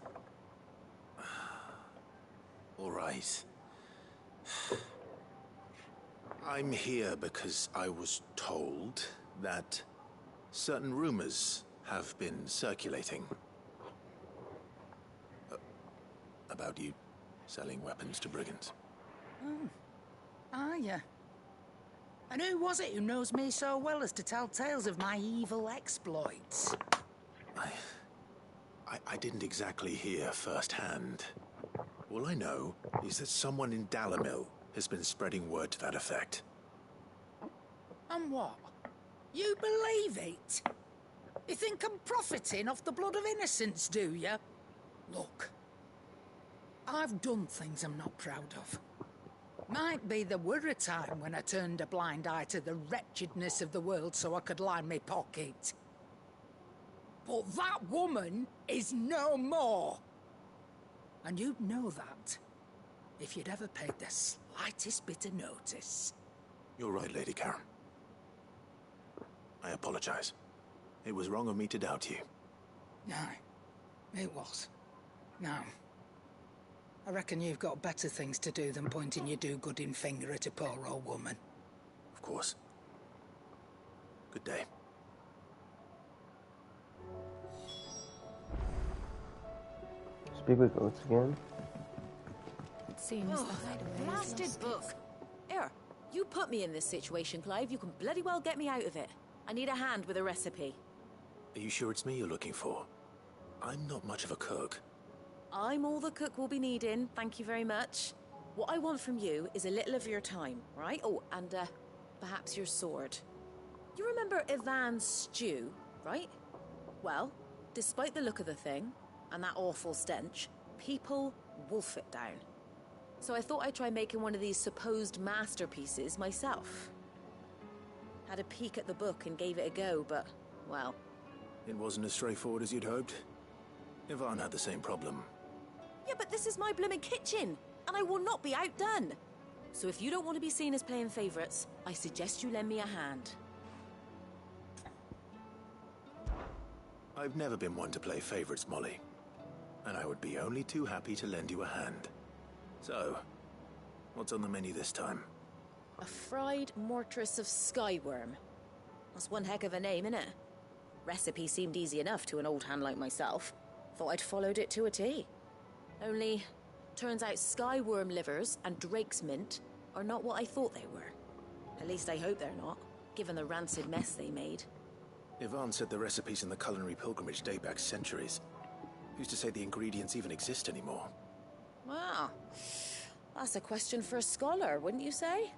All right. I'm here because I was told that certain rumors have been circulating. About you selling weapons to brigands. Oh, are ya? And who was it who knows me so well as to tell tales of my evil exploits? I didn't exactly hear firsthand. All I know is that someone in Dallymill has been spreading word to that effect. And what? You believe it? You think I'm profiting off the blood of innocents, do you? Look, I've done things I'm not proud of. Might be there were a time when I turned a blind eye to the wretchedness of the world so I could line my pocket. But that woman is no more. And you'd know that if you'd ever paid the slightest bit of notice. You're right, Lady Karen. I apologize. It was wrong of me to doubt you. Aye, it was. Now, I reckon you've got better things to do than pointing your do-gooding finger at a poor old woman. Of course. Good day. Speak with goats again. It seems the hideaway is Blasted lost book. Here, You put me in this situation, Clive. You can bloody well get me out of it. I need a hand with a recipe. Are you sure it's me you're looking for? I'm not much of a cook. I'm all the cook will be needing, thank you very much. What I want from you is a little of your time, right? Oh, and perhaps your sword. You remember Ivan's stew, right? Well, despite the look of the thing, and that awful stench, people wolf it down. So I thought I'd try making one of these supposed masterpieces myself. Had a peek at the book and gave it a go, but, well... It wasn't as straightforward as you'd hoped. Ivan had the same problem. Yeah, but this is my blimmin' kitchen, and I will not be outdone. So if you don't want to be seen as playing favourites, I suggest you lend me a hand. I've never been one to play favourites, Molly. And I would be only too happy to lend you a hand. So, what's on the menu this time? A fried mortress of skyworm. That's one heck of a name, innit? Recipe seemed easy enough to an old hand like myself. Thought I'd followed it to a T. Only, turns out skyworm livers and drake's mint are not what I thought they were. At least I hope they're not, given the rancid mess they made. Ivan said the recipes in the culinary pilgrimage date back centuries. Who's to say the ingredients even exist anymore? Wow. That's a question for a scholar, wouldn't you say?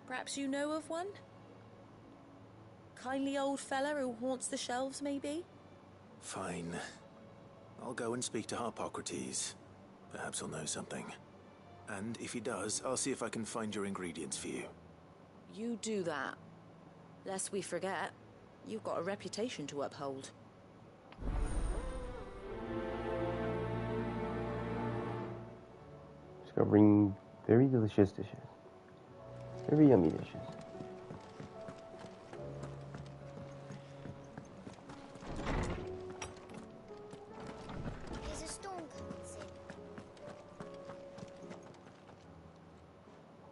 Perhaps you know of one? Kindly old fella who haunts the shelves, maybe? Fine. I'll go and speak to Harpocrates. Perhaps he'll know something. And if he does, I'll see if I can find your ingredients for you. You do that. Lest we forget, you've got a reputation to uphold. Discovering very delicious dishes. Very yummy dishes. There's a storm coming, Sid.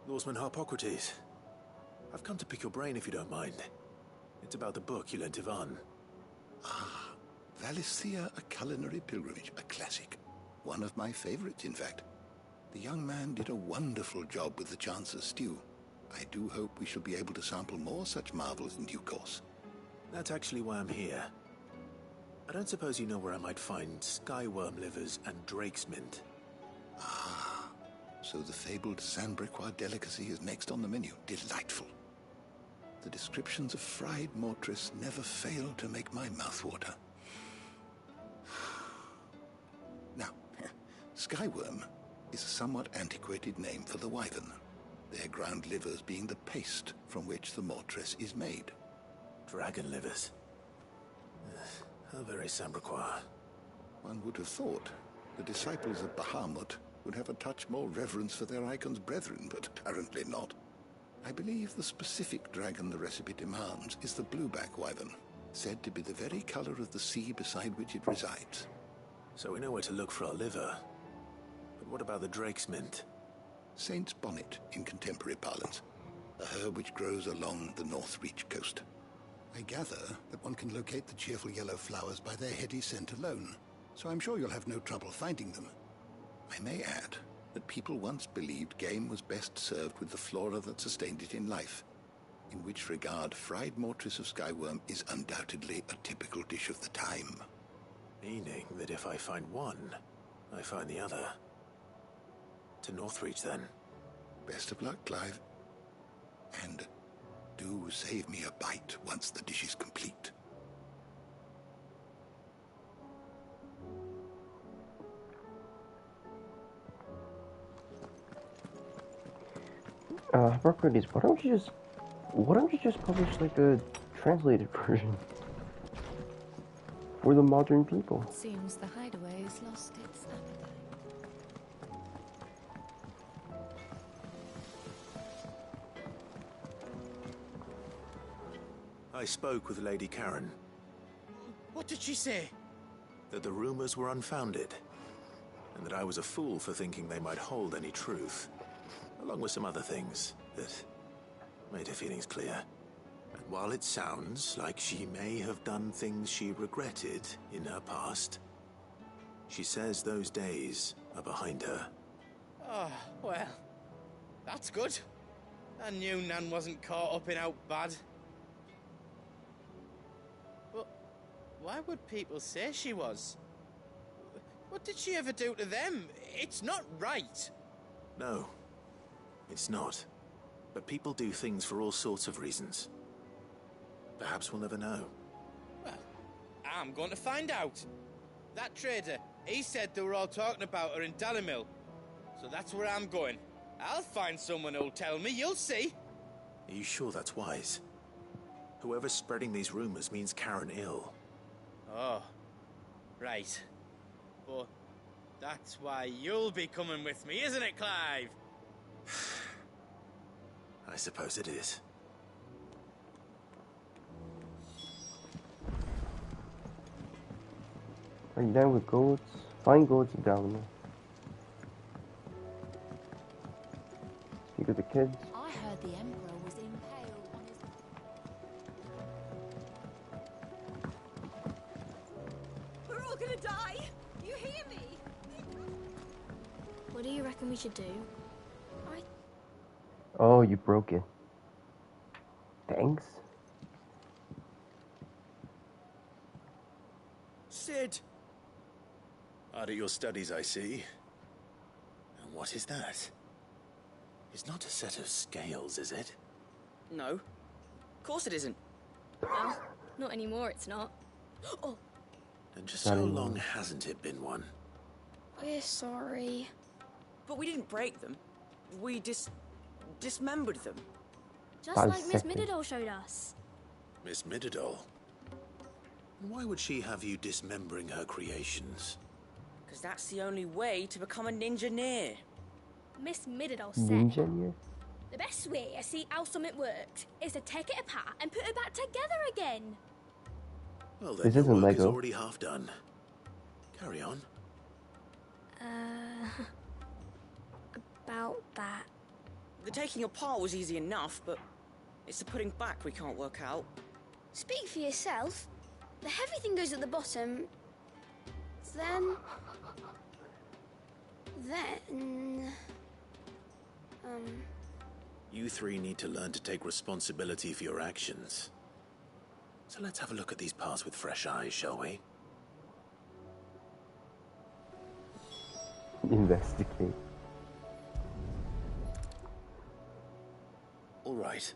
Lawsman Harpocrates. I've come to pick your brain if you don't mind. It's about the book you lent Ivan. Ah, Valisthea, A Culinary Pilgrimage, a classic. One of my favorites, in fact. The young man did a wonderful job with the Chance's stew. I do hope we shall be able to sample more such marvels in due course. That's actually why I'm here. I don't suppose you know where I might find skyworm livers and drake's mint. Ah, so the fabled Sandbrequois delicacy is next on the menu. Delightful. The descriptions of fried mortress never fail to make my mouth water. Now, skyworm is a somewhat antiquated name for the wyvern, their ground livers being the paste from which the mortress is made. Dragon livers. How very Sandbrequois. One would have thought the disciples of Bahamut would have a touch more reverence for their icon's brethren, but apparently not. I believe the specific dragon the recipe demands is the blueback wyvern, said to be the very color of the sea beside which it resides. So we know where to look for our liver. But what about the drake's mint? Saint's bonnet in contemporary parlance, a herb which grows along the North Reach coast. I gather that one can locate the cheerful yellow flowers by their heady scent alone, so I'm sure you'll have no trouble finding them. I may add that people once believed game was best served with the flora that sustained it in life, in which regard fried mortress of skyworm is undoubtedly a typical dish of the time. Meaning that if I find one, I find the other. To Northreach, then. Best of luck, Clive. And do save me a bite once the dish is complete. Harpocrates, why don't you just publish like a translated version for the modern people? Seems the hideaway has lost its appetite. I spoke with Lady Karen. What did she say? That the rumors were unfounded, and that I was a fool for thinking they might hold any truth, along with some other things that made her feelings clear. And while it sounds like she may have done things she regretted in her past, she says those days are behind her. Oh, well, that's good. I knew Nan wasn't caught up in out bad. But why would people say she was? What did she ever do to them? It's not right. No, it's not. But people do things for all sorts of reasons. Perhaps we'll never know. Well, I'm going to find out. That trader, he said they were all talking about her in Dalimil. So that's where I'm going. I'll find someone who'll tell me, you'll see. Are you sure that's wise? Whoever's spreading these rumors means Karen ill. Oh, right. But that's why you'll be coming with me, isn't it, Clive? I suppose it is. Are you down with goats? Find goats down there. Speak with the kids. I heard the Emperor was impaled on his... We're all gonna die! You hear me? What do you reckon we should do? Oh, you broke it. Thanks. Sid! Hard at your studies, I see. And what is that? It's not a set of scales, is it? No. Of course it isn't. Well, not anymore, it's not. Oh! And just how long hasn't it been one? We're sorry. But we didn't break them. We dismembered them. Just like Miss Mididol showed us. Miss Mididol? Why would she have you dismembering her creations? Because that's the only way to become a ninja-neer. Miss Mididol said Ninja? the best way to see how something works is to take it apart and put it back together again. Well, then This your isn't work is Lego. already half done. Carry on. About that. The taking apart was easy enough, but it's the putting back we can't work out. Speak for yourself. The heavy thing goes at the bottom. Then... You three need to learn to take responsibility for your actions. So let's have a look at these parts with fresh eyes, shall we? Investigate. All right.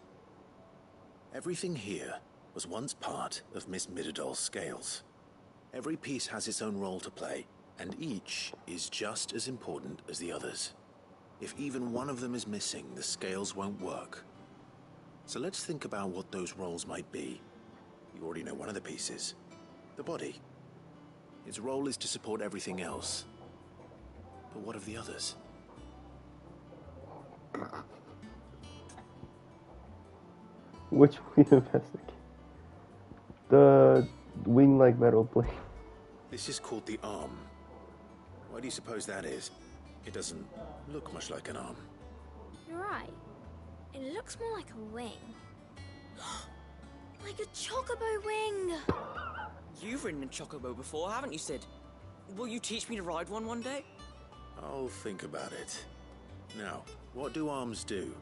Everything here was once part of Miss Mididol's scales. Every piece has its own role to play, and each is just as important as the others. If even one of them is missing, the scales won't work. So let's think about what those roles might be. You already know one of the pieces, the body. Its role is to support everything else. But what of the others? Which we investigate? The wing-like metal plate. This is called the arm. Why do you suppose that is? It doesn't look much like an arm. You're right. It looks more like a wing. Like a chocobo wing! You've ridden a chocobo before, haven't you, Sid? Will you teach me to ride one day? I'll think about it. Now, what do arms do?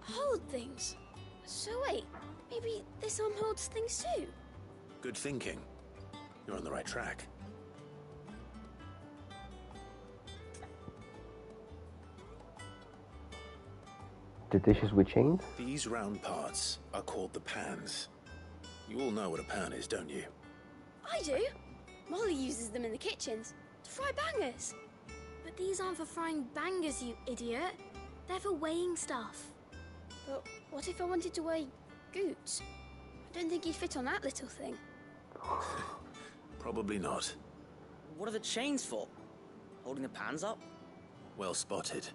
Hold things. So wait, maybe this arm holds things too? Good thinking. You're on the right track. The dishes with chains? These round parts are called the pans. You all know what a pan is, don't you? I do. Molly uses them in the kitchens to fry bangers. But these aren't for frying bangers, you idiot. They're for weighing stuff. But what if I wanted to weigh Goots? I don't think he'd fit on that little thing. Probably not. What are the chains for? Holding the pans up? Well spotted.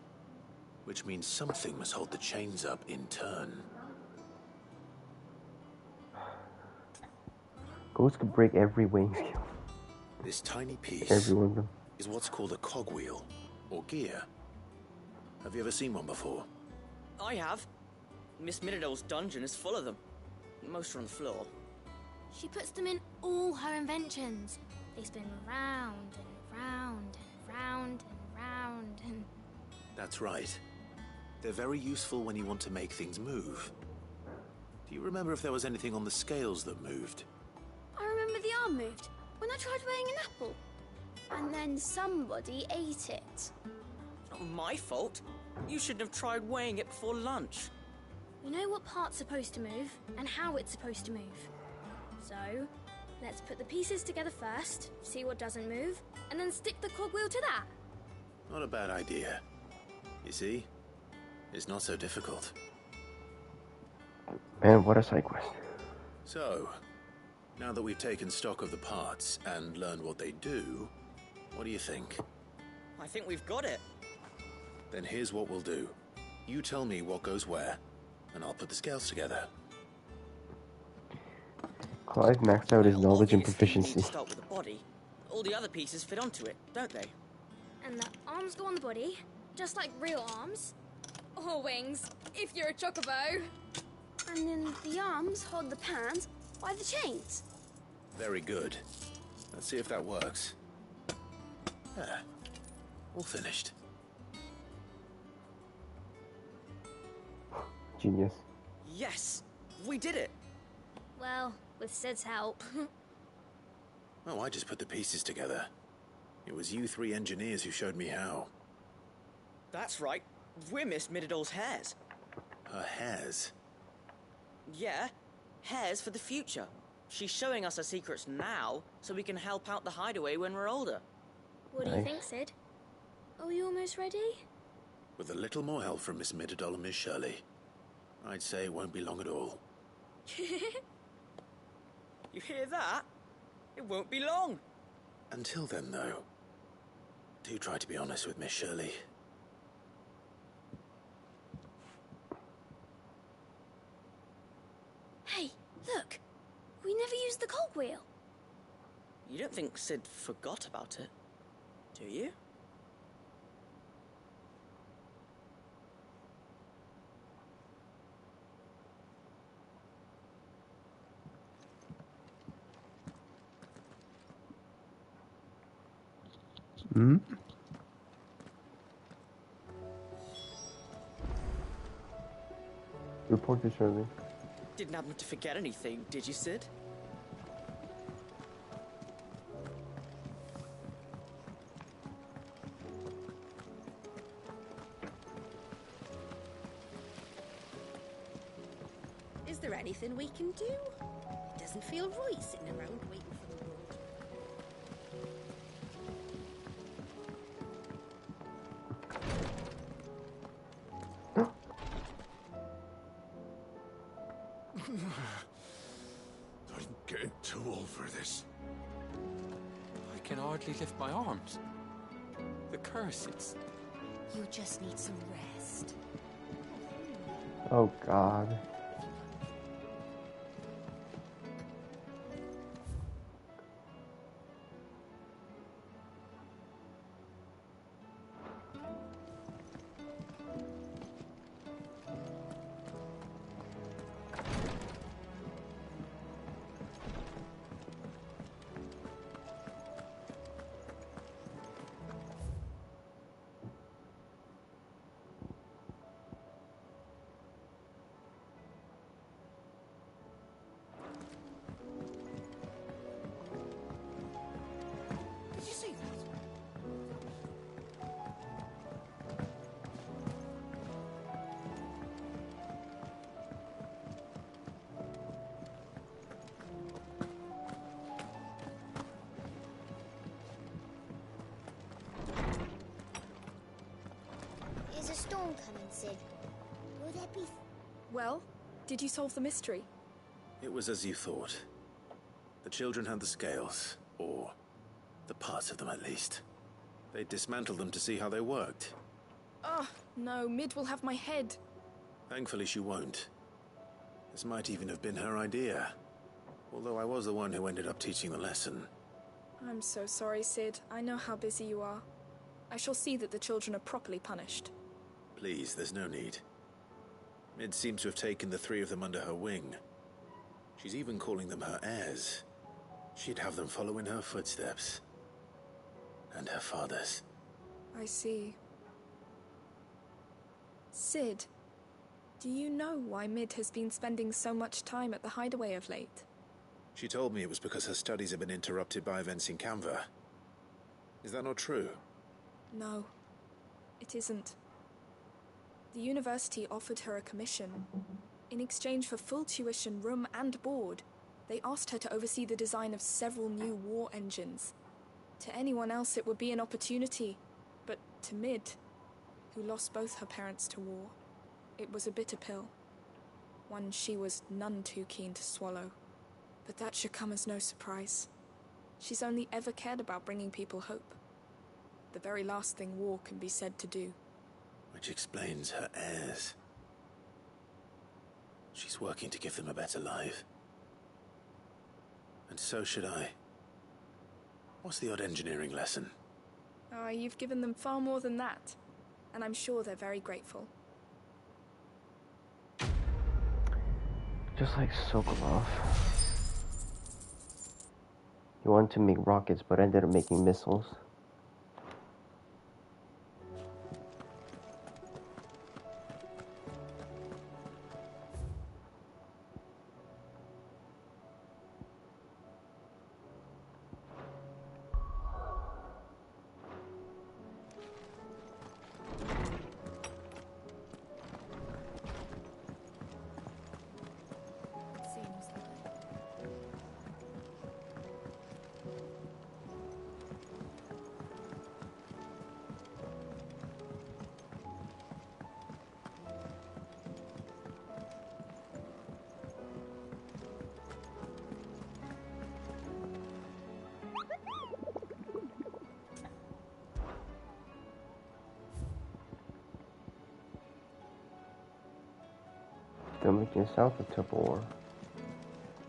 Which means something must hold the chains up in turn. Ghosts could break every weighing scale. This tiny piece Every one of them. is what's called a cogwheel, or gear. Have you ever seen one before? I have. Miss Mididol's dungeon is full of them. Most are on the floor. She puts them in all her inventions. They spin round and round and round and round and... That's right. They're very useful when you want to make things move. Do you remember if there was anything on the scales that moved? I remember the arm moved when I tried weighing an apple. And then somebody ate it. It's not my fault. You shouldn't have tried weighing it before lunch. We know what part's supposed to move and how it's supposed to move. So, let's put the pieces together first, see what doesn't move, and then stick the cogwheel to that. Not a bad idea. You see? It's not so difficult. Man, what a side quest. So, now that we've taken stock of the parts and learned what they do, what do you think? I think we've got it. Then here's what we'll do. You tell me what goes where, and I'll put the scales together. Clive maxed out his knowledge and Obviously, you need proficiency. to start with the body. All the other pieces fit onto it, don't they? And the arms go on the body, just like real arms. Or wings, if you're a chocobo. And then the arms hold the pans by the chains. Very good. Let's see if that works. There. All finished. Genius. Yes! We did it! Well, with Sid's help. Oh, I just put the pieces together. It was you three engineers who showed me how. That's right. We're Miss Mididol's hairs. Her hairs? Yeah, hairs for the future. She's showing us her secrets now, so we can help out the hideaway when we're older. What do you think, Sid? Are we almost ready? With a little more help from Miss Mididol and Miss Shirley, I'd say it won't be long at all. You hear that? It won't be long. Until then, though, do try to be honest with Miss Shirley. Hey, look! We never used the cogwheel. You don't think Sid forgot about it, do you? Hmm? Report to Shirley. Didn't happen to forget anything, did you, Sid? Is there anything we can do? It doesn't feel right sitting around waiting for the world. I'm getting too old for this. I can hardly lift my arms. The curse, it's... You just need some rest. Oh God. Did you see that? Is a storm coming, Sid? Will there be... Well, did you solve the mystery? It was as you thought. The children had the scales, or the parts of them at least. They dismantled them to see how they worked. Oh, no, Mid will have my head. Thankfully she won't. This might even have been her idea. Although I was the one who ended up teaching the lesson. I'm so sorry, Sid. I know how busy you are. I shall see that the children are properly punished. Please, there's no need. Mid seems to have taken the three of them under her wing. She's even calling them her heirs. She'd have them follow in her footsteps. And her father's. I see. Sid, do you know why Mid has been spending so much time at the hideaway of late? She told me it was because her studies have been interrupted by events in Canva. Is that not true? No, it isn't. The university offered her a commission. In exchange for full tuition, room and board, they asked her to oversee the design of several new war engines. To anyone else it would be an opportunity, but to Mid, who lost both her parents to war, it was a bitter pill. One she was none too keen to swallow. But that should come as no surprise. She's only ever cared about bringing people hope. The very last thing war can be said to do. Which explains her heirs. She's working to give them a better life. And so should I. What's the odd engineering lesson? You've given them far more than that. And I'm sure they're very grateful. Just like Sokolov. He wanted to make rockets, but ended up making missiles. Still making south of Tupperware.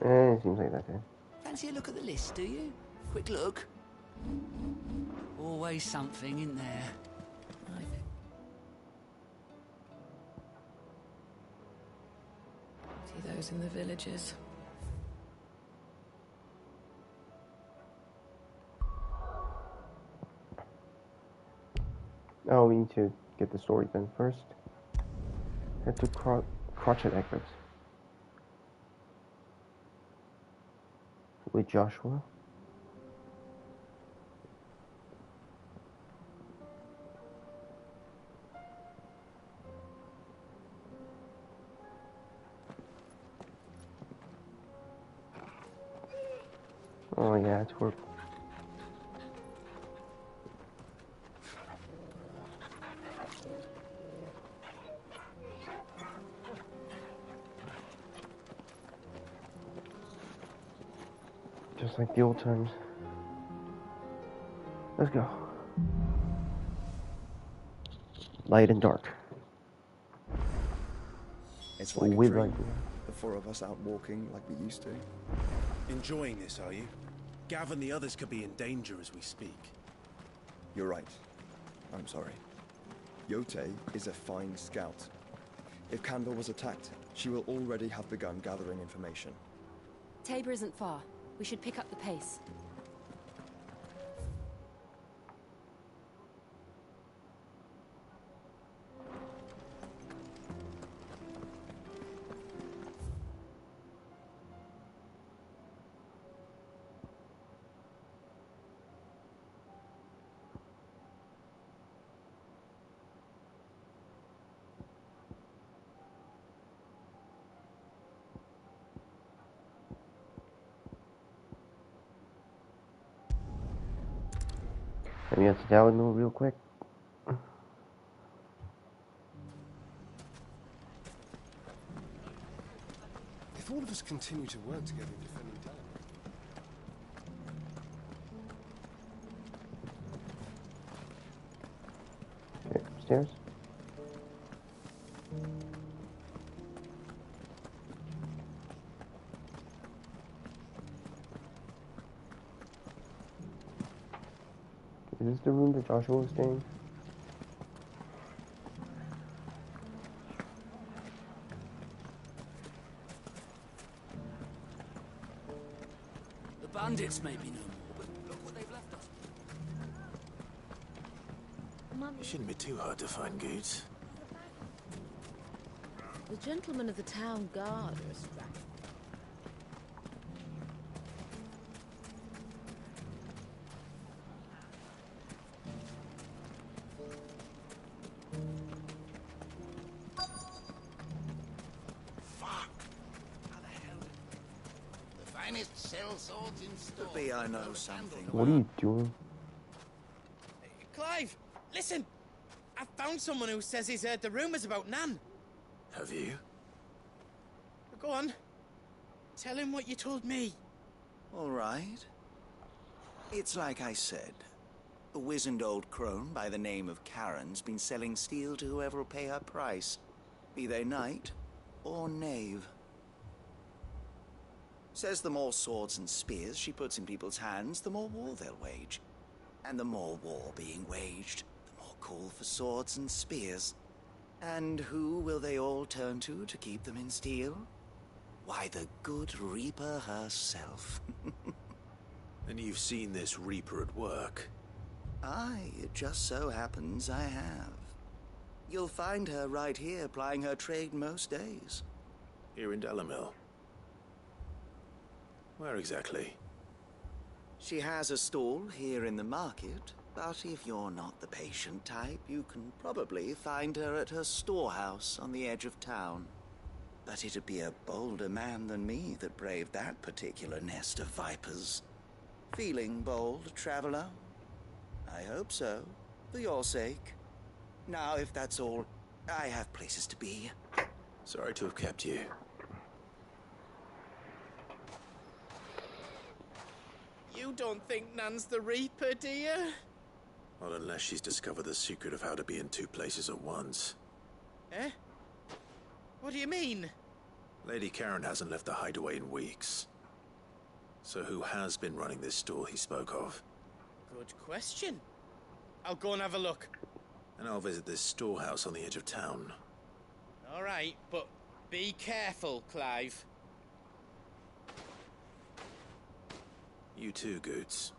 It seems like that then. Fancy a look at the list, do you? Quick look. Always something in there. See those in the villages. Oh, we need to get the story done first. Head to Crotchet Echoes with Joshua. Oh yeah, it's work. Just like the old times. Let's go. Light and dark. It's like With a dream. light. The four of us out walking like we used to. Enjoying this, are you? Gav and the others could be in danger as we speak. You're right. I'm sorry. Yote is a fine scout. If Kandor was attacked, she will already have begun gathering information. Tabor isn't far. We should pick up the pace. Let me get to Dally Mill real quick. If all of us continue to work together in defending Dallas. Okay, upstairs. Is this the room that Joshua was staying? The bandits may be no more, but look what they've left us. It shouldn't be too hard to find goods. The gentlemen of the town guard are strapped. The finest sell swords in store. Could be I know something. What are you doing? Clive, listen! I found someone who says he's heard the rumours about Nan. Have you? Go on. Tell him what you told me. All right. It's like I said. A wizened old crone by the name of Karen's been selling steel to whoever will pay her price, be they knight or knave. Says the more swords and spears she puts in people's hands, the more war they'll wage. And the more war being waged, the more call for swords and spears. And who will they all turn to keep them in steel? Why, the good Reaper herself. And you've seen this Reaper at work? Aye, it just so happens I have. You'll find her right here plying her trade most days. Here in Dalimil? Where exactly? She has a stall here in the market, but if you're not the patient type, you can probably find her at her storehouse on the edge of town. But it'd be a bolder man than me that braved that particular nest of vipers. Feeling bold, traveler? I hope so, for your sake. Now, if that's all, I have places to be. Sorry to have kept you. You don't think Nan's the Reaper, do you? Not unless she's discovered the secret of how to be in two places at once. Eh? What do you mean? Lady Karen hasn't left the hideaway in weeks. So who has been running this stall he spoke of? Good question. I'll go and have a look. And I'll visit this storehouse on the edge of town. All right, but be careful, Clive. You too, Goots.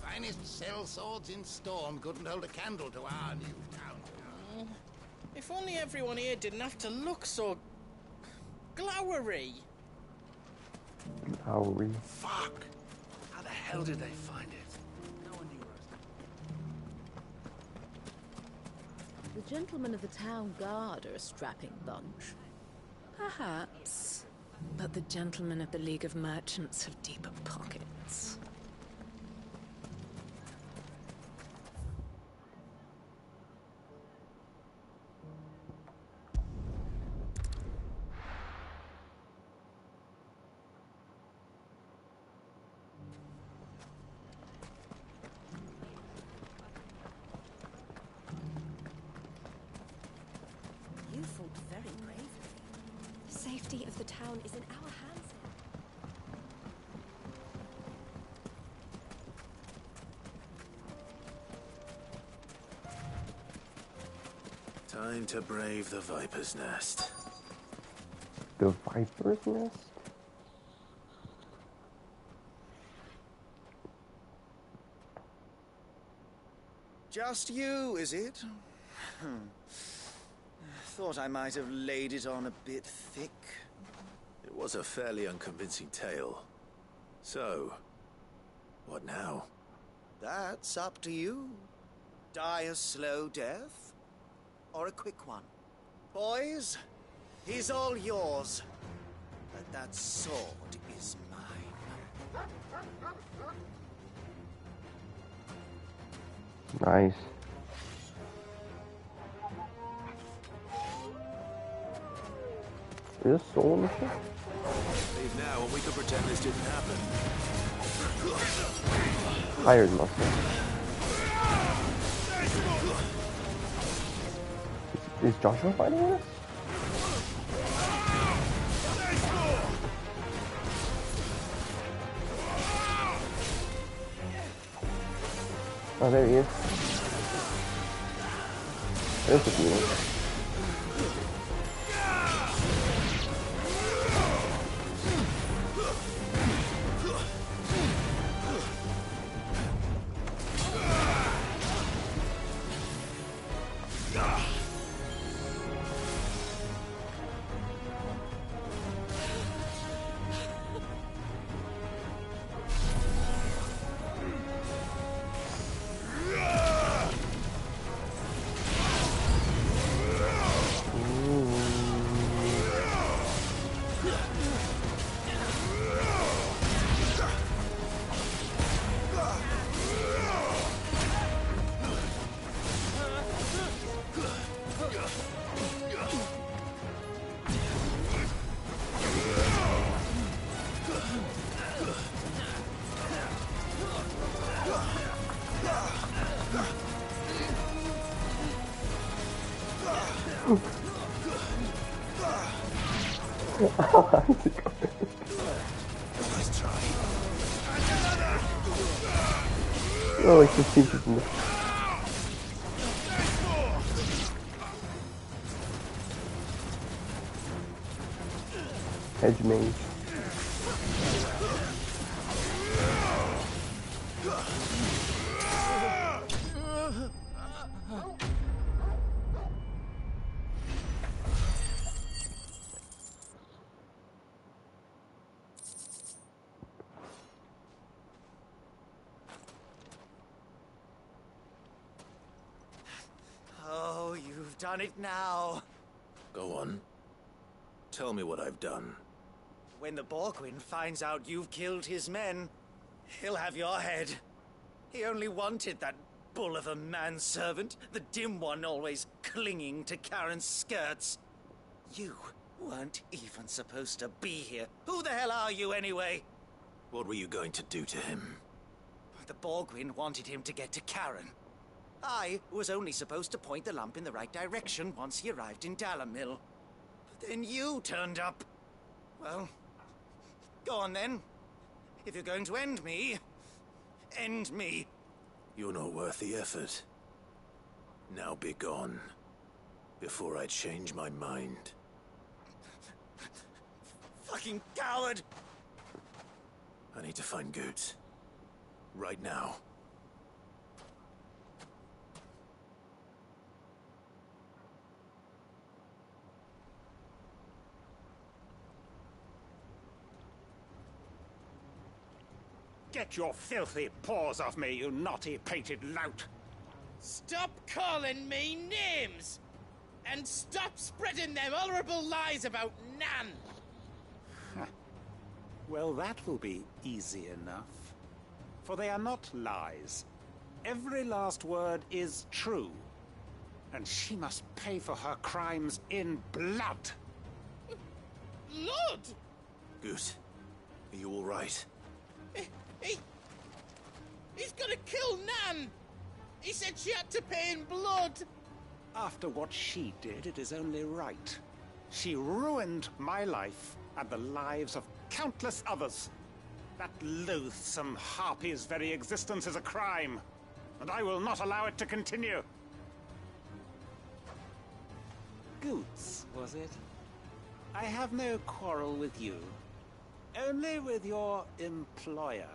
Finest sell swords in Storm couldn't hold a candle to our new town. Oh, if only everyone here didn't have to look so glowery. Glowery. Fuck! How the hell did they find it? No one knew us. The gentlemen of the town guard are a strapping bunch. Perhaps. But the gentlemen of the League of Merchants have deeper pockets. You fought very bravely. The safety of the town is in our hands. Time to brave the Viper's Nest. The Viper's Nest? Just you, is it? Thought I might have laid it on a bit thick. It was a fairly unconvincing tale. So, what now? That's up to you. Die a slow death, or a quick one. Boys, he's all yours. But that sword is mine. Nice. Is this soul in the ship? Leave now and we can pretend this didn't happen. Hired muscle. Is Joshua fighting us? Oh, there he is. There's the feeling. Nice try. Oh, it's just pieces in the... Hedge maze. Oh, you've done it now. Go on. Tell me what I've done. When the Borgwyn finds out you've killed his men, he'll have your head. He only wanted that bull of a manservant, the dim one always clinging to Karen's skirts. You weren't even supposed to be here. Who the hell are you anyway? What were you going to do to him? The Borgwyn wanted him to get to Karen. I was only supposed to point the lamp in the right direction once he arrived in Dalamil. But then you turned up. Well, go on then. If you're going to end me, end me. You're not worth the effort. Now be gone, before I change my mind. Fucking coward! I need to find Goots. Right now. Get your filthy paws off me, you naughty-pated lout! Stop calling me names! And stop spreading them horrible lies about Nan! Well, that will be easy enough. For they are not lies. Every last word is true. And she must pay for her crimes in blood. Blood? Goot, are you all right? He's gonna kill Nan! He said she had to pay in blood! After what she did, it is only right. She ruined my life and the lives of countless others. That loathsome harpy's very existence is a crime, and I will not allow it to continue. Goots, was it? I have no quarrel with you. Only with your employer.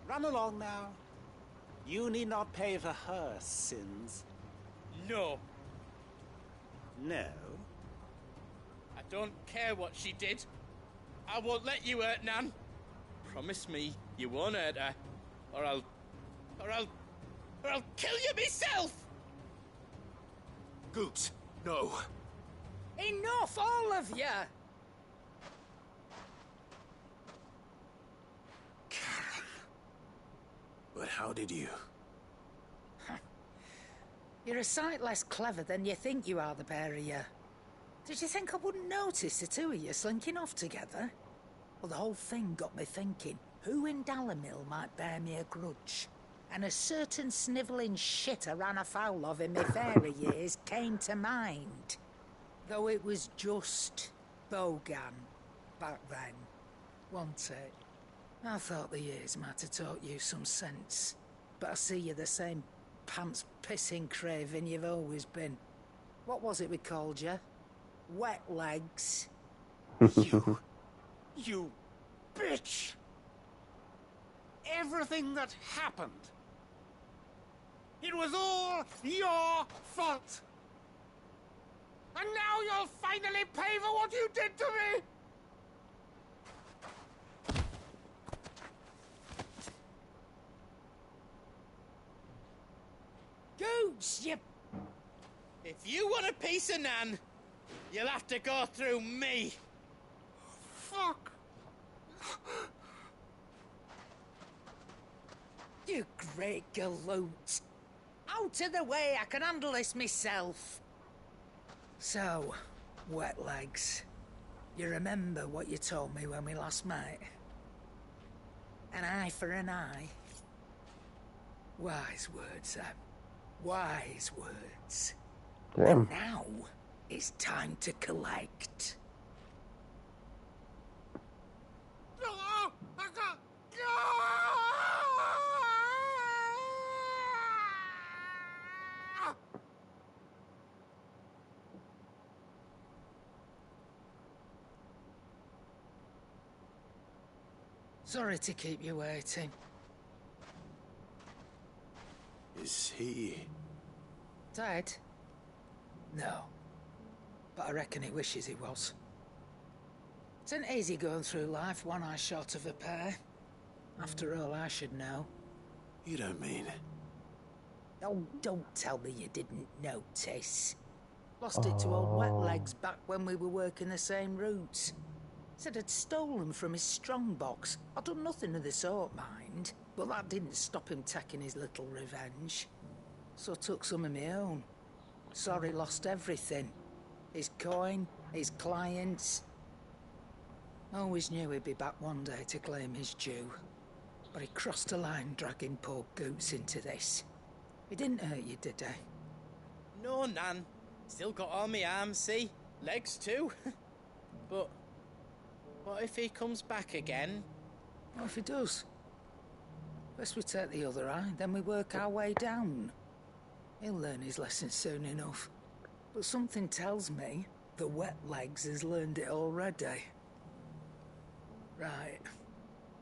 Run along now. You need not pay for her sins. No. No? I don't care what she did. I won't let you hurt Nan. Promise me you won't hurt her, or I'll kill you myself! Goots, no. Enough, all of you! But how did you? You're a sight less clever than you think you are, the pair of you. Did you think I wouldn't notice the two of you slinking off together? Well, the whole thing got me thinking, who in Dalamil might bear me a grudge? And a certain snivelling shit I ran afoul of in my fairy years came to mind. Though it was just Bogan back then, wasn't it? I thought the years might have taught you some sense, but I see you're the same pants-pissing craven you've always been. What was it we called you? Wet legs? You bitch! Everything that happened, it was all your fault! And now you'll finally pay for what you did to me! Goots, you... If you want a piece of Nan, you'll have to go through me. Fuck! You great galoot. Out of the way, I can handle this myself. So, wet legs. You remember what you told me when we last met? An eye for an eye. Wise words, Sam. Wise words. Damn. But now, it's time to collect. Sorry to keep you waiting. Is he... Dead? No. But I reckon he wishes he was. It ain't easy going through life one eye short of a pair. After all, I should know. You don't mean... Oh, don't tell me you didn't notice. Lost it to old Wet Legs back when we were working the same routes. Said I'd stolen from his strongbox. I'd done nothing of the sort, mind. But that didn't stop him taking his little revenge. So I took some of my own. Sorry, lost everything. His coin, his clients. Always knew he'd be back one day to claim his due. But he crossed a line dragging poor Goots into this. He didn't hurt you, did he? No, Nan. Still got all my arms, see? Legs too. But what if he comes back again? What if he does? First we take the other eye, then we work our way down. He'll learn his lesson soon enough. But something tells me the Wet Legs has learned it already. Right.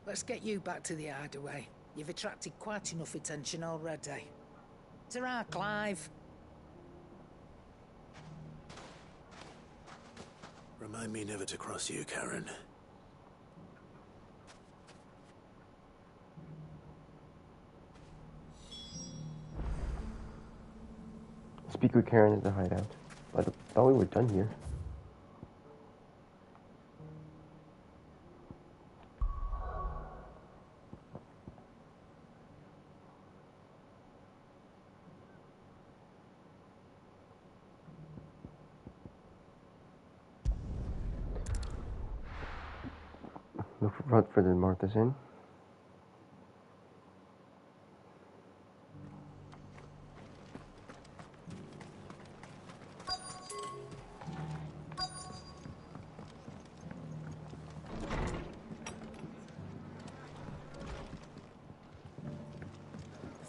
Let's get you back to the hideaway. You've attracted quite enough attention already. Ta-ra, Clive. Remind me never to cross you, Karen. Speak with Karen at the hideout. I thought we were done here. Look for the Martha's Inn.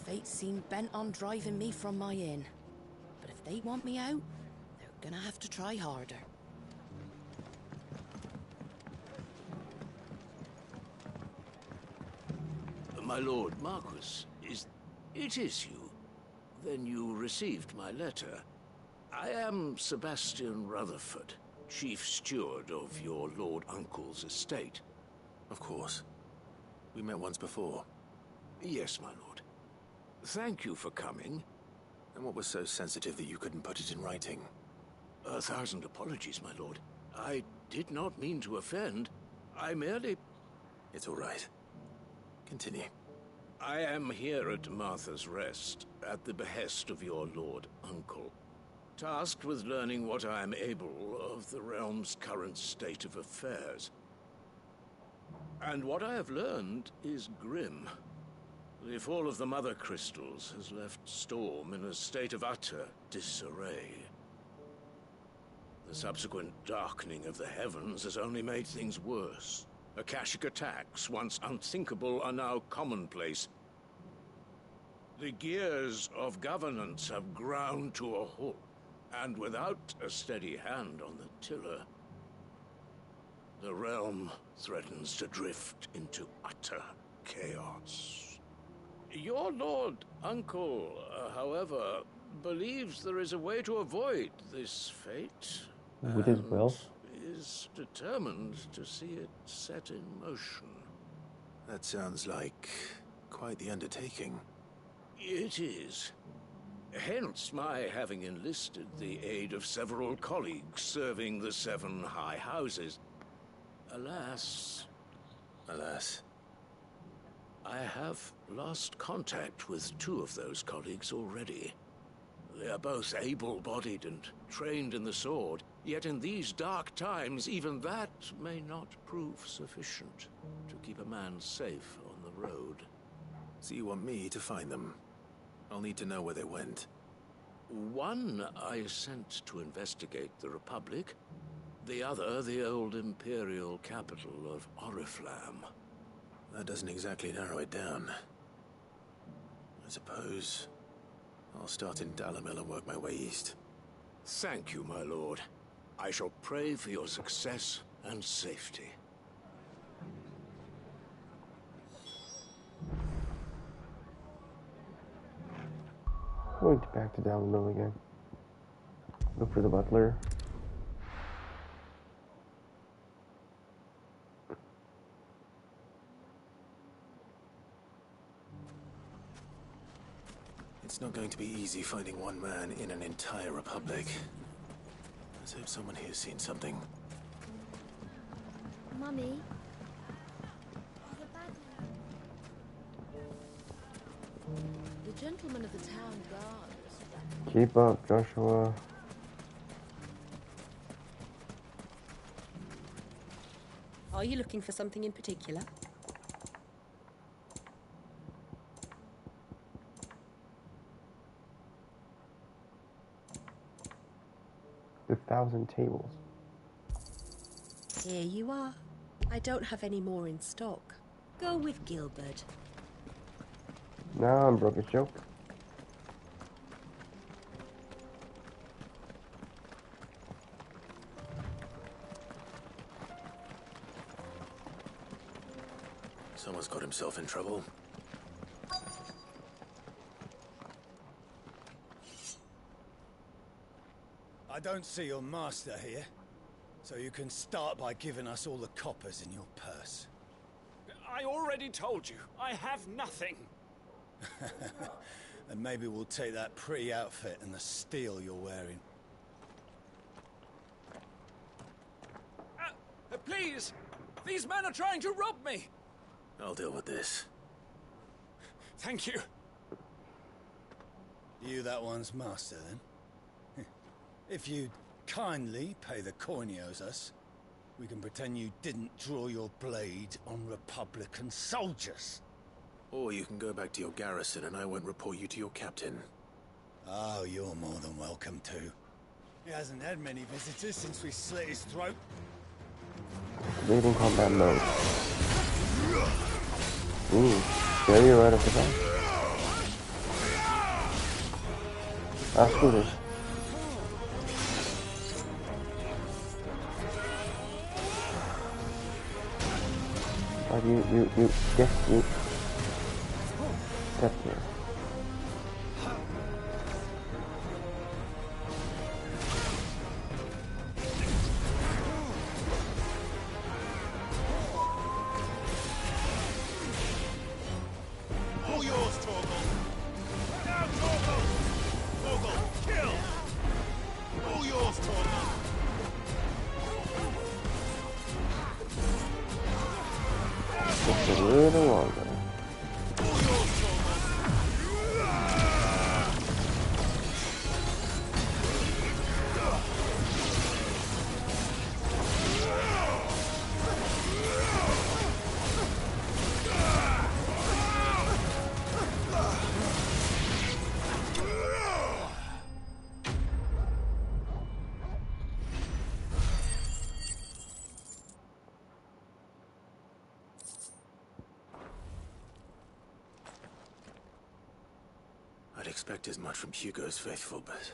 Fate seem bent on driving me from my inn. But if they want me out, they're gonna have to try harder. My lord Marquis, it is you? Then you received my letter. I am Sebastian Rutherford, chief steward of your lord uncle's estate. Of course. We met once before. Yes, my lord. Thank you for coming. And what was so sensitive that you couldn't put it in writing? 1,000 apologies, my lord. I did not mean to offend. I merely... It's all right. Continue. I am here at Martha's Rest, at the behest of your lord uncle, tasked with learning what I am able of the realm's current state of affairs. And what I have learned is grim. The fall of the Mother Crystals has left Storm in a state of utter disarray. The subsequent darkening of the heavens has only made things worse. Akashic attacks, once unthinkable, are now commonplace. The gears of governance have ground to a halt, and without a steady hand on the tiller, the realm threatens to drift into utter chaos. Your lord uncle, however, believes there is a way to avoid this fate. With his will? Is determined to see it set in motion. That sounds like quite the undertaking. It is. Hence my having enlisted the aid of several colleagues serving the 7 high houses. Alas, I have lost contact with 2 of those colleagues already. They are both able-bodied and trained in the sword, yet in these dark times, even that may not prove sufficient to keep a man safe on the road. So you want me to find them? I'll need to know where they went. One I sent to investigate the Republic, the other the old Imperial capital of Oriflamme. That doesn't exactly narrow it down. I suppose I'll start in Dalamil and work my way east. Thank you, my lord. I shall pray for your success and safety. Going back to down the middle again. Look for the butler. It's not going to be easy finding one man in an entire republic. Let's hope someone here's seen something. Mummy. The gentleman of the town guard. Keep up, Joshua. Are you looking for something in particular? The 1,000 tables. Here you are. I don't have any more in stock. Go with Gilbert. Nah, I'm broke as joke. Someone's got himself in trouble. I don't see your master here, so you can start by giving us all the coppers in your purse. I already told you, I have nothing. And maybe we'll take that pretty outfit and the steel you're wearing. Please! These men are trying to rob me! I'll deal with this. Thank you. You that one's master, then? If you'd kindly pay the coin he owes us, we can pretend you didn't draw your blade on Republican soldiers. Or you can go back to your garrison and I won't report you to your captain. Oh, you're more than welcome to. He hasn't had many visitors since we slit his throat. Leading combat mode. Very right off the bat. Ah, scooters. You, yes, you. Step here. All yours, Torgal. Now, Torgal! Torgal, kill! All yours, Torgal. Just a little longer. I'd expect as much from Hugo's faithful, but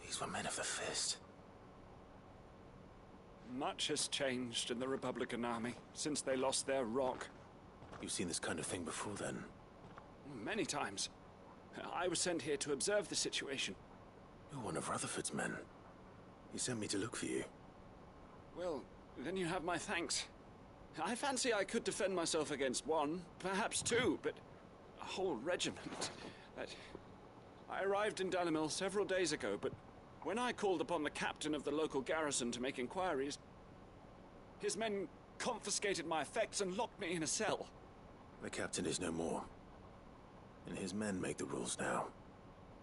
these were men of the fist. Much has changed in the Republican army since they lost their rock. You've seen this kind of thing before, then? Many times. I was sent here to observe the situation. You're one of Rutherford's men. He sent me to look for you. Well, then you have my thanks. I fancy I could defend myself against one, perhaps two, but a whole regiment. I arrived in Dalimil several days ago, but when I called upon the captain of the local garrison to make inquiries, his men confiscated my effects and locked me in a cell. The captain is no more, and his men make the rules now.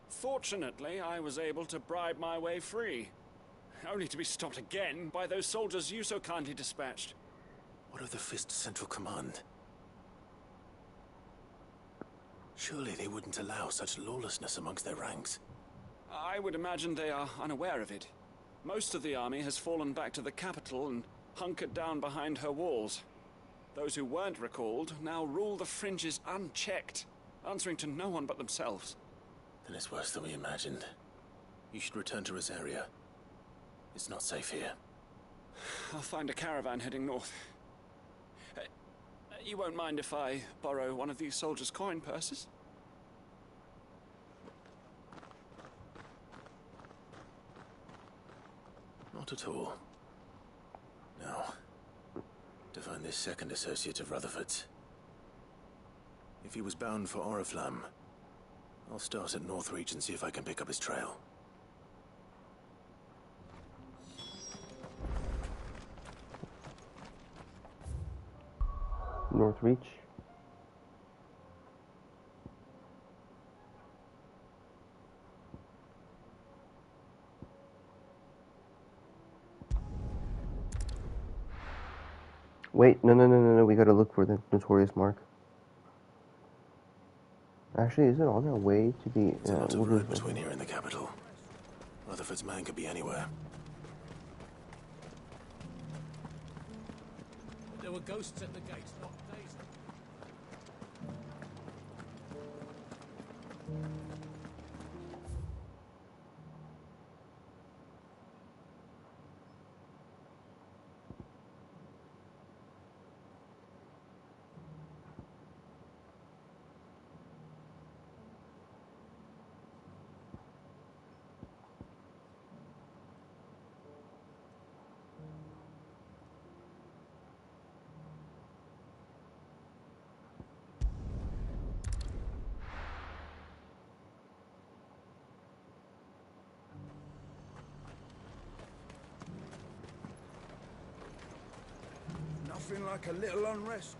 Fortunately, I was able to bribe my way free, only to be stopped again by those soldiers you so kindly dispatched. What of the Fist's Central Command? Surely they wouldn't allow such lawlessness amongst their ranks. I would imagine they are unaware of it. Most of the army has fallen back to the capital and hunkered down behind her walls. Those who weren't recalled now rule the fringes unchecked, answering to no one but themselves. Then it's worse than we imagined. You should return to Rosaria. It's not safe here. I'll find a caravan heading north. You won't mind if I borrow one of these soldiers' coin purses? Not at all. Now, to find this second associate of Rutherford's. If he was bound for Oriflamme, I'll start at Northreach and see if I can pick up his trail. Northreach. Wait, no, we gotta look for the notorious mark. Actually, is it on our way to the... It's a lot of road between here and the capital. Rutherford's man could be anywhere. There were ghosts at the gate, not days. Nothing like a little unrest.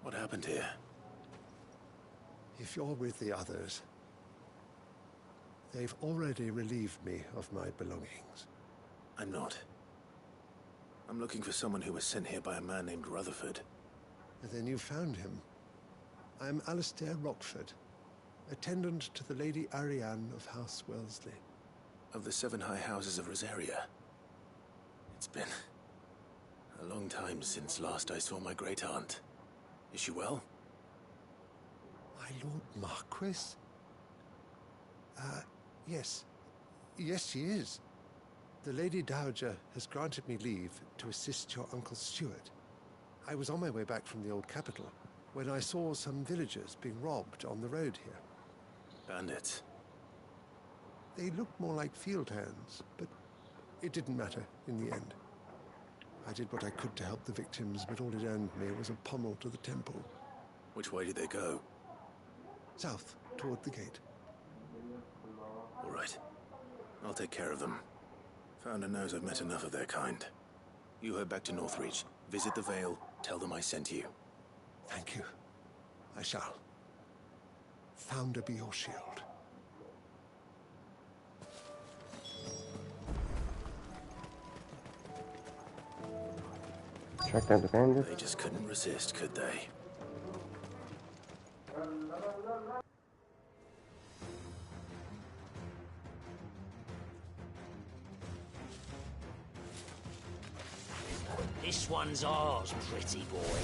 What happened here? If you're with the others, they've already relieved me of my belongings. I'm not. I'm looking for someone who was sent here by a man named Rutherford. And then you found him. I'm Alistair Rockford, attendant to the Lady Ariane of House Wellesley. Of the 7 high houses of Rosaria. It's been a long time since last I saw my great-aunt. Is she well? My Lord Marquis? Yes. Yes, she is. The Lady Dowager has granted me leave to assist your Uncle Stuart. I was on my way back from the old capital when I saw some villagers being robbed on the road here. Bandits? They looked more like field hands, but it didn't matter in the end. I did what I could to help the victims, but all it earned me was a pommel to the temple. Which way did they go? South, toward the gate. All right. I'll take care of them. Founder knows I've met enough of their kind. You head back to Northreach, visit the Vale, tell them I sent you. Thank you. I shall. Founder be your shield. Track down the bandits. They just couldn't resist, could they? This one's ours, pretty boy.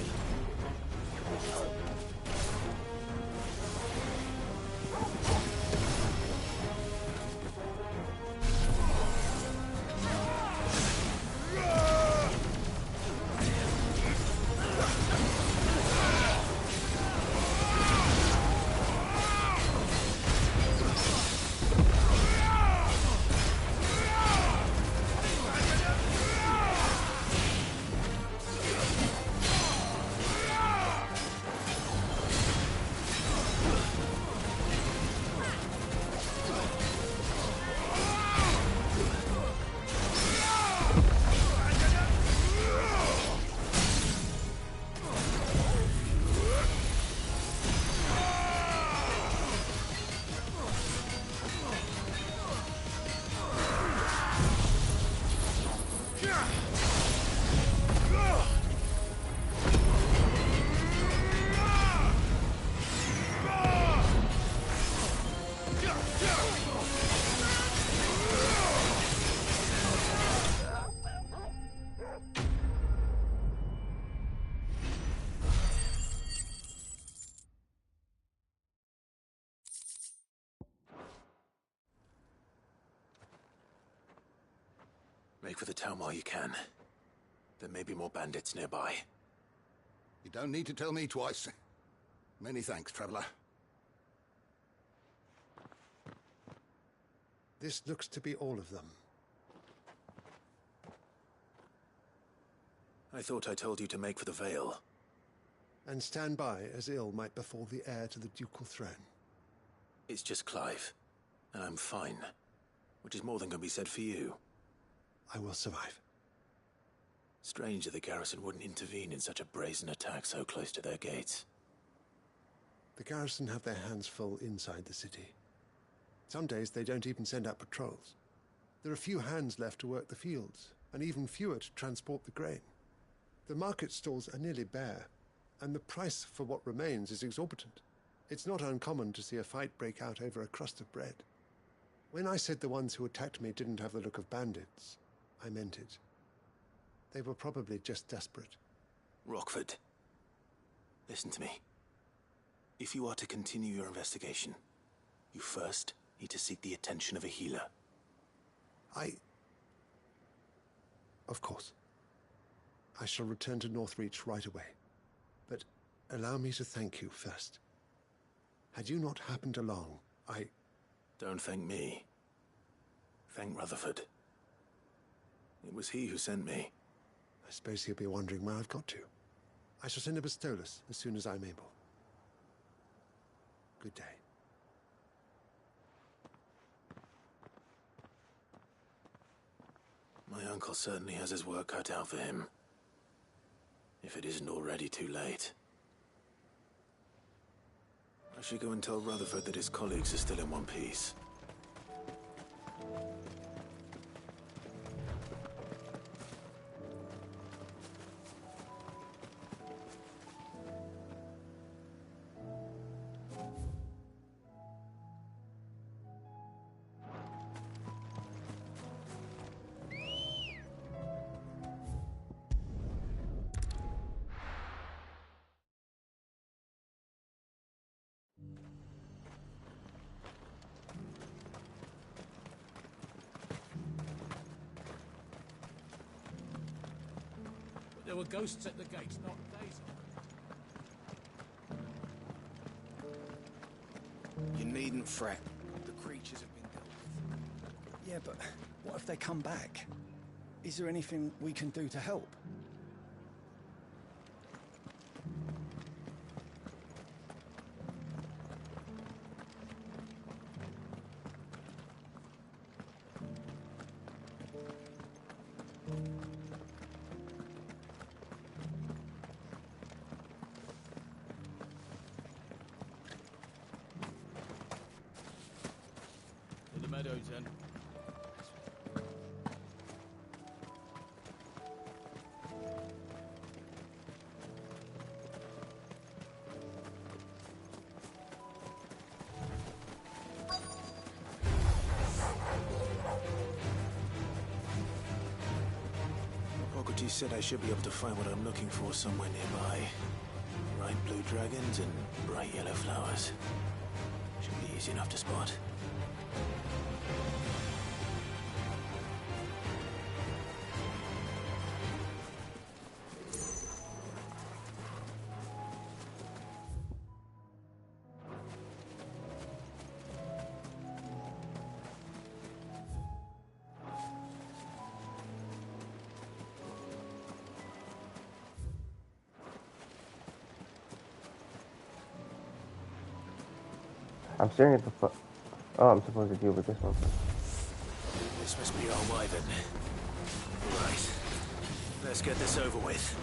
Make for the town while you can. There may be more bandits nearby. You don't need to tell me twice. Many thanks, traveler. This looks to be all of them. I thought I told you to make for the Vale. And stand by as ill might befall the heir to the ducal throne. It's just Clive, and I'm fine. Which is more than can be said for you. I will survive. Strange that the garrison wouldn't intervene in such a brazen attack so close to their gates. The garrison have their hands full inside the city. Some days they don't even send out patrols. There are few hands left to work the fields, and even fewer to transport the grain. The market stalls are nearly bare, and the price for what remains is exorbitant. It's not uncommon to see a fight break out over a crust of bread. When I said the ones who attacked me didn't have the look of bandits, I meant it. They were probably just desperate. Rockford, listen to me. If you are to continue your investigation, you first need to seek the attention of a healer. Of course. I shall return to Northreach right away. But allow me to thank you first. Had you not happened along, Don't thank me. Thank Rutherford. It was he who sent me. I suppose he'll be wondering where I've got to. I shall send a Bistolus as soon as I'm able. Good day. My uncle certainly has his work cut out for him. If it isn't already too late. I should go and tell Rutherford that his colleagues are still in one piece. There were ghosts at the gates not days ago. You needn't fret. The creatures have been dealt with. Yeah, but what if they come back? Is there anything we can do to help? To the meadows, then. Fogarty said I should be able to find what I'm looking for somewhere nearby. Bright blue dragons and bright yellow flowers. Should be easy enough to spot. I'm staring at the Oh, I'm supposed to deal with this one. This must be our wyvern. Right. Let's get this over with.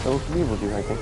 Those three will do, I think.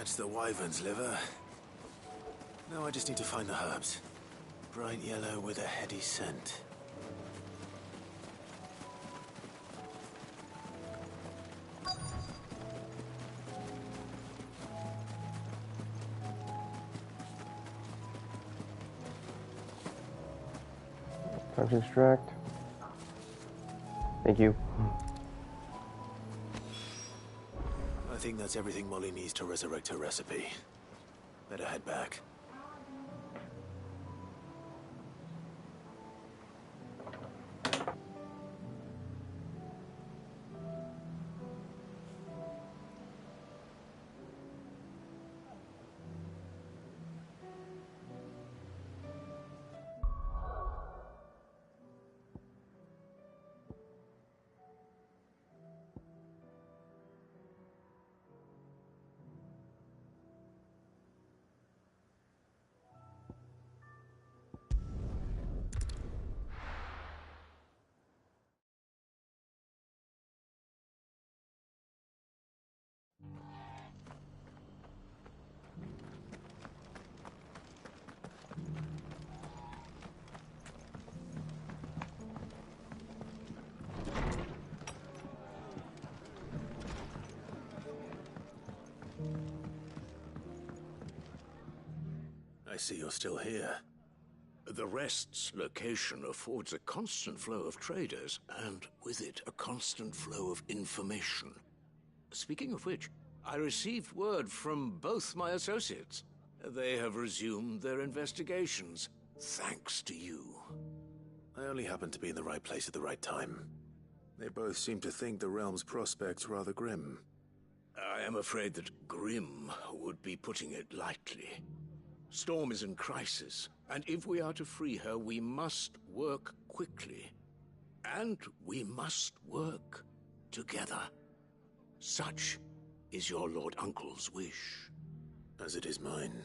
That's the wyvern's liver. Now I just need to find the herbs. Bright yellow with a heady scent. Time to extract. Thank you. I think that's everything Molly needs to resurrect her recipe. Better head back. I see you're still here. The Rest's location affords a constant flow of traders, and with it, a constant flow of information. Speaking of which, I received word from both my associates. They have resumed their investigations, thanks to you. I only happened to be in the right place at the right time. They both seem to think the realm's prospects rather grim. I am afraid that grim would be putting it lightly. Storm is in crisis, and if we are to free her, we must work quickly. And we must work together. Such is your Lord Uncle's wish. As it is mine.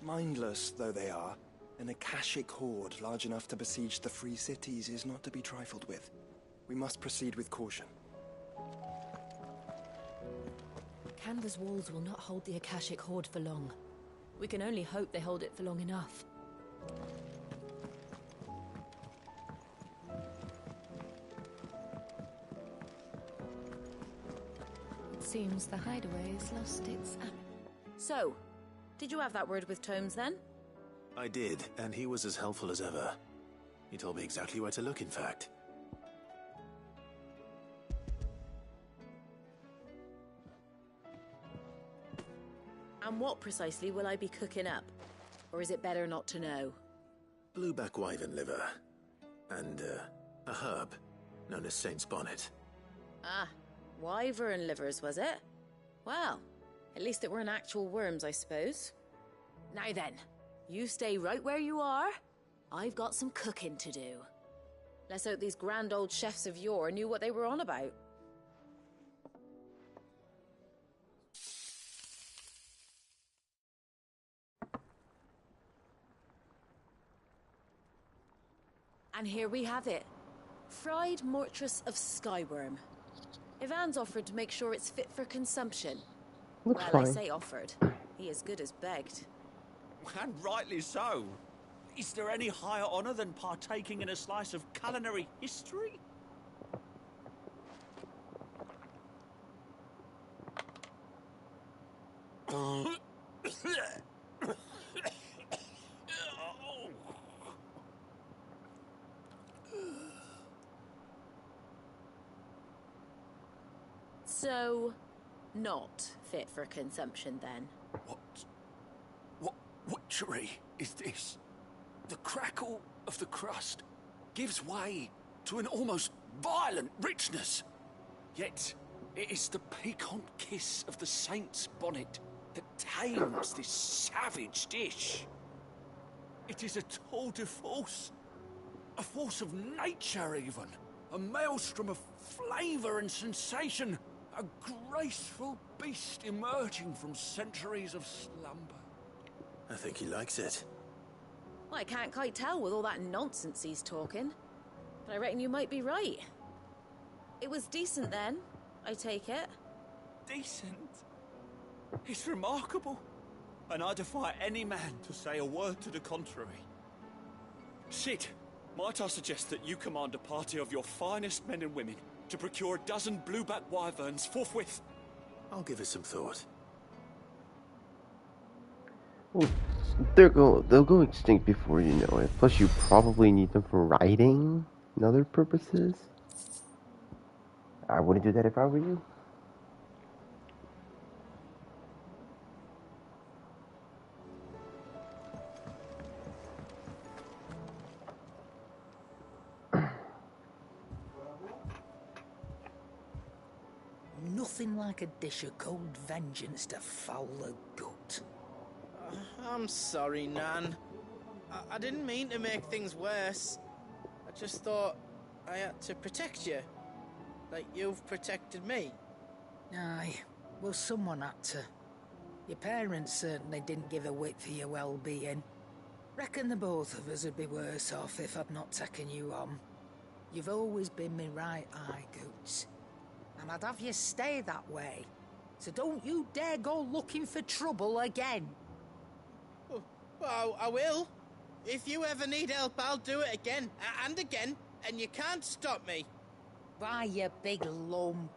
Mindless though they are, an Akashic horde large enough to besiege the Free Cities is not to be trifled with. We must proceed with caution. Canva's walls will not hold the Akashic horde for long. We can only hope they hold it for long enough. It seems the hideaway has lost its app. So, did you have that word with Tomes then? I did, and he was as helpful as ever. He told me exactly where to look, in fact. And what precisely will I be cooking up? Or is it better not to know? Blueback wyvern liver. And, a herb known as Saint's Bonnet. Ah, wyvern livers, was it? Well, at least it weren't actual worms, I suppose. Now then, you stay right where you are. I've got some cooking to do. Let's hope these grand old chefs of yore knew what they were on about. And here we have it. Fried mortress of skyworm. Ivan's offered to make sure it's fit for consumption. Looks well, I fine. say offered. He as good as begged. And rightly so. Is there any higher honor than partaking in a slice of culinary history? So, not fit for consumption then? What witchery is this? The crackle of the crust gives way to an almost violent richness. Yet, it is the piquant kiss of the saint's bonnet that tames this savage dish. It is a tour de force, a force of nature even, a maelstrom of flavour and sensation, a graceful beast emerging from centuries of slumber. I think he likes it. Well, I can't quite tell with all that nonsense he's talking. But I reckon you might be right. It was decent then, I take it. Decent? It's remarkable. And I defy any man to say a word to the contrary. Sid, might I suggest that you command a party of your finest men and women to procure a dozen blueback wyverns forthwith? I'll give it some thought. Well, they'll go extinct before you know it. Plus, you probably need them for riding and other purposes. I wouldn't do that if I were you. Nothing like a dish of cold vengeance to foul the gut. I'm sorry, Nan. I didn't mean to make things worse. I just thought I had to protect you. Like you've protected me. Aye, well, someone had to. Your parents certainly didn't give a whit for your well-being. Reckon the both of us would be worse off if I'd not taken you on. You've always been me right eye, Goots. And I'd have you stay that way. So don't you dare go looking for trouble again. Well, I will. If you ever need help, I'll do it again and again, and you can't stop me. Why, you big lump.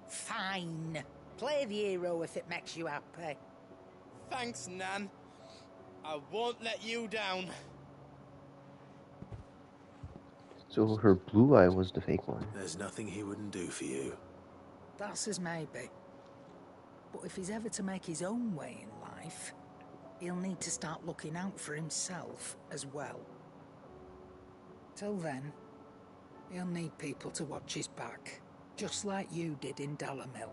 Fine. Play the hero if it makes you happy. Thanks, Nan. I won't let you down. So her blue eye was the fake one. There's nothing he wouldn't do for you. That's as maybe. But if he's ever to make his own way in life, he'll need to start looking out for himself as well. Till then, he'll need people to watch his back, just like you did in Dalamil.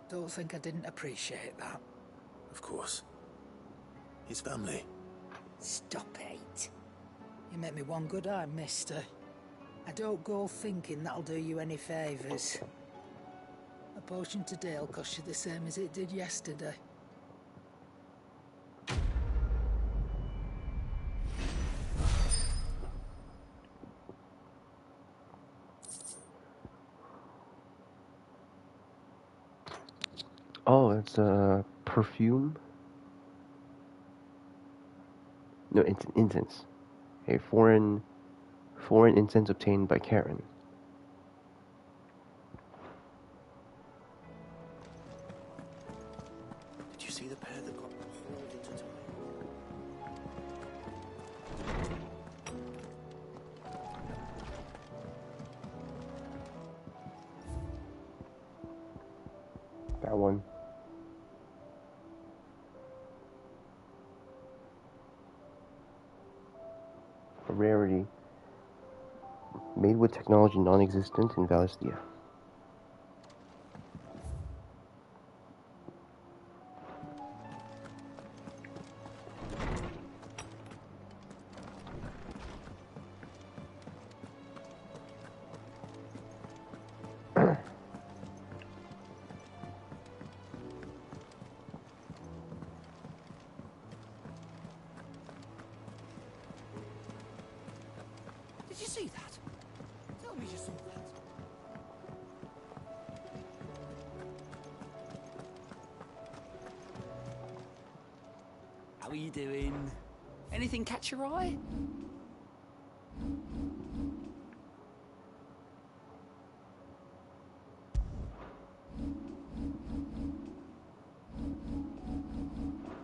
Don't think I didn't appreciate that. Of course. His family. Stop it. You make me one good eye, mister. I don't go thinking that'll do you any favours. A potion today'll cost you the same as it did yesterday. Oh, it's a perfume? No, it's an incense. A foreign incense obtained by Karen. Did you see the pair that got hauled into time? That one. A rarity. Made with technology non-existent in Valistia. Did you see that? Tell me you saw that. How are you doing? Anything catch your eye?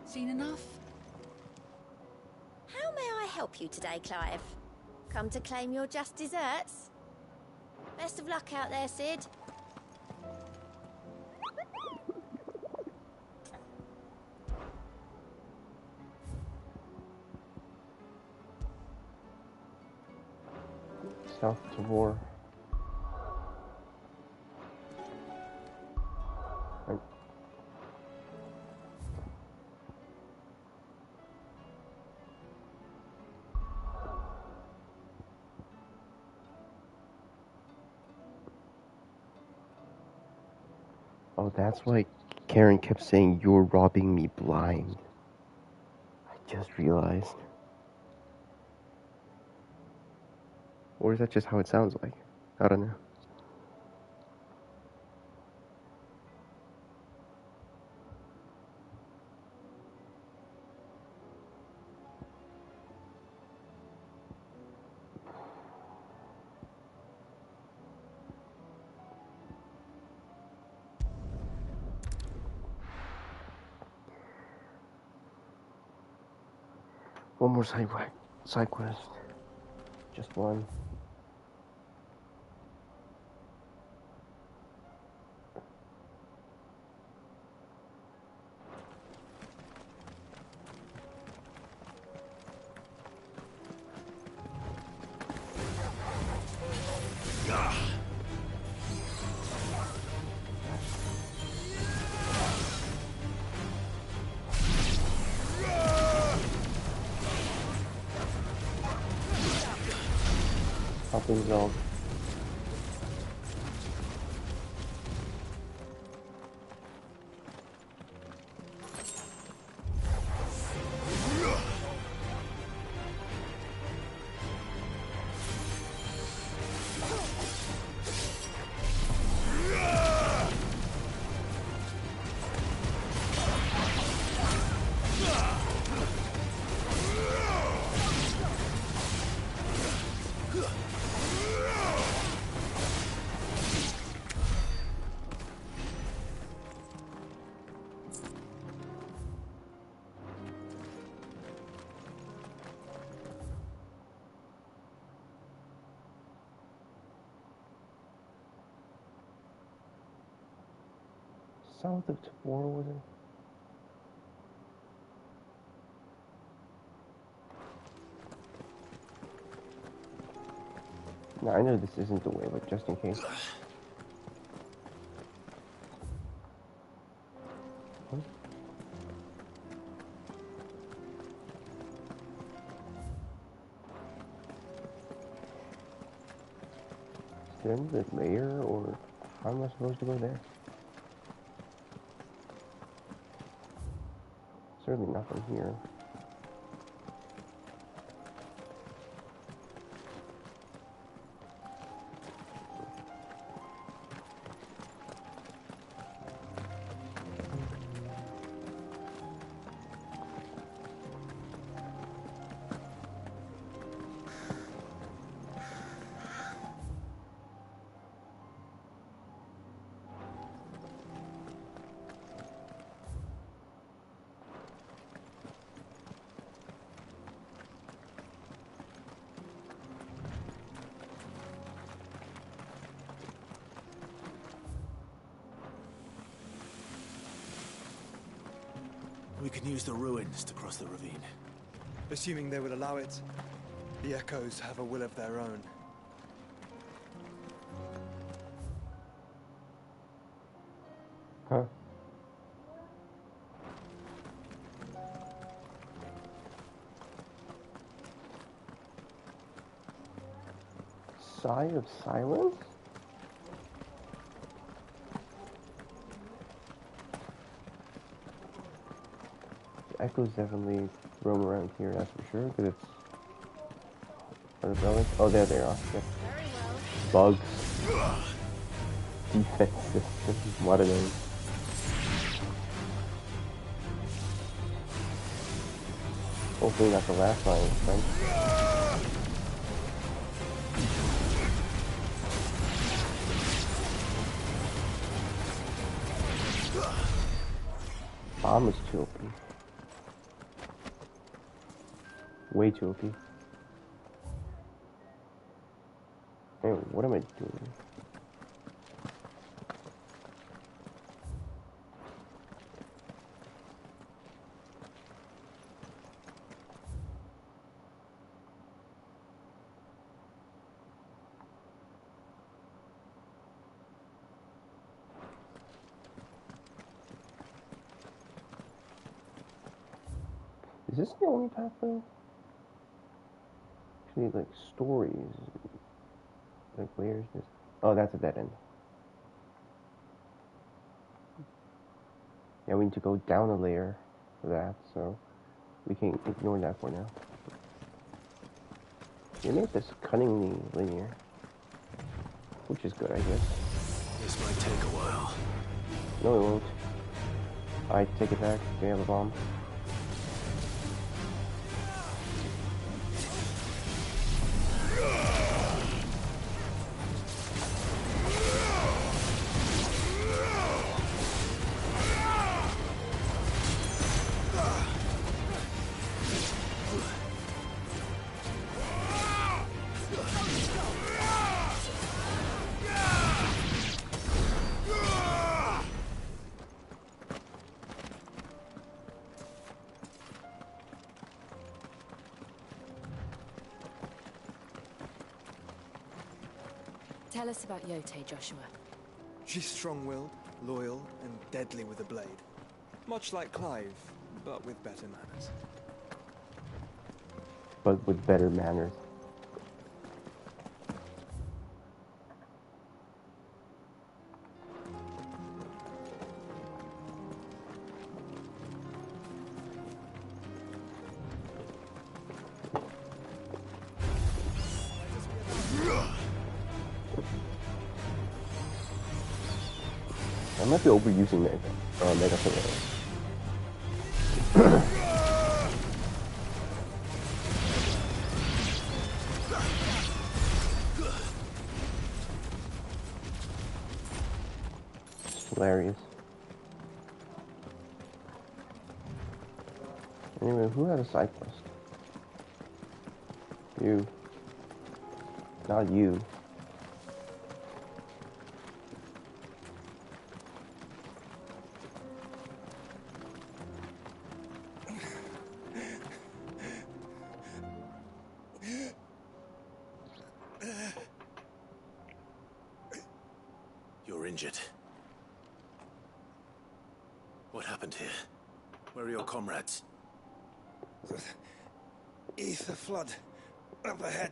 Seen enough? How may I help you today, Clive? Come to claim your just desserts? Best of luck out there, Sid. South to war. Oh, that's why Karen kept saying, "You're robbing me blind." I just realized. Or is that just how it sounds like? I don't know. One more side quest. Just one. Something's wrong. South of Tabor, was it? No, I know this isn't the way, but just in case. Then the layer, or how am I supposed to go there? Certainly not from here. We can use the ruins to cross the ravine. Assuming they would allow it. The Echoes have a will of their own. Huh? Sigh of silence? The Echoes definitely roam around here, that's for sure, because it's... Are the relics? Oh, there they are. Yep. Bugs. Defense system. What are those? Hopefully not the last line, friend. Bomb is too OP. Way too OP. Hey, what am I doing? Is this the only path though? Actually, like stories. Like, where is this? Oh, that's a dead end. Yeah, we need to go down a layer for that, so we can ignore that for now. You made this cunningly linear, which is good, I guess. This might take a while. No, it won't. I take it back. We have a bomb. Tell us about Yote, Joshua. She's strong-willed, loyal, and deadly with a blade. Much like Clive, but with better manners. But with better manners. I might be overusing Mega Tornado. Hilarious. Anyway, who had a side quest? You. Not you. You're injured. What happened here? Where are your comrades? Ether flood. Up ahead.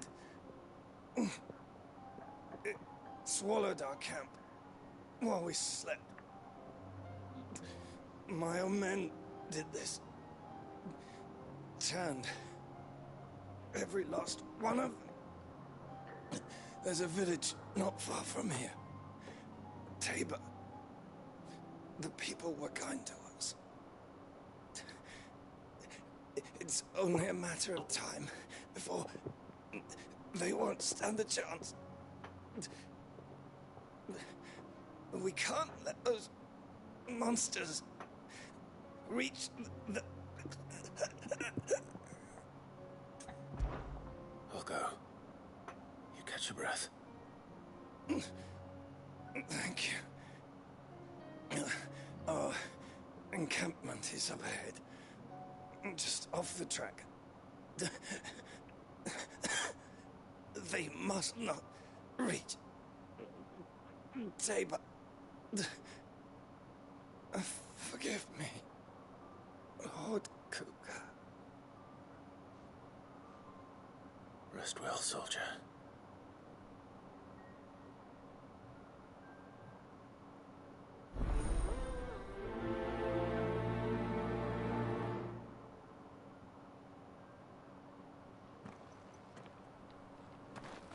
It swallowed our camp while we slept. My own men did this. Turned every last one of them. There's a village not far from here. Tabor. The people were kind to us. It's only a matter of time before they won't stand a chance. We can't let those monsters reach the... I'll go. You catch your breath. Thank you. Our encampment is up ahead. just off the track. They must not reach Tabor. Forgive me, Lord Kuka. Rest well, soldier.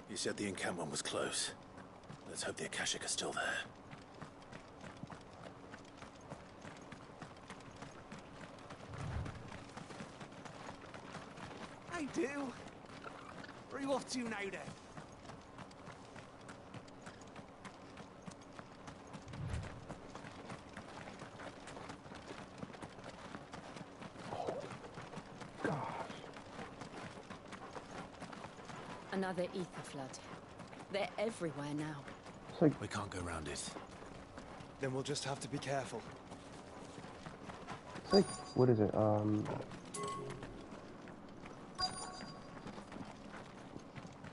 You said the encampment was close. Let's hope the Akashic are still there. I do. Where are you off to now then? Another ether flood. They're everywhere now. We can't go round it. Then we'll just have to be careful. It's like, what is it? I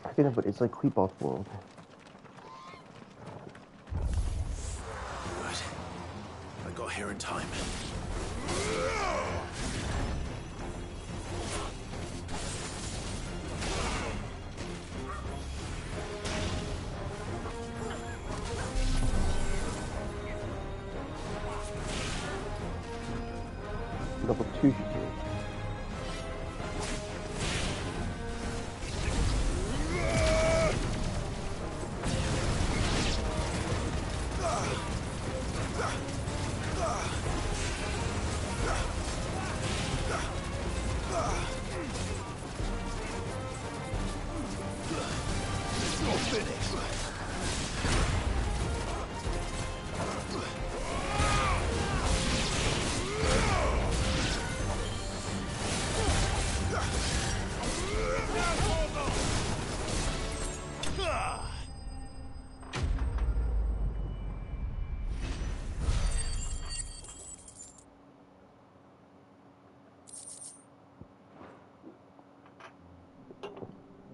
forget it, but it's like Creepball's world. Good. I got here in time. Level 2 should do it.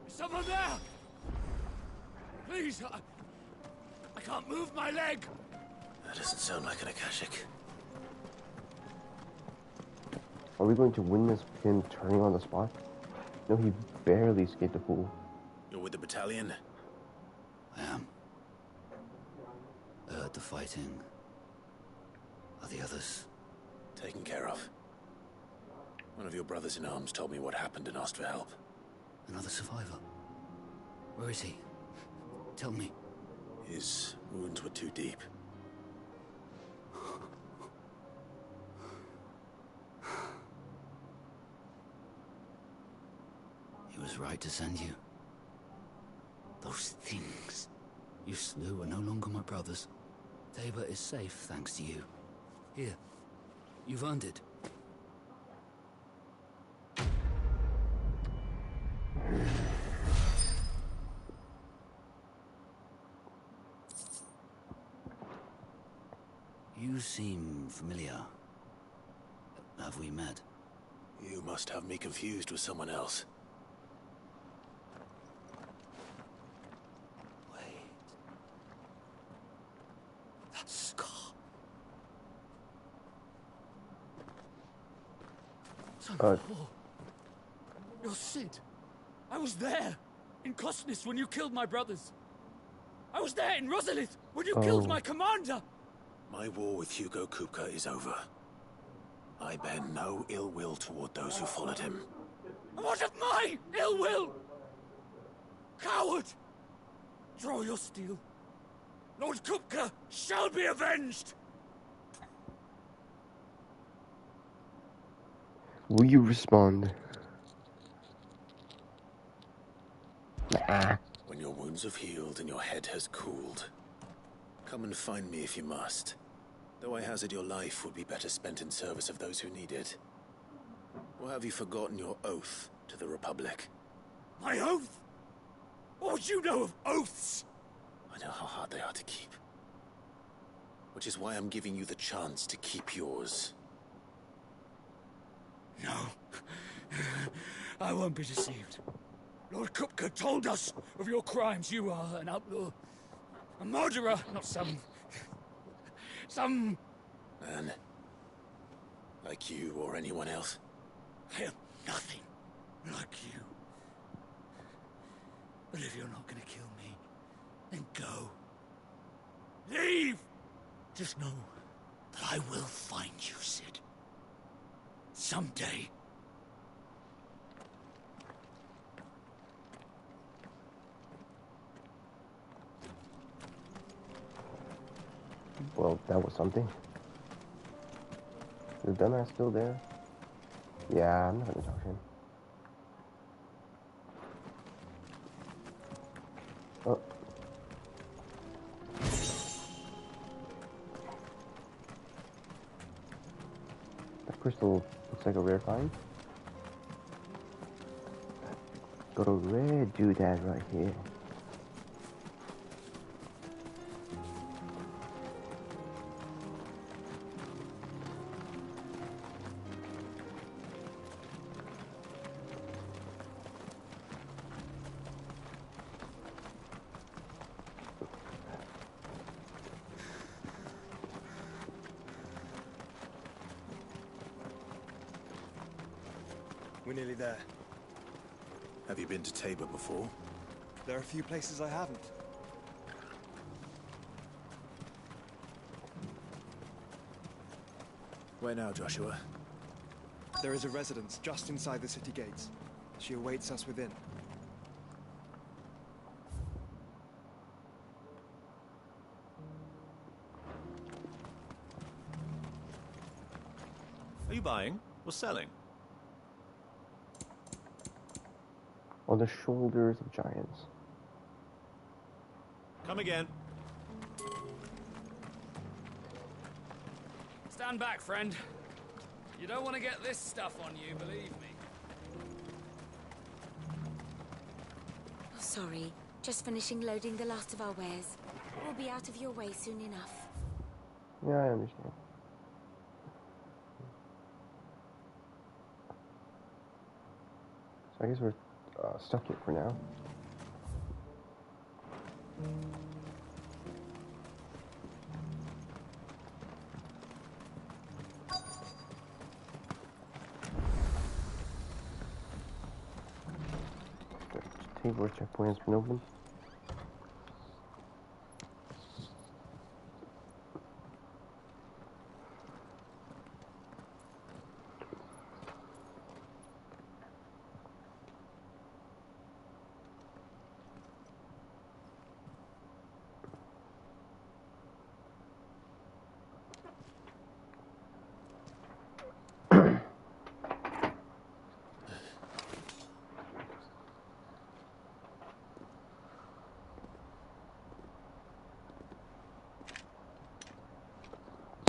Someone there! Please, I can't move my leg! That doesn't sound like an Akashic. Are we going to win this with him turning on the spot? No, he barely escaped the pool. You're with the battalion? I am. I heard the fighting. Are the others? Taken care of. One of your brothers in arms told me what happened and asked for help. Another survivor? Where is he? Tell me. His wounds were too deep. He was right to send you. Those things you slew are no longer my brothers. Tabor is safe thanks to you. Here, you've earned it. You seem familiar. Have we met? You must have me confused with someone else. Wait. That scar. You're Sid. I was there, in Kosnis when you killed my brothers. I was there in Rosalith when you killed my commander. My war with Hugo Kupka is over. I bear no ill will toward those who followed him. What of my ill will? Coward! Draw your steel. Lord Kupka shall be avenged! Will you respond? Nah. When your wounds have healed and your head has cooled, come and find me if you must. Though I hazard your life would be better spent in service of those who need it. Or have you forgotten your oath to the Republic? My oath? What would you know of oaths? I know how hard they are to keep. Which is why I'm giving you the chance to keep yours. No. I won't be deceived. Lord Kupka told us of your crimes. You are an outlaw. A murderer, not some... Man. Like you or anyone else. I am nothing like you. But if you're not gonna kill me, then go. Leave! Just know that I will find you, Sid. Someday. Well, that was something. Is the dumbass still there? Yeah, I'm not gonna talk to him. Oh. That crystal looks like a rare find. Got a rare doodad right here. We're nearly there. Have you been to Tabor before? There are a few places I haven't. Where now, Joshua? There is a residence just inside the city gates. She awaits us within. Are you buying or selling? On the shoulders of giants. Come again. Stand back, friend. You don't want to get this stuff on you, believe me. Oh, sorry. Just finishing loading the last of our wares. We'll be out of your way soon enough. Yeah, I understand. So I guess we're stuck here for now. Tabor checkpoint has been opened.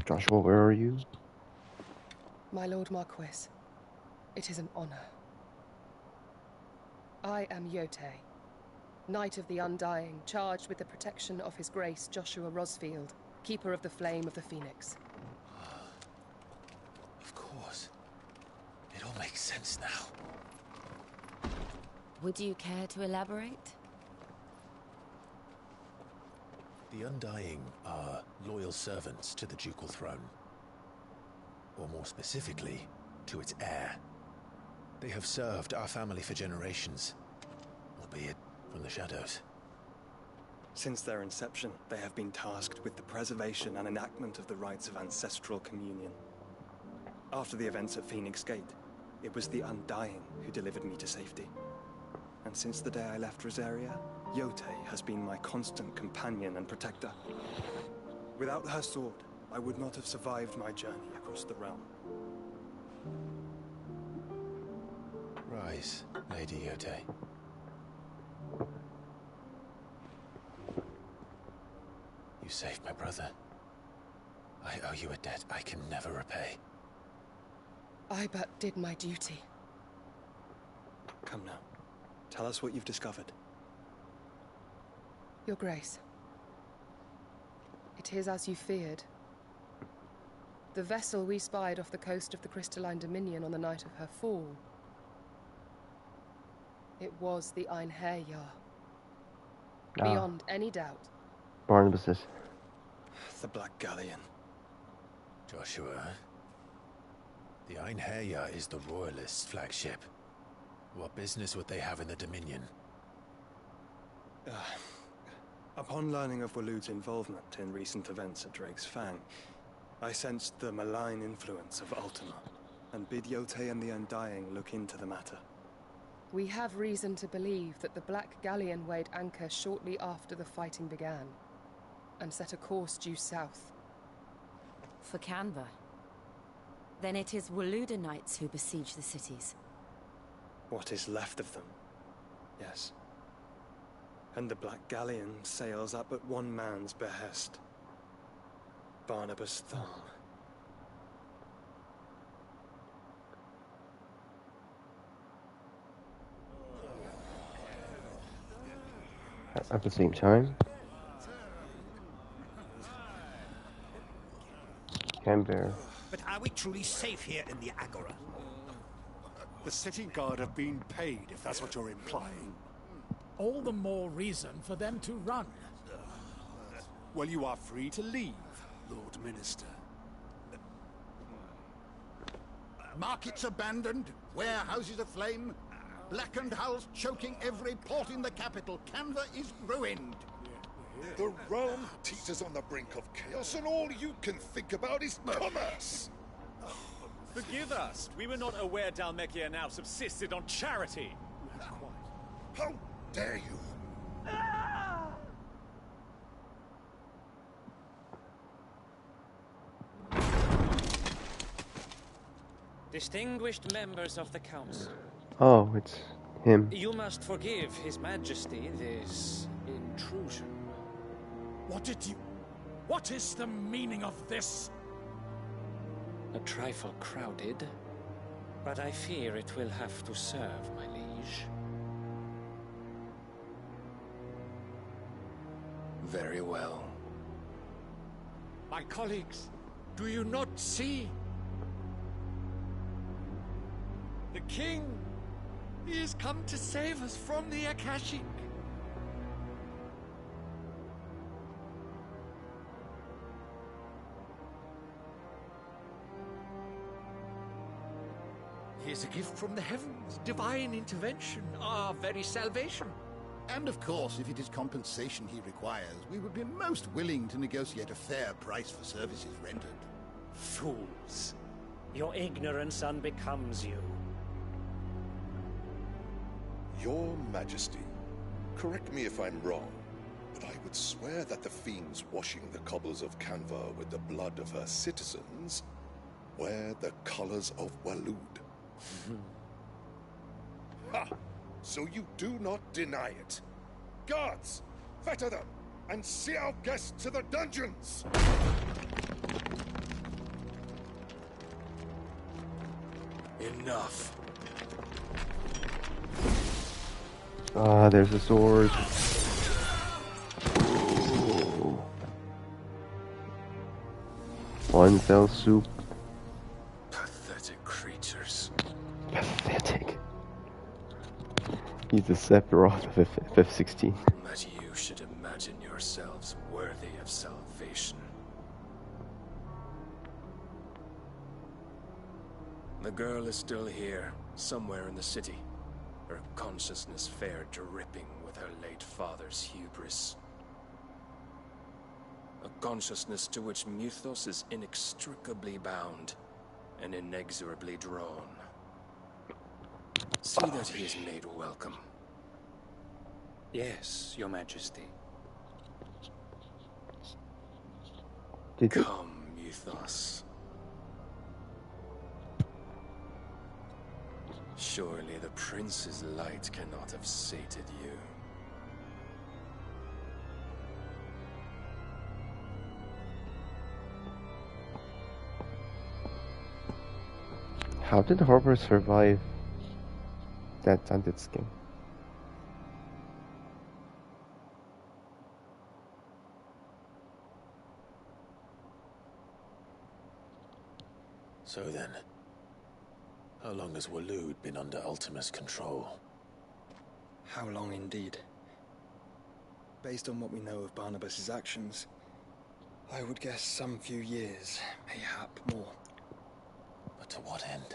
Joshua, where are you? My Lord Marquis, it is an honor. I am Yotei, Knight of the Undying, charged with the protection of His Grace Joshua Rosfield, Keeper of the Flame of the Phoenix. Of course. It all makes sense now. Would you care to elaborate? The Undying are loyal servants to the ducal throne. Or more specifically, to its heir. They have served our family for generations, albeit from the shadows. Since their inception, they have been tasked with the preservation and enactment of the rites of ancestral communion. After the events at Phoenix Gate, it was the Undying who delivered me to safety. And since the day I left Rosaria, Yotei has been my constant companion and protector. Without her sword, I would not have survived my journey across the realm. Rise, Lady Yotei. You saved my brother. I owe you a debt I can never repay. I but did my duty. Come now. Tell us what you've discovered. Your Grace. It is as you feared. The vessel we spied off the coast of the Crystalline Dominion on the night of her fall. It was the Einherjar. Beyond any doubt. Barnabas's. The Black Galleon. Joshua, the Einherjar is the Royalists' flagship. What business would they have in the Dominion? Upon learning of Waloed's involvement in recent events at Drake's Fang, I sensed the malign influence of Ultima, and bid Yotei and the Undying look into the matter. We have reason to believe that the Black Galleon weighed anchor shortly after the fighting began, and set a course due south. For Canva. Then it is Waloeda Knights who besiege the cities. What is left of them, yes. And the Black Galleon sails up at one man's behest. Barnabas Thorn. At the same time, Canberra. But are we truly safe here in the Agora? The city guard have been paid, if that's what you're implying. All the more reason for them to run. Well, you are free to leave, Lord Minister. Markets abandoned, warehouses aflame, blackened hulls choking every port in the capital. Canva is ruined. The realm teeters on the brink of chaos, and all you can think about is commerce! Forgive us. We were not aware Dhalmekia now subsisted on charity. How dare you! Distinguished members of the Council. Oh, it's him. You must forgive His Majesty this intrusion. What is the meaning of this? A trifle crowded, but I fear it will have to serve, my liege. Very well. My colleagues, do you not see? The king! He has come to save us from the Akashic. He is a gift from the heavens, divine intervention, our very salvation. And of course, if it is compensation he requires, we would be most willing to negotiate a fair price for services rendered. Fools. Your ignorance unbecomes you. Your Majesty, correct me if I'm wrong, but I would swear that the fiends washing the cobbles of Canva with the blood of her citizens wear the colors of Waloed. Ha! So you do not deny it. Guards, fetter them, and see our guests to the dungeons! Enough. Ah, there's a sword. Ooh. One fell swoop. Pathetic creatures. Pathetic. He's the Sephiroth of FF16. That you should imagine yourselves worthy of salvation. The girl is still here, somewhere in the city. Her consciousness fair dripping with her late father's hubris. A consciousness to which Mythos is inextricably bound and inexorably drawn. See that he is made welcome. Yes, Your Majesty. Come, Mythos. Surely the prince's light cannot have sated you. How did Harper survive that tainted skin? So then, how long has Waloed been under Ultima's control? How long indeed? Based on what we know of Barnabas's actions, I would guess some few years, mayhap more. But to what end?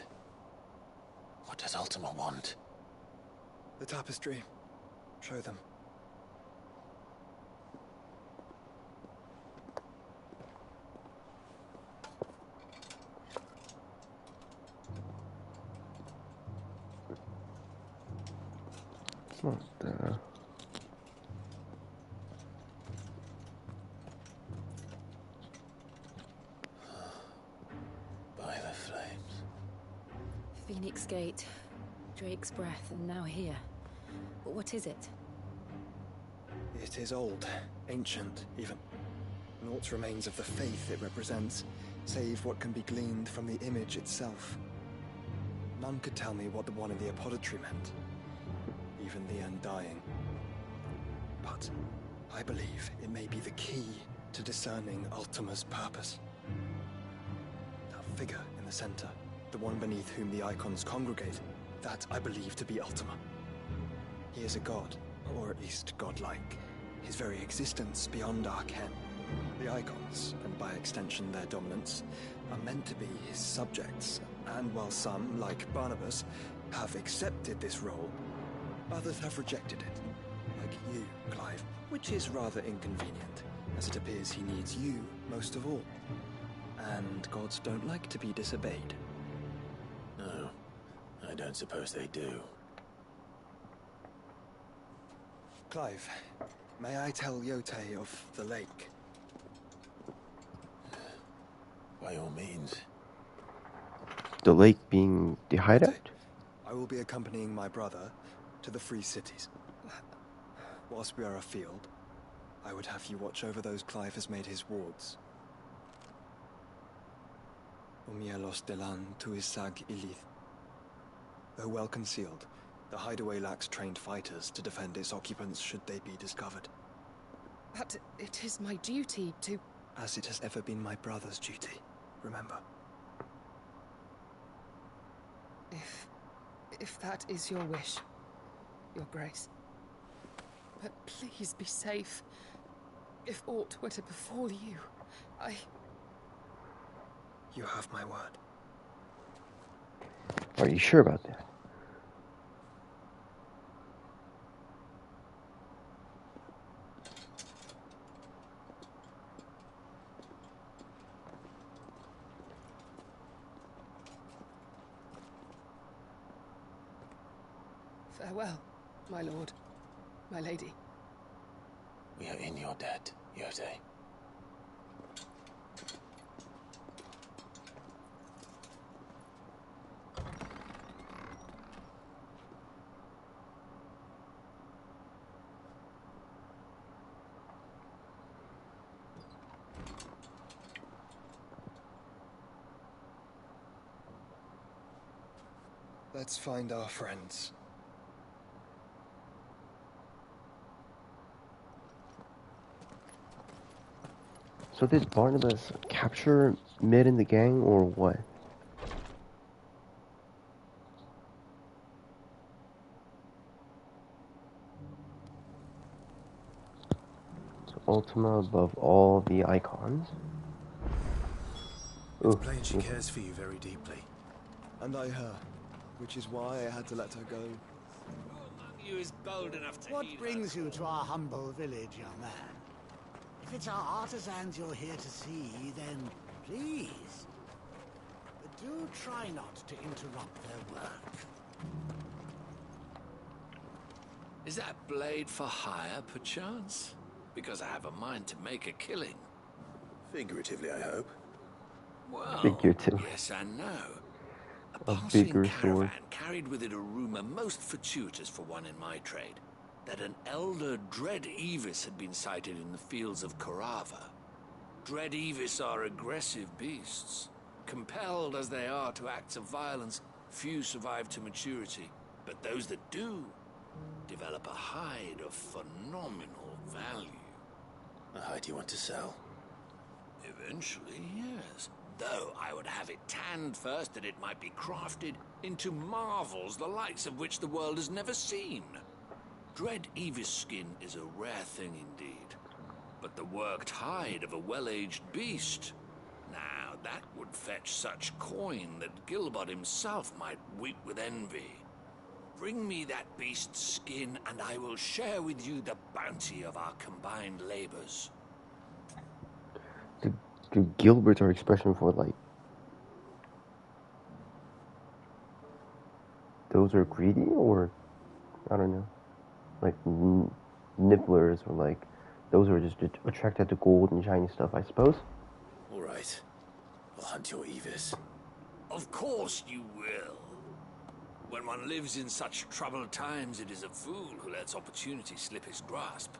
What does Ultima want? The tapestry. Show them. It's not By the flames. Phoenix Gate, Drake's Breath, and now here. But what is it? It is old, ancient, even. Naught remains of the faith it represents, save what can be gleaned from the image itself. None could tell me what the one in the apothecary meant, even the Undying. But I believe it may be the key to discerning Ultima's purpose. That figure in the center, the one beneath whom the icons congregate, that I believe to be Ultima. He is a god, or at least godlike, his very existence beyond our ken. The icons, and by extension their dominants, are meant to be his subjects, and while some, like Barnabas, have accepted this role, others have rejected it, like you, Clive, which is rather inconvenient, as it appears he needs you most of all. And gods don't like to be disobeyed. No, I don't suppose they do. Clive, may I tell Yote of the lake? By all means. The lake being the hideout? I will be accompanying my brother to the Free Cities. Whilst we are afield, I would have you watch over those Clive has made his wards. Umielos delan tuisag ilith. Though well concealed, the hideaway lacks trained fighters to defend its occupants should they be discovered. But it is my duty to... As it has ever been my brother's duty, remember. If that is your wish, Your Grace. But please be safe. If aught were to befall you, You have my word. Are you sure about that? Farewell, my lord, my lady. We are in your debt, Yote. Let's find our friends. So did Barnabas capture Mid and the gang, or what? So Ultima above all the icons? It's plain she cares for you very deeply. And I her, which is why I had to let her go. Who among you is bold enough to What heed brings her? you to our humble village, young man? If it's our artisans you're here to see, then please. But do try not to interrupt their work. Is that blade for hire, perchance? Because I have a mind to make a killing. Figuratively, I hope. Well, Figuratively. yes and no. A Passing bigger caravan sword. carried with it a rumor most fortuitous for one in my trade, that an elder Dread Evis had been sighted in the fields of Karava. Dread Evis are aggressive beasts. Compelled as they are to acts of violence, few survive to maturity, but those that do develop a hide of phenomenal value. A hide you want to sell? Eventually, yes. Though I would have it tanned first that it might be crafted into marvels the likes of which the world has never seen. Dread Evis skin is a rare thing indeed, but the worked hide of a well-aged beast. Now, that would fetch such coin that Gilbert himself might weep with envy. Bring me that beast's skin, and I will share with you the bounty of our combined labors. The Gilberts are expression for, like, those are greedy, or I don't know, like nibblers, or like those are just attracted to gold and shiny stuff, I suppose. All right, I'll hunt your Evis. Of course you will. When one lives in such troubled times, it is a fool who lets opportunity slip his grasp.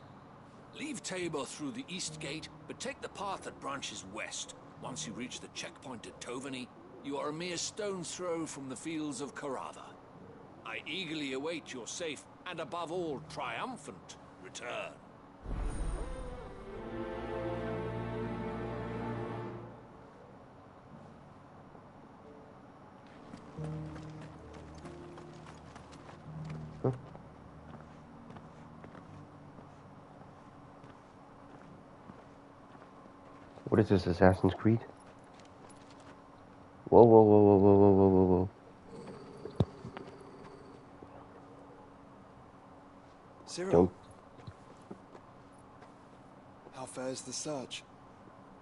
Leave Tabor through the east gate, but take the path that branches west. Once you reach the checkpoint at Tovany, you are a mere stone's throw from the fields of Carava. I eagerly await your safe, and above all, triumphant return. What is this, Assassin's Creed? Whoa, whoa, whoa, whoa, whoa, whoa, whoa, whoa, whoa. Cyril. Don't. How fares the search?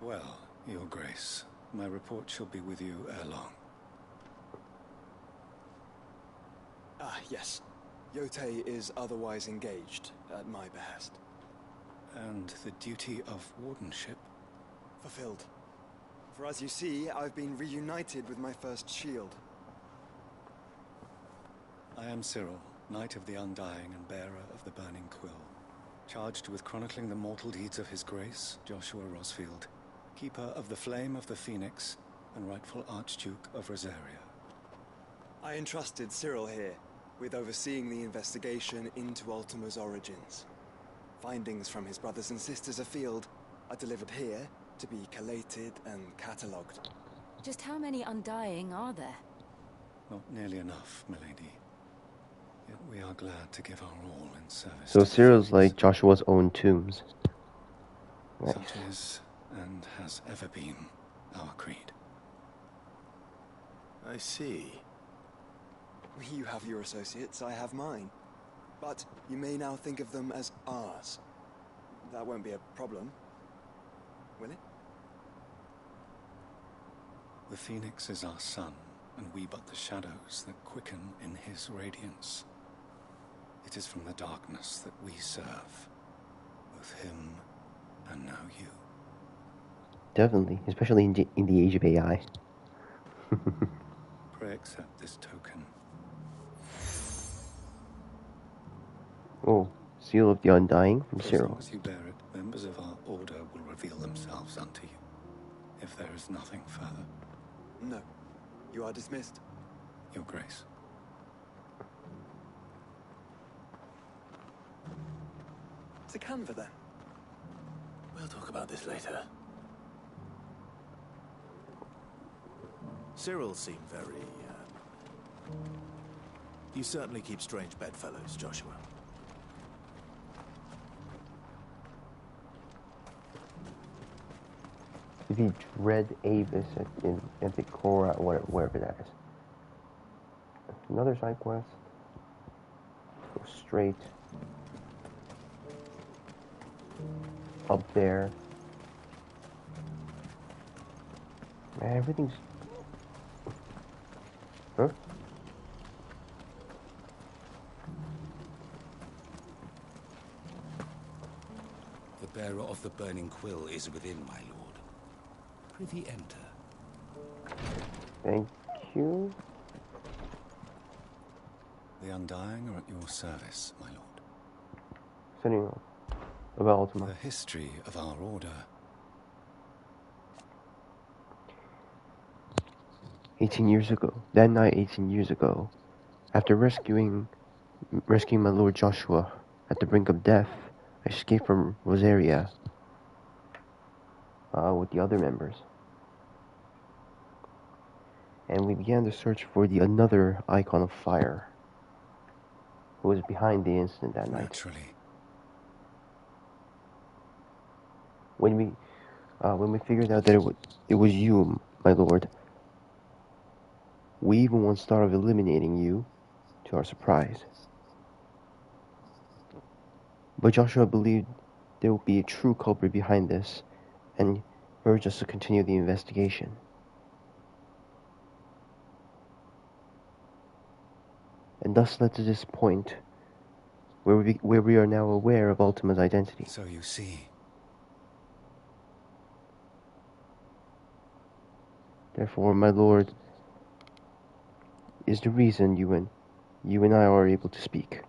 Well, Your Grace, my report shall be with you ere long. Ah, yes. Yote is otherwise engaged, at my behest. And the duty of wardenship? Fulfilled. For as you see, I've been reunited with my first shield. I am Cyril, Knight of the Undying and bearer of the Burning Quill, charged with chronicling the mortal deeds of His Grace, Joshua Rosfield, keeper of the Flame of the Phoenix and rightful Archduke of Rosaria. I entrusted Cyril here with overseeing the investigation into Ultima's origins. Findings from his brothers and sisters afield are delivered here to be collated and catalogued. Just how many Undying are there? Not nearly enough, milady. Yet we are glad to give our all in service. So Cyril's like Joshua's own tombs. Nice. Such is, and has ever been, our creed. I see. You have your associates, I have mine. But you may now think of them as ours. That won't be a problem, will it? The Phoenix is our sun, and we but the shadows that quicken in his radiance. It is from the darkness that we serve, both him and now you. Definitely, especially in the age of AI. Pray accept this token. Oh, Seal of the Undying from As Cyril. long as you bear it, members of our order will reveal themselves unto you, if there is nothing further. No. You are dismissed. Your Grace. To Canva, then. We'll talk about this later. Cyril seemed very, You certainly keep strange bedfellows, Joshua. If you dread Avis at the core, wherever that is. Another side quest. Go straight up there. Man, everything's. Huh? The bearer of the Burning Quill is within, my lord. Prithee enter. Thank you. The Undying are at your service, my lord. Sending off. About Ultima. The history of our order. 18 years ago. That night, 18 years ago, after rescuing my lord Joshua at the brink of death, I escaped from Rosaria with the other members. and we began to search for the another icon of fire who was behind the incident that night. Naturally. When we figured out that it was you, my lord, we even once thought of eliminating you, to our surprise. But Joshua believed there would be a true culprit behind this, and urged us to continue the investigation. And thus led to this point, where we are now aware of Ultima's identity. So you see. Therefore, my lord, is the reason you and I are able to speak.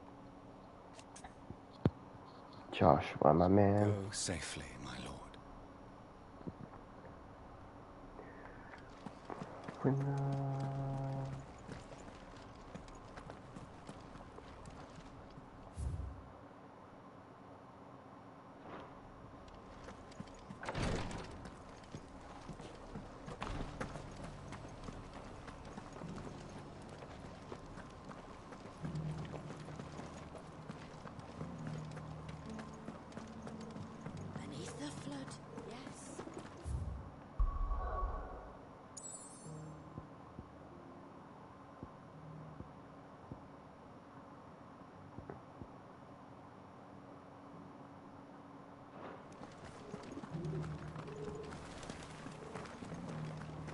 Joshua, my man. Go safely, my lord. Beneath the flood, yes.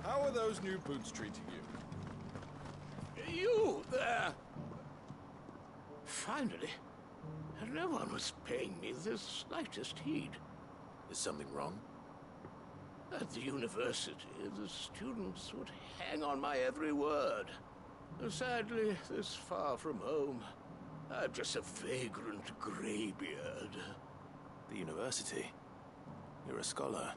How are those new boots treating you? You there! Finally, no one was paying me the slightest heed. Is something wrong? At the university, the students would hang on my every word. Sadly, this far from home, I'm just a vagrant greybeard. The university? You're a scholar.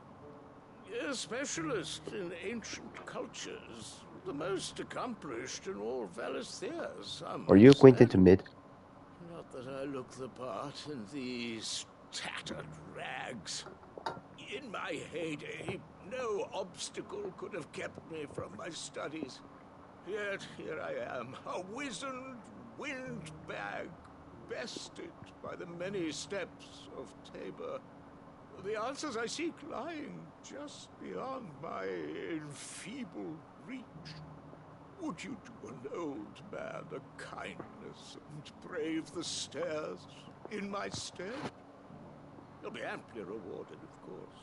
A specialist in ancient cultures. The most accomplished in all Valisthea, Are you acquainted to Mid? Not that I look the part in these tattered rags. In my heyday, no obstacle could have kept me from my studies. Yet here I am, a wizened windbag, bested by the many steps of Tabor. The answers I seek lying just beyond my enfeebled reach. Would you do an old man a kindness and brave the stairs in my stead? You'll be amply rewarded, of course.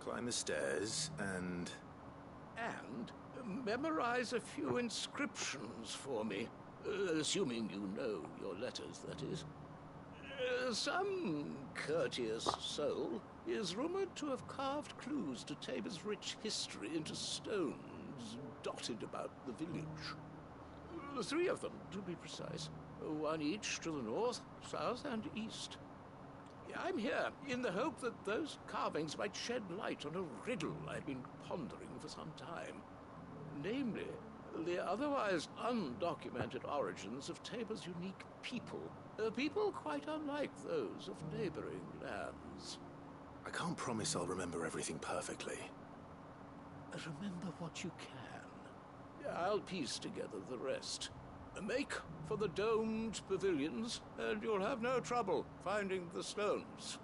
Climb the stairs and memorize a few inscriptions for me, assuming you know your letters, that is. Some courteous soul is rumored to have carved clues to Tabor's rich history into stones dotted about the village. 3 of them, to be precise. 1 each to the north, south, and east. I'm here in the hope that those carvings might shed light on a riddle I've been pondering for some time. Namely, the otherwise undocumented origins of Tabor's unique people. People quite unlike those of neighboring lands. I can't promise I'll remember everything perfectly. Remember what you can. I'll piece together the rest. Make for the domed pavilions, and you'll have no trouble finding the stones.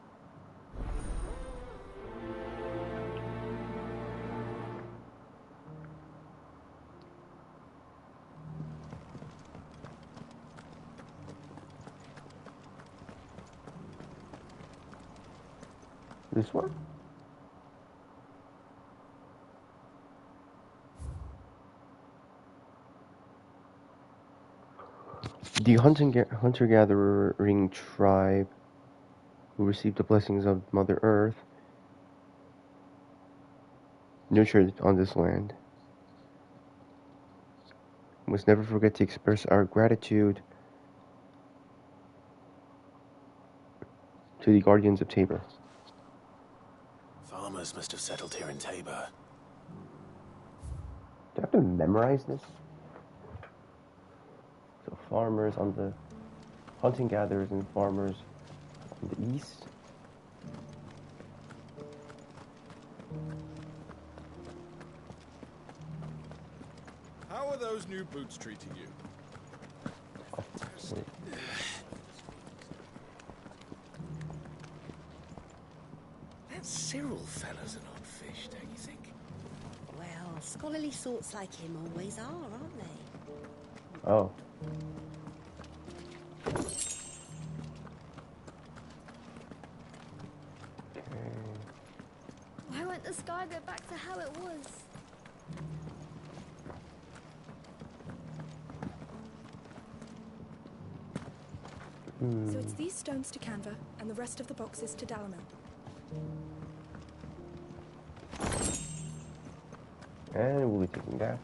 This one? The hunter-gathering tribe who received the blessings of Mother Earth nurtured on this land. We must never forget to express our gratitude to the guardians of Tabor. Farmers must have settled here in Tabor. Do I have to memorize this? So farmers on the hunting-gatherers and farmers on the east. How are those new boots treating you? That Cyril fella's an odd fish, don't you think? Well, scholarly sorts like him always are, aren't they? Oh. Why won't the sky go back to how it was? So it's these stones to Canva, and the rest of the boxes to Dalamil. And we'll be taking that.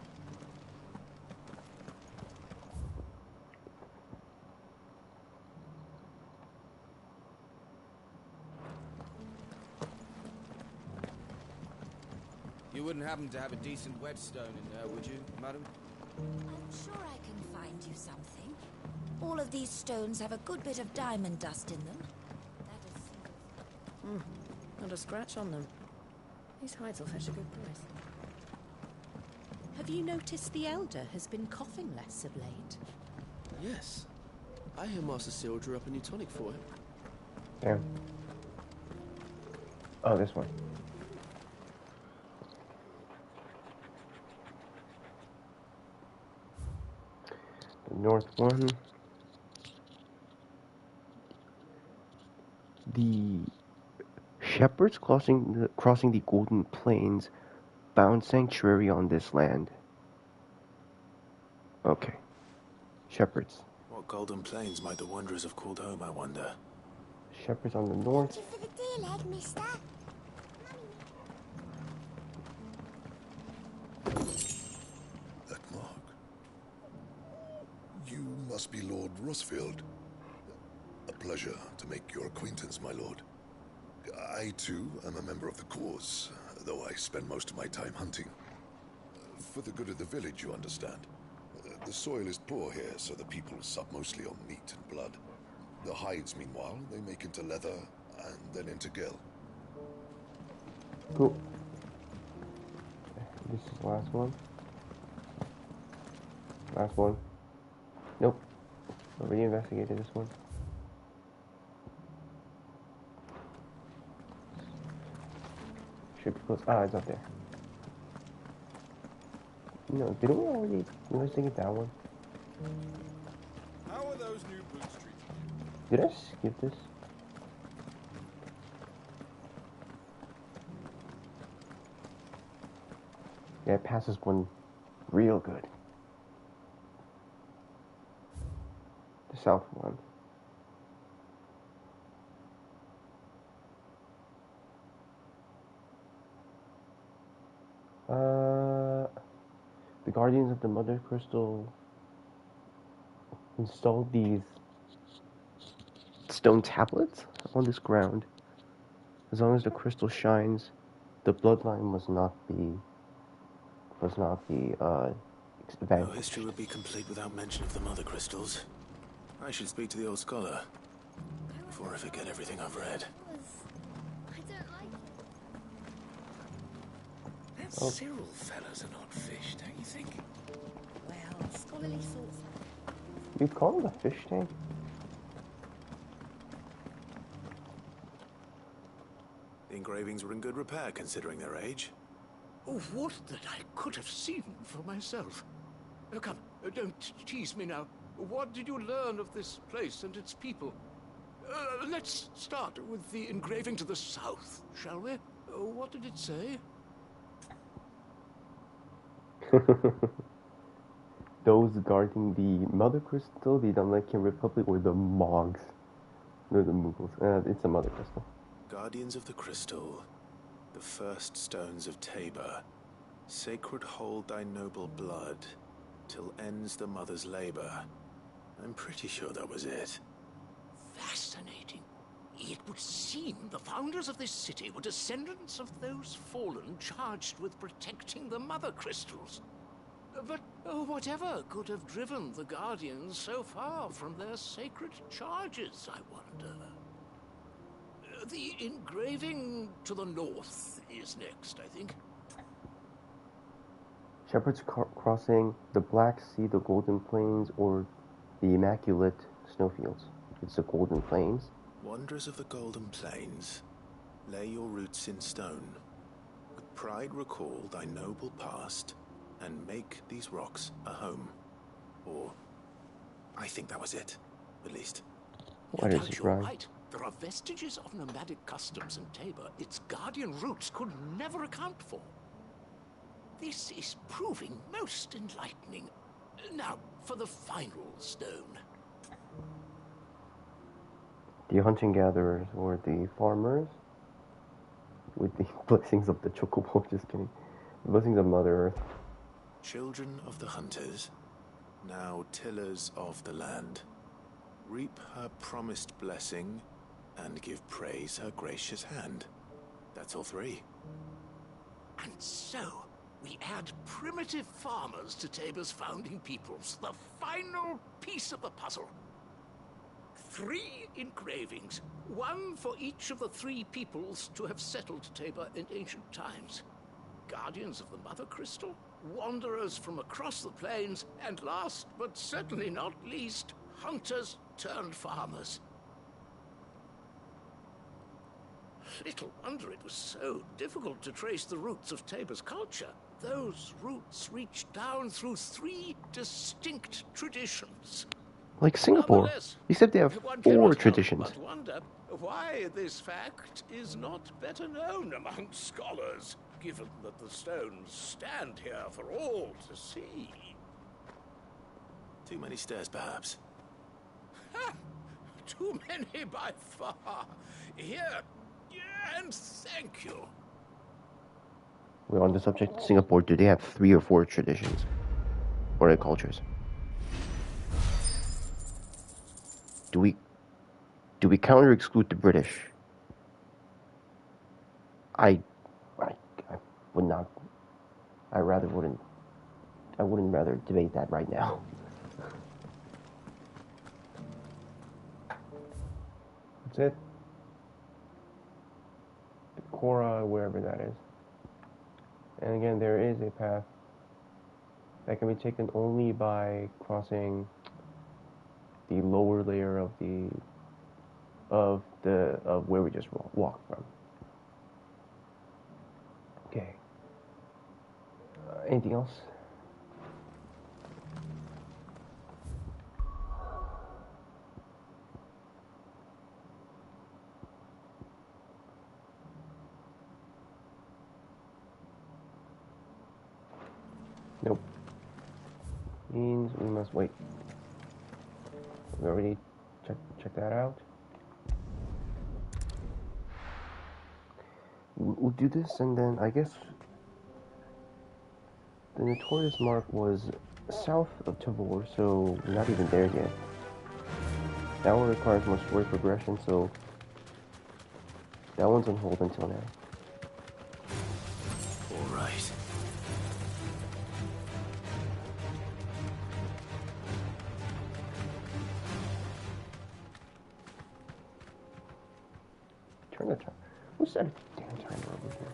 You wouldn't happen to have a decent whetstone in there, would you, madam? I'm sure I can find you something. All of these stones have a good bit of diamond dust in them. That is... Not a scratch on them. These hides will fetch a good price. Have you noticed the Elder has been coughing less of late? Yes. I hear Master Cyril drew up a new tonic for him. Yeah. Oh, this one. The north one. The shepherds crossing the Golden Plains found sanctuary on this land. Okay. Shepherds. What Golden Plains might the wanderers have called home, I wonder? Shepherds on the north. Thank you for the deal, Ed, mister. That mark. You must be Lord Rosfield. A pleasure to make your acquaintance, my lord. I, too, am a member of the cause, though I spend most of my time hunting. For the good of the village, you understand. The soil is poor here, so the people sup mostly on meat and blood. The hides, meanwhile, they make into leather, and then into gill. Cool. This is the last one. Last one. Nope. Already investigated this one. Should be close. Ah, it's up there. No, didn't we already investigate that one? How are those new boots treating you? Did I skip this? Yeah, it passes one real good. The south one. The Guardians of the Mother Crystal installed these stone tablets on this ground. As long as the crystal shines, the bloodline must not be No history would be complete without mention of the Mother Crystals. I should speak to the old scholar before I forget everything I've read. I don't like it. That Cyril fella's an odd fish, don't you think? Well, scholarly sorts. You call him a fish tank? The engravings were in good repair considering their age. Oh, what that I could have seen for myself. Come, don't tease me now. What did you learn of this place and its people? Let's start with the engraving to the south, shall we? What did it say? Those guarding the Mother Crystal, the Dalmekian Republic, or the Mogs. They're the Mughals. It's a Mother Crystal. Guardians of the Crystal, the first stones of Tabor. Sacred hold thy noble blood, till ends the mother's labor. I'm pretty sure that was it. Fascinating. It would seem the founders of this city were descendants of those fallen charged with protecting the Mother Crystals. But whatever could have driven the Guardians so far from their sacred charges, I wonder? The engraving to the north is next, I think. Shepherds crossing the Black Sea, the Golden Plains, or the Immaculate Snowfields. It's the Golden Plains. Wanderers of the Golden Plains, lay your roots in stone. With pride recall thy noble past, and make these rocks a home. Or, I think that was it, at least. What is it, You're Ryan? right. There are vestiges of nomadic customs in Tabor its guardian roots could never account for. This is proving most enlightening. Now, for the final stone. The hunting-gatherers or the farmers with the blessings of the chocobo. Just kidding. The blessings of Mother Earth. Children of the hunters, now tillers of the land, reap her promised blessing and give praise her gracious hand. That's all three. And so, we add primitive farmers to Tabor's founding peoples, the final piece of the puzzle. 3 engravings, one for each of the 3 peoples to have settled Tabor in ancient times. Guardians of the Mother Crystal, wanderers from across the plains, and last but certainly not least, hunters turned farmers. Little wonder it was so difficult to trace the roots of Tabor's culture. Those roots reach down through 3 distinct traditions. Like Singapore, except they have 4 traditions. But wonder why this fact is not better known among scholars, given that the stones stand here for all to see. Too many stairs, perhaps. Ha! Too many by far. Here, and thank you. We're on the subject of Singapore. Do they have 3 or 4 traditions or cultures? Do we counter exclude the British? I would not. I wouldn't rather debate that right now. That's it. Cora, wherever that is. And again, there is a path that can be taken only by crossing the lower layer of where we just walked from. Okay. Anything else? Nope. Means we must wait. We already check that out. We'll do this, and then I guess the Notorious Mark was south of Tavor, so we're not even there yet. That one requires more story progression, so that one's on hold until now. All right. Turn the time. Who set a damn timer over here?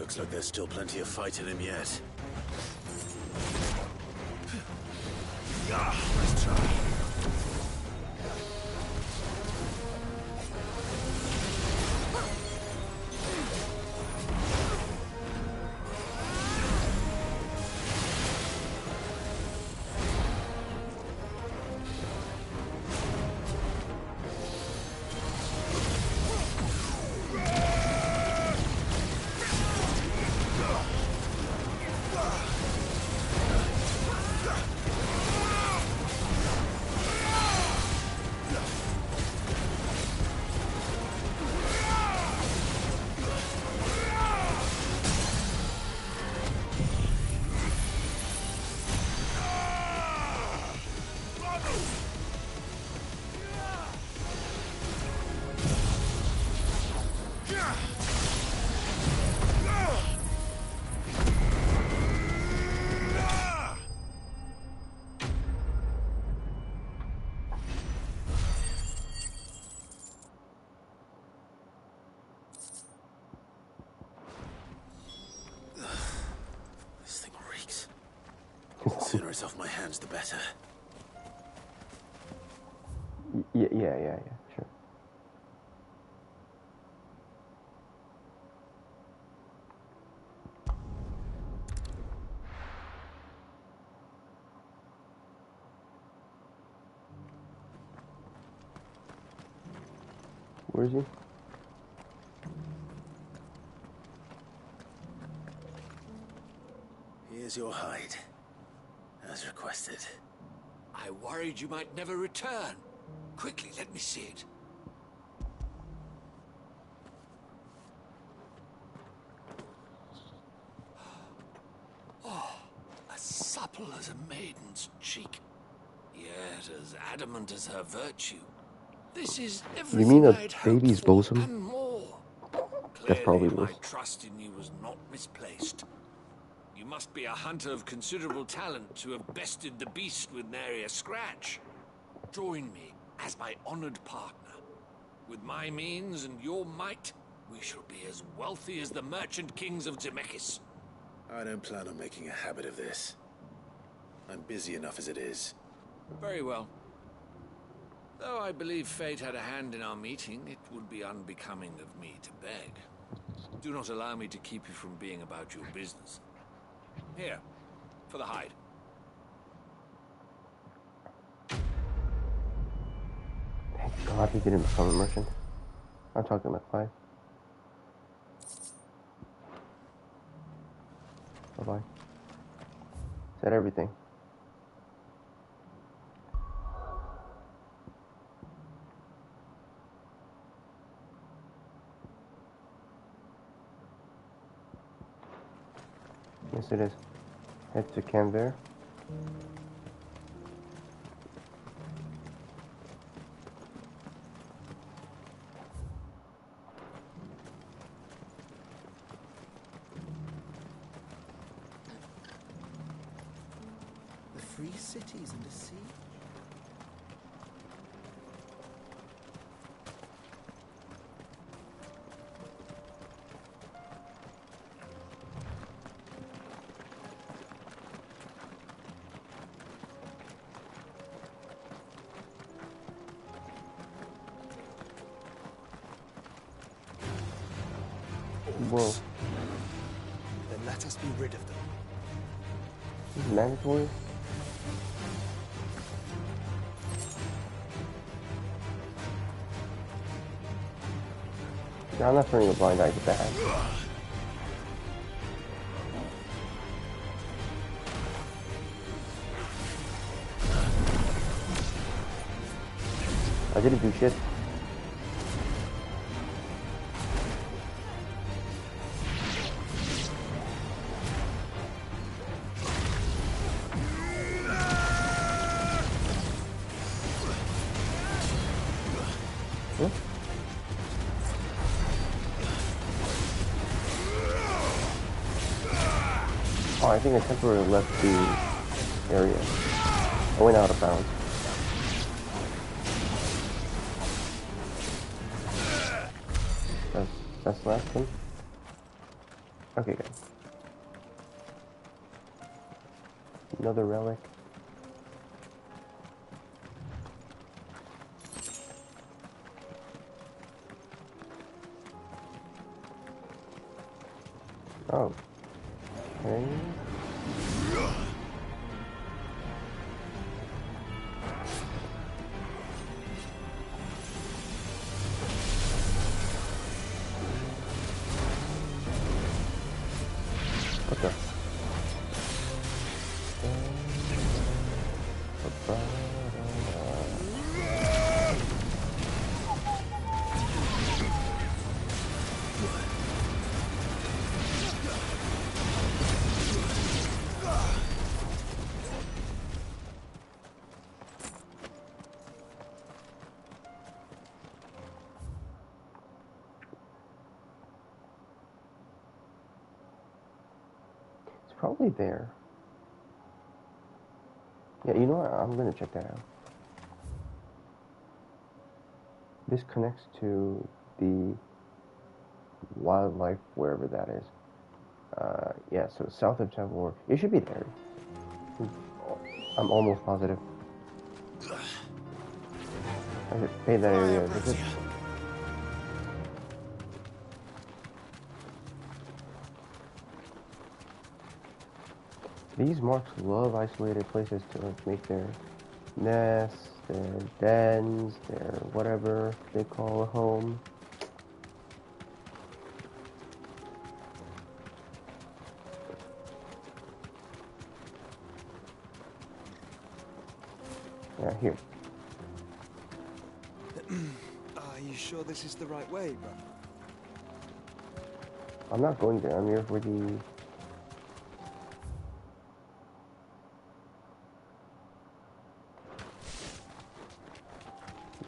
Looks like there's still plenty of fight in him yet. Let's try. The sooner it's off my hands, the better. Yeah, sure. Where is he? Here's your hide, as requested. I worried you might never return. Quickly, let me see it. Oh, as supple as a maiden's cheek, yet as adamant as her virtue. This is everything You mean a I'd hoped baby's for bosom? and more. That's probably Clearly, worse. my trust in you was not misplaced. You must be a hunter of considerable talent to have bested the beast with nary a scratch. Join me as my honored partner. With my means and your might, we shall be as wealthy as the merchant kings of Zemeckis. I don't plan on making a habit of this. I'm busy enough as it is. Very well. Though I believe fate had a hand in our meeting, it would be unbecoming of me to beg. Do not allow me to keep you from being about your business. Here, for the hide. Thank God he didn't become a merchant. I'm talking about Clive. Bye-bye. Is that everything? Yes, it is. Head to Canberra. The free cities under siege. Whoa. Then let us be rid of them. This is mandatory? Yeah, I'm not turning a blind eye to that. I didn't do shit. Oh, I think I temporarily left the area. I went out of bounds. That's the last one. Okay, good. Another relic. Oh. Okay. What the? It's probably there. Yeah, you know what? I'm gonna check that out. This connects to the wildlife, wherever that is. Yeah, so south of Tavor. It should be there. I'm almost positive. I should pay that area a visit. These marks love isolated places to like make their nests, their dens, their whatever they call a home. Yeah, here. Are you sure this is the right way, brother? I'm not going there. I'm here for the...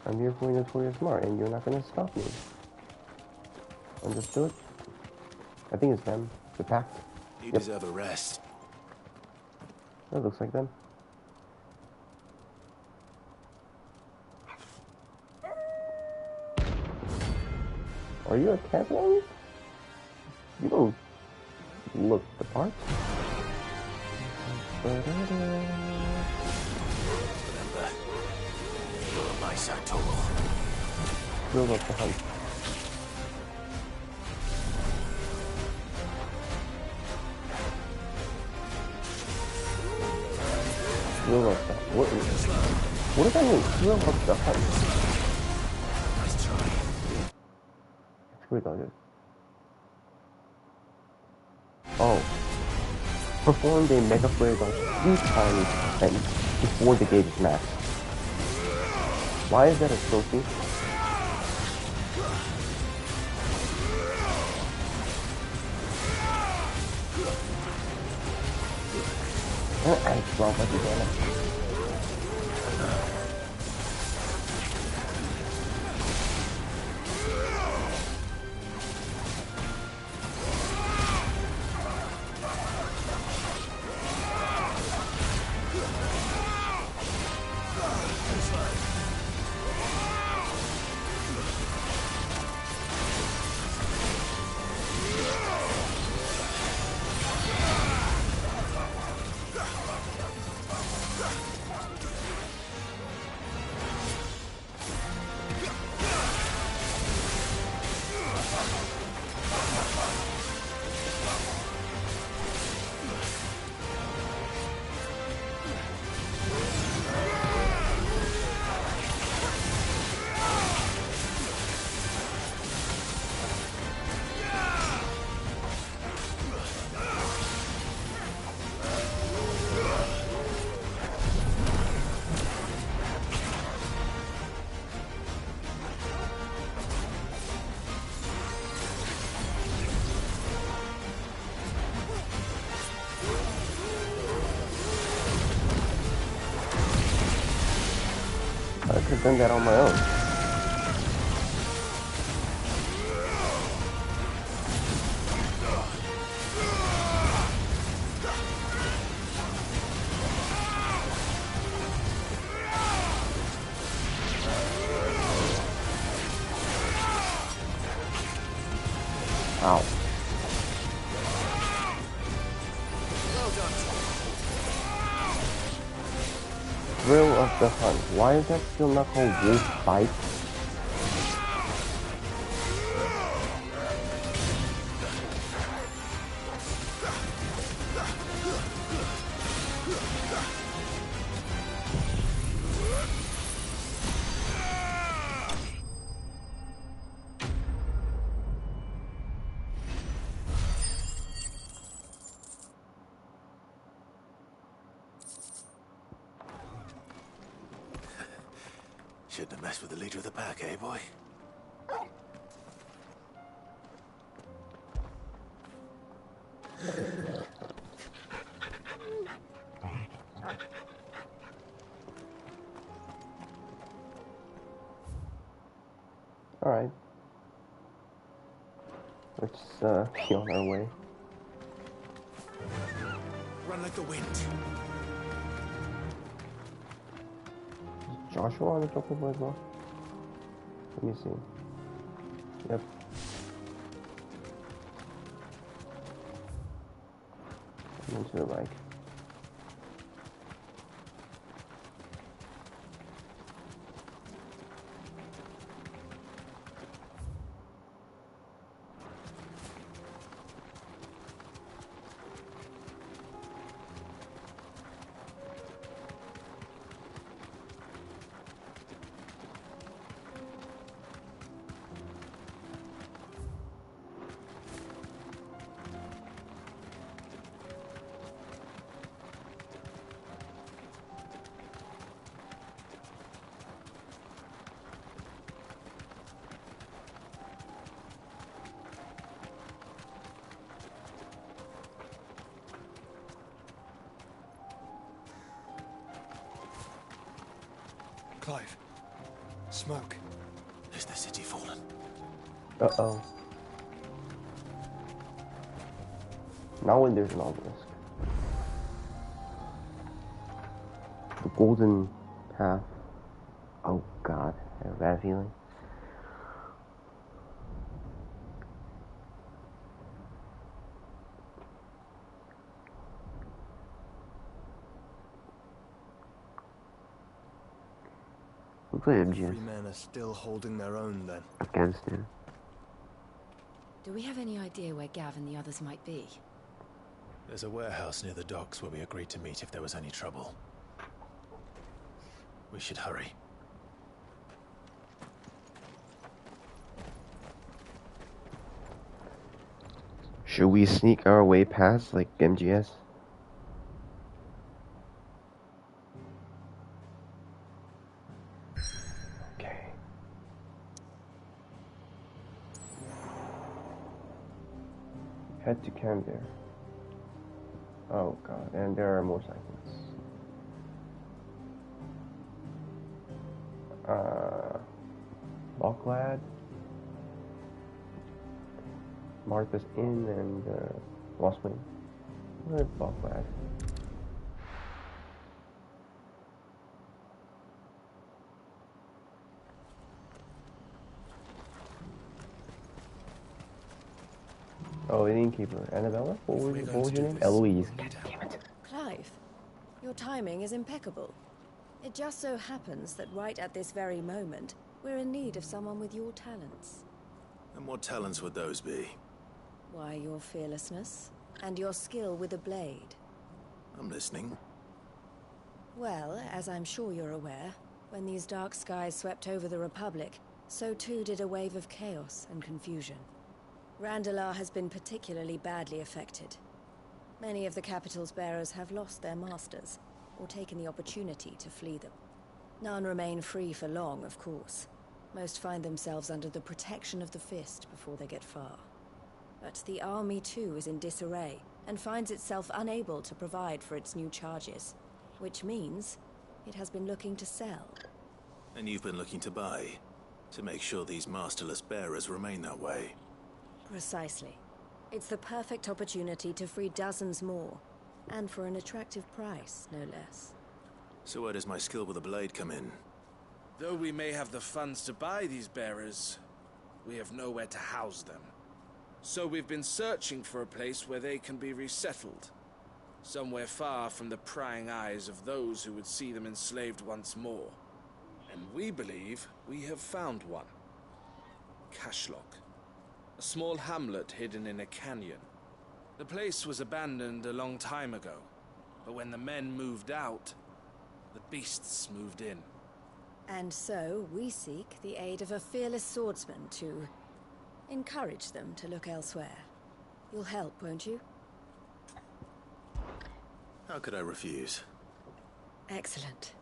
I'm here for Notorious Mart, and you're not gonna stop me. Understood? I think it's them. The pack. You deserve a rest. That looks like them. Are you a Catalan? You don't look the part. Remember, you're my Sator. Build up the hunt. Build up the hunt. What does that mean? Build up the hunt. Nice try. Screw it, I'll do it. Oh. Performed a mega flare on 3 times and before the gauge is maxed. Why is that a trophy? I dropped like again. I could have done that on my own. Ow. thrill of the hunt. Why is that still not called wolf bite? Shouldn't have messed with the leader of the pack, eh, boy? Alright. Let's be on our way. Run like the wind. Is Joshua on the chocobo as well? Let me see. Yep. And to the right. Clive. Smoke. Is the city fallen? Uh-oh. Now when there's an obelisk. The golden path. Oh god, I have a bad feeling. Looks like MGS. Three men are still holding their own then. Afghanistan. Do we have any idea where Gav and the others might be? There's a warehouse near the docks where we agreed to meet if there was any trouble. We should hurry. Should we sneak our way past, like MGS? Okay. Head to Canberra. Oh god, and there are motorcycles. Balklad, Martha's Inn, and Lost Wing. Where's Balklad? Oh, the innkeeper. Annabella? What was your name? Eloise. God damn it. Clive, your timing is impeccable. It just so happens that right at this very moment, we're in need of someone with your talents. And what talents would those be? Why, your fearlessness and your skill with a blade. I'm listening. Well, as I'm sure you're aware, when these dark skies swept over the Republic, so too did a wave of chaos and confusion. Randalar has been particularly badly affected. Many of the capital's bearers have lost their masters, or taken the opportunity to flee them. None remain free for long, of course. Most find themselves under the protection of the Fist before they get far. But the army too is in disarray, and finds itself unable to provide for its new charges. Which means it has been looking to sell. And you've been looking to buy, to make sure these masterless bearers remain that way. Precisely. It's the perfect opportunity to free dozens more, and for an attractive price, no less. So where does my skill with a blade come in? Though we may have the funds to buy these bearers, we have nowhere to house them. So we've been searching for a place where they can be resettled. somewhere far from the prying eyes of those who would see them enslaved once more. And we believe we have found one. Cashlock, a small hamlet hidden in a canyon. The place was abandoned a long time ago, but when the men moved out, the beasts moved in. And so we seek the aid of a fearless swordsman to encourage them to look elsewhere. You'll help, won't you? How could I refuse? Excellent.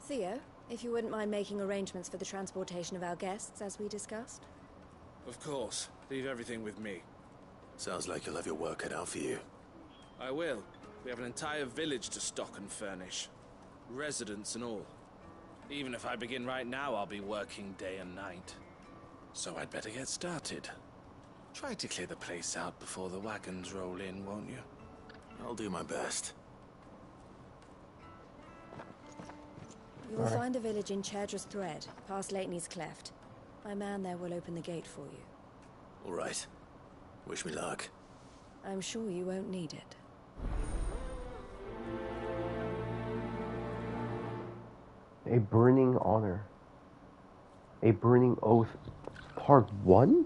Theo, if you wouldn't mind making arrangements for the transportation of our guests, as we discussed. Of course. Leave everything with me. Sounds like you'll have your work cut out for you. I will. We have an entire village to stock and furnish. Residents and all. Even if I begin right now, I'll be working day and night. So I'd better get started. Try to clear the place out before the wagons roll in, won't you? I'll do my best. You will find a village in Chadra's Thread, past Lateney's Cleft. My man there will open the gate for you. All right. Wish me luck. I'm sure you won't need it. A Burning Honor. A Burning Oath. Part 1?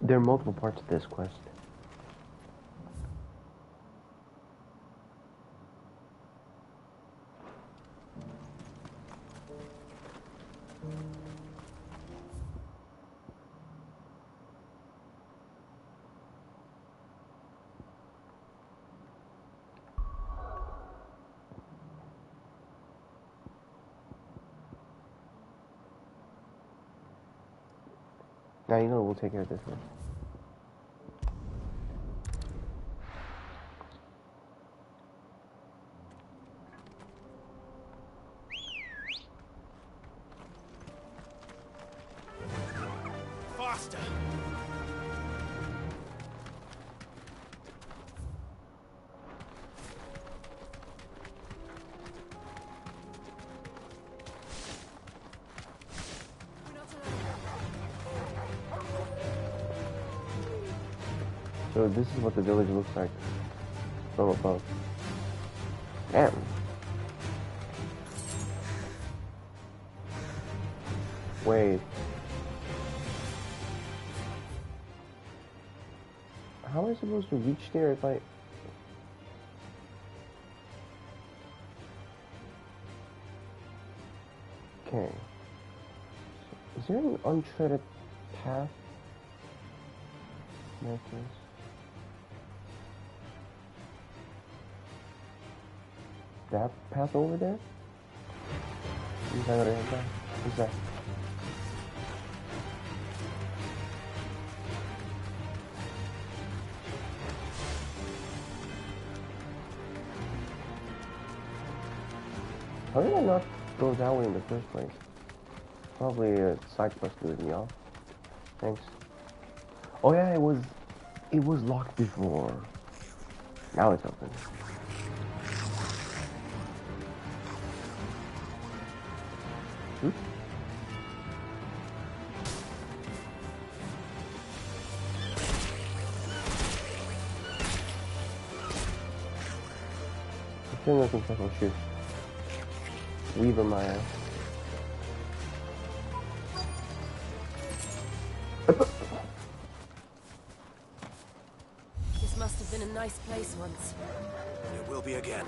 There are multiple parts to this quest. Now you know we'll take care of this one. Faster! So this is what the village looks like from above. Damn. Wait. How am I supposed to reach there if I... Okay. Is there an untreaded path? Like this? That path over there? Is that right there? Is that? How did I not go that way in the first place? Probably a side quest threw me off. Thanks. Oh yeah, it was locked before. Now it's open. Oops. I feel like I can shoot. Weaver my ass. This must have been a nice place once. It will be again.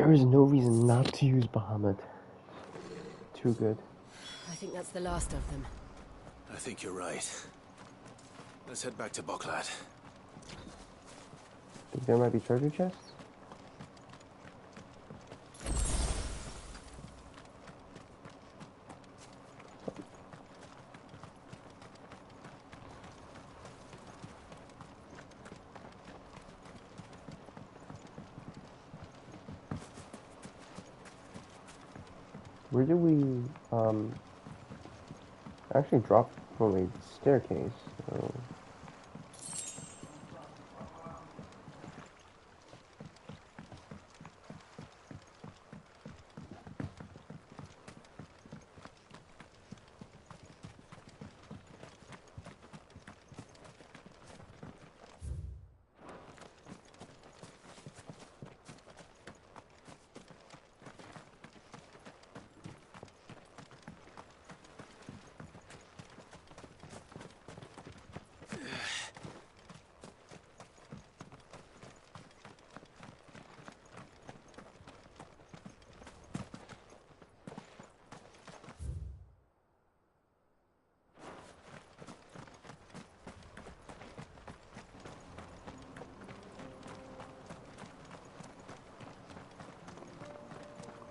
There is no reason not to use Bahamut. Too good. I think that's the last of them. I think you're right. Let's head back to Boklat. Think there might be treasure chests? Where did we, actually drop from a staircase, so...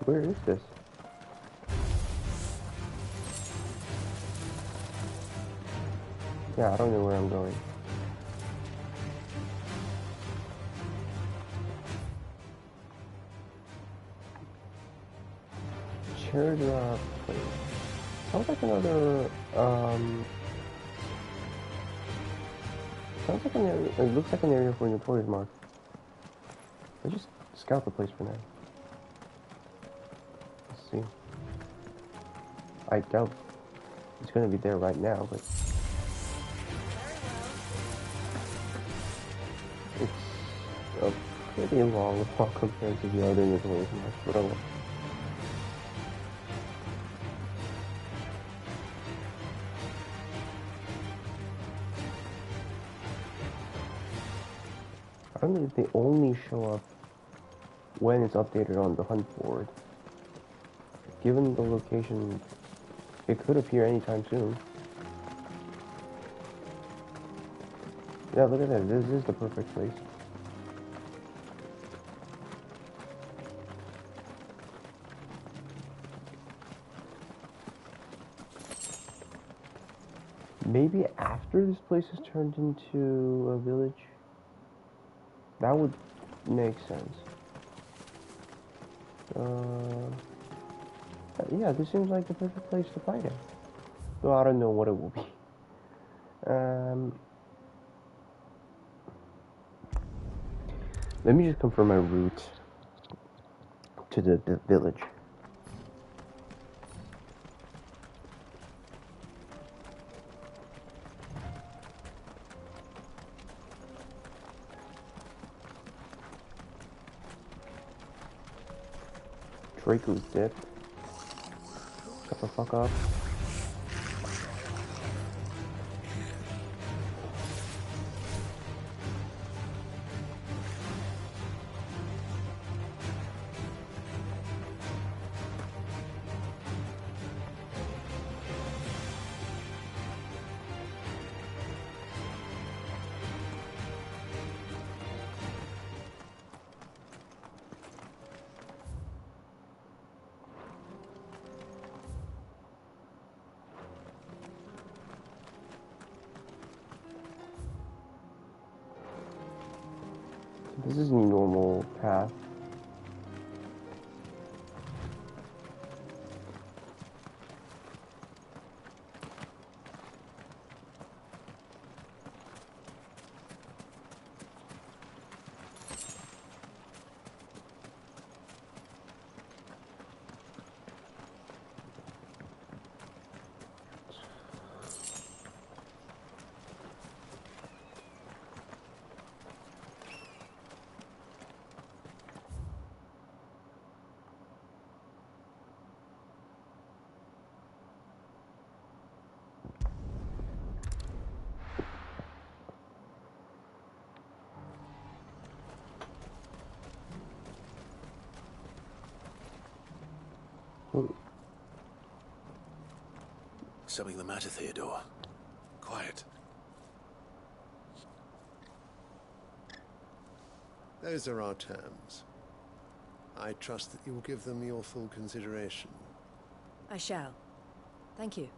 Where is this? Yeah, I don't know where I'm going. Teardrop place. Sounds like another, sounds like an area, it looks like an area for a notorious mark. Let's just scout the place for now. Let's see. I doubt it's gonna be there right now, but... It's a pretty long walk compared to the other notorious marks, but oh well. I don't know if they only show up when it's updated on the hunt board. Given the location, it could appear anytime soon. Yeah, look at that. This is the perfect place. Maybe after this place is turned into a village? That would make sense. Yeah, this seems like the perfect place to fight it. Though I don't know what it will be. Let me just confirm my route to the village. Draco's dip. Shut the fuck up. This is a normal path. Something the matter, Theodore? Quiet. Those are our terms. I trust that you will give them your full consideration. I shall. Thank you.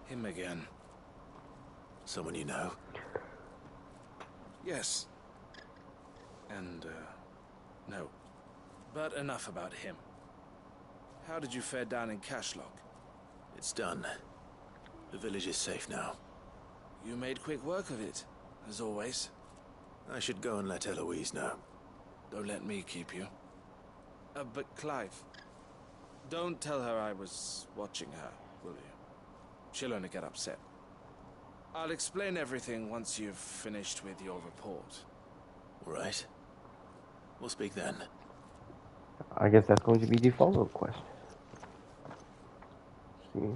Him again. Someone you know? Yes. And, no. But enough about him. How did you fare down in Cashlock? It's done. The village is safe now. You made quick work of it, as always. I should go and let Eloise know. Don't let me keep you. But Clive, don't tell her I was watching her, will you? She'll only get upset. I'll explain everything once you've finished with your report. All right. We'll speak then. I guess that's going to be the follow-up quest. See.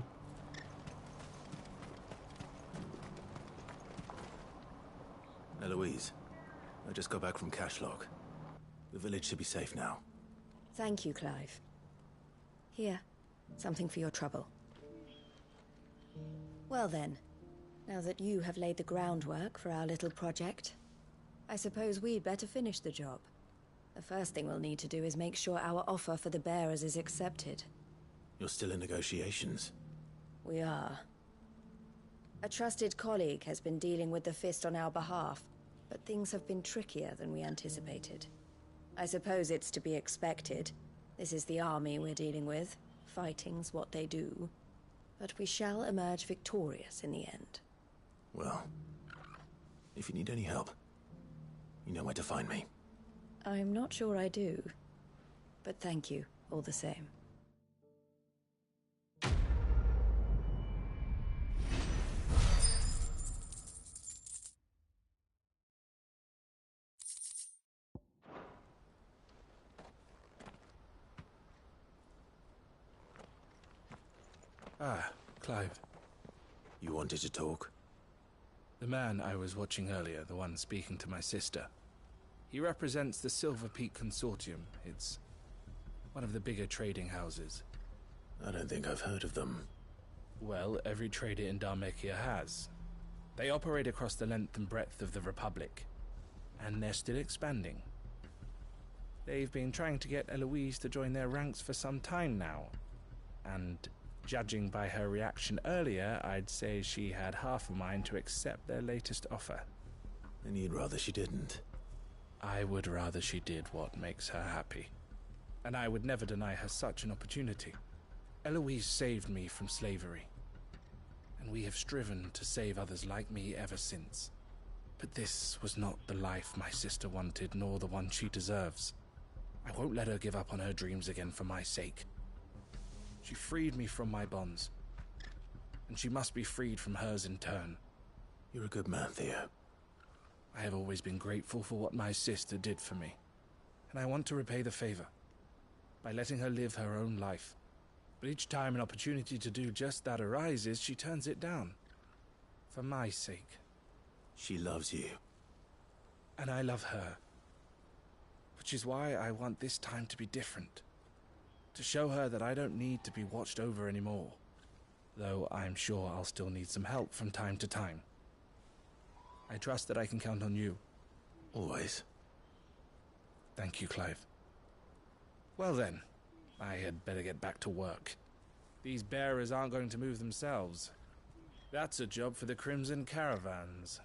Eloise, I just got back from Cashlock. The village should be safe now. Thank you, Clive. Here, something for your trouble. Well then, now that you have laid the groundwork for our little project, I suppose we'd better finish the job. The first thing we'll need to do is make sure our offer for the bearers is accepted. You're still in negotiations? We are. A trusted colleague has been dealing with the Fist on our behalf, but things have been trickier than we anticipated. I suppose it's to be expected. This is the army we're dealing with. Fighting's what they do. But we shall emerge victorious in the end. Well, if you need any help, you know where to find me. I'm not sure I do. But thank you, all the same. Ah, Clive. You wanted to talk? The man I was watching earlier, the one speaking to my sister. He represents the Silver Peak Consortium. It's one of the bigger trading houses. I don't think I've heard of them. Well, every trader in Dharmekia has. They operate across the length and breadth of the Republic. And they're still expanding. They've been trying to get Eloise to join their ranks for some time now. And judging by her reaction earlier, I'd say she had half a mind to accept their latest offer. And you'd rather she didn't? I would rather she did what makes her happy. And I would never deny her such an opportunity. Eloise saved me from slavery. And we have striven to save others like me ever since. But this was not the life my sister wanted, nor the one she deserves. I won't let her give up on her dreams again for my sake. She freed me from my bonds. And she must be freed from hers in turn. You're a good man, Theo. I have always been grateful for what my sister did for me. And I want to repay the favor by letting her live her own life. But each time an opportunity to do just that arises, she turns it down. For my sake. She loves you. And I love her. Which is why I want this time to be different. To show her that I don't need to be watched over anymore. Though I'm sure I'll still need some help from time to time. I trust that I can count on you. Always. Thank you, Clive. Well then, I had better get back to work. These bearers aren't going to move themselves. That's a job for the Crimson Caravans.